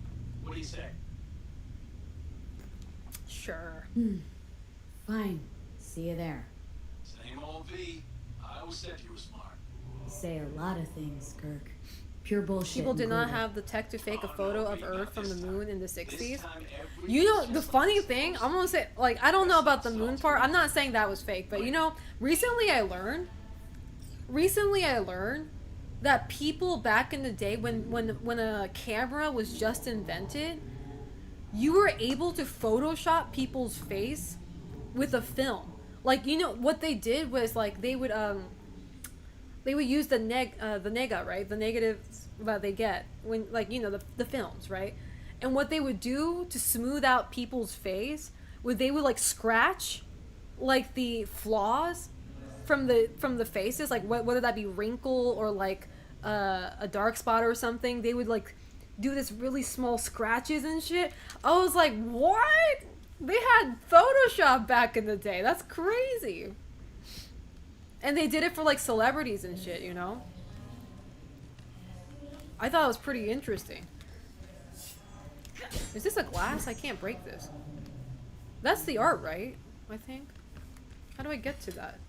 what do you say? Sure. Fine. See you there. Same old V. I always said you were smart. Say a lot of things, Kirk. Pure bullshit. People did not included. have the tech to fake a photo of Earth from the moon in the 60s. You know, the funny thing, I'm gonna say, like, I don't know about the moon part. I'm not saying that was fake, but you know, recently I learned that people back in the day, when a camera was just invented, you were able to Photoshop people's face with a film. Like, you know, what they did was, like, they would use the nega, right? The negatives that they get when, like, you know, the films, right? And what they would do to smooth out people's face would they would, like, scratch, like, the flaws from the faces, like, whether that be wrinkle or, like, a dark spot or something. They would, like, do this really small scratches and shit. I was like, what? They had Photoshop back in the day. That's crazy. And they did it for, like, celebrities and shit, you know? I thought it was pretty interesting. Is this a glass? I can't break this. That's the art, right? I think. How do I get to that?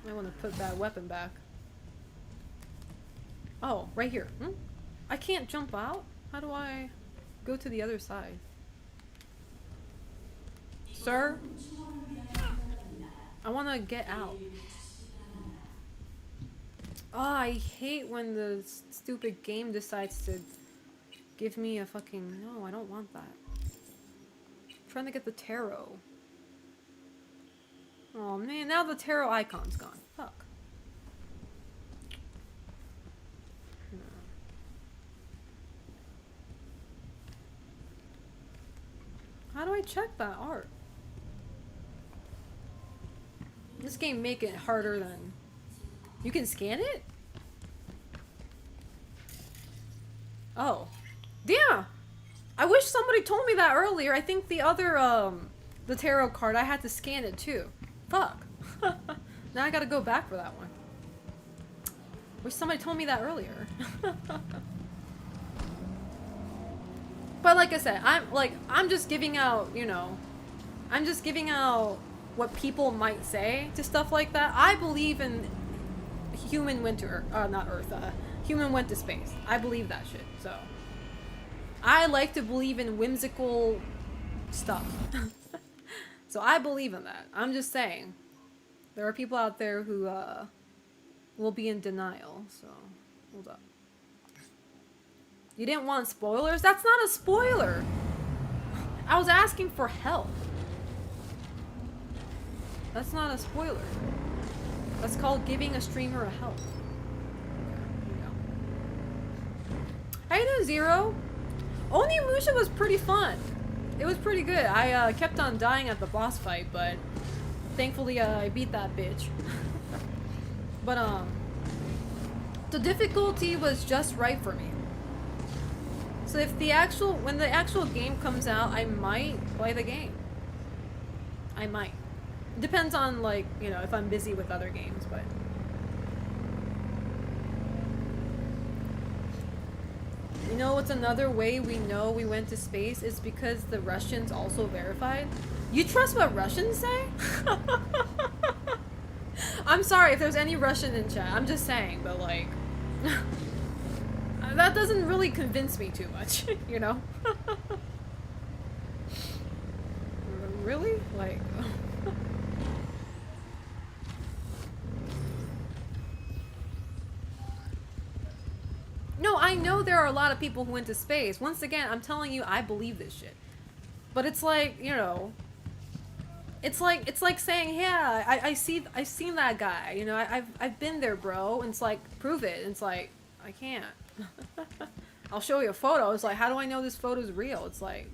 I want to put that weapon back. Oh, right here. I can't jump out? How do I go to the other side? Sir? I want to get out. Oh, I hate when the stupid game decides to give me a fucking... No, I don't want that. I'm trying to get the tarot. Oh man, now the tarot icon's gone. Fuck. How do I check that art? This game make it harder than... You can scan it? Oh. Damn! I wish somebody told me that earlier. I think the other, the tarot card, I had to scan it too. Fuck. Now I gotta go back for that one. Wish somebody told me that earlier. But like I said, I'm just giving out, you know, I'm just giving out what people might say to stuff like that. I believe in human went to Earth, not Earth, human went to space. I believe that shit, so. I like to believe in whimsical stuff. So I believe in that. I'm just saying. There are people out there who, will be in denial, so. Hold up. You didn't want spoilers? That's not a spoiler! I was asking for help. That's not a spoiler. That's called giving a streamer a help. Okay, here we go. How you doing, Zero? Onimusha was pretty fun. It was pretty good. I kept on dying at the boss fight, but thankfully I beat that bitch. But the difficulty was just right for me. So if when the actual game comes out, I might play the game. I might. Depends on, like, you know, if I'm busy with other games, but... You know what's another way we know we went to space? Is because the Russians also verified. You trust what Russians say? I'm sorry if there's any Russian in chat. I'm just saying, but like... that doesn't really convince me too much, you know? Really? Like... No, I know there are a lot of people who went to space. Once again, I'm telling you, I believe this shit. But it's like, you know... It's like saying, yeah, I've seen that guy, you know, I've been there, bro. And it's like, prove it. And it's like, I can't. I'll show you a photo. It's like, how do I know this photo's real? It's like,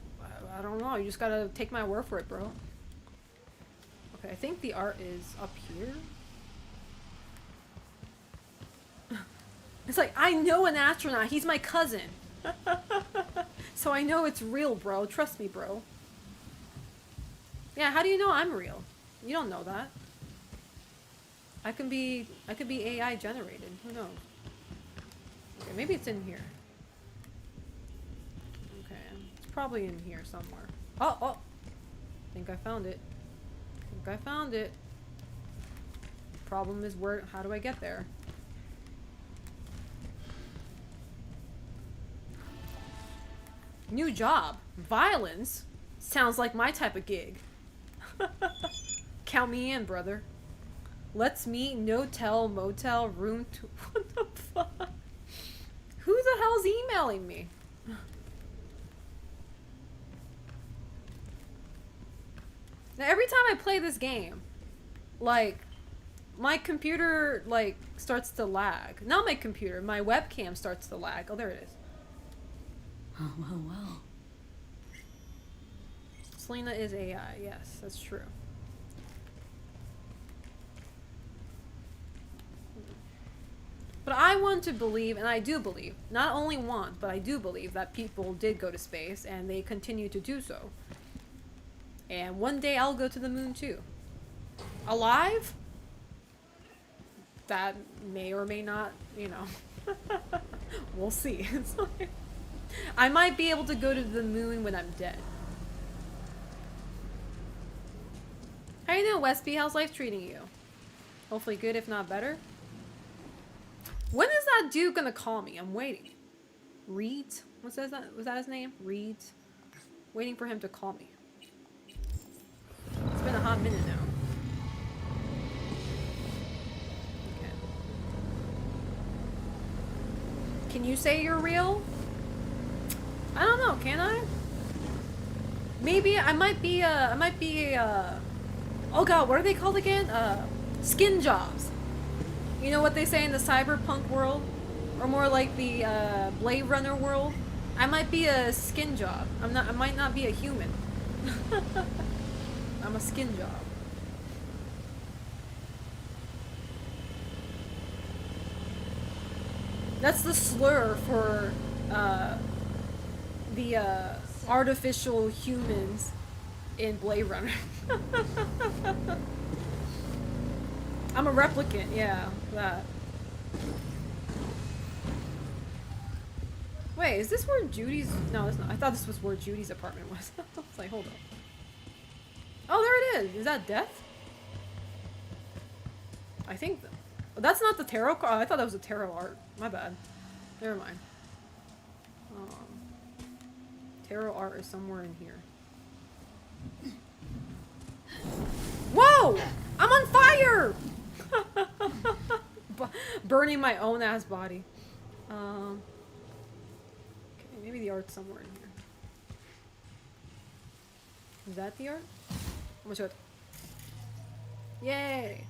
I don't know. You just gotta take my word for it, bro. Okay, I think the art is up here. It's like, I know an astronaut. He's my cousin. So I know it's real, bro. Trust me, bro. Yeah, how do you know I'm real? You don't know that. I could be AI generated. Who knows? Okay, maybe it's in here. Okay, it's probably in here somewhere. Oh, oh! I think I found it. Problem is, how do I get there? New job. Violence? Sounds like my type of gig. Count me in, brother. Let's meet, no-tell, motel, room to... What the fuck? Who the hell's emailing me? Now, every time I play this game, like, my computer, like, starts to lag. Not my computer, my webcam starts to lag. Oh, there it is. Oh, well. Selena is AI, yes, that's true. But I want to believe, and I do believe, not only want, but I do believe that people did go to space and they continue to do so. And one day I'll go to the moon too. Alive? That may or may not, you know. We'll see. I might be able to go to the moon when I'm dead. How you doing, Westby? How's life treating you? Hopefully good, if not better. When is that dude gonna call me? I'm waiting. Reed? Was that his name? Reed? Waiting for him to call me. It's been a hot minute now. Okay. Can you say you're real? I don't know, can I? Maybe I might be oh god, what are they called again? Skin jobs. You know what they say in the Cyberpunk world? Or more like the Blade Runner world? I might be a skin job. I might not be a human. I'm a skin job. That's the slur for the artificial humans in Blade Runner. I'm a replicant, yeah, that. Wait, is this where Judy's... No, it's not. I thought this was where Judy's apartment was. I was like, hold up. Oh, there it is. Is that death? I think... That's not the tarot card. Oh, I thought that was a tarot art. My bad. Never mind. Tarot art is somewhere in here. Whoa! I'm on fire! Burning my own ass body. Okay, maybe the art's somewhere in here. Is that the art? I'm gonna show it. Yay!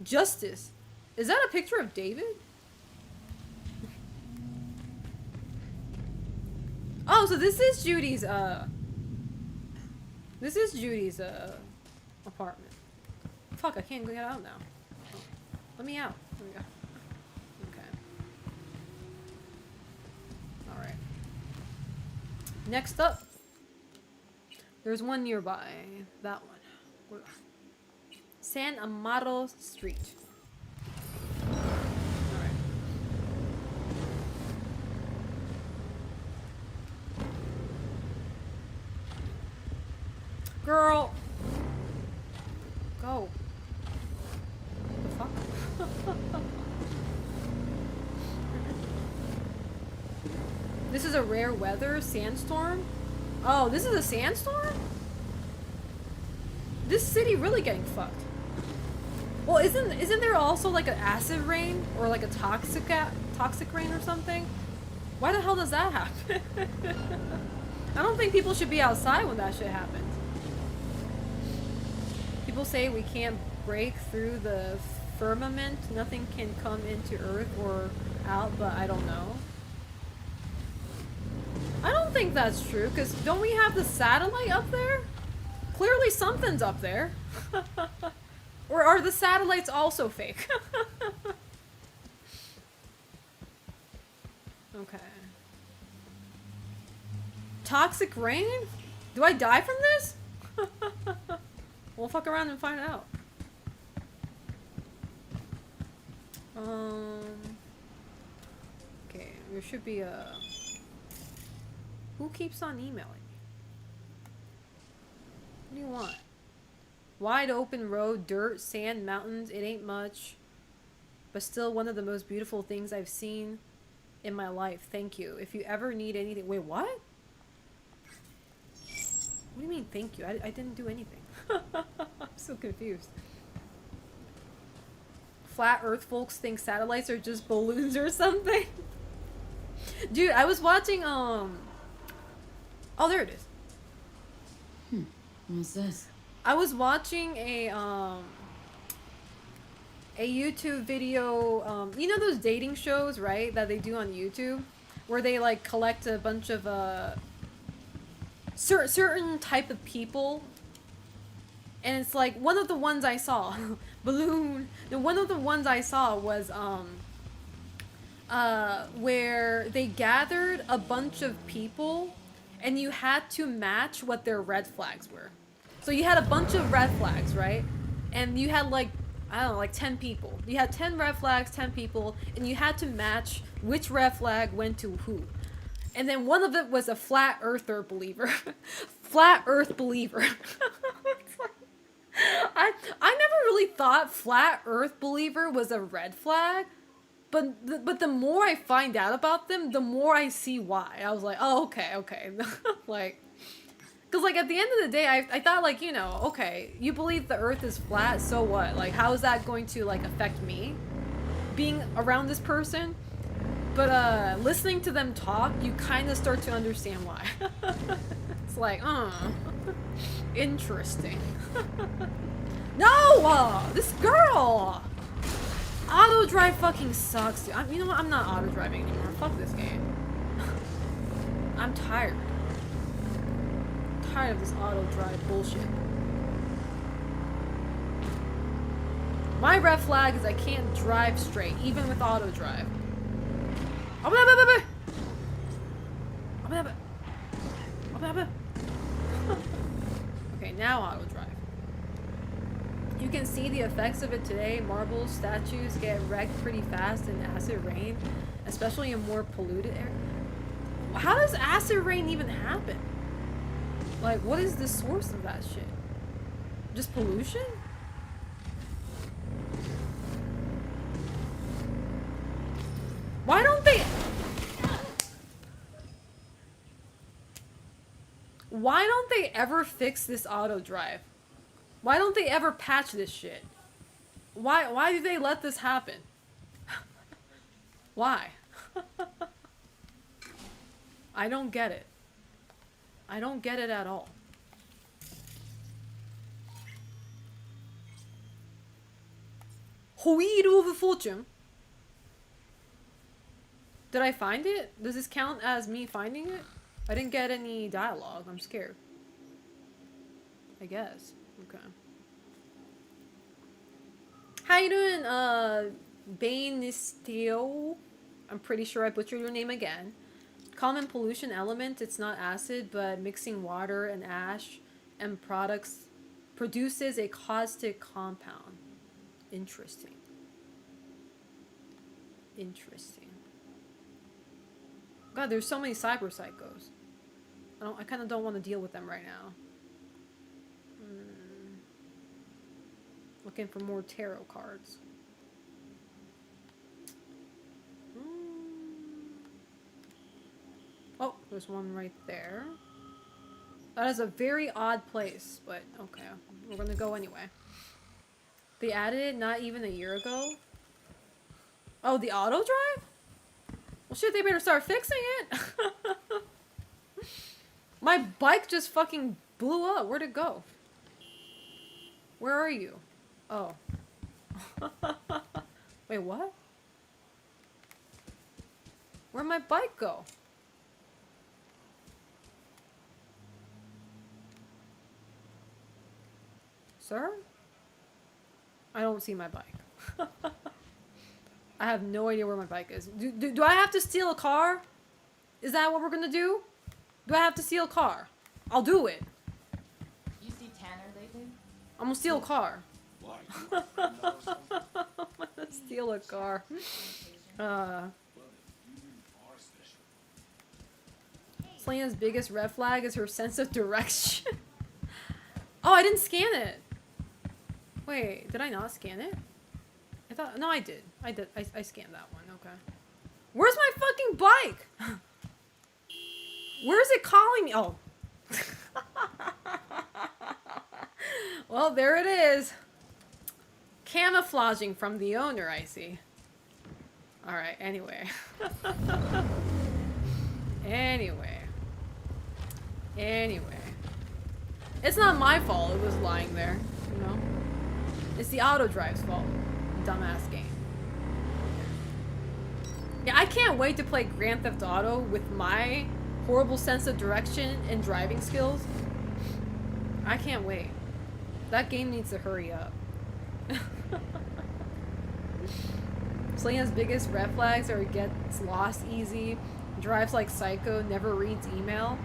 Justice. Is that a picture of David? Oh, so this is Judy's, this is Judy's, apartment. Fuck, I can't get out now. Oh, let me out. There we go. Okay. Alright. Next up. There's one nearby. That one. San Amaro Street. Alright. Girl! Go. The fuck? This is a rare weather sandstorm? Oh, this is a sandstorm? This city really getting fucked. Well, isn't there also like an acid rain or like a toxic rain or something? Why the hell does that happen? I don't think people should be outside when that shit happens. People say we can't break through the firmament. Nothing can come into Earth or out, but I don't know. I don't think that's true, because don't we have the satellite up there? Clearly something's up there. Or are the satellites also fake? Okay. Toxic rain? Do I die from this? We'll fuck around and find out. Okay, there should be a... Who keeps on emailing me? What do you want? Wide open road, dirt, sand, mountains, it ain't much. But still one of the most beautiful things I've seen in my life. Thank you. If you ever need anything... Wait, what? What do you mean, thank you? I didn't do anything. I'm so confused. Flat Earth folks think satellites are just balloons or something. Dude, I was watching, Oh, there it is. What's this? I was watching a YouTube video, you know those dating shows, right? That they do on YouTube? Where they, like, collect a bunch of, certain type of people. And it's like, one of the ones I saw, balloon, one of the ones I saw was, where they gathered a bunch of people and you had to match what their red flags were. So you had a bunch of red flags, right? And you had like, I don't know, like 10 people. You had 10 red flags, 10 people, and you had to match which red flag went to who. And then one of it was a flat earther believer. Flat earth believer. It's like, I never really thought flat earth believer was a red flag. But the more I find out about them, the more I see why. I was like, oh, okay. Like, because, like, at the end of the day, I thought, like, you know, okay, you believe the earth is flat, so what? Like, how is that going to, like, affect me? Being around this person? But, listening to them talk, you kind of start to understand why. It's like, interesting. No! This girl! Auto drive fucking sucks, dude. You know what? I'm not auto driving anymore. Fuck this game. I'm tired. I'm tired of this auto drive bullshit. My red flag is I can't drive straight, even with auto drive. Okay, now auto drive. You can see the effects of it today. Marble statues get wrecked pretty fast in acid rain, especially in more polluted areas. How does acid rain even happen? Like, what is the source of that shit? Just pollution? Why don't they... Why don't they ever fix this auto drive? Why don't they ever patch this shit? Why do they let this happen? Why? I don't get it. I don't get it at all. Wheel of Fortune. Did I find it? Does this count as me finding it? I didn't get any dialogue. I'm scared. I guess. Okay. How you doing, Banistio? I'm pretty sure I butchered your name again. Common pollution element, it's not acid, but mixing water and ash and products produces a caustic compound. Interesting. Interesting. God, there's so many cyber psychos. I kind of don't want to deal with them right now. Looking for more tarot cards. Oh, there's one right there. That is a very odd place, but okay. We're gonna go anyway. They added it not even a year ago? Oh, the auto drive? Well shit, they better start fixing it! My bike just fucking blew up. Where'd it go? Where are you? Oh. Wait, what? Where'd my bike go? Sir? I don't see my bike. I have no idea where my bike is. Do I have to steal a car? Is that what we're gonna do? Do I have to steal a car? I'll do it. You see Tanner lately? I'm gonna steal a car. Why? I'm gonna steal a car. Selena's biggest red flag is her sense of direction. Oh, I didn't scan it. Wait, did I not scan it? I thought, no, I did. I scanned that one, okay. Where's my fucking bike? Where's it calling me? Oh. Well, there it is. Camouflaging from the owner, I see. Alright, anyway. Anyway. It's not my fault it was lying there, you know? It's the auto drive's fault. Dumbass game. Yeah, I can't wait to play Grand Theft Auto with my horrible sense of direction and driving skills. I can't wait. That game needs to hurry up. Selena's biggest red flags are gets lost easy, drives like psycho, never reads email.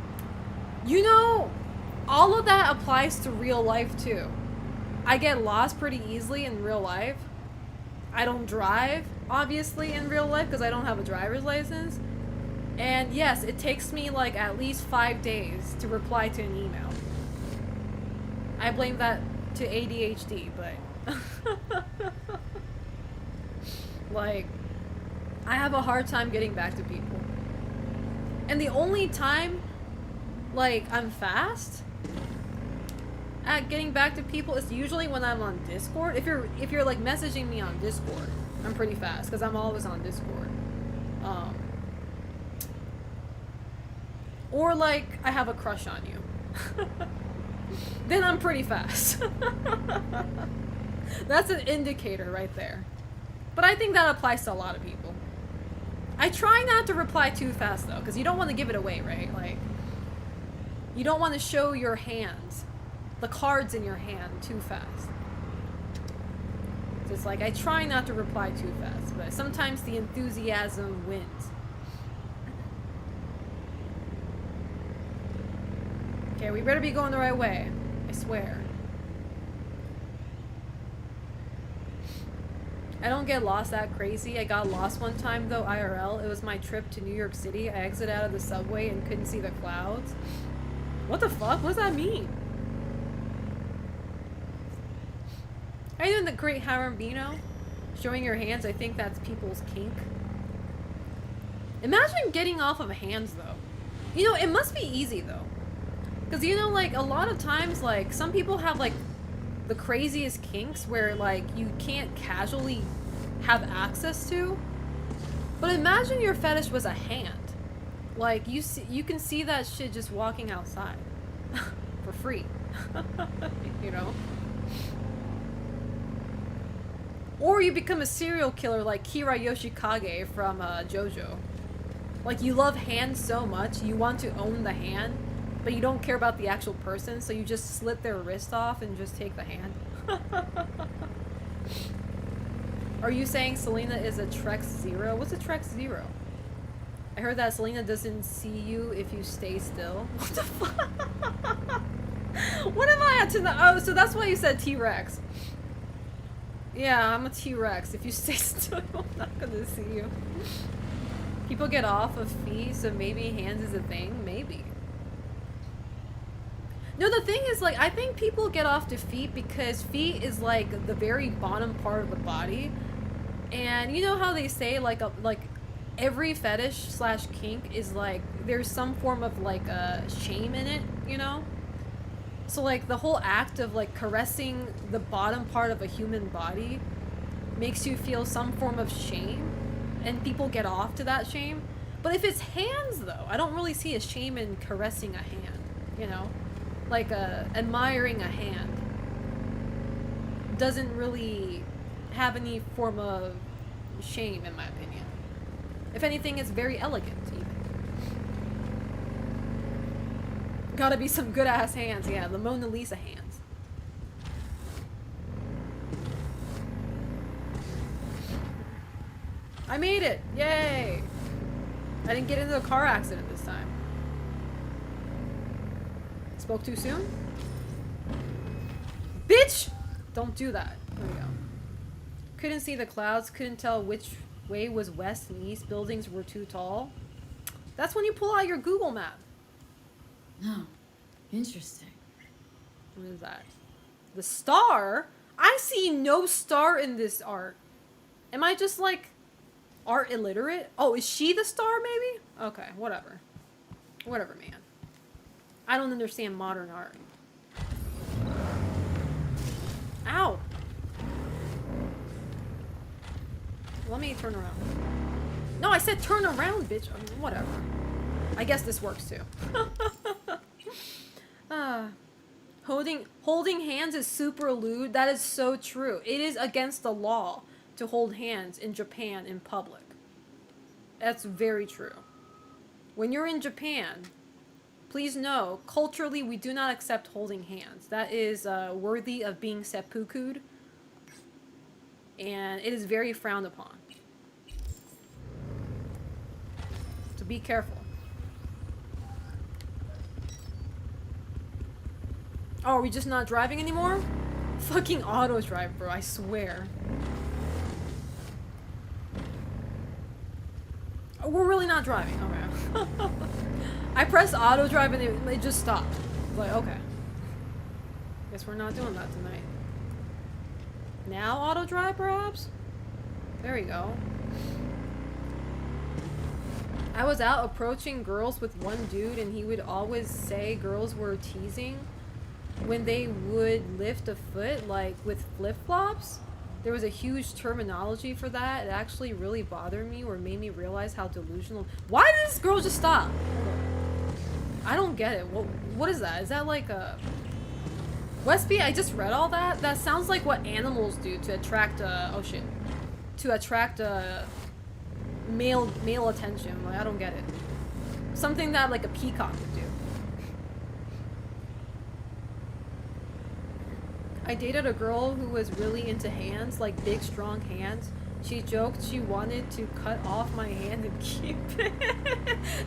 You know, all of that applies to real life too. I get lost pretty easily in real life. I don't drive, obviously, in real life because I don't have a driver's license. And yes, it takes me like at least 5 days to reply to an email. I blame that to ADHD, but like, I have a hard time getting back to people. And the only time like I'm fast at getting back to people is usually when I'm on Discord. If you're like messaging me on Discord, I'm pretty fast because I'm always on Discord. Or like I have a crush on you. Then I'm pretty fast. That's an indicator right there. But I think that applies to a lot of people. I try not to reply too fast though, because you don't want to give it away, right? Like, you don't want to show your hands, the cards in your hand, too fast. So it's like, I try not to reply too fast, but sometimes the enthusiasm wins. Okay, we better be going the right way. I swear. I don't get lost that crazy. I got lost one time though, IRL. It was my trip to New York City. I exited out of the subway and couldn't see the clouds. What the fuck? What does that mean? Are you doing the great Harambino? Showing your hands, I think that's people's kink. Imagine getting off of hands though. You know, it must be easy though. Because you know, like, a lot of times, like, some people have, like, the craziest kinks where, like, you can't casually have access to. But imagine your fetish was a hand. Like, you can see that shit just walking outside. For free. You know? Or you become a serial killer like Kira Yoshikage from JoJo. Like, you love hands so much, you want to own the hand, but you don't care about the actual person, so you just slit their wrist off and just take the hand. Are you saying Selena is a Trex Zero? What's a Trex Zero? I heard that Selena doesn't see you if you stay still. What the fuck? What am I at to the— oh, so that's why you said T-Rex. Yeah, I'm a T-Rex. If you stay still, I'm not gonna see you. People get off of feet, so maybe hands is a thing? Maybe. No, the thing is, like, I think people get off to feet because feet is, like, the very bottom part of the body. And you know how they say, like, every fetish slash kink is, like, there's some form of, like, shame in it, you know? So, like, the whole act of, like, caressing the bottom part of a human body makes you feel some form of shame, and people get off to that shame. But if it's hands, though, I don't really see a shame in caressing a hand, you know? Like, admiring a hand doesn't really have any form of shame, in my opinion. If anything, it's very elegant, even. Gotta be some good-ass hands, yeah, the Mona Lisa hands. I made it! Yay! I didn't get into a car accident this time. Spoke too soon? Bitch! Don't do that. There we go. Couldn't see the clouds, couldn't tell which way was west and east, buildings were too tall. That's when you pull out your Google map. No. Interesting. What is that? The star? I see no star in this art. Am I just, like, art illiterate? Oh, is she the star, maybe? Okay, whatever. Whatever, man. I don't understand modern art. Ow! Let me turn around. No, I said turn around, bitch. I mean, whatever. I guess this works too. Holding hands is super lewd. That is so true. It is against the law to hold hands in Japan in public. That's very true. When you're in Japan, please know, culturally, we do not accept holding hands. That is worthy of being seppuku'd, and it is very frowned upon. So be careful. Oh, are we just not driving anymore? Fucking auto drive, bro, I swear. Oh, we're really not driving. Okay. I pressed auto drive and it just stopped. Like, okay. Guess we're not doing that tonight. Now auto drive, perhaps? There we go. I was out approaching girls with one dude and he would always say girls were teasing when they would lift a foot, like with flip-flops. There was a huge terminology for that. It actually really bothered me or made me realize how delusional— Why did this girl just stop? I don't get it. What is that? Is that like a— Westby, I just read all that. That sounds like what animals do to attract oh shit. To attract male attention. Like, I don't get it. Something that like a peacock would do. I dated a girl who was really into hands, like big strong hands. She joked she wanted to cut off my hand and keep it.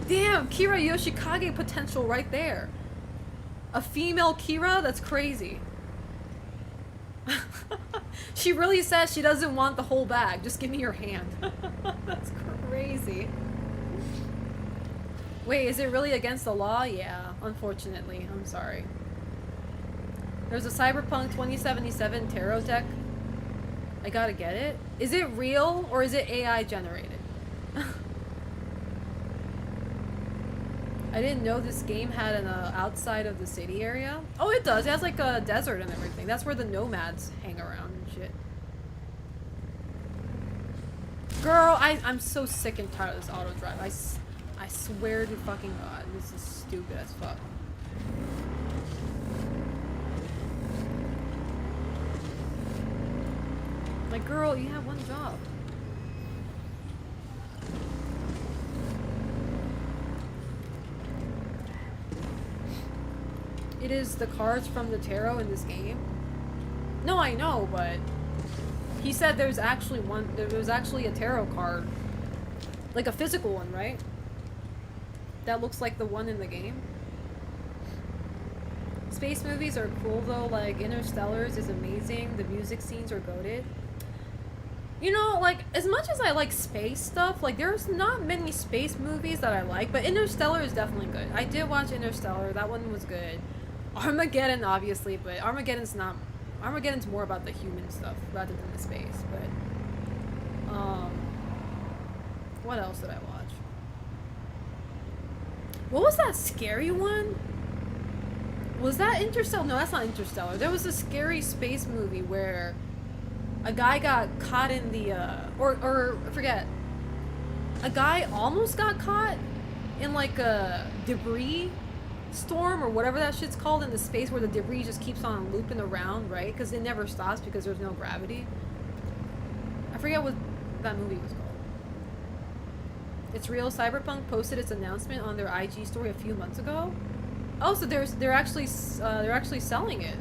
Damn, Kira Yoshikage potential right there. A female Kira? That's crazy. She really says she doesn't want the whole bag. Just give me your hand. That's crazy. Wait, is it really against the law? Yeah, unfortunately. I'm sorry. There's a Cyberpunk 2077 tarot deck. I gotta get it. Is it real or is it AI generated? I didn't know this game had an outside of the city area. Oh, it does. It has like a desert and everything. That's where the nomads hang around and shit. Girl, I'm so sick and tired of this auto drive. I swear to fucking God, this is stupid as fuck. Like, girl, you have one job. it is the cards from the tarot in this game. No, I know, but he said there's actually a tarot card. Like a physical one, right? That looks like the one in the game. Space movies are cool though, like Interstellars is amazing, the music scenes are goated. You know, like, as much as I like space stuff, like, there's not many space movies that I like, but Interstellar is definitely good. I did watch Interstellar, that one was good. Armageddon, obviously, but Armageddon's more about the human stuff rather than the space, but, what else did I watch? What was that scary one? Was that Interstellar? No, that's not Interstellar. There was a scary space movie where a guy got caught in the, or I forget. A guy almost got caught in like a debris storm or whatever that shit's called in the space where the debris just keeps on looping around, right? Because it never stops because there's no gravity. I forget what that movie was called. It's real. Cyberpunk posted its announcement on their IG story a few months ago. Oh, so they're actually selling it.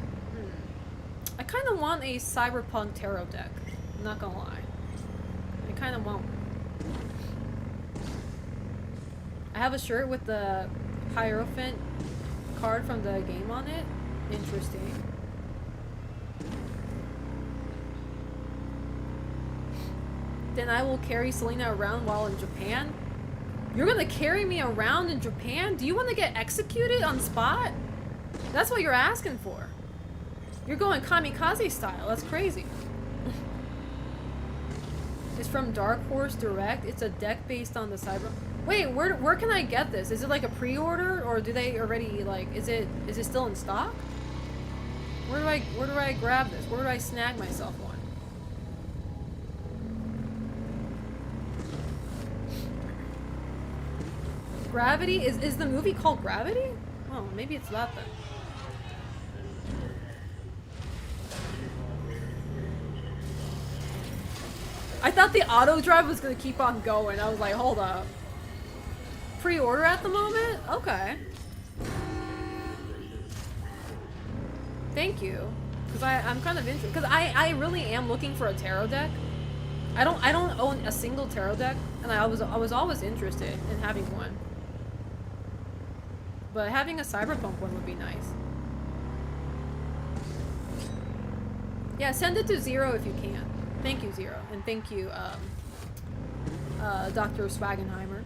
I kind of want a Cyberpunk tarot deck. I'm not gonna lie. I kind of want one. I have a shirt with the Hierophant card from the game on it. Interesting. Then I will carry Selena around while in Japan. You're gonna carry me around in Japan? Do you want to get executed on spot? That's what you're asking for. You're going kamikaze style. That's crazy. It's from Dark Horse Direct. It's a deck based on the Cyber... Wait, where can I get this? Is it like a pre-order, or do they already, like, is it still in stock? Where do I grab this? Where do I snag myself one? Gravity? Is the movie called Gravity? Oh, maybe it's that then. I thought the auto drive was gonna keep on going. I was like, hold up. Pre-order at the moment? Okay. Thank you. Because I'm kind of interested. Because I really am looking for a tarot deck. I don't own a single tarot deck, and I was always interested in having one. But having a Cyberpunk one would be nice. Yeah, send it to Zero if you can. Thank you, Zero. And thank you, Dr. Swagenheimer.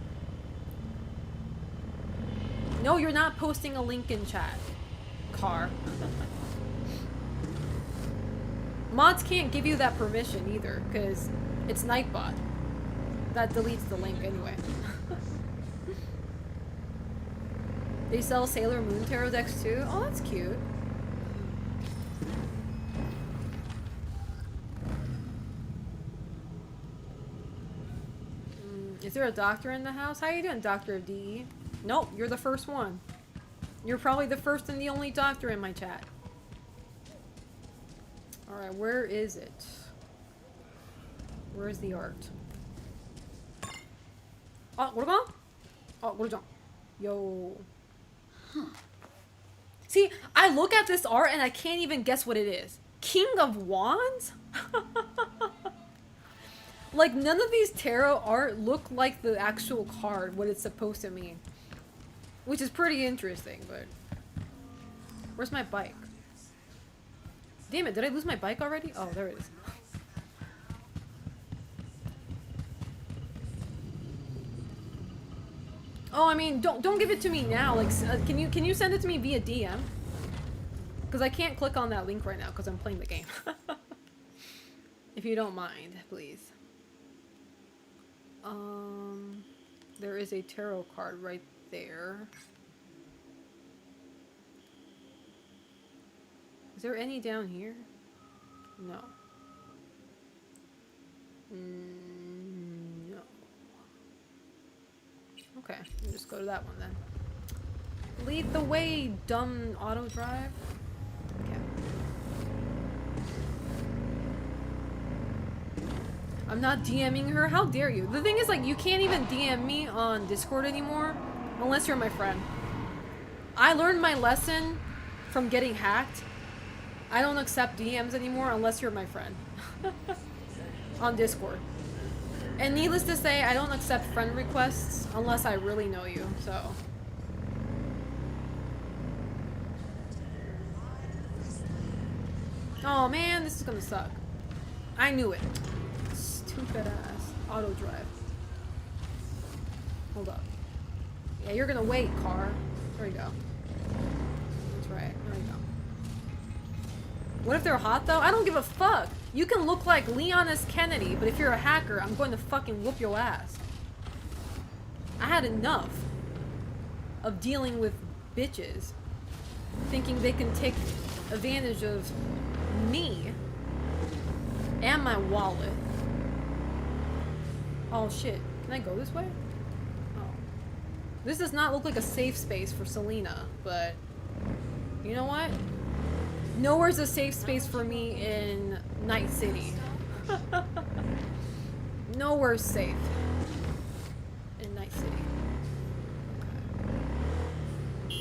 No, you're not posting a link in chat. Car. Mods can't give you that permission either, because it's Nightbot. That deletes the link anyway. They sell Sailor Moon tarot decks too? Oh, that's cute. Is there a doctor in the house? How you doing, Doctor of DE? Nope, you're the first one. You're probably the first and the only doctor in my chat. Alright, where is it? Where's the art? Oh, what about? Oh, what about? Yo. Huh. See, I look at this art and I can't even guess what it is. King of Wands? Like, none of these tarot art look like the actual card, what it's supposed to mean. Which is pretty interesting, but... Where's my bike? Damn it, did I lose my bike already? Oh, there it is. Oh, I mean, don't give it to me now. Like, can you send it to me via DM? Because I can't click on that link right now because I'm playing the game. If you don't mind, please. There is a tarot card right there. Is there any down here? No. No. Okay, we'll just go to that one then. Lead the way, dumb auto drive. Okay. I'm not DMing her? How dare you? The thing is, like, you can't even DM me on Discord anymore unless you're my friend. I learned my lesson from getting hacked, I don't accept DMs anymore unless you're my friend. On Discord. And needless to say, I don't accept friend requests unless I really know you, so. Oh man, this is gonna suck. I knew it. Stupid ass. Auto drive. Hold up. Yeah, you're gonna wait, car. There you go. That's right. There you go. What if they're hot though? I don't give a fuck. You can look like Leon S. Kennedy, but if you're a hacker, I'm going to fucking whoop your ass. I had enough of dealing with bitches thinking they can take advantage of me and my wallet. Oh shit. Can I go this way? Oh. This does not look like a safe space for Selena, but you know what? Nowhere's a safe space for me in Night City. Nowhere's safe in Night City. Okay.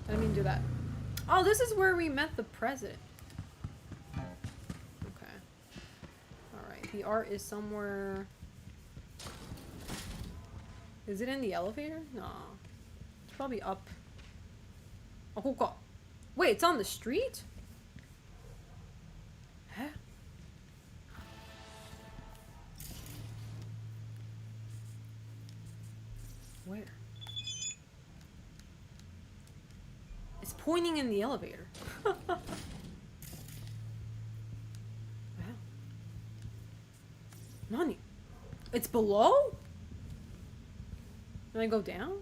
I didn't mean to do that. Oh, this is where we met the president. Okay. Alright, the art is somewhere... Is it in the elevator? No. It's probably up. Oh, God. Wait, it's on the street? Huh? Where? It's pointing in the elevator. Wow. Nani? It's below? Can I go down?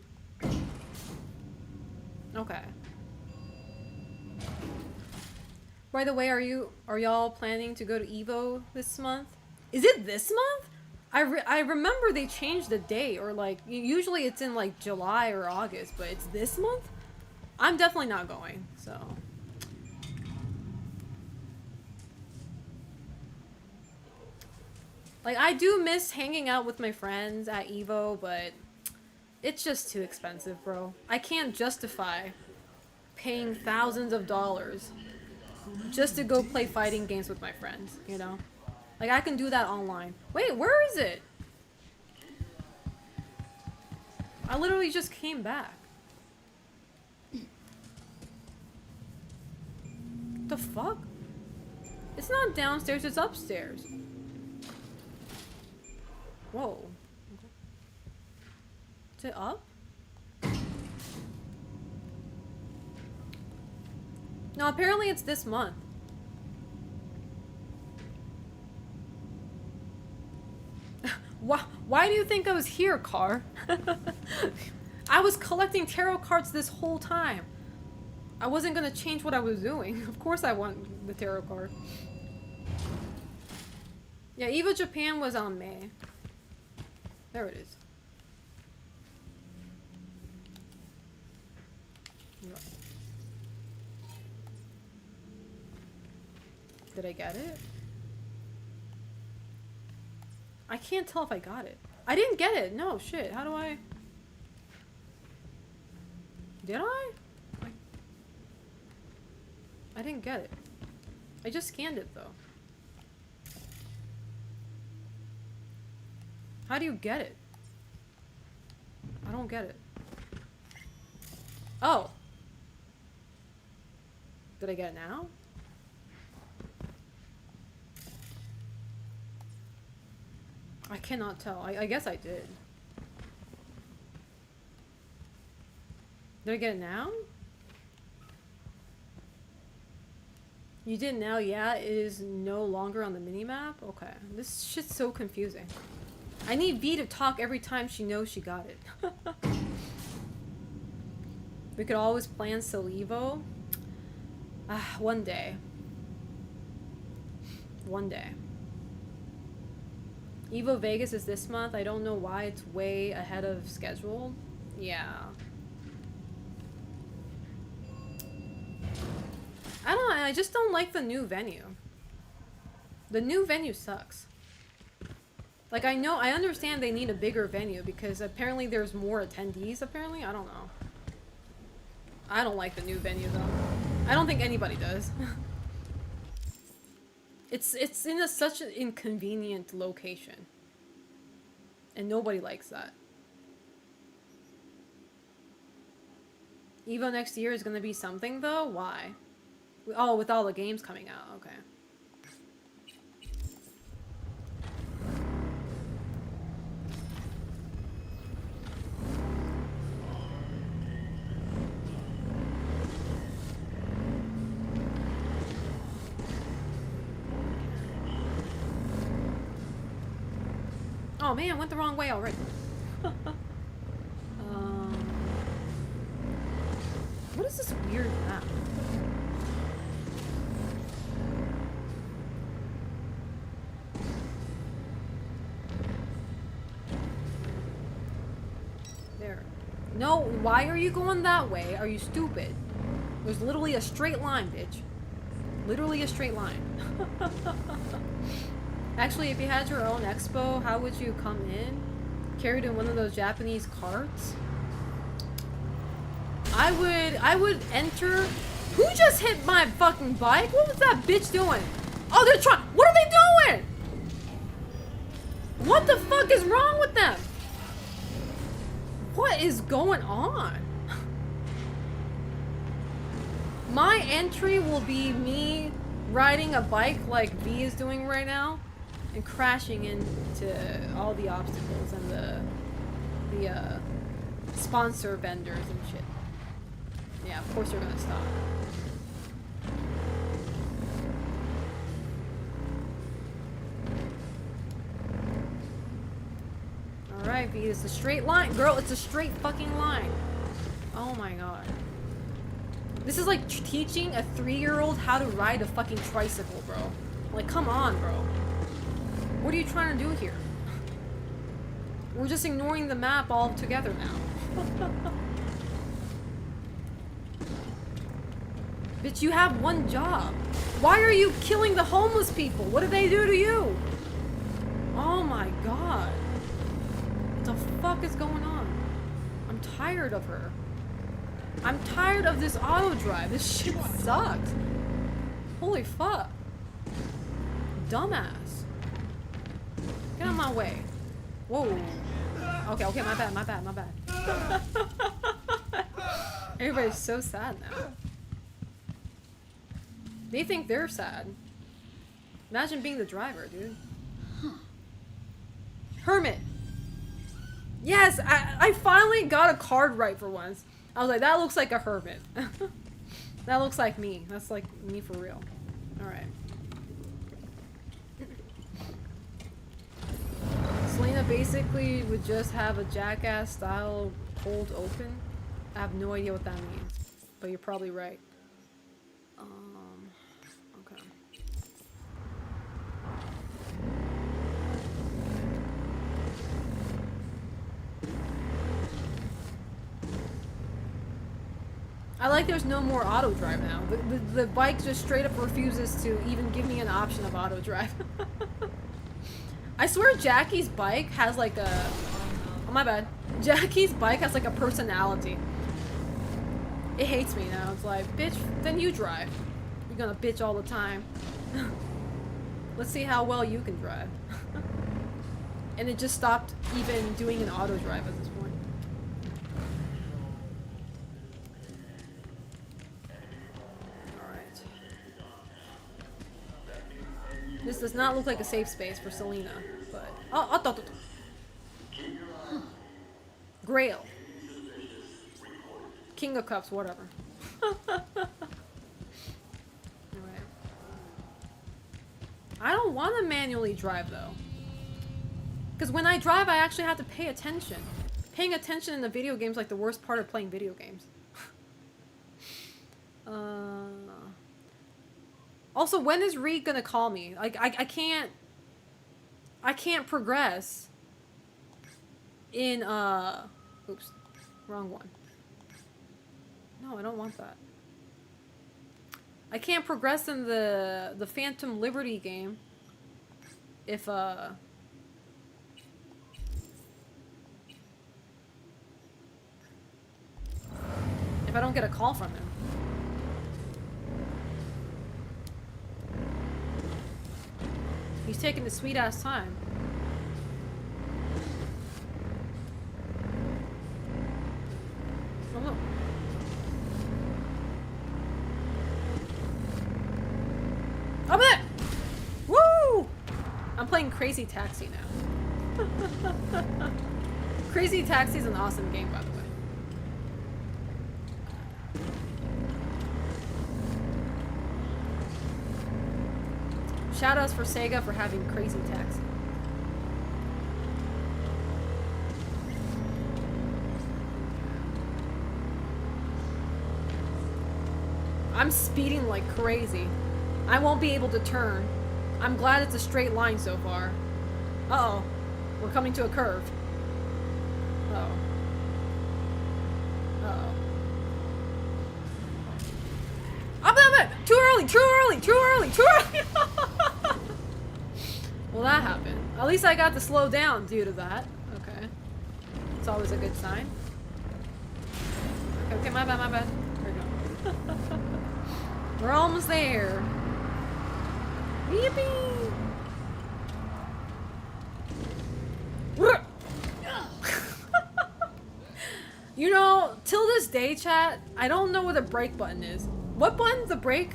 Okay. By the way, are y'all planning to go to Evo this month? Is it this month? I remember they changed the date, or like usually it's in like July or August, but it's this month? I'm definitely not going, so. Like I do miss hanging out with my friends at Evo, but it's just too expensive, bro. I can't justify paying thousands of dollars just to go play fighting games with my friends, you know? Like, I can do that online. Wait, where is it? I literally just came back. The fuck? It's not downstairs, it's upstairs. Whoa. Is it up? No, apparently it's this month. Why do you think I was here, Car? I was collecting tarot cards this whole time. I wasn't gonna change what I was doing. Of course I want the tarot card. Yeah, EVO Japan was on May. There it is. Did I get it? I can't tell if I got it. I didn't get it. No, shit. How do I... Did I? I didn't get it. I just scanned it, though. How do you get it? I don't get it. Oh. Did I get it now? I cannot tell. I guess I did. Did I get it now? You did now? Yeah, it is no longer on the minimap? Okay. This shit's so confusing. I need V to talk every time she knows she got it. We could always plan Salivo. One day. One day. Evo Vegas is this month. I don't know why it's way ahead of schedule. Yeah. I don't know. I just don't like the new venue. The new venue sucks. Like, I understand they need a bigger venue because apparently there's more attendees, apparently. I don't know. I don't like the new venue though. I don't think anybody does. It's in such an inconvenient location. And nobody likes that. Evo next year is gonna be something though? Why? Oh, with all the games coming out, okay. Oh man, went the wrong way already. What is this weird map? There. No, why are you going that way? Are you stupid? There's literally a straight line, bitch. Literally a straight line. Actually, if you had your own expo, how would you come in? Carried in one of those Japanese carts? I would enter. Who just hit my fucking bike? What was that bitch doing? Oh, they're trying. What are they doing? What the fuck is wrong with them? What is going on? My entry will be me riding a bike like V is doing right now and crashing into all the obstacles and the sponsor vendors and shit. Yeah, of course they're gonna stop. Alright, V, it's a straight line. Girl, it's a straight fucking line. Oh my god. This is like teaching a 3-year-old how to ride a fucking tricycle, bro. Like, come on, bro. What are you trying to do here? We're just ignoring the map altogether now. Bitch, you have one job. Why are you killing the homeless people? What did they do to you? Oh my god. What the fuck is going on? I'm tired of her. I'm tired of this auto drive. This shit sucks. Holy fuck. Dumbass. Get out of my way. Whoa. Okay, my bad. Everybody's so sad now. They think they're sad. Imagine being the driver, dude. Hermit. Yes, I finally got a card right for once. I was like, that looks like a hermit. That looks like me. That's like me for real. Alright. Selena basically would just have a jackass style hold open. I have no idea what that means. But you're probably right. Okay. I like there's no more auto drive now. The bike just straight up refuses to even give me an option of auto drive. I swear Jackie's bike has like a... Oh, my bad. Jackie's bike has like a personality. It hates me now. It's like, bitch, then you drive. You're gonna bitch all the time. Let's see how well you can drive. And it just stopped even doing an auto drive at this point. Alright. This does not look like a safe space for Selena, but... Oh. Grail. King of Cups, whatever. Alright. I don't want to manually drive, though. Because when I drive, I actually have to pay attention. Paying attention in the video games is like the worst part of playing video games. Also, when is Reed gonna call me? Like, I can't progress in, oops, wrong one. No, I don't want that. I can't progress in the Phantom Liberty game if I If I don't get a call from him. He's taking his sweet ass time. Oh no. Over there! Woo! I'm playing Crazy Taxi now. Crazy Taxi is an awesome game, by the way. Shoutouts for Sega for having Crazy Taxi. I'm speeding like crazy. I won't be able to turn. I'm glad it's a straight line so far. Uh-oh. We're coming to a curve. Uh-oh. Uh-oh. Up, up, up! Too early! Too early! Too early! Too early! Well, that happened. At least I got to slow down due to that. Okay. It's always a good sign. Okay, okay, my bad, my bad. There we go. We're almost there. Yippee! You know, till this day, chat, I don't know what a brake button is. What button's the brake?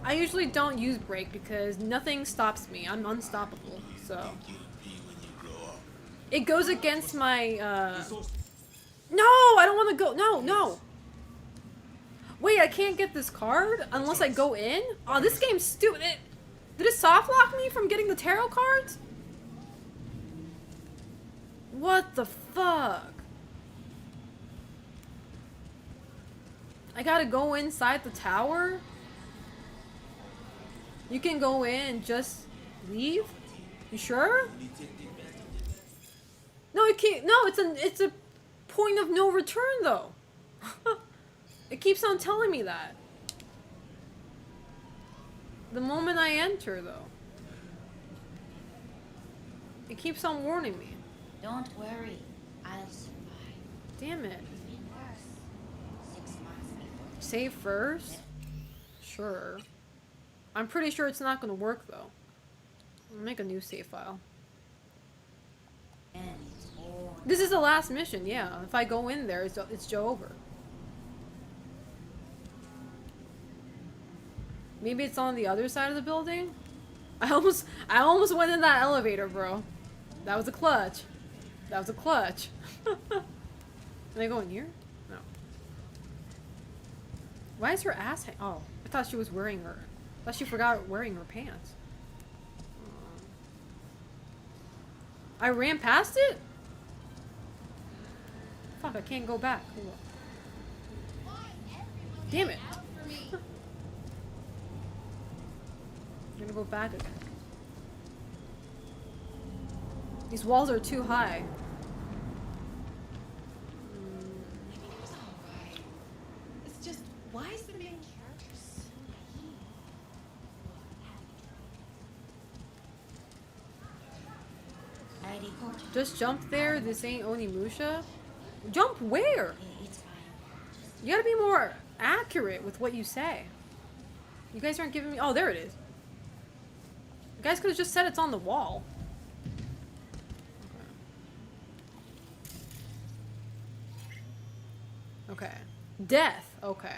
I usually don't use brake because nothing stops me. I'm unstoppable, so. It goes against my, No! I don't want to go. No, no! Wait, I can't get this card unless I go in? Oh, this game's stupid. Did it soft lock me from getting the tarot cards? What the fuck? I gotta go inside the tower? You can go in and just leave? You sure? No, it can't. No, it's a point of no return though. It keeps on telling me that. The moment I enter though. It keeps on warning me. Don't worry, I'll survive. Damn it. It's been worse. 6 months before. Save first? Sure. I'm pretty sure it's not gonna work though. I'll make a new save file. And it's all This is the last mission, yeah. If I go in there, it's Joe over. Maybe it's on the other side of the building? I almost went in that elevator, bro. That was a clutch. That was a clutch. Can I go in here? No. Why is her ass oh, I thought she was wearing her. I thought she forgot wearing her pants. I ran past it? Fuck, I can't go back. Hold on. Damn it. I'm gonna go back again. These walls are too high. It's alright. It's just, why is the main character so naive? I report. Just jump there. This ain't Onimusha. Jump where? It's fine. You gotta be more accurate with what you say. You guys aren't giving me. Oh, there it is. You guys could have just said it's on the wall. Okay. Death. Okay.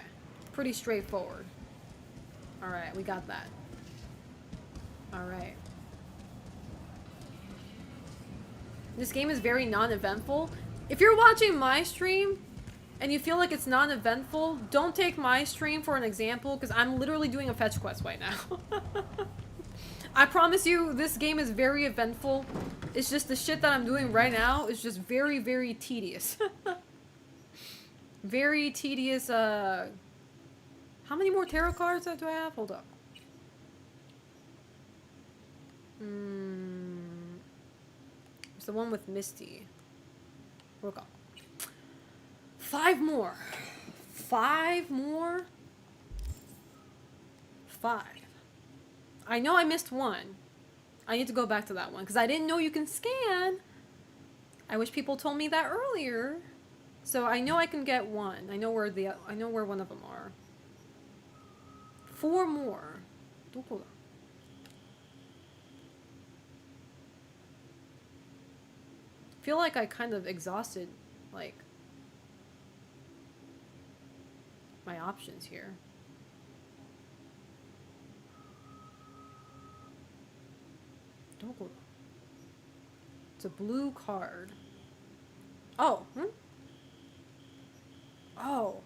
Pretty straightforward. Alright, we got that. Alright. This game is very non-eventful. If you're watching my stream and you feel like it's non-eventful, don't take my stream for an example because I'm literally doing a fetch quest right now. I promise you, this game is very eventful. It's just the shit that I'm doing right now is just very, very tedious. Very tedious, How many more tarot cards do I have? Hold up. It's the one with Misty. Look up. 5 more. 5 more? 5. I know I missed one. I need to go back to that one because I didn't know you can scan. I wish people told me that earlier So I know I can get one. I know where one of them are. 4 more. どこだ? Feel like I kind of exhausted, like, my options here. It's a blue card. Oh, Oh,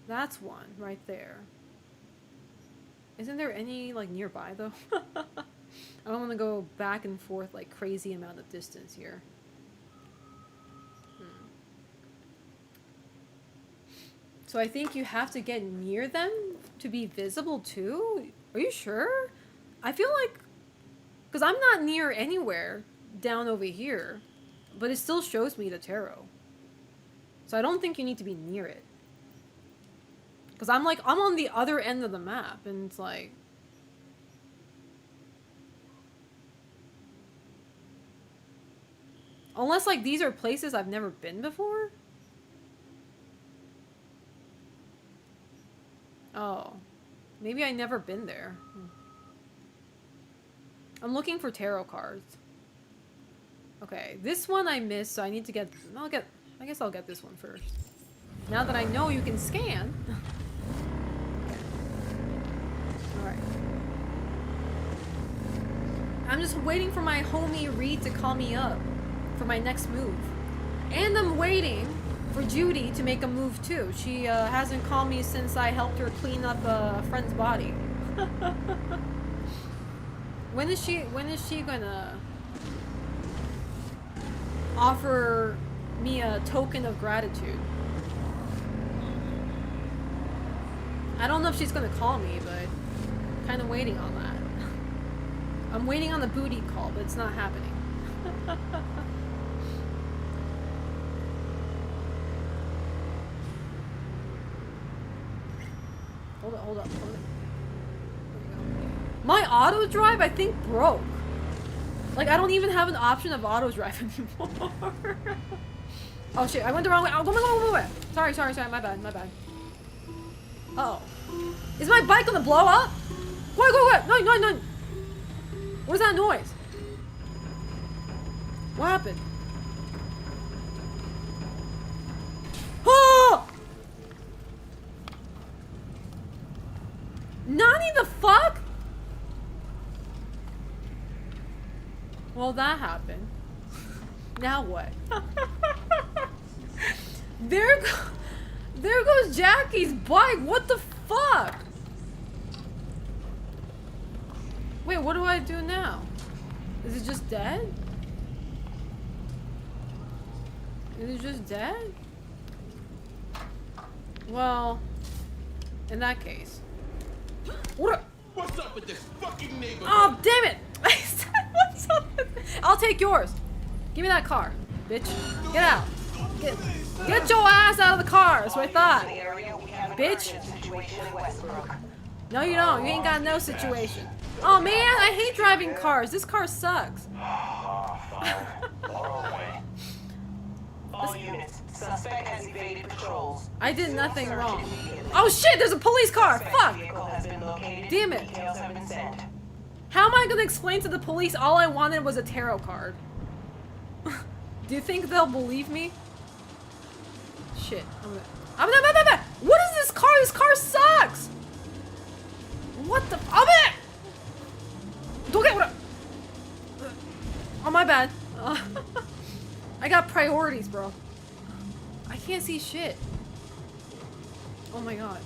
that's one right there. Isn't there any, like, nearby, though? I don't want to go back and forth, like, crazy amount of distance here. So I think you have to get near them to be visible, too? Are you sure? I feel like... Because I'm not near anywhere down over here. But it still shows me the tarot. So I don't think you need to be near it. Because I'm on the other end of the map, and it's like... Unless, like, these are places I've never been before? Oh. Maybe I never been there. I'm looking for tarot cards. Okay, this one I missed, so I need to get... I guess I'll get this one first. Now that I know you can scan... Alright. I'm just waiting for my homie Reed to call me up for my next move. And I'm waiting for Judy to make a move too. She hasn't called me since I helped her clean up a friend's body. When is she gonna offer me a token of gratitude? I don't know if she's gonna call me, but kind of waiting on that. I'm waiting on the booty call, but it's not happening. Hold up. My auto drive, I think, broke. Like, I don't even have an option of auto drive anymore. Oh shit, I went the wrong way. Oh, go. Sorry, my bad. Uh-oh. Is my bike gonna blow up? Wait. No. What is that noise? What happened? Oh! Nani the fuck? Well, that happened. Now what? There goes Jackie's bike. What the fuck? Wait, what do I do now? Is it just dead? Is it just dead? Well, in that case. What's up with this fucking neighborhood? Oh, damn it! I said, what's up with this? I'll take yours. Give me that car, bitch. Get out. Get your ass out of the car. That's what I thought. Bitch. No, you don't. You ain't got no situation. Oh, man, I hate driving cars. This car sucks. All units, suspect has evaded patrols. I did nothing wrong. Oh, shit, there's a police car. Fuck. Damn it. Details have been sent. How am I going to explain to the police all I wanted was a tarot card? Do you think they'll believe me? Shit. What is this car? This car sucks! What the... Don't get what... Oh, my bad. I got priorities, bro. I can't see shit. Oh my god.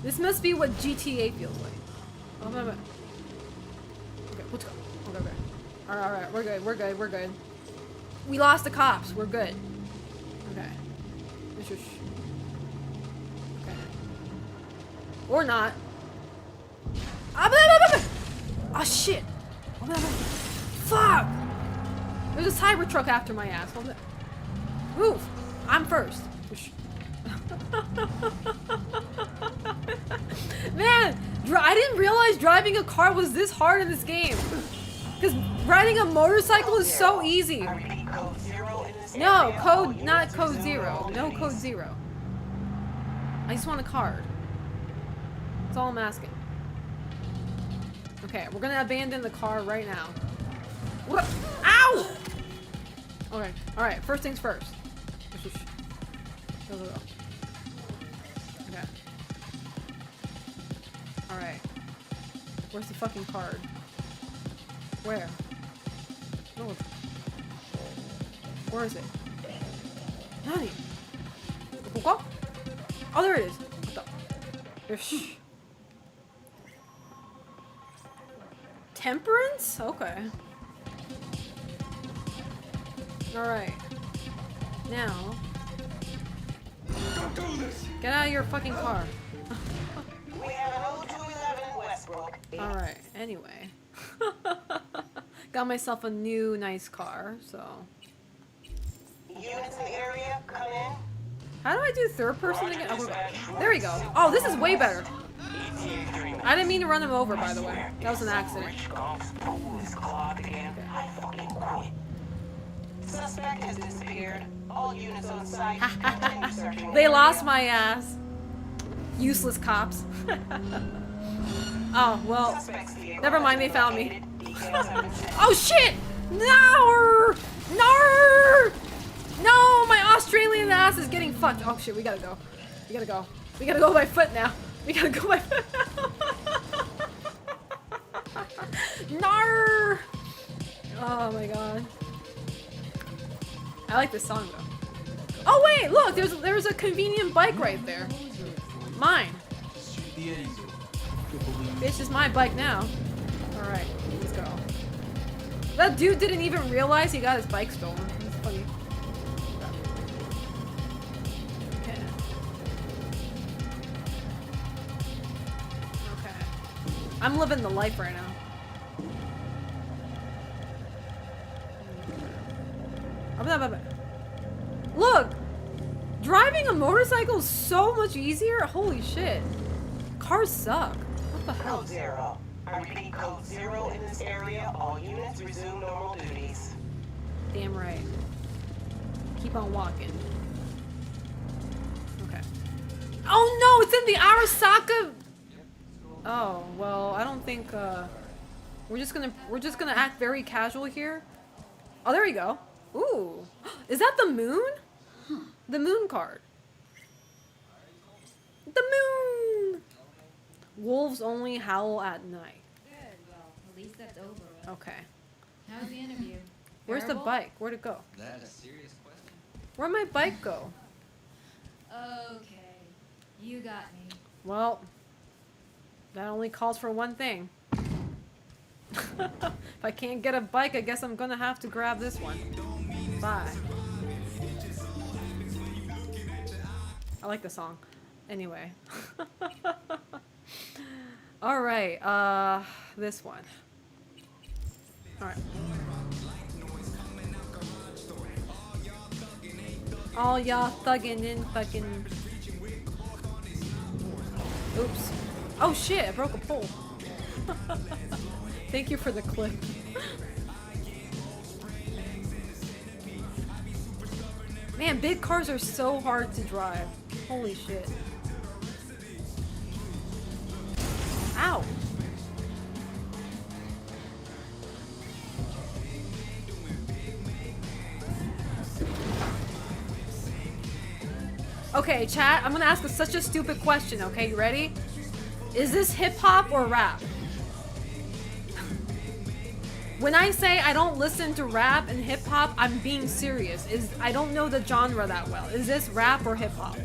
This must be what GTA feels like. Okay, let's go. Okay. Alright, we're good. We lost the cops, we're good. Okay. Okay. Or not. Oh shit! Fuck! There's a cyber truck after my ass. Move! I'm first. Man, I didn't realize driving a car was this hard in this game. Because riding a motorcycle is so easy. I repeat, code 0 in this No, area. All code, not units code resume 0. normal No duties. code 0. I just want a card. That's all I'm asking. Okay, we're gonna abandon the car right now. What? Ow! Okay, alright, first things first. Go, go, go. Okay. Alright. Where's the fucking card? Where? No. Where is it? Nani? What? Oh, there it is. What the? Shh. Temperance? Okay. Alright. Now. Get out of your fucking car. We have an 0211 Westbrook. Alright, anyway. Got myself a new nice car, so. Units in the area, come in. How do I do third person again? Oh, there we go. Oh, this is way better. I didn't mean to run him over, by the way. That was an accident. Suspect has disappeared. All units on site continue searching. They lost my ass. Useless cops. Oh, well. Suspect's vehicle Never mind, has they been found me. located. Details have been sent. Oh shit! No! No! No! My Australian ass is getting fucked. Oh shit, we gotta go. We gotta go. We gotta go by foot now. We gotta go by foot now. No! Oh my god. I like this song though. Oh wait, look, there's a convenient bike right there. Mine. Bitch, is my bike now. Alright, let's go. That dude didn't even realize he got his bike stolen. That's funny. Okay. Okay. I'm living the life right now. Look! Driving a motorcycle is so much easier? Holy shit. Cars suck. What the hell? Code 0. I repeat, code 0 in this area. All units resume normal duties. Damn right. Keep on walking. Okay. Oh no, it's in the Arasaka. Oh well, I don't think. We're just gonna act very casual here. Oh, there we go. Ooh, is that the moon? The moon card. The moon. Wolves only howl at night. Good. Well, at least that's over with. Okay. How's the interview? Where's the Terrible? bike? Where'd it go? That's a serious question. Where'd my bike go? Okay. You got me. Well, that only calls for one thing. If I can't get a bike, I guess I'm gonna have to grab this one. Bye. I like the song. Anyway. Alright, this one. Alright. All y'all thugging in fucking... Oops. Oh shit, I broke a pole. Thank you for the clip. Man, big cars are so hard to drive. Holy shit. Ow. Okay, chat, I'm gonna ask such a stupid question, okay? You ready? Is this hip-hop or rap? When I say I don't listen to rap and hip-hop, I'm being serious. I don't know the genre that well. Is this rap or hip-hop?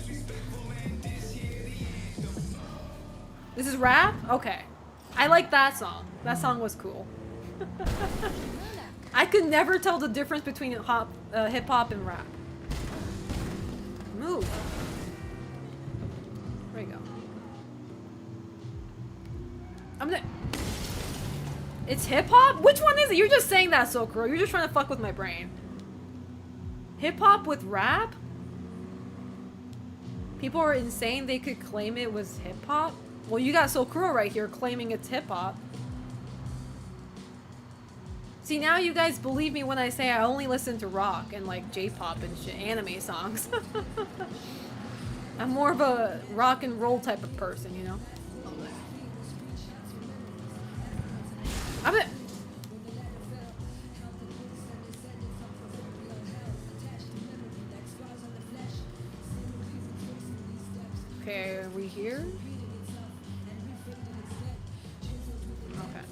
This is rap? Okay. I like that song. That song was cool. I could never tell the difference between hip-hop and rap. Move. There you go. I'm gonna... It's hip-hop? Which one is it? You're just saying that, Sokuro. You're just trying to fuck with my brain. Hip-hop with rap? People are insane they could claim it was hip-hop? Well, you got Sokuro right here claiming it's hip-hop. See, now you guys believe me when I say I only listen to rock and like J-pop and shit, anime songs. I'm more of a rock and roll type of person, you know? I bet. Okay, are we here? Okay.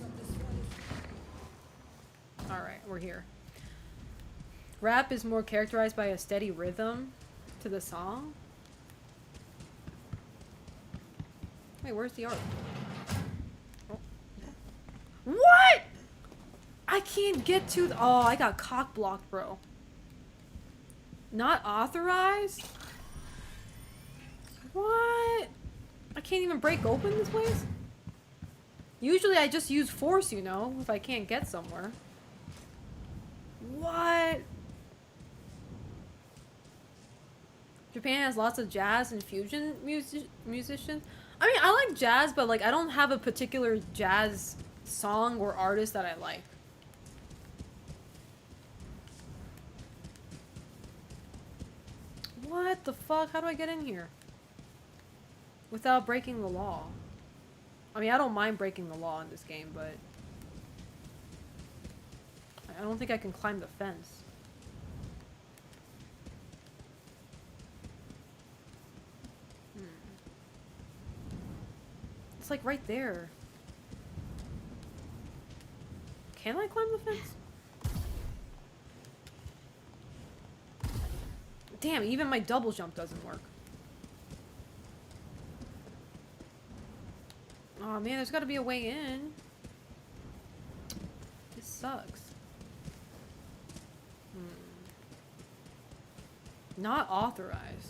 Alright, we're here. Rap is more characterized by a steady rhythm to the song. Wait, where's the art? Oh. What? I can't get to the— oh, I got cock blocked, bro. Not authorized? What? I can't even break open this place? Usually I just use force, you know, if I can't get somewhere. What? Japan has lots of jazz and fusion musicians. I mean, I like jazz, but like I don't have a particular jazz song or artist that I like. What the fuck? How do I get in here? Without breaking the law. I mean, I don't mind breaking the law in this game, but I don't think I can climb the fence. It's like right there. Can I climb the fence? Damn, even my double jump doesn't work. Oh man, there's gotta be a way in. This sucks. Not authorized.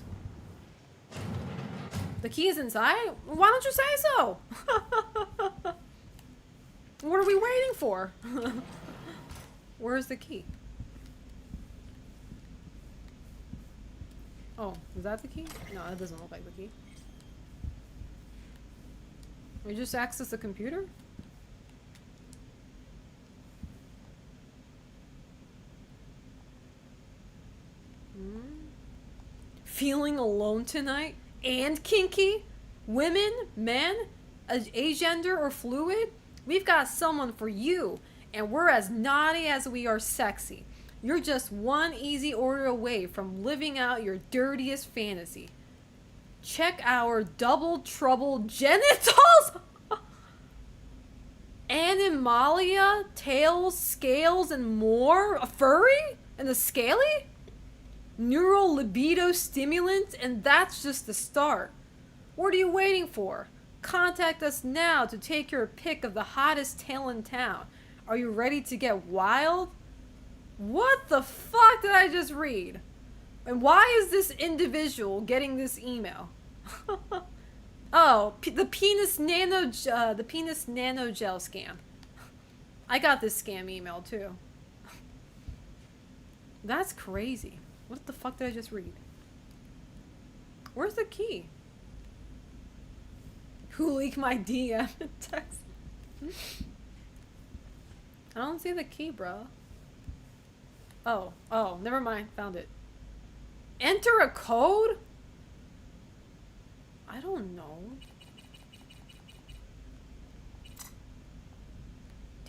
The key is inside? Why don't you say so? What are we waiting for? Where's the key? Oh, is that the key? No, that doesn't look like the key. We just access the computer? Feeling alone tonight? And kinky? Women? Men? Agender or fluid? We've got someone for you. And we're as naughty as we are sexy. You're just one easy order away from living out your dirtiest fantasy. Check our double trouble genitals! Animalia, tails, scales, and more? A furry? And a scaly? Neural libido stimulant, and that's just the start. What are you waiting for? Contact us now to take your pick of the hottest tail in town. Are you ready to get wild? What the fuck did I just read? And why is this individual getting this email? Oh, the penis nano gel scam. I got this scam email too. That's crazy. What the fuck did I just read? Where's the key? Who leaked my DM text? I don't see the key, bro. Oh, never mind. Found it. Enter a code? I don't know.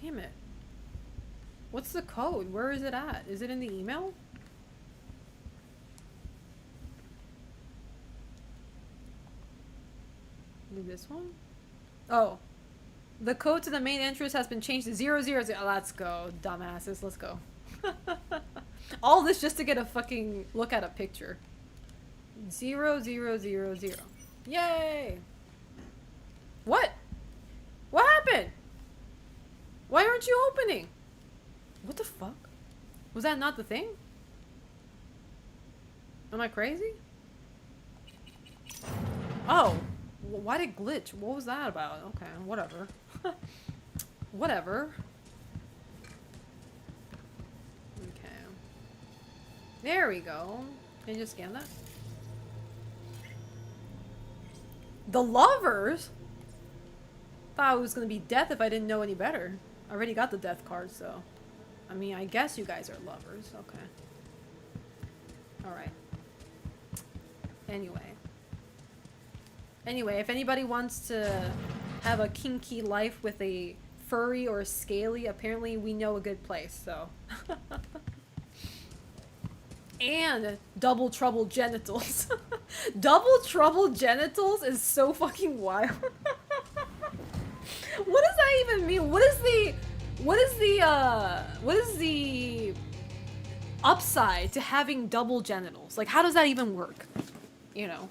Damn it. What's the code? Where is it at? Is it in the email? Maybe this one? Oh. The code to the main entrance has been changed to 000. Oh, let's go, dumbasses. Let's go. All this just to get a fucking look at a picture. 000. Yay! What? What happened? Why aren't you opening? What the fuck? Was that not the thing? Am I crazy? Oh. Why did it glitch? What was that about? Okay, whatever. Whatever. Okay. There we go. Can you just scan that? The lovers? Thought it was gonna be death if I didn't know any better. I already got the death card, so I mean, I guess you guys are lovers. Okay. Alright. Anyway, if anybody wants to have a kinky life with a furry or scaly, apparently we know a good place, so. And double trouble genitals. Double trouble genitals is so fucking wild. What does that even mean? What is the upside to having double genitals? Like, how does that even work? You know?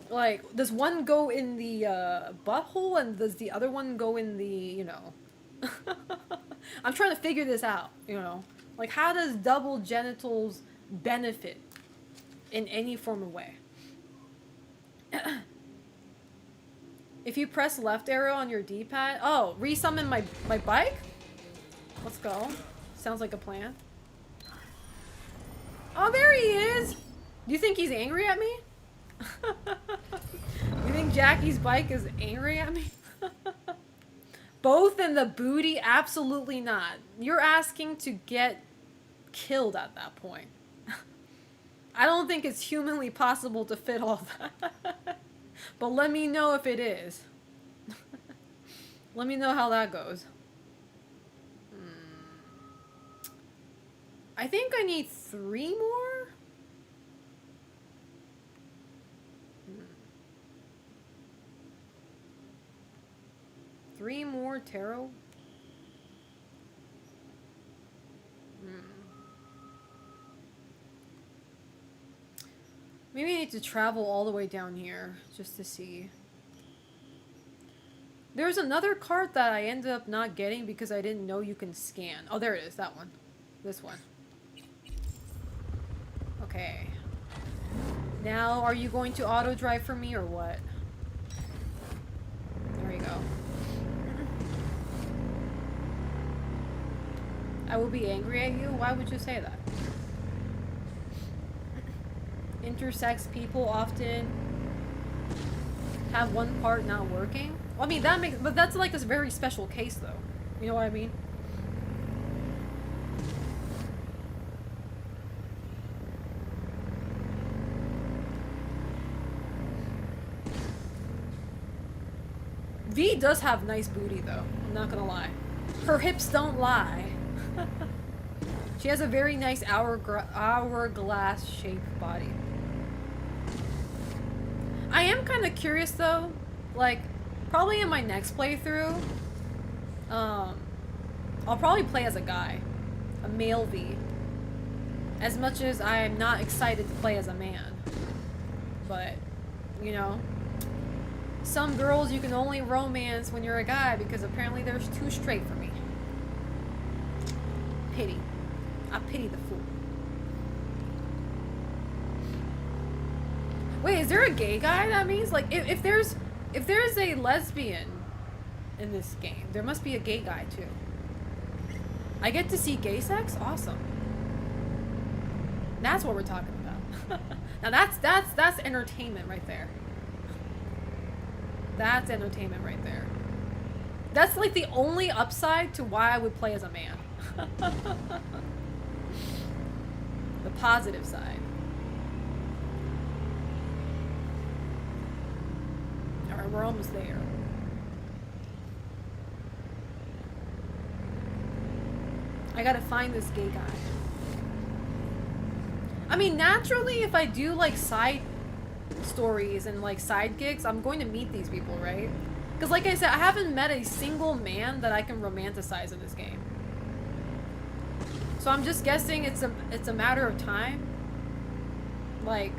Like, does one go in the butthole and does the other one go in the, you know? I'm trying to figure this out, you know? Like, how does double genitals benefit in any form of way? If you press left arrow on your D-pad... Oh, resummon my bike? Let's go. Sounds like a plan. Oh, there he is! Do you think he's angry at me? You think Jackie's bike is angry at me? Both in the booty? Absolutely not. You're asking to get killed at that point. I don't think it's humanly possible to fit all that. But let me know if it is. Let me know how that goes. I think I need 3 more? 3 more tarot? Maybe I need to travel all the way down here just to see. There's another card that I ended up not getting because I didn't know you can scan. Oh, there it is. That one. This one. Okay. Now, are you going to auto drive for me or what? There you go. I will be angry at you? Why would you say that? Intersex people often have one part not working. Well, I mean, that makes, but that's like this very special case though. You know what I mean? V does have nice booty though. I'm not gonna lie. Her hips don't lie. She has a very nice hourglass shaped body. I am kind of curious though, like, probably in my next playthrough, I'll probably play as a guy, a male V, as much as I'm not excited to play as a man, but, you know, some girls you can only romance when you're a guy because apparently they're too straight for me. Pity. I pity the fool. Wait, is there a gay guy? That means, like, if there's a lesbian in this game, there must be a gay guy too. I get to see gay sex? Awesome. That's what we're talking about. Now that's entertainment right there. That's entertainment right there. That's like the only upside to why I would play as a man. The positive side. Alright, we're almost there. I gotta find this gay guy. I mean, naturally, if I do like side stories and like side gigs, I'm going to meet these people, right? Because like I said, I haven't met a single man that I can romanticize in this game. So I'm just guessing it's a matter of time. Like,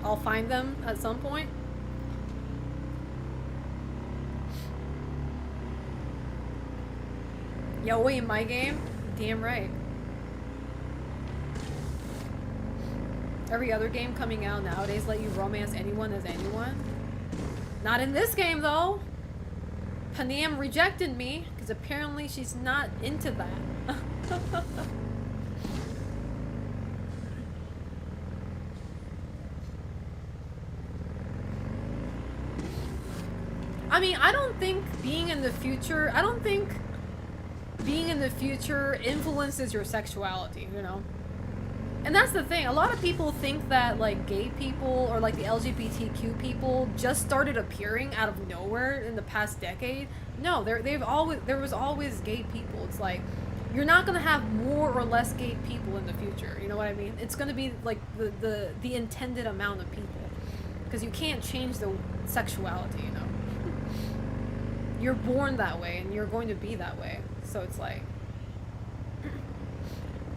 I'll find them at some point. Yo, wait, in my game? Damn right. Every other game coming out nowadays let you romance anyone as anyone. Not in this game, though. Panam rejected me, because apparently she's not into that. I mean, I don't think being in the future, I don't think being in the future influences your sexuality, you know? And that's the thing. A lot of people think that like gay people or like the LGBTQ people just started appearing out of nowhere in the past decade. No, there was always gay people. It's like you're not gonna have more or less gay people in the future. You know what I mean? It's gonna be like the intended amount of people, because you can't change the sexuality. You know, you're born that way and you're going to be that way. So it's like.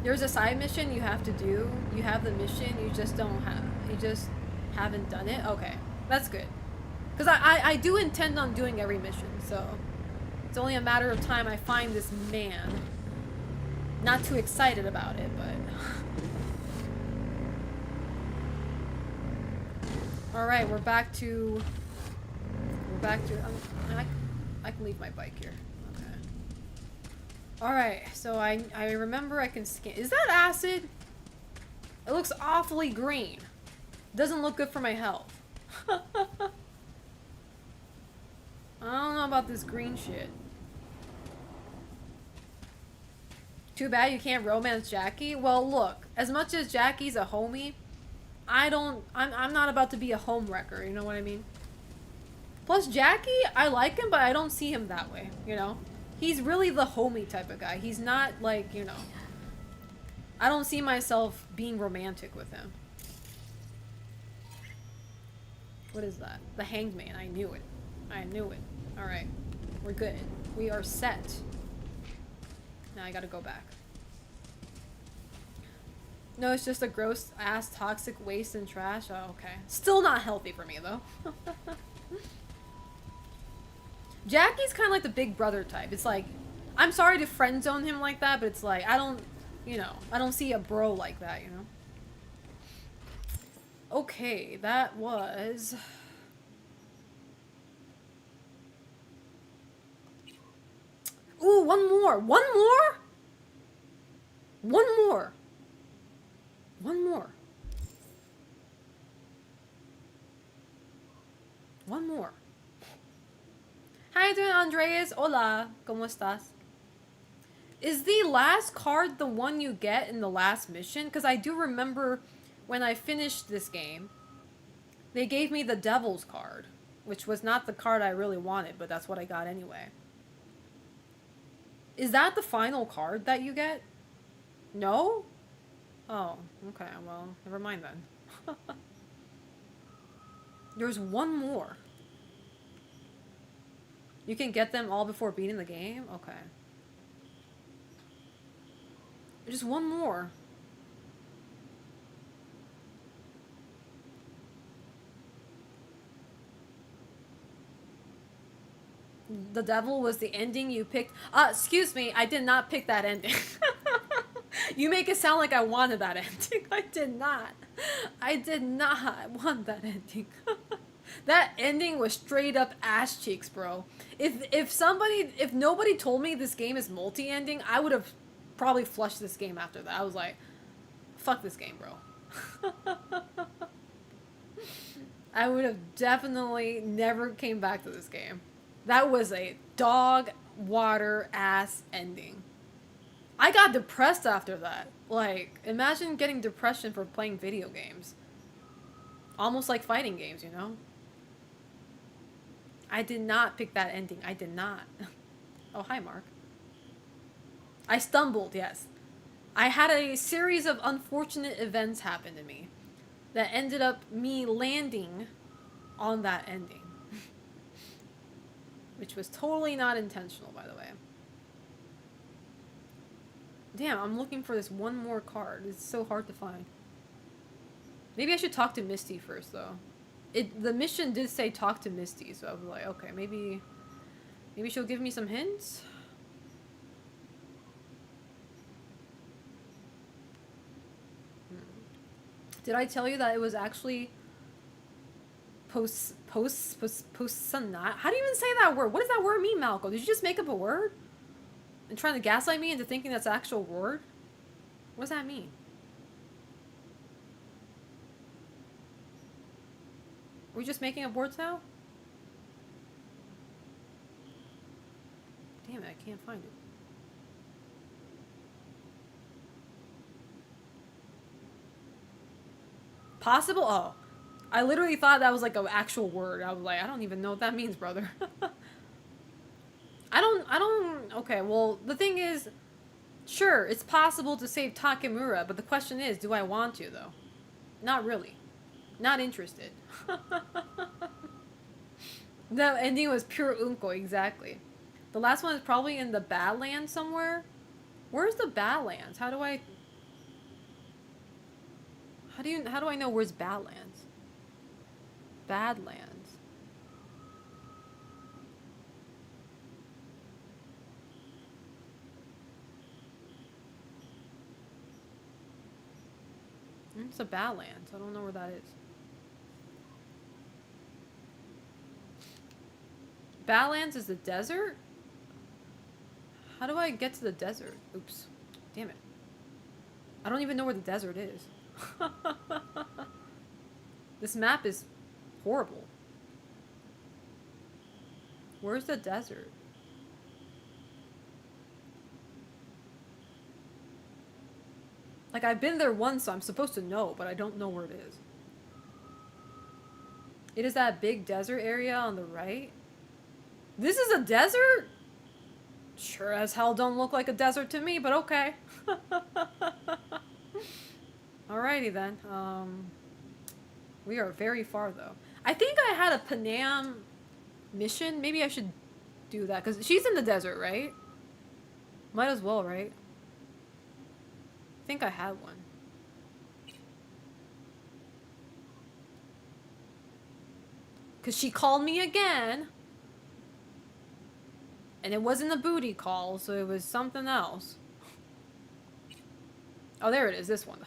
There's a side mission you have to do. You have the mission, you just haven't done it. Okay, that's good. Because I do intend on doing every mission, so it's only a matter of time I find this man. Not too excited about it, but... Alright, we're back to... I can leave my bike here. Alright, so I remember I can scan. Is that acid? It looks awfully green. Doesn't look good for my health. I don't know about this green shit. Too bad you can't romance Jackie. Well, look, as much as Jackie's a homie, I'm not about to be a home wrecker, you know what I mean? Plus, Jackie, I like him, but I don't see him that way, you know? He's really the homie type of guy. He's not like, you know... I don't see myself being romantic with him. What is that? The Hanged Man. I knew it. I knew it. Alright. We're good. We are set. Now I gotta go back. No, it's just a gross-ass toxic waste and trash. Oh, okay. Still not healthy for me, though. Jackie's kind of like the big brother type. It's like, I'm sorry to friend zone him like that, but it's like, I don't see a bro like that, you know? Okay, that was... Ooh, one more! One more?! One more! One more. One more. How you doing, Andreas? Hola, ¿cómo estás? Is the last card the one you get in the last mission? Because I do remember when I finished this game, they gave me the Devil's card, which was not the card I really wanted, but that's what I got anyway. Is that the final card that you get? No? Oh, okay, well, never mind then. There's one more. You can get them all before beating the game? Okay. Just one more. The devil was the ending you picked. Excuse me, I did not pick that ending. You make it sound like I wanted that ending. I did not. I did not want that ending. That ending was straight up ass cheeks, bro. If nobody told me this game is multi-ending, I would have probably flushed this game after that. I was like, fuck this game, bro. I would have definitely never came back to this game. That was a dog water ass ending. I got depressed after that. Like, imagine getting depression for playing video games. Almost like fighting games, you know? I did not pick that ending. I did not. Oh, hi, Mark. I stumbled, yes. I had a series of unfortunate events happen to me that ended up me landing on that ending. Which was totally not intentional, by the way. Damn, I'm looking for this one more card. It's so hard to find. Maybe I should talk to Misty first, though. The mission did say talk to Misty, so I was like, okay, maybe she'll give me some hints? Did I tell you that it was actually post How do you even say that word? What does that word mean, Malco? Did you just make up a word? And trying to gaslight me into thinking that's an actual word? What does that mean? Are we just making up words now? Damn it, I can't find it. Possible? Oh. I literally thought that was like an actual word. I was like, I don't even know what that means, brother. Okay, well, the thing is, sure, it's possible to save Takemura, but the question is, do I want to, though? Not really. Not interested. The ending was pure unko, exactly. The last one is probably in the Badlands somewhere. Where's the Badlands? How do I know where's Badlands? Badlands. It's a Badlands. I don't know where that is. Badlands is the desert? How do I get to the desert? Oops. Damn it. I don't even know where the desert is. This map is horrible. Where's the desert? Like, I've been there once, so I'm supposed to know, but I don't know where it is. It is that big desert area on the right. This is a desert? Sure as hell don't look like a desert to me, but okay. Alrighty then. We are very far though. I think I had a Panam mission. Maybe I should do that, because she's in the desert, right? Might as well, right? I think I had one. Because she called me again. And it wasn't a booty call, so it was something else. Oh, there it is. This one.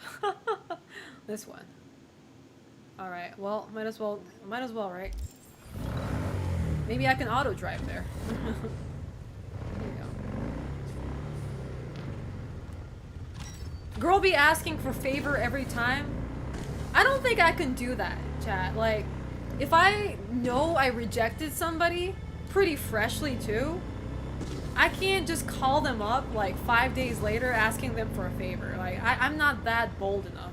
This one. Alright, well, might as well, right? Maybe I can auto drive there. There you go. Girl be asking for favor every time. I don't think I can do that, chat. Like, if I know I rejected somebody pretty freshly too, I can't just call them up like 5 days later asking them for a favor. Like, I'm not that bold enough.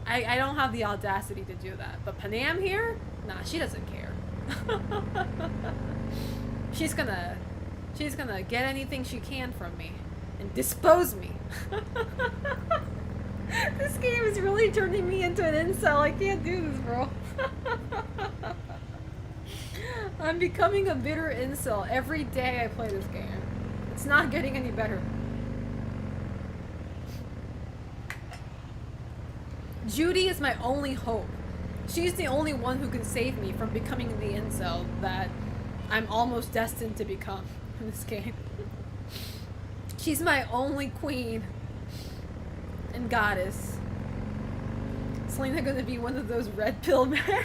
I don't have the audacity to do that. But Panam here? Nah, she doesn't care. She's gonna get anything she can from me and dispose me. This game is really turning me into an incel. I can't do this, bro. I'm becoming a bitter incel every day I play this game. It's not getting any better. Judy is my only hope. She's the only one who can save me from becoming the incel that I'm almost destined to become in this game. She's my only queen and goddess. Selena gonna be one of those red pill men?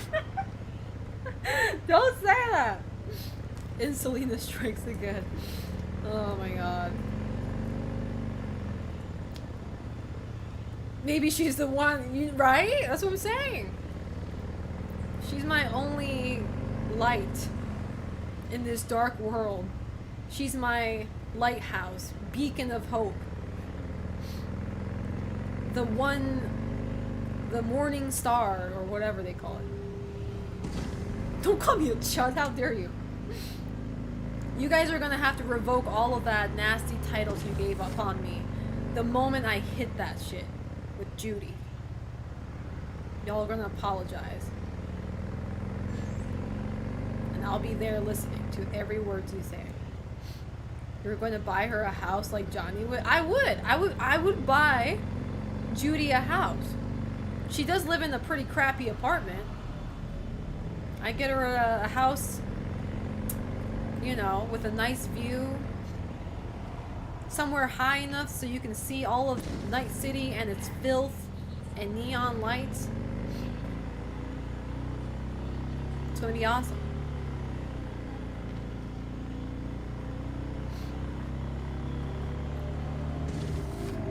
Don't say that! And Selena strikes again. Oh my god. Maybe she's the one, right? That's what I'm saying. She's my only light in this dark world. She's my lighthouse, beacon of hope. The morning star, or whatever they call it. Don't call me a chud, how dare you? You guys are gonna have to revoke all of that nasty titles you gave up on me the moment I hit that shit with Judy. Y'all are gonna apologize. And I'll be there listening to every word you say. You're going to buy her a house like Johnny would? I would buy Judy a house. She does live in a pretty crappy apartment. I get her a house, you know, with a nice view. Somewhere high enough so you can see all of Night City and its filth and neon lights. It's gonna be awesome.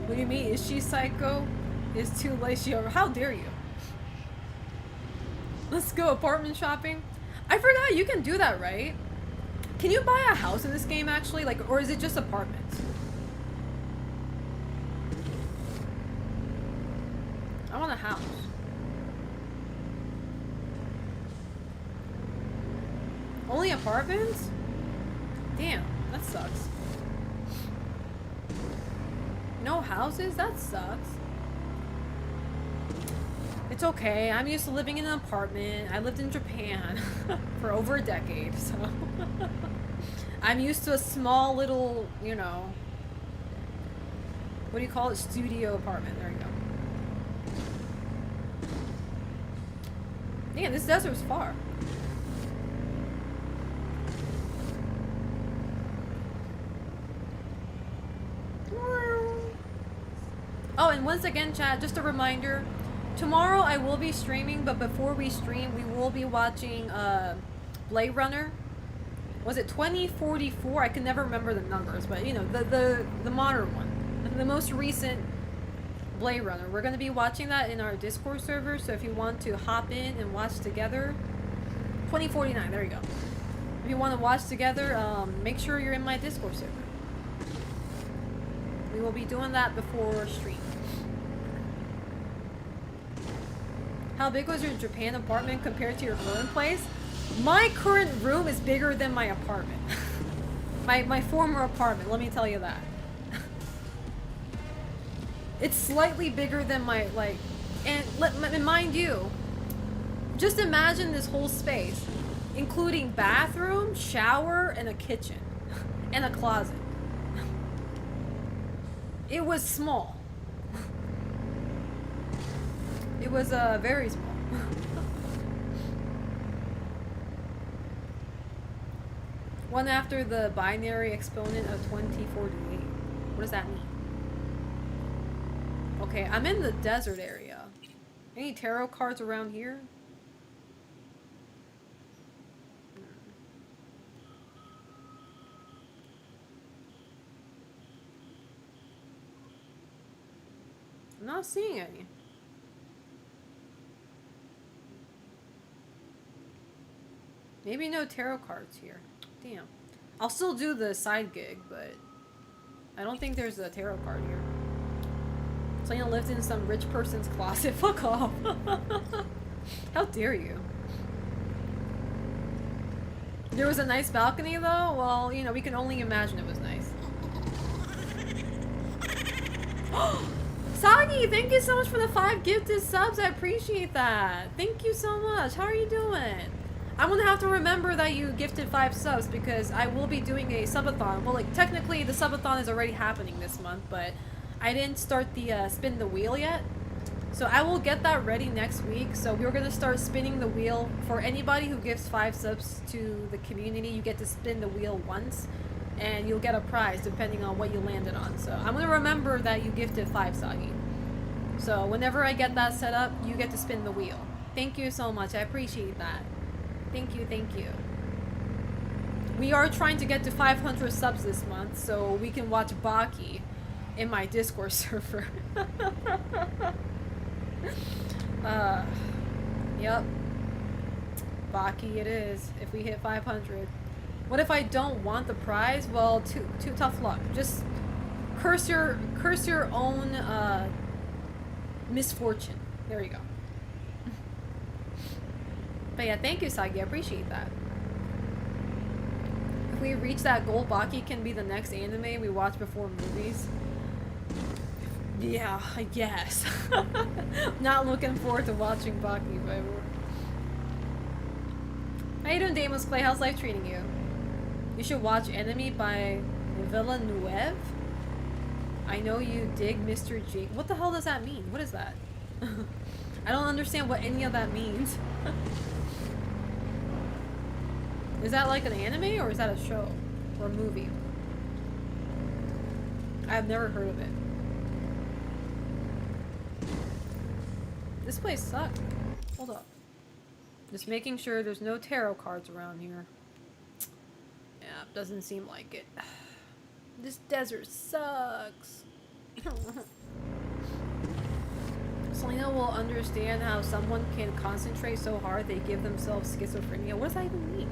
What do you mean? Is she psycho? Is too late? How dare you? Let's go apartment shopping. I forgot you can do that, right? Can you buy a house in this game actually? Like, or is it just apartments? I want a house. apartments? Damn, that sucks. No houses? That sucks. It's okay. I'm used to living in an apartment. I lived in Japan for over a decade, so I'm used to a small little, you know, what do you call it? Studio apartment. There you go. Damn, this desert's far. Oh, and once again, chat, just a reminder, tomorrow I will be streaming, but before we stream, we will be watching Blade Runner. Was it 2044? I can never remember the numbers, but you know, the modern one. The most recent Blade Runner. We're going to be watching that in our Discord server, so if you want to hop in and watch together, 2049, there you go. If you want to watch together, make sure you're in my Discord server. We will be doing that before stream. How big was your Japan apartment compared to your current place? My current room is bigger than my apartment. my former apartment, let me tell you that. It's slightly bigger than my, like, and mind you, just imagine this whole space, including bathroom, shower, and a kitchen, and a closet. It was small. It was very small. One after the binary exponent of 2048. What does that mean? Okay, I'm in the desert area. Any tarot cards around here? I'm not seeing any. Maybe no tarot cards here. Damn. I'll still do the side gig, but I don't think there's a tarot card here. Selena lived in some rich person's closet. Fuck off. How dare you? There was a nice balcony though? Well, you know, we can only imagine it was nice. Sagi, thank you so much for the 5 gifted subs. I appreciate that. Thank you so much. How are you doing? I'm gonna have to remember that you gifted 5 subs because I will be doing a subathon. Well, like, technically the subathon is already happening this month, but I didn't start the spin the wheel yet. So I will get that ready next week. So we're gonna start spinning the wheel. For anybody who gives 5 subs to the community, you get to spin the wheel once. And you'll get a prize depending on what you landed on. So I'm gonna remember that you gifted 5, Sagi. So whenever I get that set up, you get to spin the wheel. Thank you so much. I appreciate that. Thank you, thank you. We are trying to get to 500 subs this month, so we can watch Baki in my Discord server. Yep. Baki it is, if we hit 500. What if I don't want the prize? Well, too tough luck. Just curse your own misfortune. There you go. But yeah, thank you, Sagi. I appreciate that. If we reach that goal, Baki can be the next anime we watch before movies. Yeah, I guess. Not looking forward to watching Baki, but... How you doing, Damon's Clay? How's life treating you? You should watch Enemy by Villeneuve. I know you dig Mr. Jake. What the hell does that mean? What is that? I don't understand what any of that means. Is that like an anime or is that a show? Or a movie? I've never heard of it. This place sucks. Hold up. Just making sure there's no tarot cards around here. Yeah, doesn't seem like it. This desert sucks. Selena will understand how someone can concentrate so hard they give themselves schizophrenia. What does that even mean?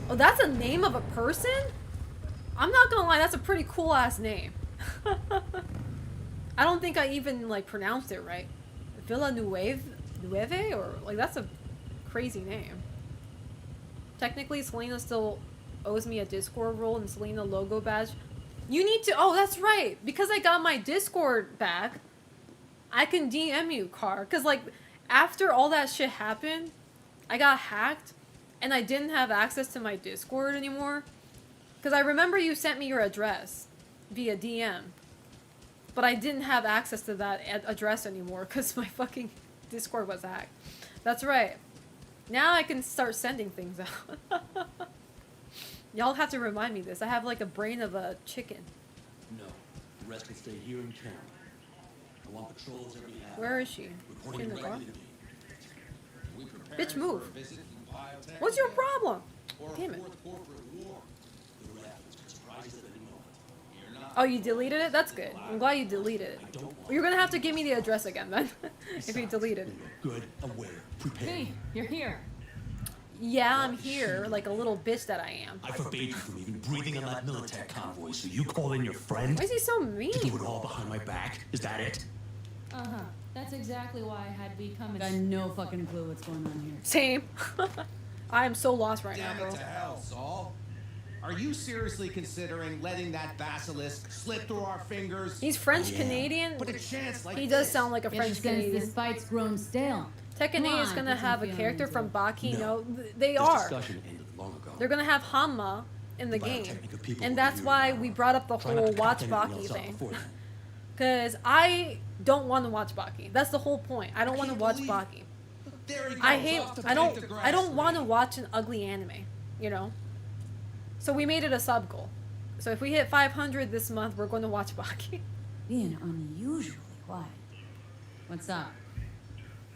Oh, that's a name of a person? I'm not gonna lie, that's a pretty cool ass name. I don't think I even like pronounced it right. Villeneuve? Or like that's a crazy name. Technically, Selena still owes me a Discord role and Selena logo badge. You need to... Oh, that's right. Because I got my Discord back, I can DM you, Car. Because, like, after all that shit happened, I got hacked, and I didn't have access to my Discord anymore. Because I remember you sent me your address via DM. But I didn't have access to that address anymore because my fucking Discord was hacked. That's right. Now I can start sending things out. Y'all have to remind me this. I have like a brain of a chicken. No, the rest can stay here in town. I want patrols every hour. Where is she? She Reporting in the car? regularly to me. We preparing Bitch, move. for a visit from biotech What's your problem? or a Damn it. fourth corporate war? The ref is surprised at any moment. You're not. Oh, you deleted it? That's good. I'm glad you deleted it. I don't want You're gonna have to give me the address again then. If you deleted it. good, aware, prepared. Hey, you're here. Yeah, I'm here, like a little bitch that I am. I forbade you from even breathing on that Militech convoy, so you call in your friend Why is he so mean? to do it all behind my back? Is that it? Uh-huh. That's exactly why I had B come. Got no fucking clue what's going on here. Same. I am so lost right now, Damn bro. it to hell, Saul. Are you seriously considering letting that basilisk slip through our fingers? He's French Canadian. But a chance like He does this. sound like a It's French just since Canadian. this fight's grown stale. Tekken Come 8 is on, gonna put some have a feeling character into from it. Baki. No. They This are. discussion ended long ago. They're gonna have Hanma in the game, Biotechnical people and will that's be here why tomorrow. we brought up the Try not whole to watch cut anything Baki else out thing. before then. Cause I don't want to watch Baki. That's the whole point. I don't want to can't watch believe- Baki. There he goes, I hate. off to I paint the don't. grass I don't for want to me. watch an ugly anime. You know. So we made it a sub goal. So if we hit 500 this month, we're going to watch Baki. Being unusually quiet. What's up?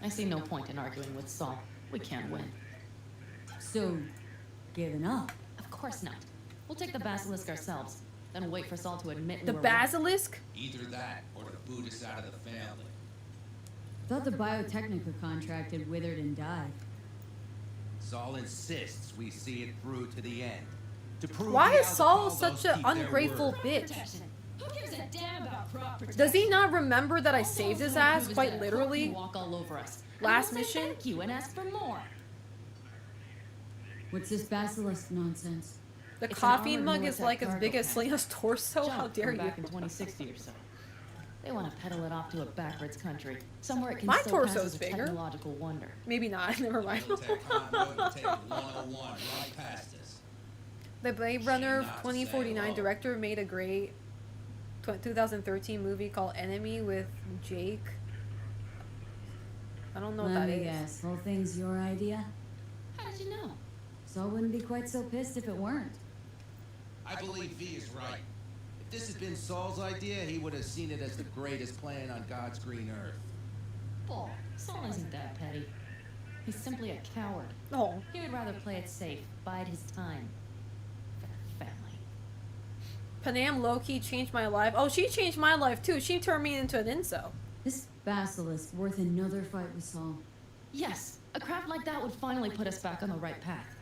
I see no point in arguing with Saul. We can't win. So, giving up? Of course not. We'll take the basilisk ourselves. Then we'll wait for Saul to admit The we were basilisk. Either that or to boot us out of the family. Thought the Biotechnica contract had withered and died. Saul insists we see it through to the end. To prove Why the is Saul Aldecaldos such an keep their ungrateful word. bitch? Who gives a damn about crop protection? Does he not remember that I saved his ass Who quite is that literally? who walk all over us? And Last we'll say mission? Thank you and ask for more. What's this basilisk nonsense? The It's an coffee armored mug is Militech like as cargo big as pack. Selena's torso. Junk How dare from you? back in 2060 or so. They want to peddle it off to a backwards country, somewhere it can My still torso's pass as a bigger. technological wonder. Maybe not. Never mind. Militech convoy will take 101 right past us. The Blade Runner Not 2049 saying director made a great 2013 movie called Enemy with Jake. I don't know what Let that me is. guess, whole thing's your idea? How did you know? So I wouldn't be quite so pissed if it weren't. I believe V is right. If this had been Saul's idea, he would have seen it as the greatest plan on God's green earth. Bull. Saul isn't that petty. He's simply a coward. Oh, He would rather play it safe, bide his time. For the family. Panam low-key changed my life. Oh, she changed my life too. She turned me into an incel. This basilisk worth another fight with Saul. Yes, a craft like that would finally put us back on the right path.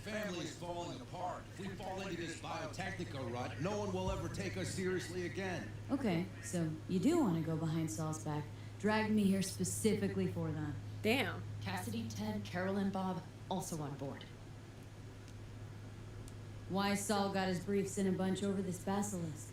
The family is falling apart. If we fall into this Biotechnica rut, no one will ever take us seriously again. Okay, so you do want to go behind Saul's back. Dragged me here specifically for that. Damn. Cassidy, Ted, Carol, and Bob also on board. Why Saul got his briefs in a bunch over this basilisk?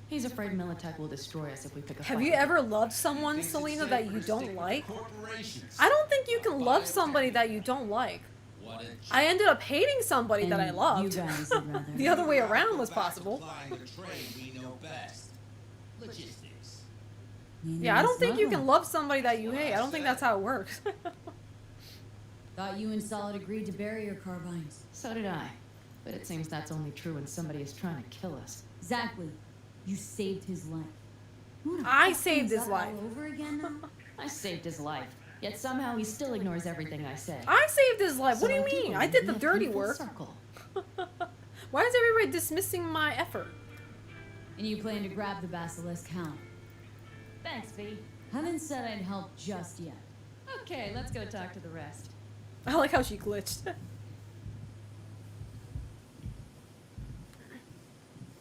He's afraid Militech will destroy us if we pick a Have fight you with him. ever loved someone, Thinks it's Selena, safer that to you stick don't with like? corporations. I don't think you can love somebody that you don't like. What a I ended up hating somebody that I And loved. You guys would rather. The other way around Go was back possible. applying the trade we know best. Logistics. Meaning Yeah, I don't think you can smuggling. love somebody that you hate. I don't think that's how it works. Thought you and Saul had agreed to bury your carbines. So did I. But it seems that's only true when somebody is trying to kill us. Exactly. You saved his life. You wanna I fuck saved things his up life. all over again now? I saved his life. Yet somehow he still ignores everything I say. I saved his life. So What do you I mean? I believe did we the have dirty come full work. circle. Why is everybody dismissing my effort? And you plan to grab the basilisk, huh? Thanks, V. Haven't said I'd help just yet. Okay, let's go talk to the rest. I like how she glitched.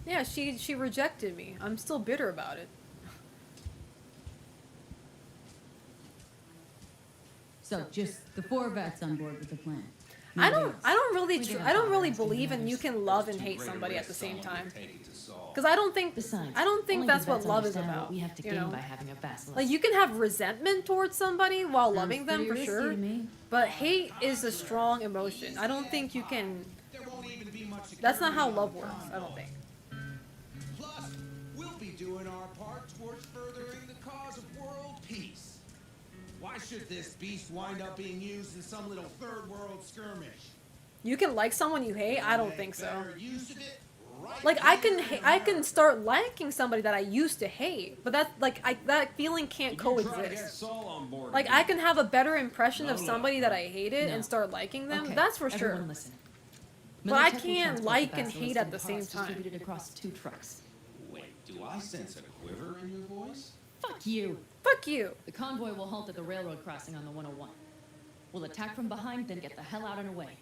Yeah, she rejected me. I'm still bitter about it. So just the 4 vets on board with the plan. I don't I don't really believe in you can love and hate somebody at the same time. Because I don't think Besides, that's only the what vets love is understand about. what we have to you gain know? by having a basilisk. Like you can have resentment towards somebody while loving them for pretty risky sure, to me. but hate is a strong emotion. I don't think you can. There won't even be much That's not how security love on works. I don't think. Plus, we'll be doing our part towards furthering the cause of world peace. Why should this beast wind up being used in some little third world skirmish? You can like someone you hate. I don't think so. Better use of it right Like I here can and I now. can start liking somebody that I used to hate, but that that feeling can't You try to get coexist. Saul on board. Like I can have a better impression of No, somebody that I hated No. and start liking them. Okay, That's for sure. everyone listen. But I Militech will can't transport like the and basilisk hate at in the same parts time. distributed across 2 trucks. Wait, do I sense a quiver in your voice? Fuck you. Fuck you. The convoy will halt at the railroad crossing on the 101. We'll attack from behind, then get the hell out and away.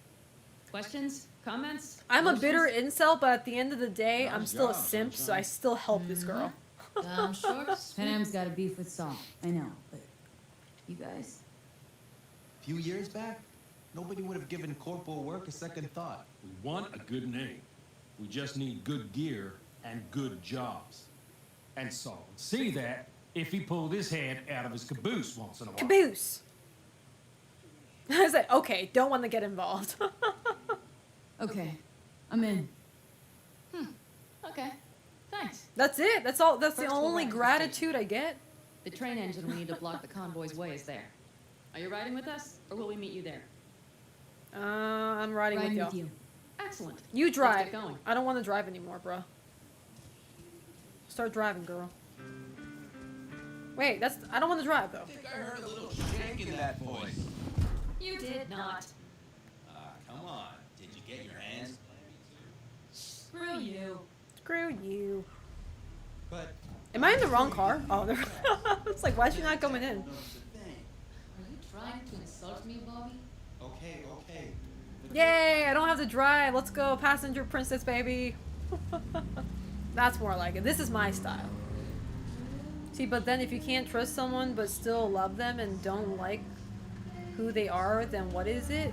Questions? Comments? I'm a Motions? bitter incel, but at the end of the day, I'm Nice still a job, simp, so sunshine. I still help this girl. Damn short. Panam's got a beef with Saul. I know, but you guys. A few years back, nobody would have given corporal work a second thought. We want a good name. We just need good gear and good jobs. And Saul would see that if he pulled his head out of his caboose once in a while. Caboose. I was like, okay, don't want to get involved. Okay, I'm in. Okay. Thanks. That's it. That's all. That's the First we'll only ride to the gratitude I get. The train engine we need to block the convoy's way is there. Are you riding with us, or will we meet you there? I'm riding with Riding y'all. with you. Excellent. You Let's drive. get going. I don't want to drive anymore, bro. Start driving, girl. Wait, that's. I don't want to drive though. I think I heard a little shake in that voice. You did not. Come on. Did you get your hands? Screw you. Screw you. But Am I in the wrong car? Oh, there. It's like, why is she not coming in? Are you trying to insult me, Bobby? okay. Yay! I don't have to drive. Let's go, passenger princess, baby. That's more like it. This is my style. See, but then if you can't trust someone but still love them and don't like who they are, then what is it?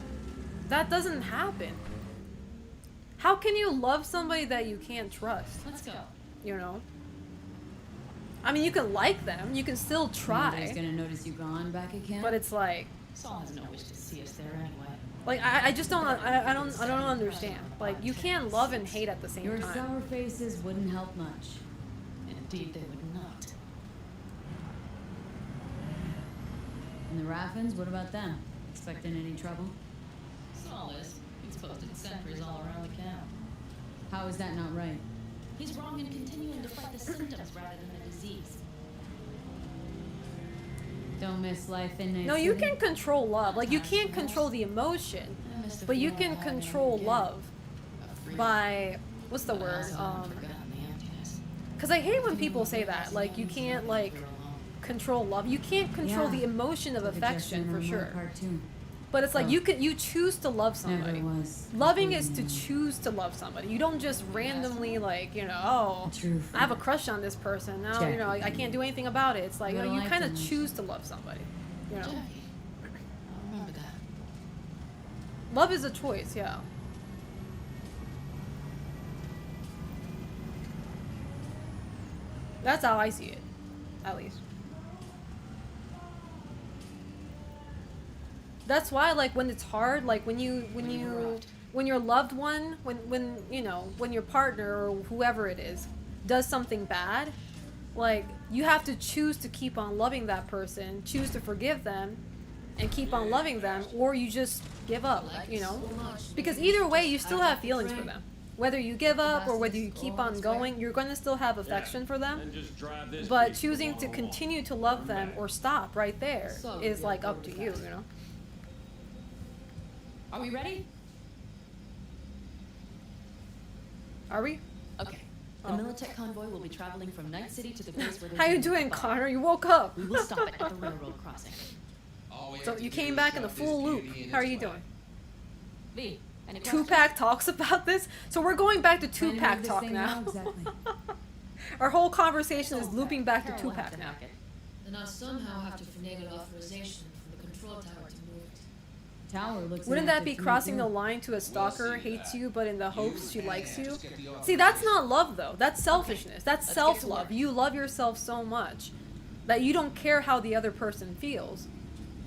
That doesn't happen. How can you love somebody that you can't trust? Let's go. You know? I mean, you can like them. You can still Nobody's try. gonna notice you gone back at camp. But it's like... Saul has no wish to see us there anyway. Like, I just don't... I don't understand. Like, you can't love and hate at the same Your time. sour faces wouldn't help much. Indeed, they would not. And the Raffins, what about them? Expecting any trouble? Saul is. He's posted sentries all around the camp. How is that not right? He's wrong in continuing to fight the symptoms rather than the disease. Don't miss life in Night No, you City? can control love. Like, you can't control the emotion, I missed the but you feeling can of having control again. love Of freedom. by... What's the But I word? also haven't forgotten the emptiness. Because I hate when people say that. Like, you can't, like, You're alone. control love. You can't control Yeah. the emotion of Took a affection, Justin for and sure. Mark cartoon. But it's like, Oh. you choose to love somebody. Never was. Loving is to Mm. choose to love somebody. You don't just randomly, like, you know, oh, True. I have a crush on this person. Now, you know, I can't do anything about it. It's like, Gotta no, you like kind of them. choose to love somebody. You know, Jackie. I remember that. love is a choice, yeah. That's how I see it, at least. That's why, like, when it's hard, like when your loved one, when you know, when your partner or whoever it is does something bad, like, you have to choose to keep on loving that person, choose to forgive them, and keep on loving them, or you just give up, you know? Because either way, you still have feelings for them. Whether you give up or whether you keep on going, you're going to still have affection for them. And just drive this But beast choosing to along. continue to love them or stop right there is, like, up to you, you know? Are we ready? Are we? Okay. The Militech convoy will be traveling from Night City to the base where they're How you doing doing, the fight. Connor? You woke up. We will stop it at the railroad crossing. So you came back in a full loop. How are you doing? V, any questions? Tupac talks about this. So we're going back to Trying to Tupac move this talk thing now. out, exactly. Our whole conversation is looping back to Carol will have Tupac to now. knock it. Then I'll somehow have to finagle authorization from the control tower to move Tower looks Wouldn't that inactive be to me, crossing too. the line to a stalker hates you, but in the hopes she likes you? See, that's not love, though. That's selfishness. That's let's get to self-love. work. You love yourself so much that you don't care how the other person feels.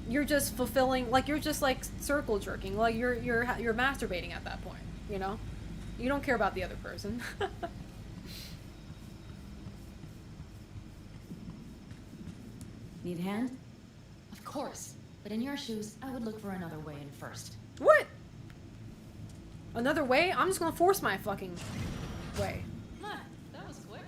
You're just fulfilling, like, you're just, like, circle jerking. Like, you're masturbating at that point, you know? You don't care about the other person. Need a hand? Of course. But in your shoes, I would look for another way in first. What? Another way? I'm just gonna force my fucking way. Huh, that was quick.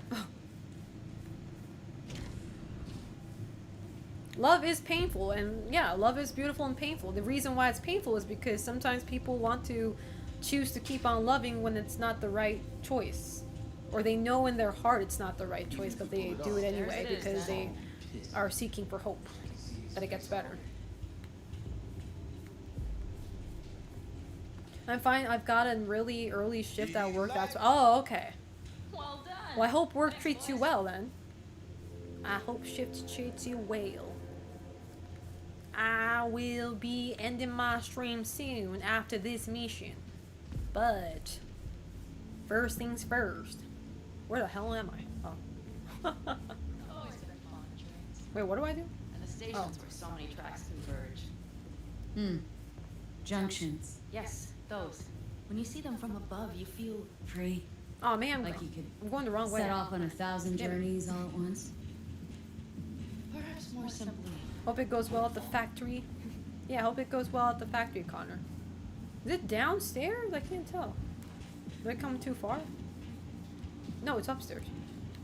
Love is painful, and yeah, love is beautiful and painful. The reason why it's painful is because sometimes people want to choose to keep on loving when it's not the right choice. Or they know in their heart it's not the right choice, but they do it anyway Theirs it is, because then. they are seeking for hope that it gets better. I'm fine. I've got a really early shift at work. That's oh, okay. Well done. Well, I hope work treats you well then. I hope shift treats you well. I will be ending my stream soon after this mission. But first things first. Where the hell am I? Oh. I've always been fond of trains. Wait, what do I do? And the stations where so many tracks converge. Junctions. Yes, those. When you see them from above, you feel Free. Oh man, Like you could I'm going the wrong way. set off on 1,000 Damn it. journeys all at once. perhaps more simply. Hope it goes well at the factory. Yeah, hope it goes well at the factory, Connor. Is it downstairs? I can't tell. Did I come too far? No, it's upstairs.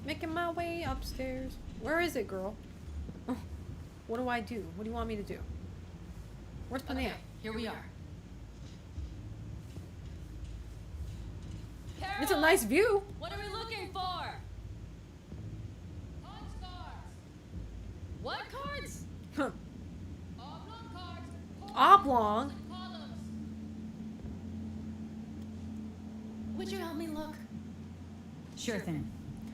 Making my way upstairs. Where is it, girl? What do I do? What do you want me to do? Where's Panea? Okay, here we are. It's a nice view. What are we looking for? What cards? Oblong. Would you help me look? Sure thing.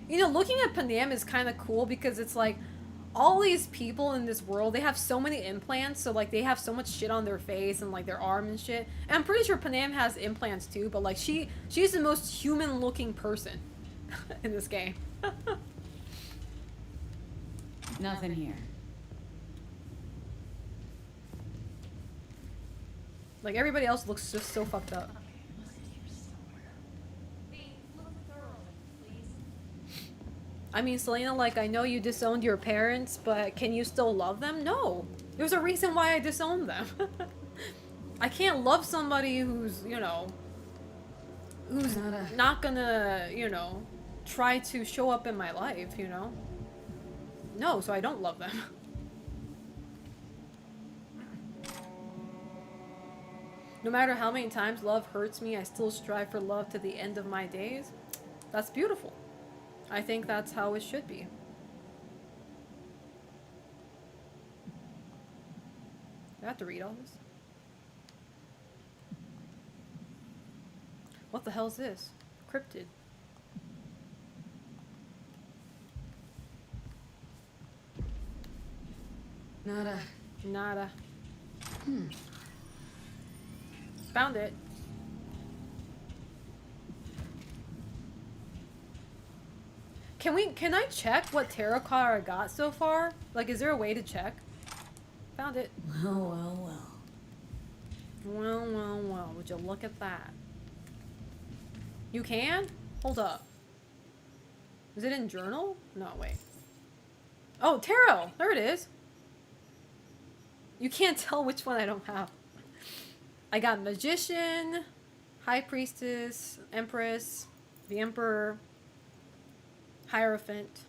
You know, looking at Panam is kind of cool because it's like all these people in this world, they have so many implants, so like they have so much shit on their face and like their arm and shit. And I'm pretty sure Panam has implants too, but like she's the most human looking person in this game. Nothing here. Like everybody else looks just so fucked up. I mean, Selena, like, I know you disowned your parents, but can you still love them? No. There's a reason why I disowned them. I can't love somebody who's, you know, who's not gonna, you know, try to show up in my life, you know? No, so I don't love them. No matter how many times love hurts me, I still strive for love to the end of my days. That's beautiful. I think that's how it should be. Do I have to read all this? What the hell is this? Cryptid. Nada. Nada. Found it. Can I check what tarot card I got so far? Like, is there a way to check? Found it. Well, well, well. Well, well, well. Would you look at that? You can? Hold up. Is it in journal? No, wait. Oh, tarot! There it is. You can't tell which one I don't have. I got Magician, High Priestess, Empress, the Emperor, Hierophant,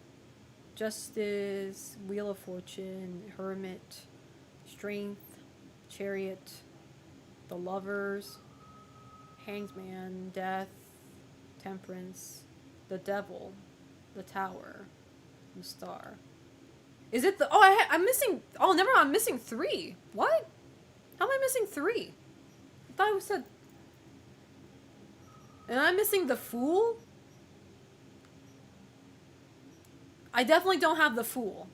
Justice, Wheel of Fortune, Hermit, Strength, Chariot, the Lovers, Hangman, Death, Temperance, the Devil, the Tower, the Star. Is it the... Oh, I'm missing... Oh, never mind. I'm missing 3. What? How am I missing 3? I thought it said... And I'm missing the Fool? I definitely don't have the Fool.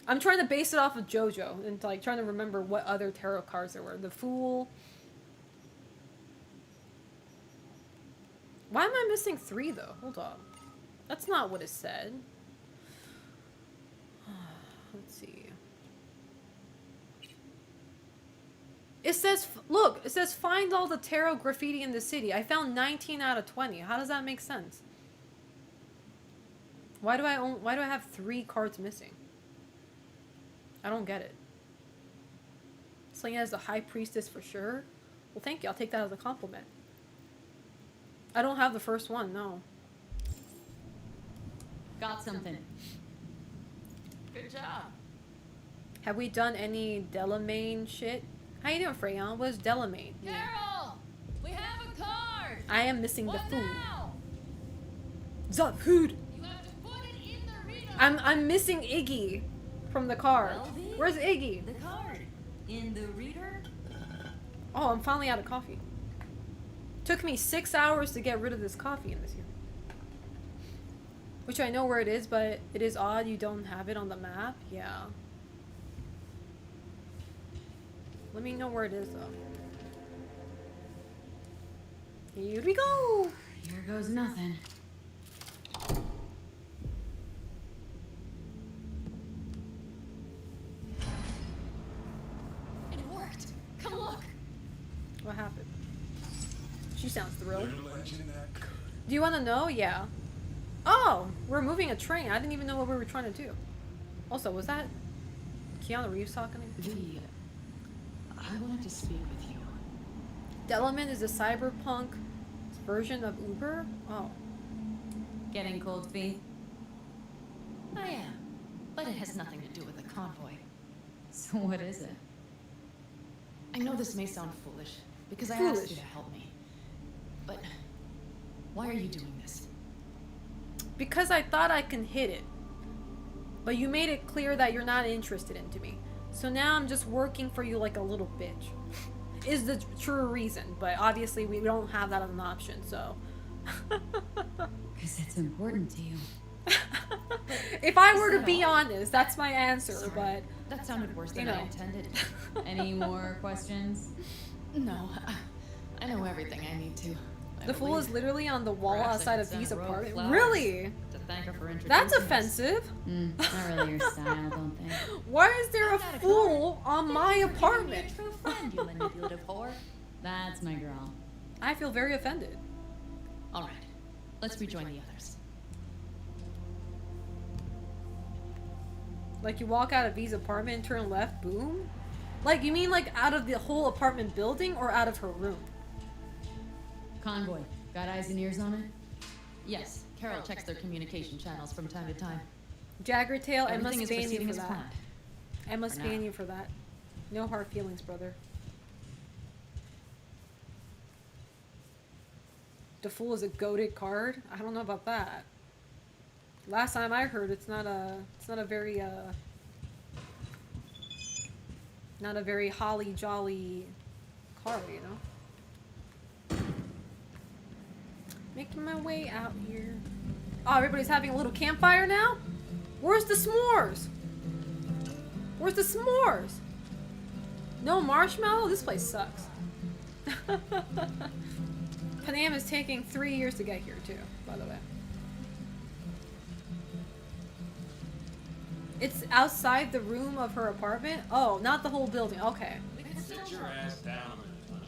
I'm trying to base it off of JoJo and like trying to remember what other tarot cards there were. The Fool. Why am I missing 3 though? Hold on. That's not what it said. Let's see. It says, look, it says find all the tarot graffiti in the city. I found 19 out of 20. How does that make sense? Why do I have 3 cards missing? I don't get it. Selena is the High Priestess for sure. Well, thank you. I'll take that as a compliment. I don't have the first one, no. Got something. Good job. Have we done any Delamain shit? How you doing, Freyon? What is Delamain? Carol, we have a card. I am missing the What food. now? The food! You have to put it in the reader. I'm missing Iggy from the card. Well, V, Where's Iggy? The card. In the reader? Oh, I'm finally out of coffee. Took me 6 hours to get rid of this coffee in this here. Which I know where it is, but it is odd you don't have it on the map. Yeah. Let me know where it is, though. Here we go! Here goes nothing. It worked. Come look. What happened? She sounds thrilled. Do you want to know? Yeah. Oh! We're moving a train. I didn't even know what we were trying to do. Also, was that Keanu Reeves talking? V, I wanted to speak with you. Delamain is a cyberpunk version of Uber? Oh. Getting cold feet? I am, but it has nothing to do with the convoy. So what is it? I know this may sound foolish, because I Foolish. asked you to help me. But why are you doing this? Because I thought I can hit it. But you made it clear that you're not interested into me. So now I'm just working for you like a little bitch. Is the true reason, but obviously we don't have that as an option, so. Because it's important to you. If I were to be honest, that's my answer, Sorry. but That sounded worse than You I know. intended. Any more questions? No, I know everything I need to. I the fool is believe. literally on the wall Perhaps I outside could of send V's a row of apartment. flowers Really? To thank her for introducing That's us. offensive. Not really your style, don't think. Why is there a I got a fool on Thank my you for giving me a apartment? true friend, you manipulative whore. That's my girl. I feel very offended. All right, let's rejoin the others. Like you walk out of V's apartment and turn left, boom? Like you mean like out of the whole apartment building or out of her room? Convoy. Got eyes and ears on it? Yes, Carol checks their communication channels from time to time. Jaggertail, I Everything must is ban you proceeding for as that. planned. I must For ban now. you for that. No hard feelings, brother. The fool is a goated card? I don't know about that. Last time I heard it's not a very not a very holly jolly card, you know? Making my way out here. Oh, everybody's having a little campfire now? Where's the s'mores? Where's the s'mores? No marshmallow? This place sucks. Panam is taking 3 years to get here too, by the way. It's outside the room of her apartment? Oh, not the whole building. Okay. Sit your ass down a minute, honey.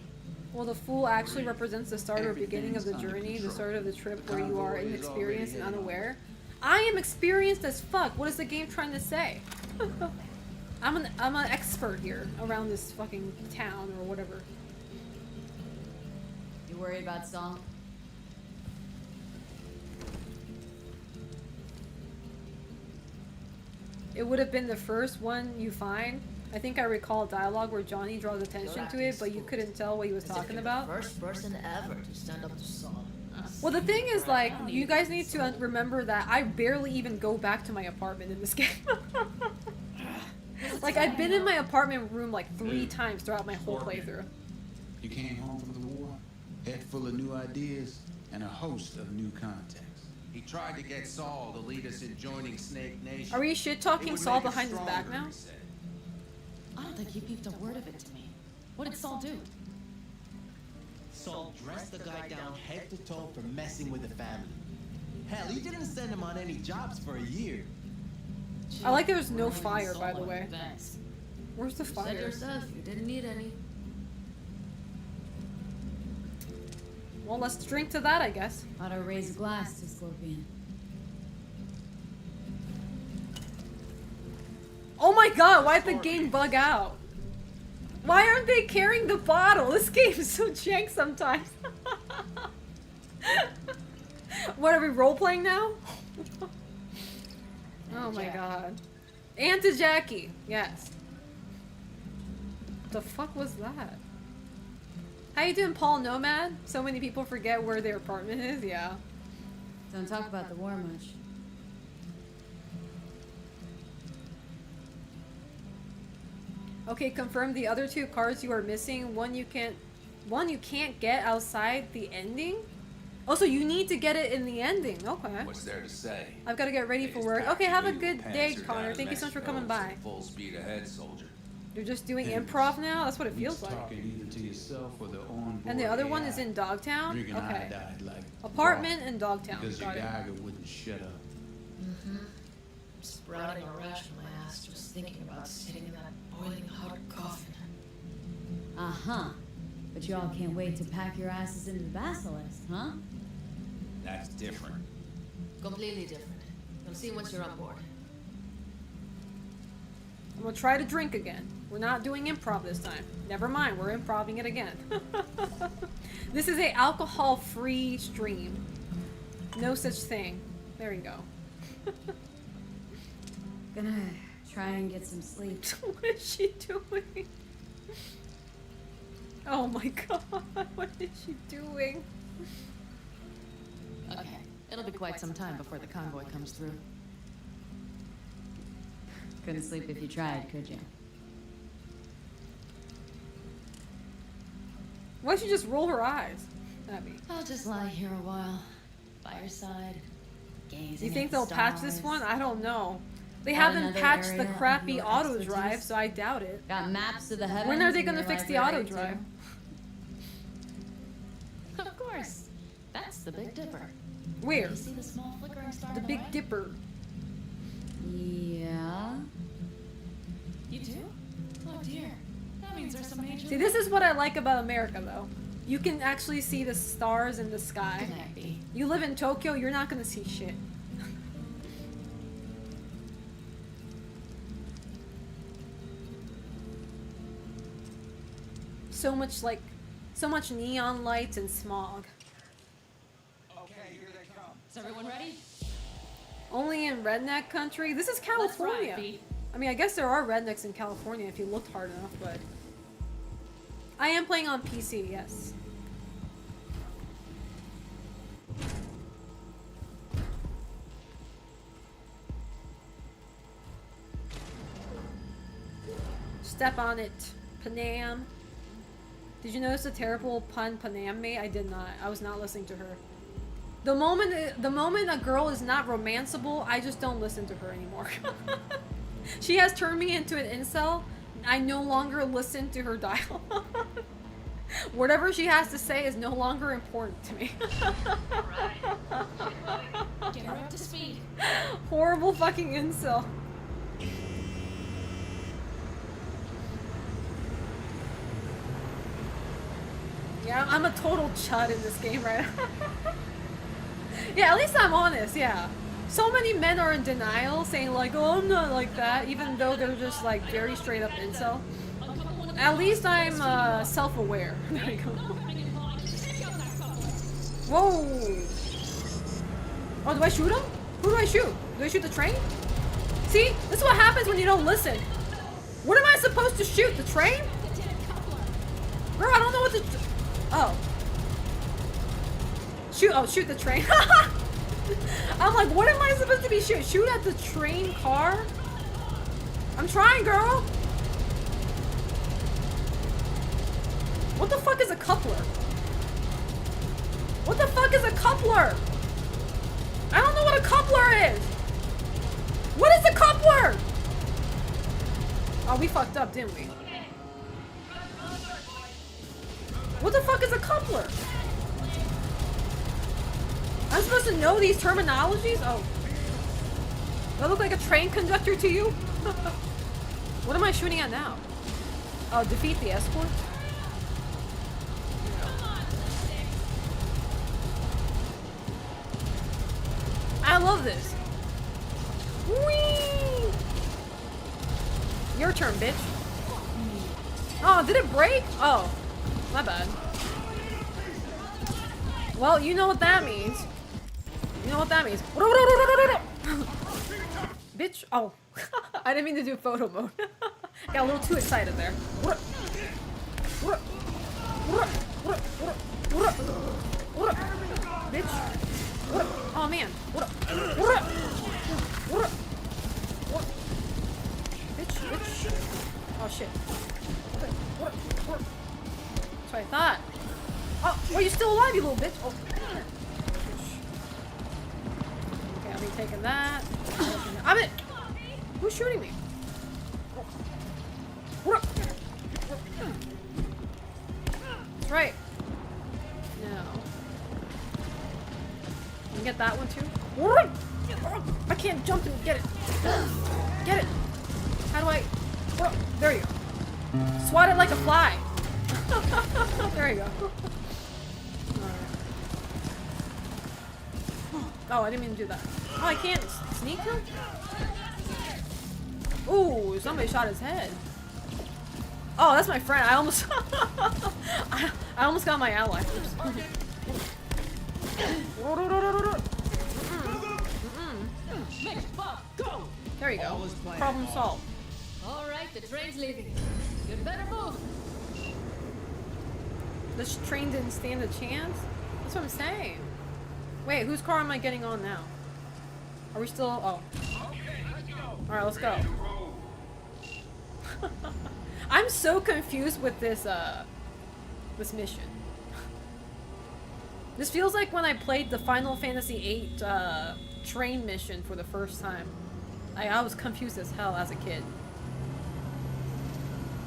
Well, the fool actually represents the start or beginning of the journey, the start of the trip where you are inexperienced and unaware. I am experienced as fuck. What is the game trying to say? I'm an expert here around this fucking town or whatever. You worried about Saul? It would have been the first one you find. I think I recall a dialogue where Johnny draws attention to it, but you couldn't tell what he was talking about. First person ever to stand up to Saul. Well, the thing is, like, you guys need to remember that I barely even go back to my apartment in this game. Like, I've been in my apartment room like 3 times throughout my whole playthrough. You came home from the war, head full of new ideas, and a host of new contacts. He tried to get Saul to lead us in joining Snake Nation. Are we shit It talking would Saul make us behind his back stronger, now? he said. I don't think he peeped a word of it to me. What did Saul do? Saul dressed the guy down head to toe for messing with the family. Hell, he didn't send him on any jobs for a year. I like there's no We're gonna fire, Saul by the on way. events. Where's the Said fire? yourself you didn't need any. Well, let's drink to that, I guess. Ought to raise a glass to Scorpion. Oh my god, why did the game bug out? Why aren't they carrying the bottle? This game is so jank sometimes. What, are we role-playing now? Oh my god. And to Jackie, yes. The fuck was that? How you doing, Paul Nomad? So many people forget where their apartment is, yeah. Don't talk about the war much. Okay, confirm the other two cards you are missing. One you can't get outside the ending? Oh, so you need to get it in the ending. Okay. What's there to say? I've got to get ready for work. Okay, have a good day, Connor. Thank you so much for coming by. Full speed ahead, soldier. You're just doing improv now? That's what it feels like. Talking either to yourself or the onboard And the other one AI. is in Dogtown? Drinking Okay. iodide like Apartment water in Dogtown. because your Got it. Geiger wouldn't shut up. Mm-hmm. I'm sprouting a rash on my ass just thinking about sitting in that boiling hot coffin. Uh-huh. But y'all can't wait to pack your asses into the Basilisk, huh? That's different. Completely different. You'll see once you're on board. I'm gonna try to drink again. We're not doing improv this time. Never mind, we're improving it again. This is a alcohol-free stream. No such thing. There you go. Gonna try and get some sleep. What is she doing? Oh my god, what is she doing? Okay, it'll be quite some time before the convoy comes through. Couldn't sleep if you tried, could you? Why don't you just roll her eyes? Abby. I'll just lie here a while, by your side, gazing. Do you think at the they'll patch this stars. one? I don't know. They Got haven't another patched the area of crappy your auto expertise? drive, so I doubt it. Got maps of the heavens. When are they in gonna your fix the auto library, drive? too? Of course, that's the Big Dipper. Where? You see the small flickering star? The in Big way? Dipper. Yeah. You do? Oh dear, that means there's some major. See, this is what I like about America, though. You can actually see the stars in the sky. Good night, B. You live in Tokyo, you're not gonna see shit. So much neon lights and smog. Okay, here they come. Is everyone ready? Only in redneck country? This is California. Let's ride, B. I mean, I guess there are rednecks in California if you looked hard enough, but... I am playing on PC, yes. Step on it, Panam. Did you notice the terrible pun Panam made? I did not. I was not listening to her. The moment a girl is not romanceable, I just don't listen to her anymore. She has turned me into an incel. I no longer listen to her dialogue. Whatever she has to say is no longer important to me. Get her up to speed. Horrible fucking incel. Yeah, I'm a total chud in this game right now. Yeah, at least I'm honest, yeah. So many men are in denial, saying like, oh, I'm not like that, even though they're just like very straight up incel. At least I'm self-aware. There you go. Whoa! Oh, do I shoot him? Who do I shoot? Do I shoot the train? See? This is what happens when you don't listen. What am I supposed to shoot? The train? Girl, I don't know what to... Oh. Shoot the train. I'm like, what am I supposed to be shooting? Shoot at the train car? I'm trying, girl. What the fuck is a coupler? What the fuck is a coupler? I don't we fucked up, didn't we? What the fuck is a coupler? I'm supposed to know these terminologies? Oh. Do I look like a train conductor to you? What am I shooting at now? Oh, defeat the escort? I love this. Whee! Your turn, bitch. Oh, did it break? Oh, my bad. Well, you know what that means. You know what that means. Bitch. Oh. I didn't mean to do photo mode. Got a little too excited there. Bitch. Oh man. Bitch. Oh shit. That's what I thought. Oh, are you still alive, you little bitch? Oh. Okay, I'll be taking that. I'm it. Who's shooting me? That's right. No. You can get that one too. I can't jump and get it. Get it. How do I? There you go. Swat it like a fly. There you go. Oh, I didn't mean to do that. Oh, I can't sneak him? Ooh, somebody shot his head. Oh, that's my friend. I almost I almost got my ally. There you go. Problem solved. Alright, the train's leaving. You'd better move. This train didn't stand a chance? That's what I'm saying. Wait, whose car am I getting on now? Are we still... Oh. Alright, let's go. I'm so confused with this, this mission. This feels like when I played the Final Fantasy VIII, train mission for the first time. I was confused as hell as a kid.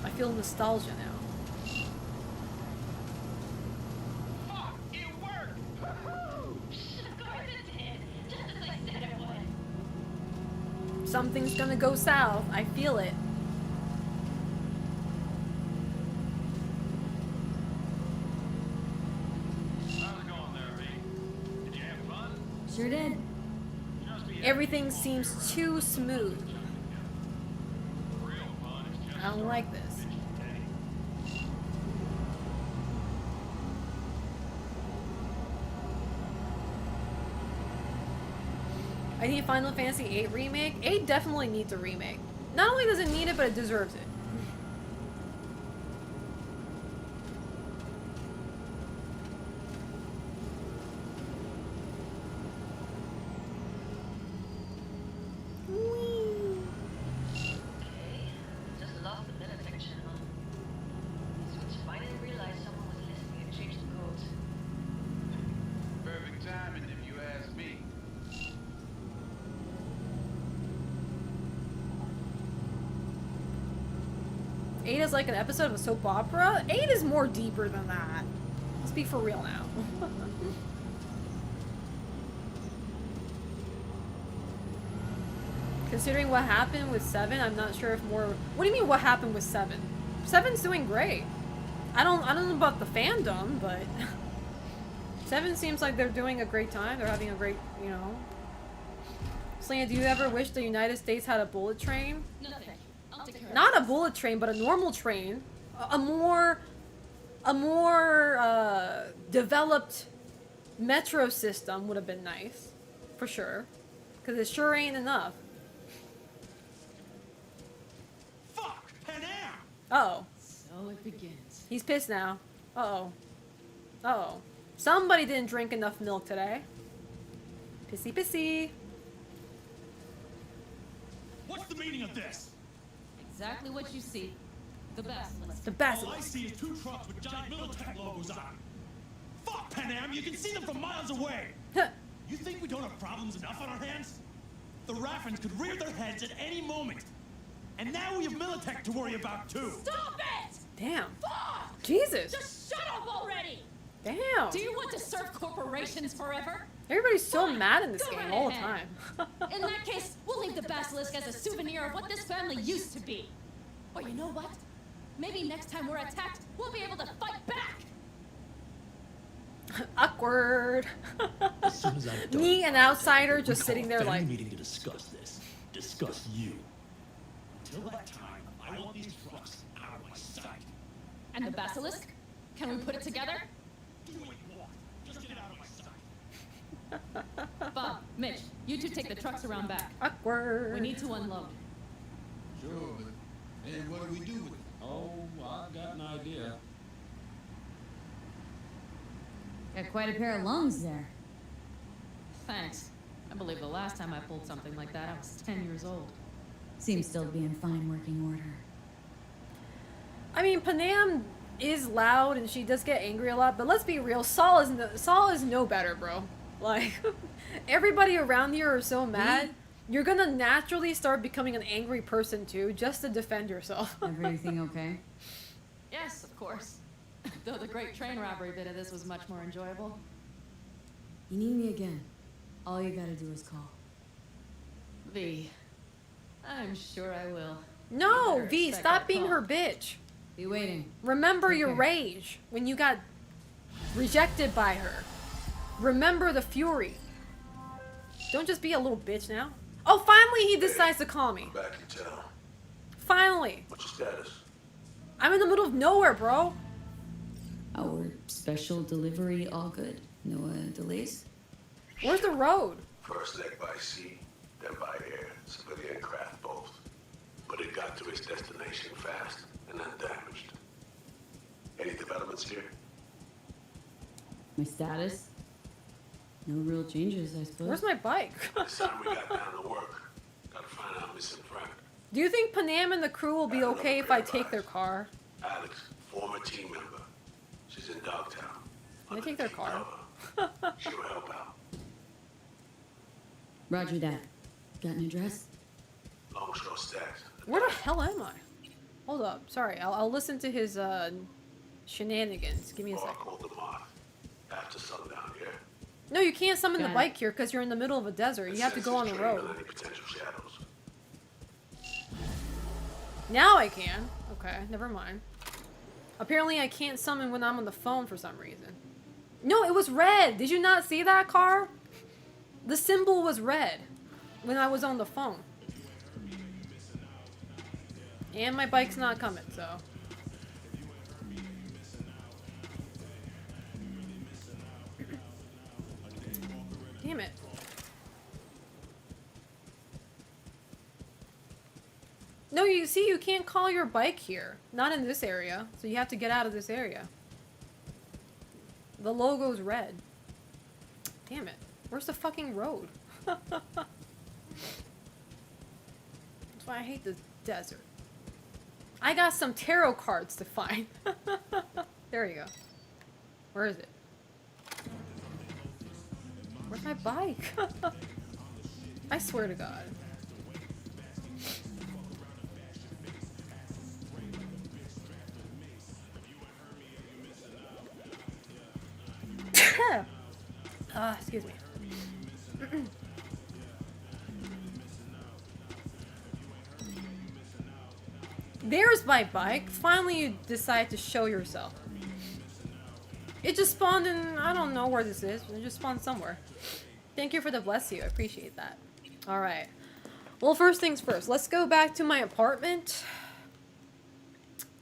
I feel nostalgia now. Fuck! It worked! Of course it did. Just as I said it would. Something's gonna go south. I feel it. How's it going there, V? Did you have fun? Sure did. Everything seems too smooth. I don't like this. I need Final Fantasy VIII remake. 8 definitely needs a remake. Not only does it need it, but it deserves it. Just lost the minute section, huh? Switch finally realized someone was listening and changed the codes. Perfect timing, if you ask me. Eight is like an episode of a soap opera. 8 is more deeper than that. Let's be for real now. Considering what happened with 7, I'm not sure if more... What do you mean what happened with 7? 7's doing great. I don't know about the fandom, but 7 seems like they're doing a great time. They're having a great, you know. Selena, do you ever wish the United States had a bullet train? Nothing. I'll take care of Not a bullet train, but a normal train. A more developed metro system would have been nice. For sure. Because it sure ain't enough. Fuck! Panam! Uh-oh. So it begins. He's pissed now. Uh-oh. Uh-oh. Somebody didn't drink enough milk today. Pissy pissy. What's the meaning of this? Exactly what you see. The basilisk. The basilisk. All I see is 2 trucks with giant Militech logos on them. Fuck, Panam! You can see them from miles away! You think we don't have problems enough on our hands? The Raffins could rear their heads at any moment. And now we have Militech to worry about too. Stop it! Damn. Fuck! Jesus. Just shut up already! Damn. Do you want to serve corporations forever? Everybody's so Fine, mad in this go game right all the ahead. time. In that case, we'll leave the basilisk as a souvenir of what this family used to be. Or you know what? Maybe next time we're attacked, we'll be able to fight back. Awkward. As soon as I'm done, Me, an outsider, we just call sitting a there family like. meeting to discuss this. Discuss you. Until that time, I want these trucks out of my sight. And the basilisk? Can we put it together? Do what you want. Just get out of my sight. Bob, Mitch, you two take the trucks around back. Awkward. We need to unload. Sure, but and what do we do with it? Oh, I've got an idea. Got quite a pair of lungs there. Thanks. I believe the last time I pulled something like that, I was 10 years old. Seems still to be in fine working order. I mean, Panam is loud and she does get angry a lot, but let's be real, Saul is no better, bro. Like, everybody around here are so mad. You're gonna naturally start becoming an angry person too, just to defend yourself. Everything okay? Yes, of course. Though the great train robbery bit of this was much more enjoyable. You need me again. All you gotta do is call. V. I'm sure I will. No, You better V, expect stop our being call. her bitch. Be waiting. Remember Take your care. rage when you got rejected by her. Remember the fury. Don't just be a little bitch now. Oh, finally he decides to call me. Back in town. Finally. What's your status? I'm in the middle of nowhere, bro. Our special delivery all good? No delays? Where's the road? First leg by sea, then by air, civilian craft both. But it got to its destination fast and undamaged. Any developments here? My status? No real changes, I suppose. Where's my bike? It's time we got down to work. Gotta find our missing friend. Do you think Panam and the crew will be okay if I take their car? Alex, former team member. She's in Dogtown. Can I take their car? She'll help out. Roger that. Got an address? Longshore Stacks. Where the hell am I? Hold up. Sorry, I'll listen to his shenanigans. Give me a second. Called the Moth. After sundown here. No, you can't summon the Got it. bike here because you're in the middle of a desert. You have to go on the road. Any potential shadows. Now I can. Okay, never mind. Apparently I can't summon when I'm on the phone for some reason. No, it was red. Did you not see that, car? The symbol was red when I was on the phone. And my bike's not coming, so. Damn it. No, you see, you can't call your bike here. Not in this area. So you have to get out of this area. The logo's red. Damn it. Where's the fucking road? That's why I hate the desert. I got some tarot cards to find. There you go. Where is it? Where's my bike? I swear to God. Excuse me. There's my bike. Finally you decide to show yourself. It just spawned in, I don't know where this is. It just spawned somewhere. Thank you for the bless you. I appreciate that. Alright. Well, first things first. Let's go back to my apartment.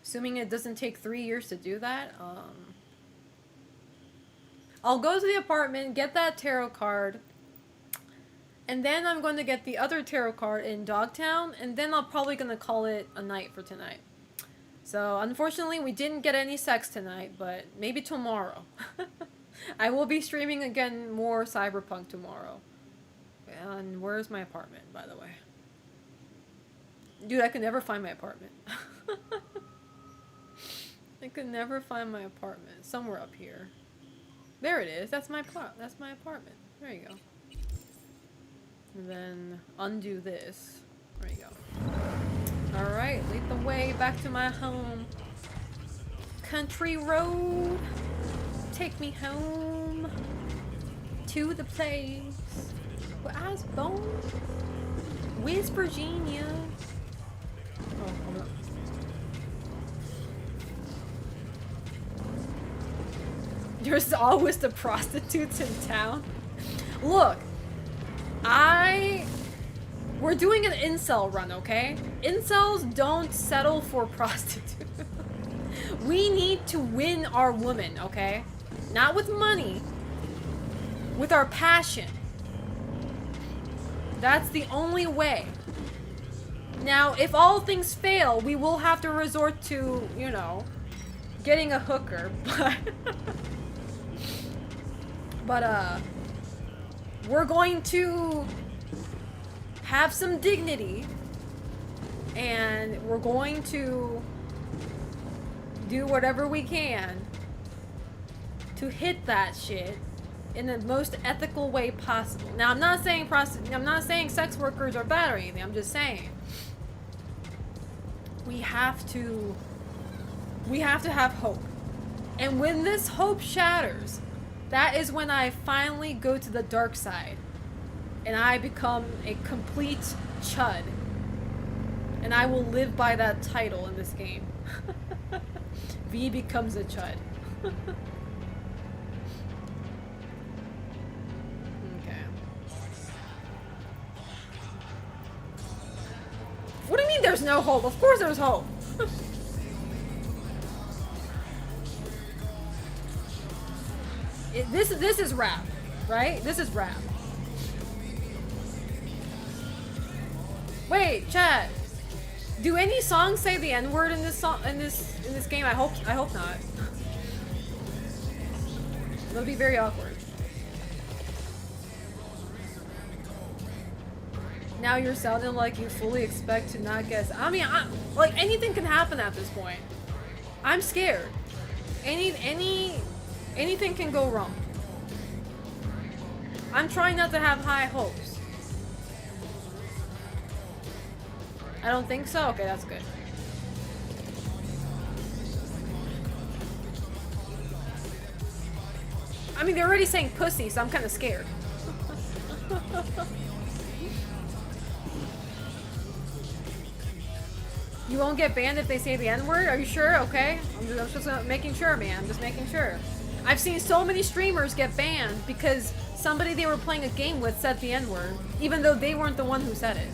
Assuming it doesn't take 3 years to do that. I'll go to the apartment, get that tarot card. And then I'm going to get the other tarot card in Dogtown. And then I'm probably going to call it a night for tonight. So, unfortunately, we didn't get any sex tonight, but maybe tomorrow. I will be streaming again more Cyberpunk tomorrow. And where's my apartment, by the way? Dude, I could never find my apartment. I could never find my apartment. Somewhere up here. There it is. That's my apartment. There you go. And then undo this. There you go. Alright, lead the way back to my home. Country road, take me home to the place where I was born. West Virginia. Oh, hold on. There's always the prostitutes in town. Look, we're doing an incel run, okay? Incels don't settle for prostitutes. We need to win our woman, okay? Not with money, with our passion. That's the only way. Now, if all things fail, we will have to resort to, you know, getting a hooker, but we're going to have some dignity, and we're going to do whatever we can to hit that shit in the most ethical way possible. Now, I'm not saying sex workers are bad or anything. I'm just saying we have to have hope. And when this hope shatters, that is when I finally go to the dark side and I become a complete chud. And I will live by that title in this game. V becomes a chud. Okay. What do you mean there's no hope? Of course there's hope. This is rap, right? This is rap. Wait, chat. Do any songs say the N-word in this song in this game? I hope not. It'll be very awkward. Now you're sounding like you fully expect to not guess. I mean, like anything can happen at this point. I'm scared. Anything can go wrong. I'm trying not to have high hopes. I don't think so? Okay, that's good. I mean, they're already saying pussy, so I'm kind of scared. You won't get banned if they say the N-word? Are you sure? Okay. I'm just making sure, man. I'm just making sure. I've seen so many streamers get banned because somebody they were playing a game with said the N-word, even though they weren't the one who said it.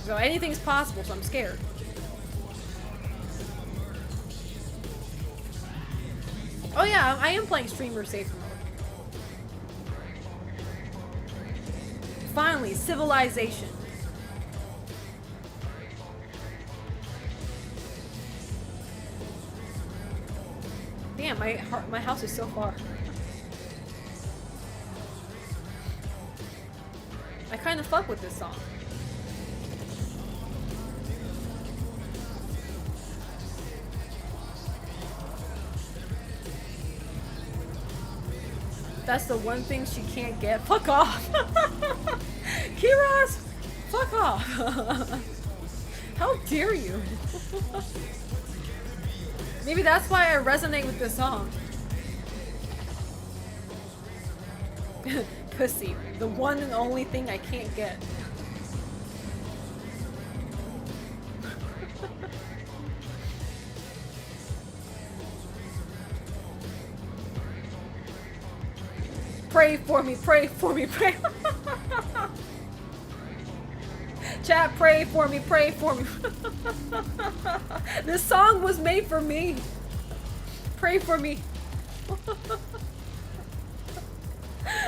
So anything's possible, so I'm scared. Oh yeah, I am playing streamer safe mode. Finally, civilization. Damn, my house is so far. I kind of fuck with this song. That's the one thing she can't get. Fuck off! Kiros! Fuck off! How dare you? Maybe that's why I resonate with this song. Pussy. The one and only thing I can't get. Pray for me, pray for me, pray. Chat, pray for me, pray for me. This song was made for me. Pray for me.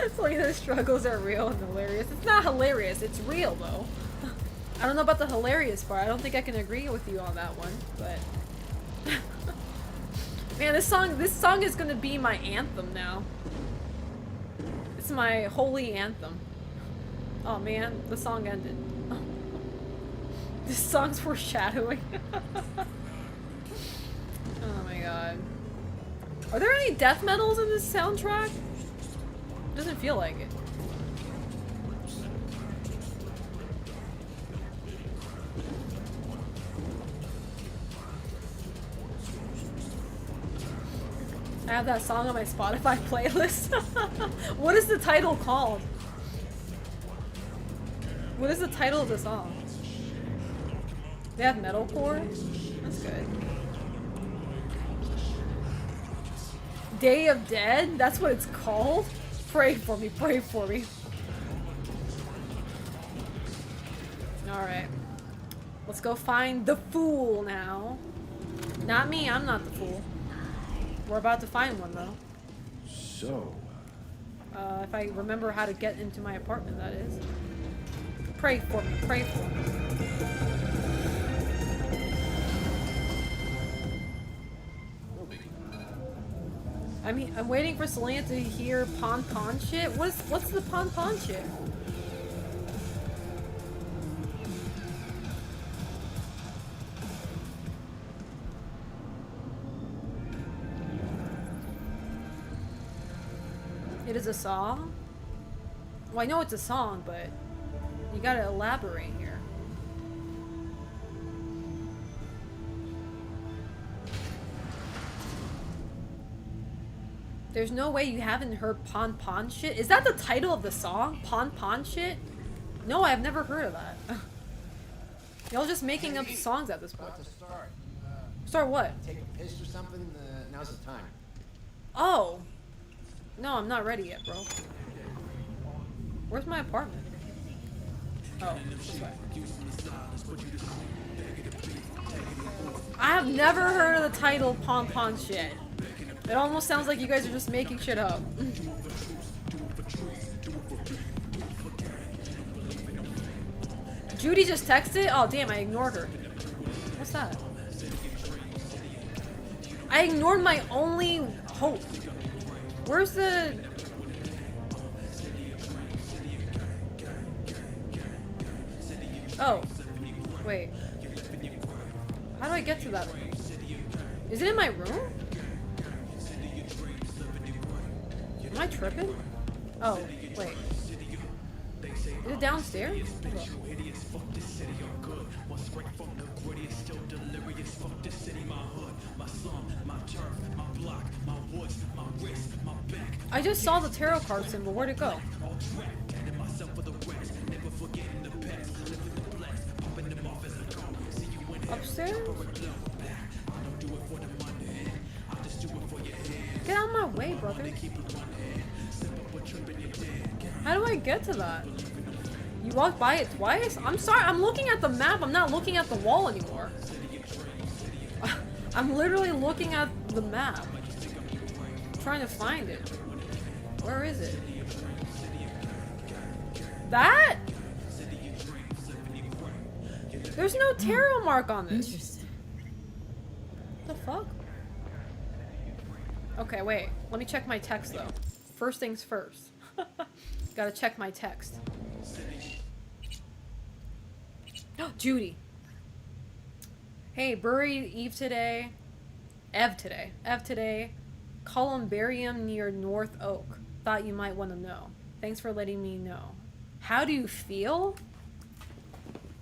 It's like the struggles are real and hilarious. It's not hilarious, it's real though. I don't know about the hilarious part. I don't think I can agree with you on that one, but man, this song is gonna be my anthem now. It's my holy anthem. Oh man, the song ended. Oh. This song's foreshadowing. Oh my god. Are there any death metals in this soundtrack? Doesn't feel like it. I have that song on my Spotify playlist. What is the title called? What is the title of the song? They have metalcore? That's good. Day of Dead? That's what it's called? Pray for me, pray for me. Alright. Let's go find the fool now. Not me, I'm not the fool. We're about to find one though. So... if I remember how to get into my apartment, that is. Pray for me, pray for me. I mean, I'm waiting for Selena to hear pon pon shit. What's the pon pon shit? It is a song? Well, I know it's a song, but you gotta elaborate here. There's no way you haven't heard Pon Pon shit? Is that the title of the song? Pon Pon shit? No, I've never heard of that. Y'all just making up songs at this point. About to start. Start what? Take a piss or something? Now's the time. Oh. No, I'm not ready yet, bro. Where's my apartment? Oh, this way. I have never heard of the title Pon Pon shit. It almost sounds like you guys are just making shit up. Judy just texted? Oh damn, I ignored her. What's that? I ignored my only hope. Where's the... Oh. Wait. How do I get to that room? Is it in my room? Am I tripping? Oh, wait. Is it downstairs? I just saw the tarot card symbol. Where'd it go? Upstairs? Get out of my way, brother. How do I get to that? You walked by it twice? I'm sorry, I'm looking at the map. I'm not looking at the wall anymore. I'm literally looking at the map. I'm trying to find it. Where is it? That? There's no tarot mark on this. Interesting. What the fuck? Okay, wait. Let me check my text though. First things first. Gotta check my text. Judy. Hey, buried Eve today. Ev today. Columbarium near North Oak. Thought you might want to know. Thanks for letting me know. How do you feel?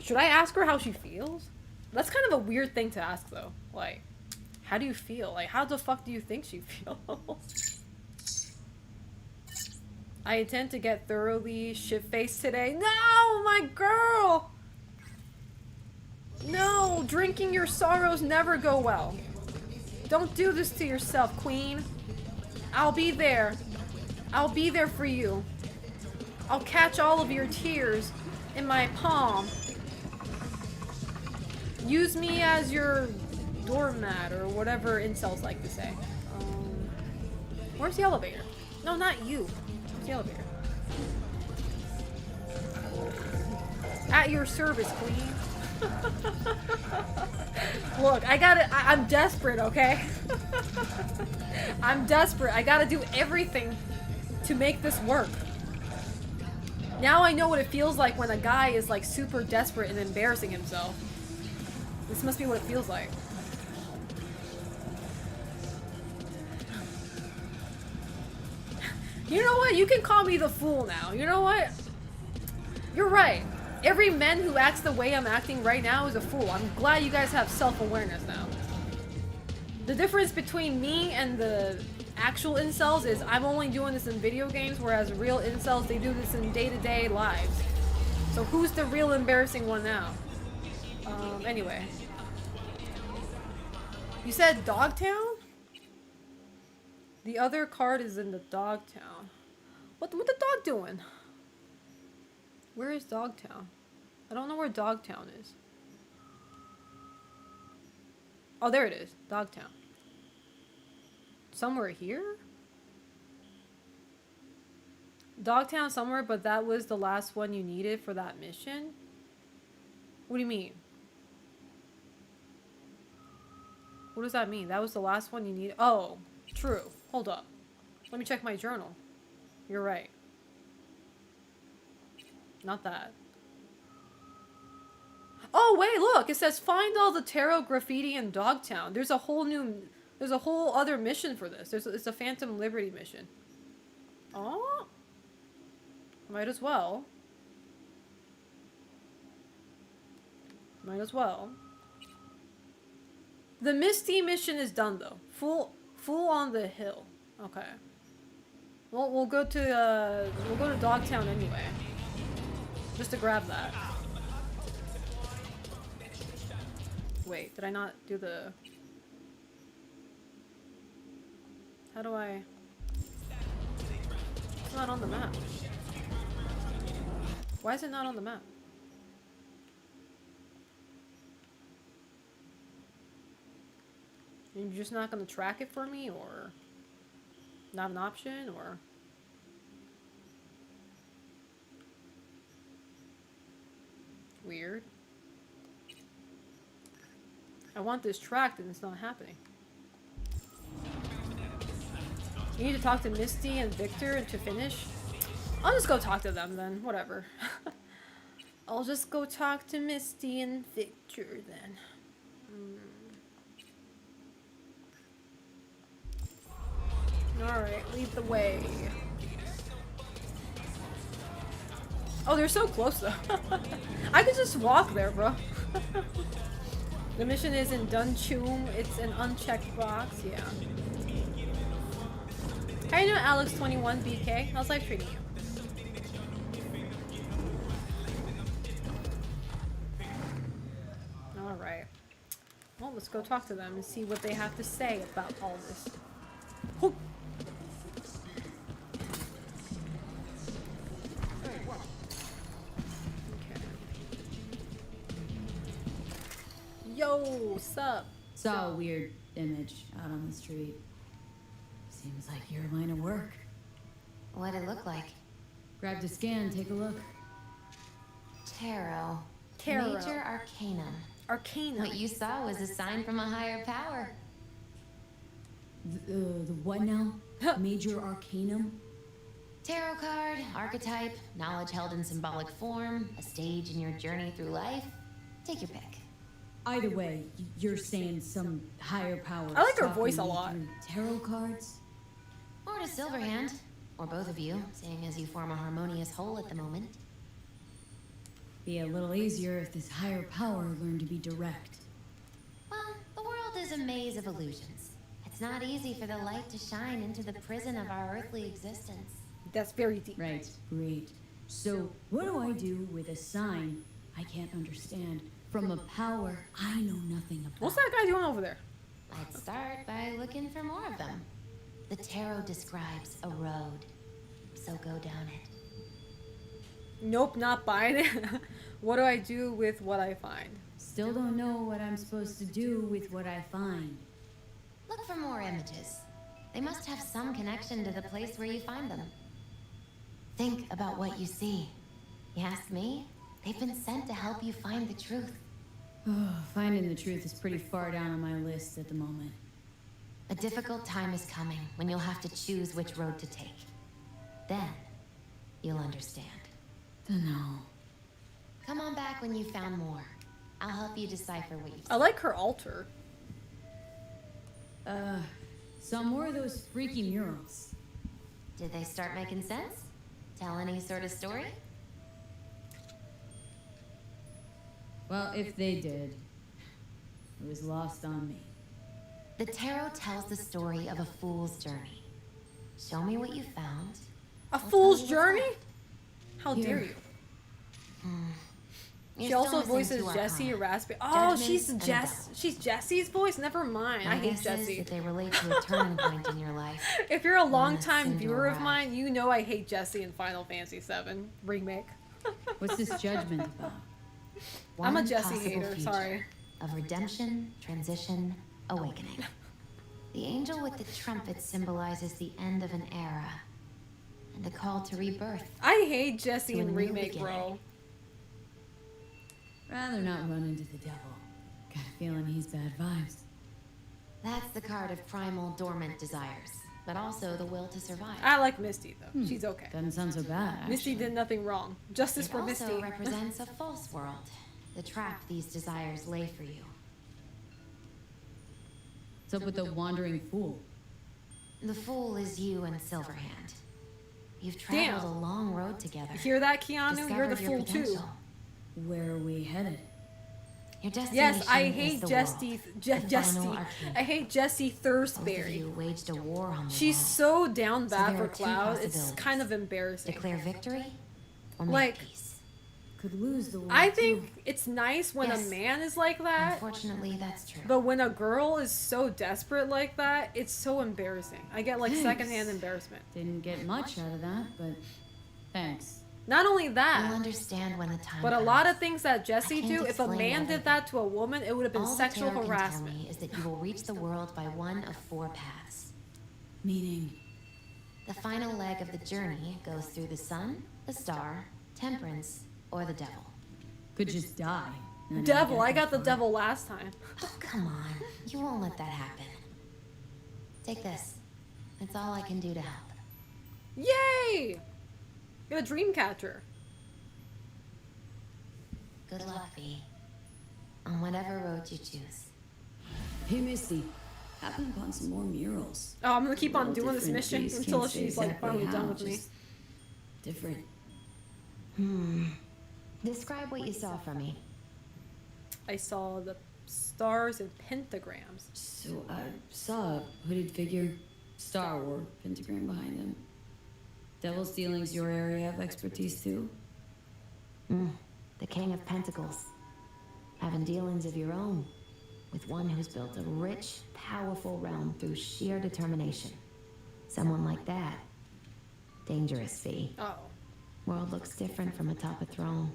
Should I ask her how she feels? That's kind of a weird thing to ask though. Like, how do you feel? Like, how the fuck do you think she feels? I intend to get thoroughly shit-faced today. No, my girl! No, drinking your sorrows never go well. Don't do this to yourself, queen. I'll be there. I'll be there for you. I'll catch all of your tears in my palm. Use me as your doormat, or whatever incels like to say. Where's the elevator? No, not you. Where's the elevator? At your service, queen. Look, I'm desperate, okay? I'm desperate. I gotta do everything to make this work. Now I know what it feels like when a guy is like super desperate and embarrassing himself. This must be what it feels like. You know what? You can call me the fool now. You know what? You're right. Every man who acts the way I'm acting right now is a fool. I'm glad you guys have self-awareness now. The difference between me and the actual incels is I'm only doing this in video games, whereas real incels, they do this in day-to-day lives. So who's the real embarrassing one now? Anyway. You said Dogtown? The other card is in the Dogtown. What the dog doing? Where is Dogtown? I don't know where Dogtown is. Oh, there it is. Dogtown. Somewhere here? Dogtown somewhere, but that was the last one you needed for that mission? What do you mean? What does that mean? That was the last one you needed? Oh, true. Hold up. Let me check my journal. You're right. Not that. Oh, wait, look! It says find all the tarot graffiti in Dogtown. There's a whole other mission for this. It's a Phantom Liberty mission. Oh. Might as well. Might as well. The Misty mission is done though. Full on the hill. Okay. Well, we'll go to Dogtown anyway. Just to grab that. Wait, did I not do the... How do I... It's not on the map. Why is it not on the map? You're just not gonna track it for me, or not an option, or... Weird. I want this tracked and it's not happening. You need to talk to Misty and Victor to finish? I'll just go talk to them then, whatever. I'll just go talk to Misty and Victor then. Alright, lead the way. Oh, they're so close though. I could just walk there, bro. The mission is in Dunchum. It's an unchecked box, yeah. How you doing, Alex21 BK? How's life treating you? Alright. Well, let's go talk to them and see what they have to say about all this. Whoop. Yo, sup? Saw a weird image out on the street. Seems like your line of work. What'd it look like? Grabbed a scan, take a look. Tarot. Tarot. Major Arcanum. Arcanum. What you saw was a sign from a higher power. The what now? Major Arcanum? Tarot card, archetype, knowledge held in symbolic form, a stage in your journey through life. Take your pick. Either way, you're saying some higher power. I like her voice a lot. Tarot cards? Or to Silverhand. Or both of you, seeing as you form a harmonious whole at the moment. Be a little easier if this higher power learned to be direct. Well, the world is a maze of illusions. It's not easy for the light to shine into the prison of our earthly existence. That's very deep. Right, great. So, what do I do with a sign I can't understand from a power I know nothing about? What's that guy doing over there? Let's start by looking for more of them. The tarot describes a road, so go down it. Nope, not buying it. What do I do with what I find? Still don't know what I'm supposed to do with what I find. Look for more images. They must have some connection to the place where you find them. Think about what you see. You ask me? They've been sent to help you find the truth. Finding the truth is pretty far down on my list at the moment. A difficult time is coming when you'll have to choose which road to take. Then, you'll understand. Dunno. Come on back when you've found more. I'll help you decipher what you see. I like her altar. Some more of those freaky murals. Did they start making sense? Tell any sort of story? Well, if they did, it was lost on me. The tarot tells the story of a fool's journey. Show me what you found. A I'll tell fool's you what's journey? left. How dare you? You're She also still missing voices two Jessie arcana. Raspberry. Oh, Judgment she's and Jess. doubt. She's Jessie's voice. Never mind. I My hate guess is Jessie. that they relate to a turning point in your life. If you're a One that's longtime soon to viewer of arrive. mine, you know I hate Jessie in Final Fantasy VII Remake. What's this judgment about? I'm a One Jessie possible hater, future sorry. Of redemption, transition, awakening. The angel with the trumpet symbolizes the end of an era and a call to rebirth. I hate Jessie To a in new Remake, beginning. bro. Rather not run into the devil. Got a feeling he's bad vibes. That's the card of primal dormant desires, but also the will to survive. I like Misty, though. She's okay. Doesn't sound so bad, Misty actually. did nothing wrong. Justice It for also Misty. represents a false world, the trap these desires lay for you. What's up with the wandering fool? The fool is you and Silverhand. You've traveled a long road together. You hear that, Keanu? You're the Discovered your fool, too. potential. Where are we headed? Your destination Yes, I is hate the Jessie. world, Je- the Jessie. final arcane. I hate Jessie Both of Thirstberry. you waged a war on the She's wall. so down So bad there for are two Cloud. It's possibilities. kind of embarrassing. Declare victory or make Like, peace. Could lose the war. I too. think it's nice when Yes. a man is like that, Unfortunately, that's true. but when a girl is so desperate like that, it's so embarrassing. I get like Thanks. secondhand embarrassment. Didn't get much out of that, but thanks. Not only You'll that, understand when the time but a comes. lot of things that Jessie I can't do, if a explain man everything. did that to a woman, it would have been All the sexual tarot can tell harassment. me is that you will reach the world by one of four paths. Meaning, The final leg of the journey goes through the sun, the star, temperance, or the devil. could just die. and then Devil, get I got the far. devil last time. Oh, come on. You won't let that happen. Take this. That's all I can do to help. Yay! Get a dream catcher. Good luck, V. On whatever road you choose. Hey, Misty. Happened upon some more murals. Oh, I'm gonna keep on Little doing this different, mission geez, until can't say she's like exactly finally how, done with me. just Different. Describe what you saw for me. I saw the stars and pentagrams. So I saw a hooded figure, Star Wars pentagram behind him. Devil's dealings your area of expertise too? The King of Pentacles. Having dealings of your own. With one who's built a rich, powerful realm through sheer determination. Someone like that. Dangerous, V. Oh. World looks different from atop a throne.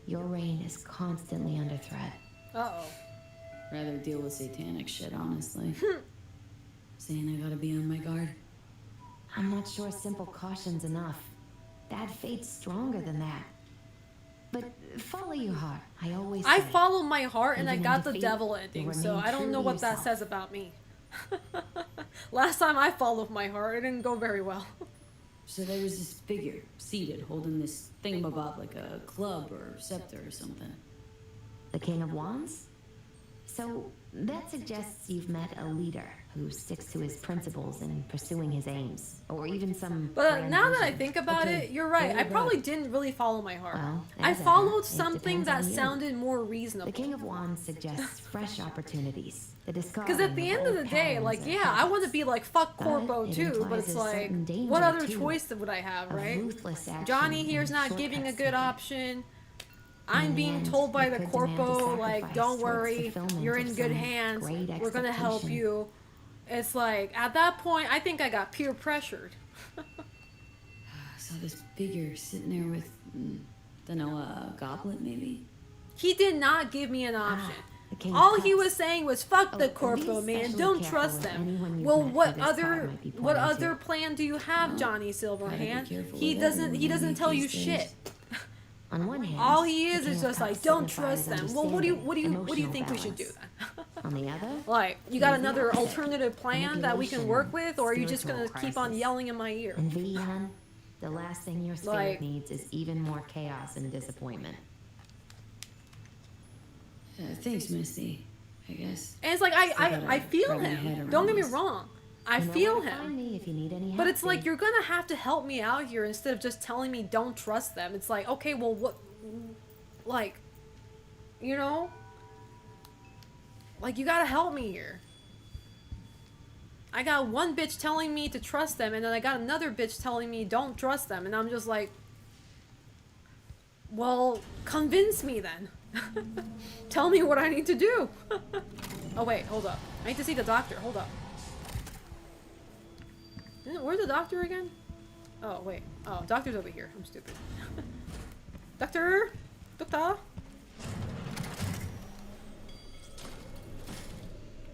Your reign is constantly under threat. Uh-oh. Rather deal with satanic shit, honestly. Saying I gotta be on my guard. I'm not sure simple caution's enough. Bad fate's stronger than that. But follow your heart. I always I say. followed my heart and I Even in got the defeat, devil you'll ending, so remain I don't true know to what that yourself. says about me. Last time I followed my heart, it didn't go very well. So there was this figure, seated, holding this thingamabob like a club or scepter or something. The King of Wands? So that suggests you've met a leader who sticks to his principles and pursuing his aims, or even some. But grand now that I vision. think about Okay, it, you're right. tell I me probably about didn't really follow my heart. Well, I as ever, followed it something depends that on you. sounded more reasonable. The King of Wands suggests fresh opportunities. The Because at the end of the day, like, yeah, I want to be like, fuck But Corpo it too, but implies it's a like, certain danger, what other too, choice would I have, of right? ruthless action Johnny here's and not giving a shortcuts good taken. option. I'm In the being end, told by it the could demand a Corpo, like, sacrifice don't towards worry, fulfillment you're of in good some hands, great we're gonna help expectation. you. It's like, at that point, I think I got peer pressured. I saw this figure sitting there with, don't know, a goblet maybe? He did not give me an option. the King of All he Cups. was saying was, fuck Oh, the be Corpo, man, especially don't careful trust with them. anyone you've Well, met what who this card other might be what pointing other to. plan do you have, Well, Johnny gotta be Silverhand? careful He with doesn't everyone he doesn't these tell you days. shit. On one hand, All he the is King of just like, Cups don't signifies trust them. Well, what do you understanding, think we should do emotional then? On the other, Like, you got He's the another opposite. alternative plan that we can work with, or are you just gonna Spiritual keep on crisis. yelling in my ear? in V, hun, the last thing your spirit Like- needs is even more chaos and disappointment. Thanks, Misty. I guess. And it's like Still I gotta feel wrap my head him. around Don't get me this. wrong. I You know feel where to find him. me if you need any But help, it's like V. you're gonna have to help me out here instead of just telling me don't trust them. It's like, okay, well, what, like, you know, like you gotta help me here. I got one bitch telling me to trust them, and then I got another bitch telling me don't trust them, and I'm just like, well, convince me then. Tell me what I need to do. Oh wait, hold up. I need to see the doctor. Hold up. Where's the doctor again? Oh wait. Oh, doctor's over here. I'm stupid. Doctor? Doctor?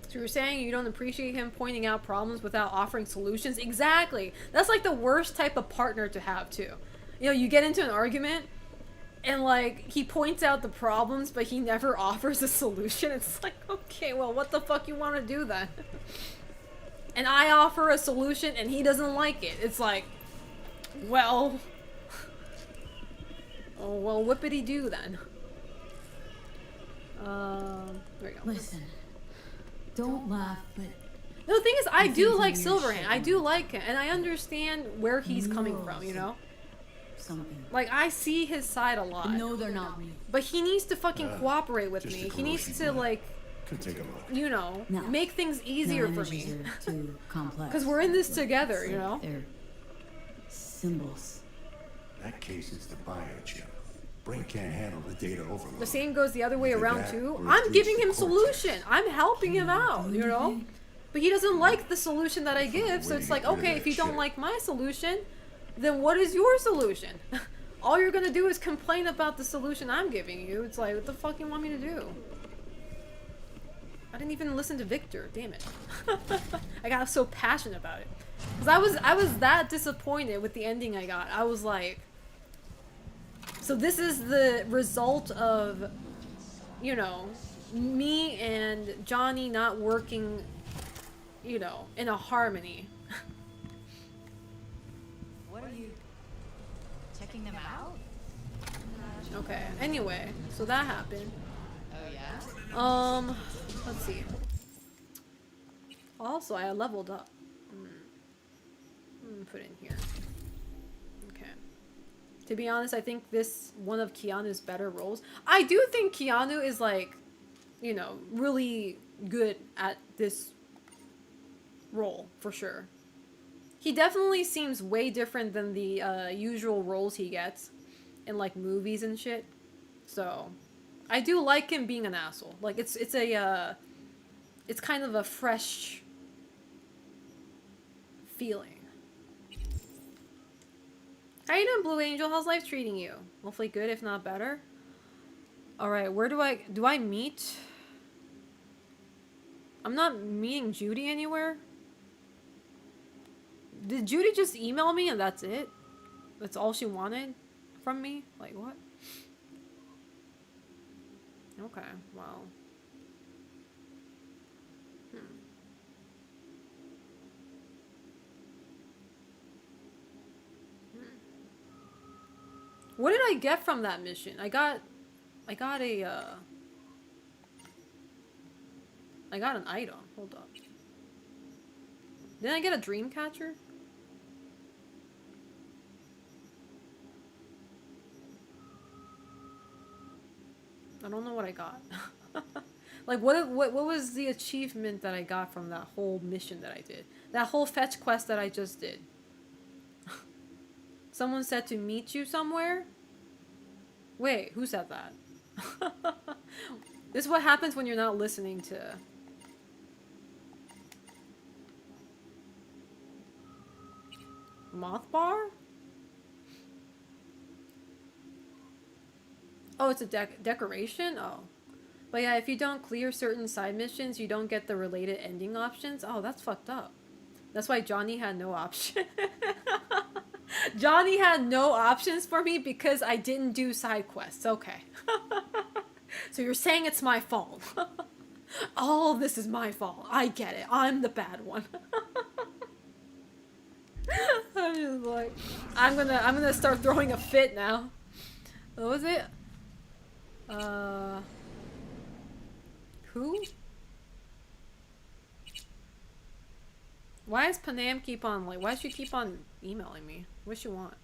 So you're saying you don't appreciate him pointing out problems without offering solutions? Exactly! That's like the worst type of partner to have too. You know, you get into an argument and like he points out the problems but he never offers a solution. It's like, okay, well what the fuck you want to do then? And I offer a solution and he doesn't like it. It's like, well, oh well, whippity do then. There we go. Listen, don't laugh, but No, the thing is, I do think like you're Silverhand. shitting. I do like him, and I understand where he's coming from, you know? Something. Like, I see his side a lot. No, they're not real. But he needs to fucking cooperate with just me. a He needs corrosion to, line. like, Could take a look. you know, No. make things easier No for images me. are too complex. Because we're in this together, you know? They're symbols. That case is the biochip. Brain can't handle the data overload. The same goes the other way Either around, that too. or it I'm breaches giving the him cortex. solution. I'm helping him out, you know? But he doesn't like the solution that I give, so way it's to like, get rid of okay, that if you don't shit. like my solution, then what is your solution? All you're gonna do is complain about the solution I'm giving you. It's like, what the fuck you want me to do? I didn't even listen to Victor, damn it. I got so passionate about it. Because I was that disappointed with the ending I got. I was like, so this is the result of, you know, me and Johnny not working, you know, in a harmony. What are you checking them out? Okay, anyway, so that happened. Oh yeah? Let's see. Also, I leveled up. Put in here. Okay. To be honest, I think this one of Keanu's better roles. I do think Keanu is like, you know, really good at this role, for sure. He definitely seems way different than the usual roles he gets in like movies and shit. So, I do like him being an asshole. Like it's kind of a fresh feeling. How you doing, Blue Angel? How's life treating you? Hopefully good, if not better. Alright, where do I meet? I'm not meeting Judy anywhere. Did Judy just email me and that's it? That's all she wanted from me? Like, what? Okay, well. What did I get from that mission? I got an item. Hold up. Didn't I get a dream catcher? I don't know what I got. Like, what was the achievement that I got from that whole mission that I did? That whole fetch quest that I just did. Someone said to meet you somewhere? Wait, who said that? This is what happens when you're not listening to... Moth bar? Oh, it's a decoration? Oh. But yeah, if you don't clear certain side missions, you don't get the related ending options. Oh, that's fucked up. That's why Johnny had no option. Johnny had no options for me because I didn't do side quests. Okay. So you're saying it's my fault. All of this is my fault. I get it. I'm the bad one. I'm just like, I'm gonna start throwing a fit now. What was it? Who? Why does Panam keep on, like, why does she keep on emailing me? What does she want?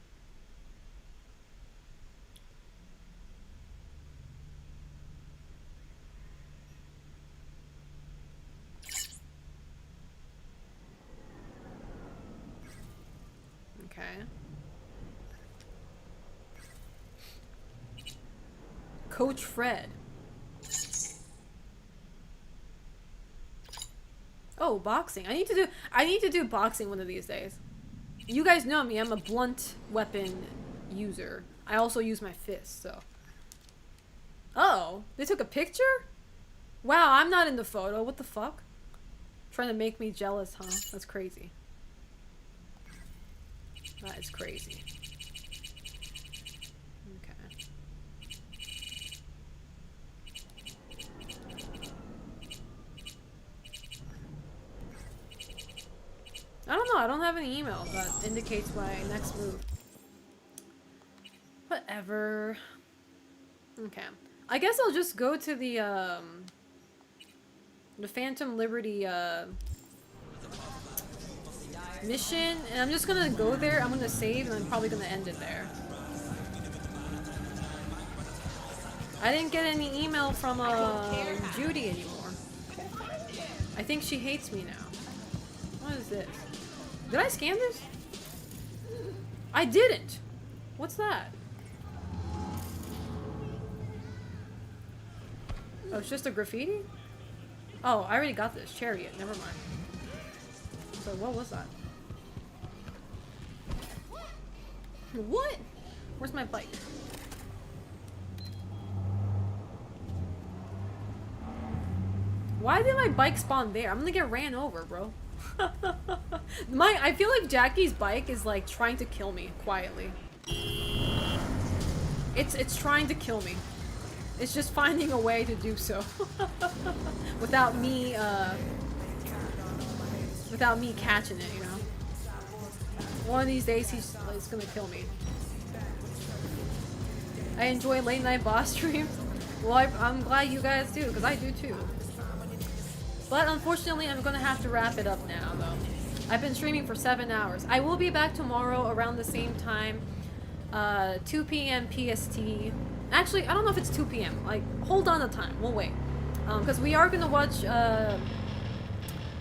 Coach Fred. Oh, boxing. I need to do boxing one of these days. You guys know me, I'm a blunt weapon user. I also use my fists, so. Oh, they took a picture? Wow, I'm not in the photo. What the fuck? Trying to make me jealous, huh? That's crazy. That is crazy. Okay. I don't know. I don't have any email that indicates my next move. Whatever. Okay. I guess I'll just go to the Phantom Liberty, mission, and I'm just gonna go there, I'm gonna save, and I'm probably gonna end it there. I didn't get any email from, Judy anymore. I think she hates me now. What is this? Did I scan this? I didn't! What's that? Oh, it's just a graffiti? Oh, I already got this. Chariot. Never mind. So what was that? What? Where's my bike? Why did my bike spawn there? I'm gonna get ran over, bro. I feel like Jackie's bike is like trying to kill me quietly. It's trying to kill me. It's just finding a way to do so. without me catching it, you know? One of these days he's gonna kill me. I enjoy late night boss streams. Well, I'm glad you guys do, because I do too. But unfortunately, I'm gonna have to wrap it up now, though. I've been streaming for 7 hours. I will be back tomorrow around the same time, 2 p.m. PST. Actually, I don't know if it's 2 p.m. Like, hold on the time. We'll wait. Because we are gonna watch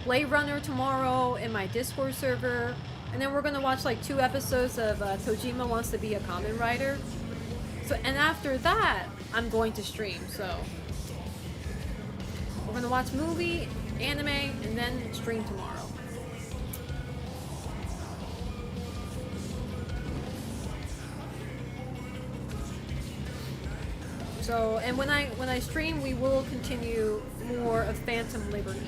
Blade Runner tomorrow in my Discord server, and then we're gonna watch like 2 episodes of Kojima Wants to Be a Kamen Rider. So, and after that, I'm going to stream. So we're gonna watch movie, anime, and then stream tomorrow. So, and when I stream, we will continue more of Phantom Liberty.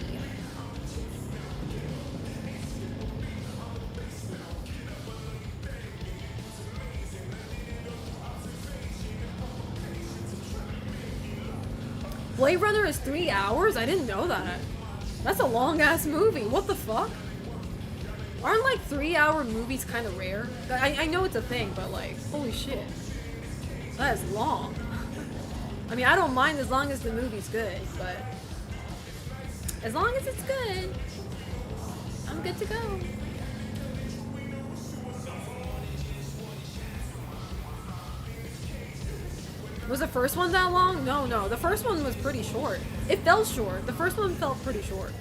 Blade Runner is 3 hours? I didn't know that. That's a long-ass movie. What the fuck? Aren't, like, 3-hour movies kind of rare? I know it's a thing, but, like, holy shit. That is long. I mean, I don't mind as long as the movie's good, but as long as it's good, I'm good to go. Was the first one that long? No. The first one was pretty short. It felt short. The first one felt pretty short.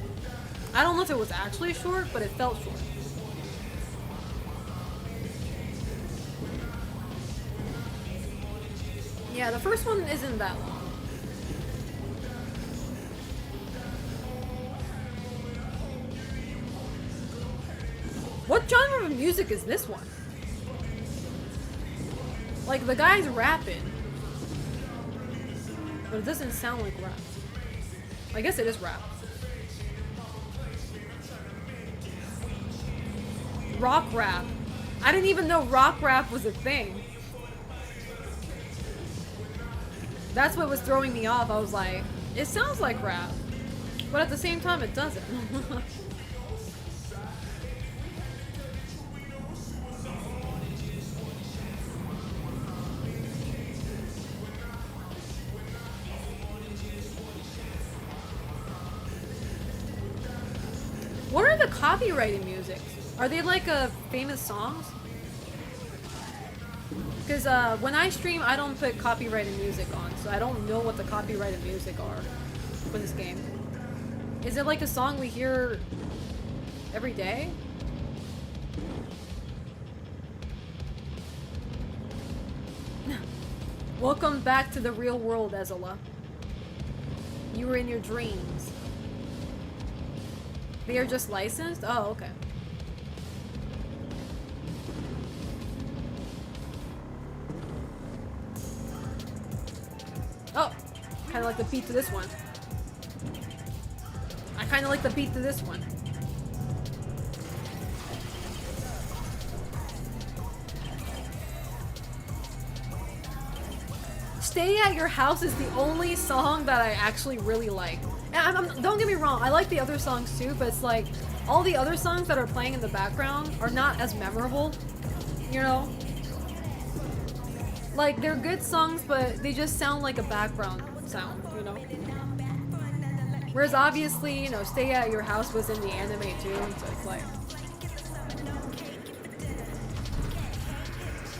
I don't know if it was actually short, but it felt short. Yeah, the first one isn't that long. What genre of music is this one? Like, the guy's rapping. But it doesn't sound like rap. I guess it is rap. Rock rap. I didn't even know rock rap was a thing. That's what was throwing me off. I was like, it sounds like rap. But at the same time, it doesn't. What are the copyrighted music? Are they like famous songs? Because when I stream, I don't put copyrighted music on, so I don't know what the copyrighted music are for this game. Is it like a song we hear every day? Welcome back to the real world, Ezola. You were in your dreams. They are just licensed? Oh, okay. Oh, kind of like the beat to this one. I kind of like the beat to this one. Stay at Your House is the only song that I actually really like. And don't get me wrong, I like the other songs too, but it's like, all the other songs that are playing in the background are not as memorable, you know? Like, they're good songs, but they just sound like a background sound, you know? Whereas obviously, you know, Stay at Your House was in the anime too, so it's like...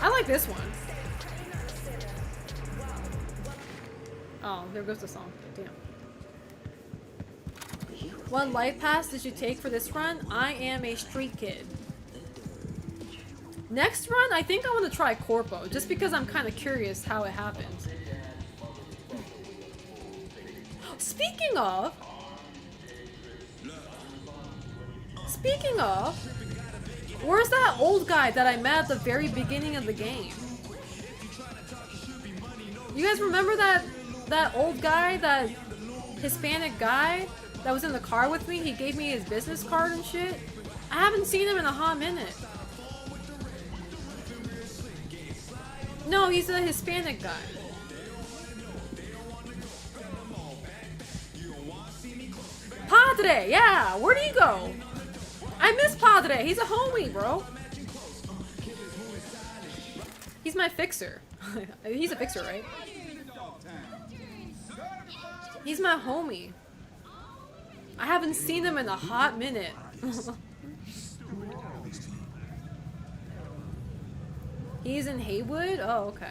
I like this one. Oh, there goes the song. Damn. What life pass did you take for this run? I am a street kid. Next run, I think I want to try Corpo, just because I'm kind of curious how it happens. Speaking of... Where's that old guy that I met at the very beginning of the game? You guys remember that old guy, that Hispanic guy that was in the car with me? He gave me his business card and shit. I haven't seen him in a hot minute. No, he's a Hispanic guy. Padre, yeah, where'd he go? I miss Padre, he's a homie, bro. He's my fixer. He's a fixer, right? He's my homie. I haven't seen him in a hot minute. He's in Haywood? Oh, okay.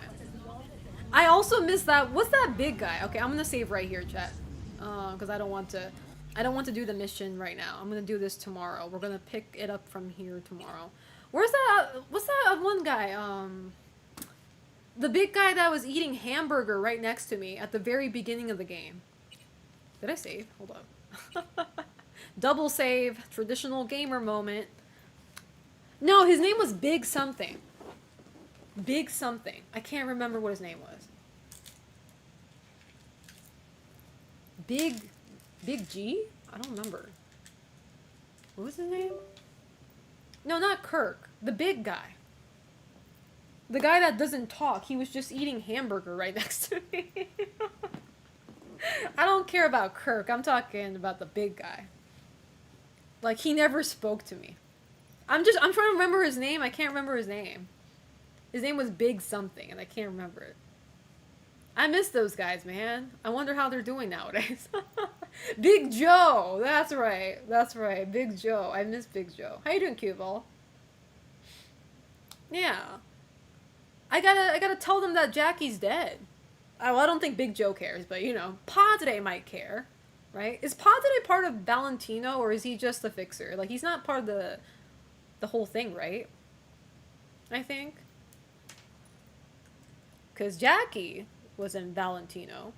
I also missed that. What's that big guy? Okay, I'm gonna save right here, chat. Because I don't want to do the mission right now. I'm gonna do this tomorrow. We're gonna pick it up from here tomorrow. What's that one guy? The big guy that was eating hamburger right next to me at the very beginning of the game. Did I save? Hold up. Double save. Traditional gamer moment. No, his name was Big something. Big something. I can't remember what his name was. Big G? I don't remember. What was his name? No, not Kirk. The big guy. The guy that doesn't talk. He was just eating hamburger right next to me. I don't care about Kirk. I'm talking about the big guy. Like, he never spoke to me. I'm trying to remember his name. I can't remember his name. His name was Big something, and I can't remember it. I miss those guys, man. I wonder how they're doing nowadays. Big Joe! That's right. That's right. Big Joe. I miss Big Joe. How you doing, Q-Ball? Yeah. I gotta tell them that Jackie's dead. Well, I don't think Big Joe cares, but, you know, Padre might care, right? Is Padre part of Valentino, or is he just the fixer? Like, he's not part of the whole thing, right? I think. Because Jackie was in Valentino,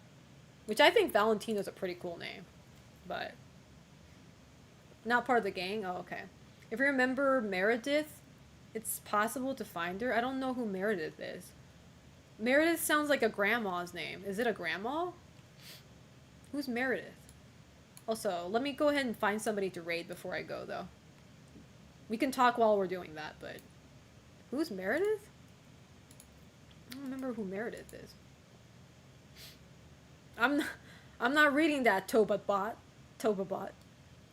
which I think Valentino's a pretty cool name, but not part of the gang. Oh, okay. If you remember Meredith, it's possible to find her. I don't know who Meredith is. Meredith sounds like a grandma's name. Is it a grandma? Who's Meredith? Also, let me go ahead and find somebody to raid before I go, though. We can talk while we're doing that, but who's Meredith? I don't remember who Meredith is. I'm not reading that, Tobabot.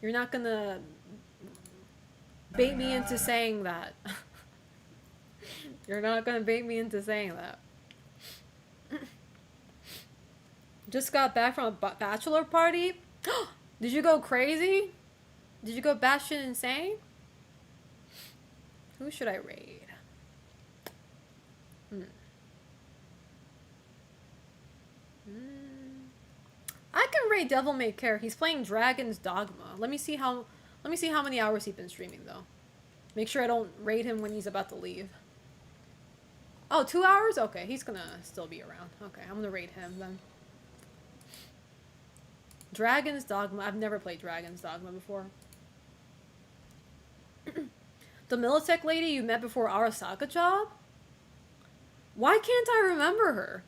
You're not gonna bait me into saying that. You're not gonna bait me into saying that. Just got back from a bachelor party. Did you go crazy? Did you go batshit insane? Who should I raid? I can raid Devil May Care. He's playing Dragon's Dogma. Let me see how many hours he's been streaming though. Make sure I don't raid him when he's about to leave. Oh, 2 hours? Okay, he's gonna still be around. Okay, I'm gonna rate him then. Dragon's Dogma. I've never played Dragon's Dogma before. The Militech lady you met before Arasaka job? Why can't I remember her?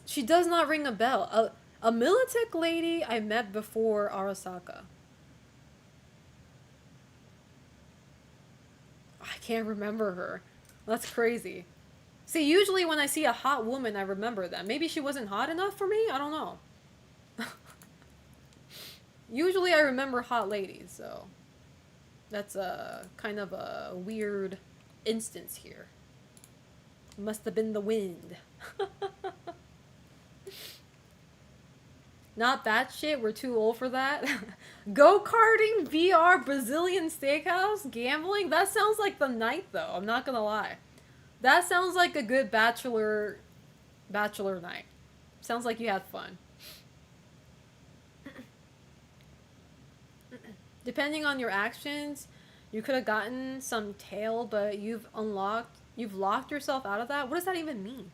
She does not ring a bell. A Militech lady I met before Arasaka. I can't remember her. That's crazy. See, usually when I see a hot woman, I remember them. Maybe she wasn't hot enough for me? I don't know. Usually I remember hot ladies, so... That's a kind of a weird instance here. Must have been the wind. Not that shit, we're too old for that. Go-karting, VR, Brazilian steakhouse, gambling? That sounds like the night though, I'm not gonna lie. That sounds like a good bachelor night. Sounds like you had fun. Depending on your actions, you could have gotten some tail, but you've locked yourself out of that? What does that even mean?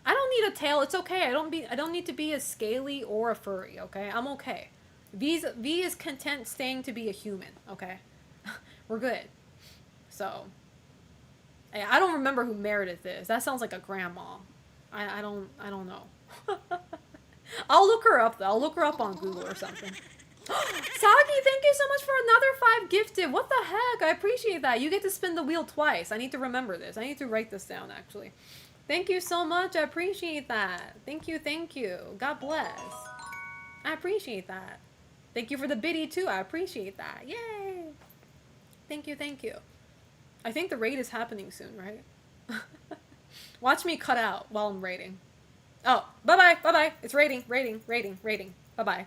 I don't need a tail. It's okay. I don't need to be a scaly or a furry, okay? I'm okay. V is content staying to be a human, okay? We're good. So, I don't remember who Meredith is. That sounds like a grandma. I don't know. I'll look her up though. I'll look her up on Google or something. Sagi, thank you so much for another 5 gifted. What the heck? I appreciate that. You get to spin the wheel twice. I need to remember this. I need to write this down, actually. Thank you so much. I appreciate that. Thank you, thank you. God bless. I appreciate that. Thank you for the biddy, too. I appreciate that. Yay! Thank you, thank you. I think the raid is happening soon, right? Watch me cut out while I'm raiding. Oh, bye-bye, bye-bye. It's raiding. Bye-bye.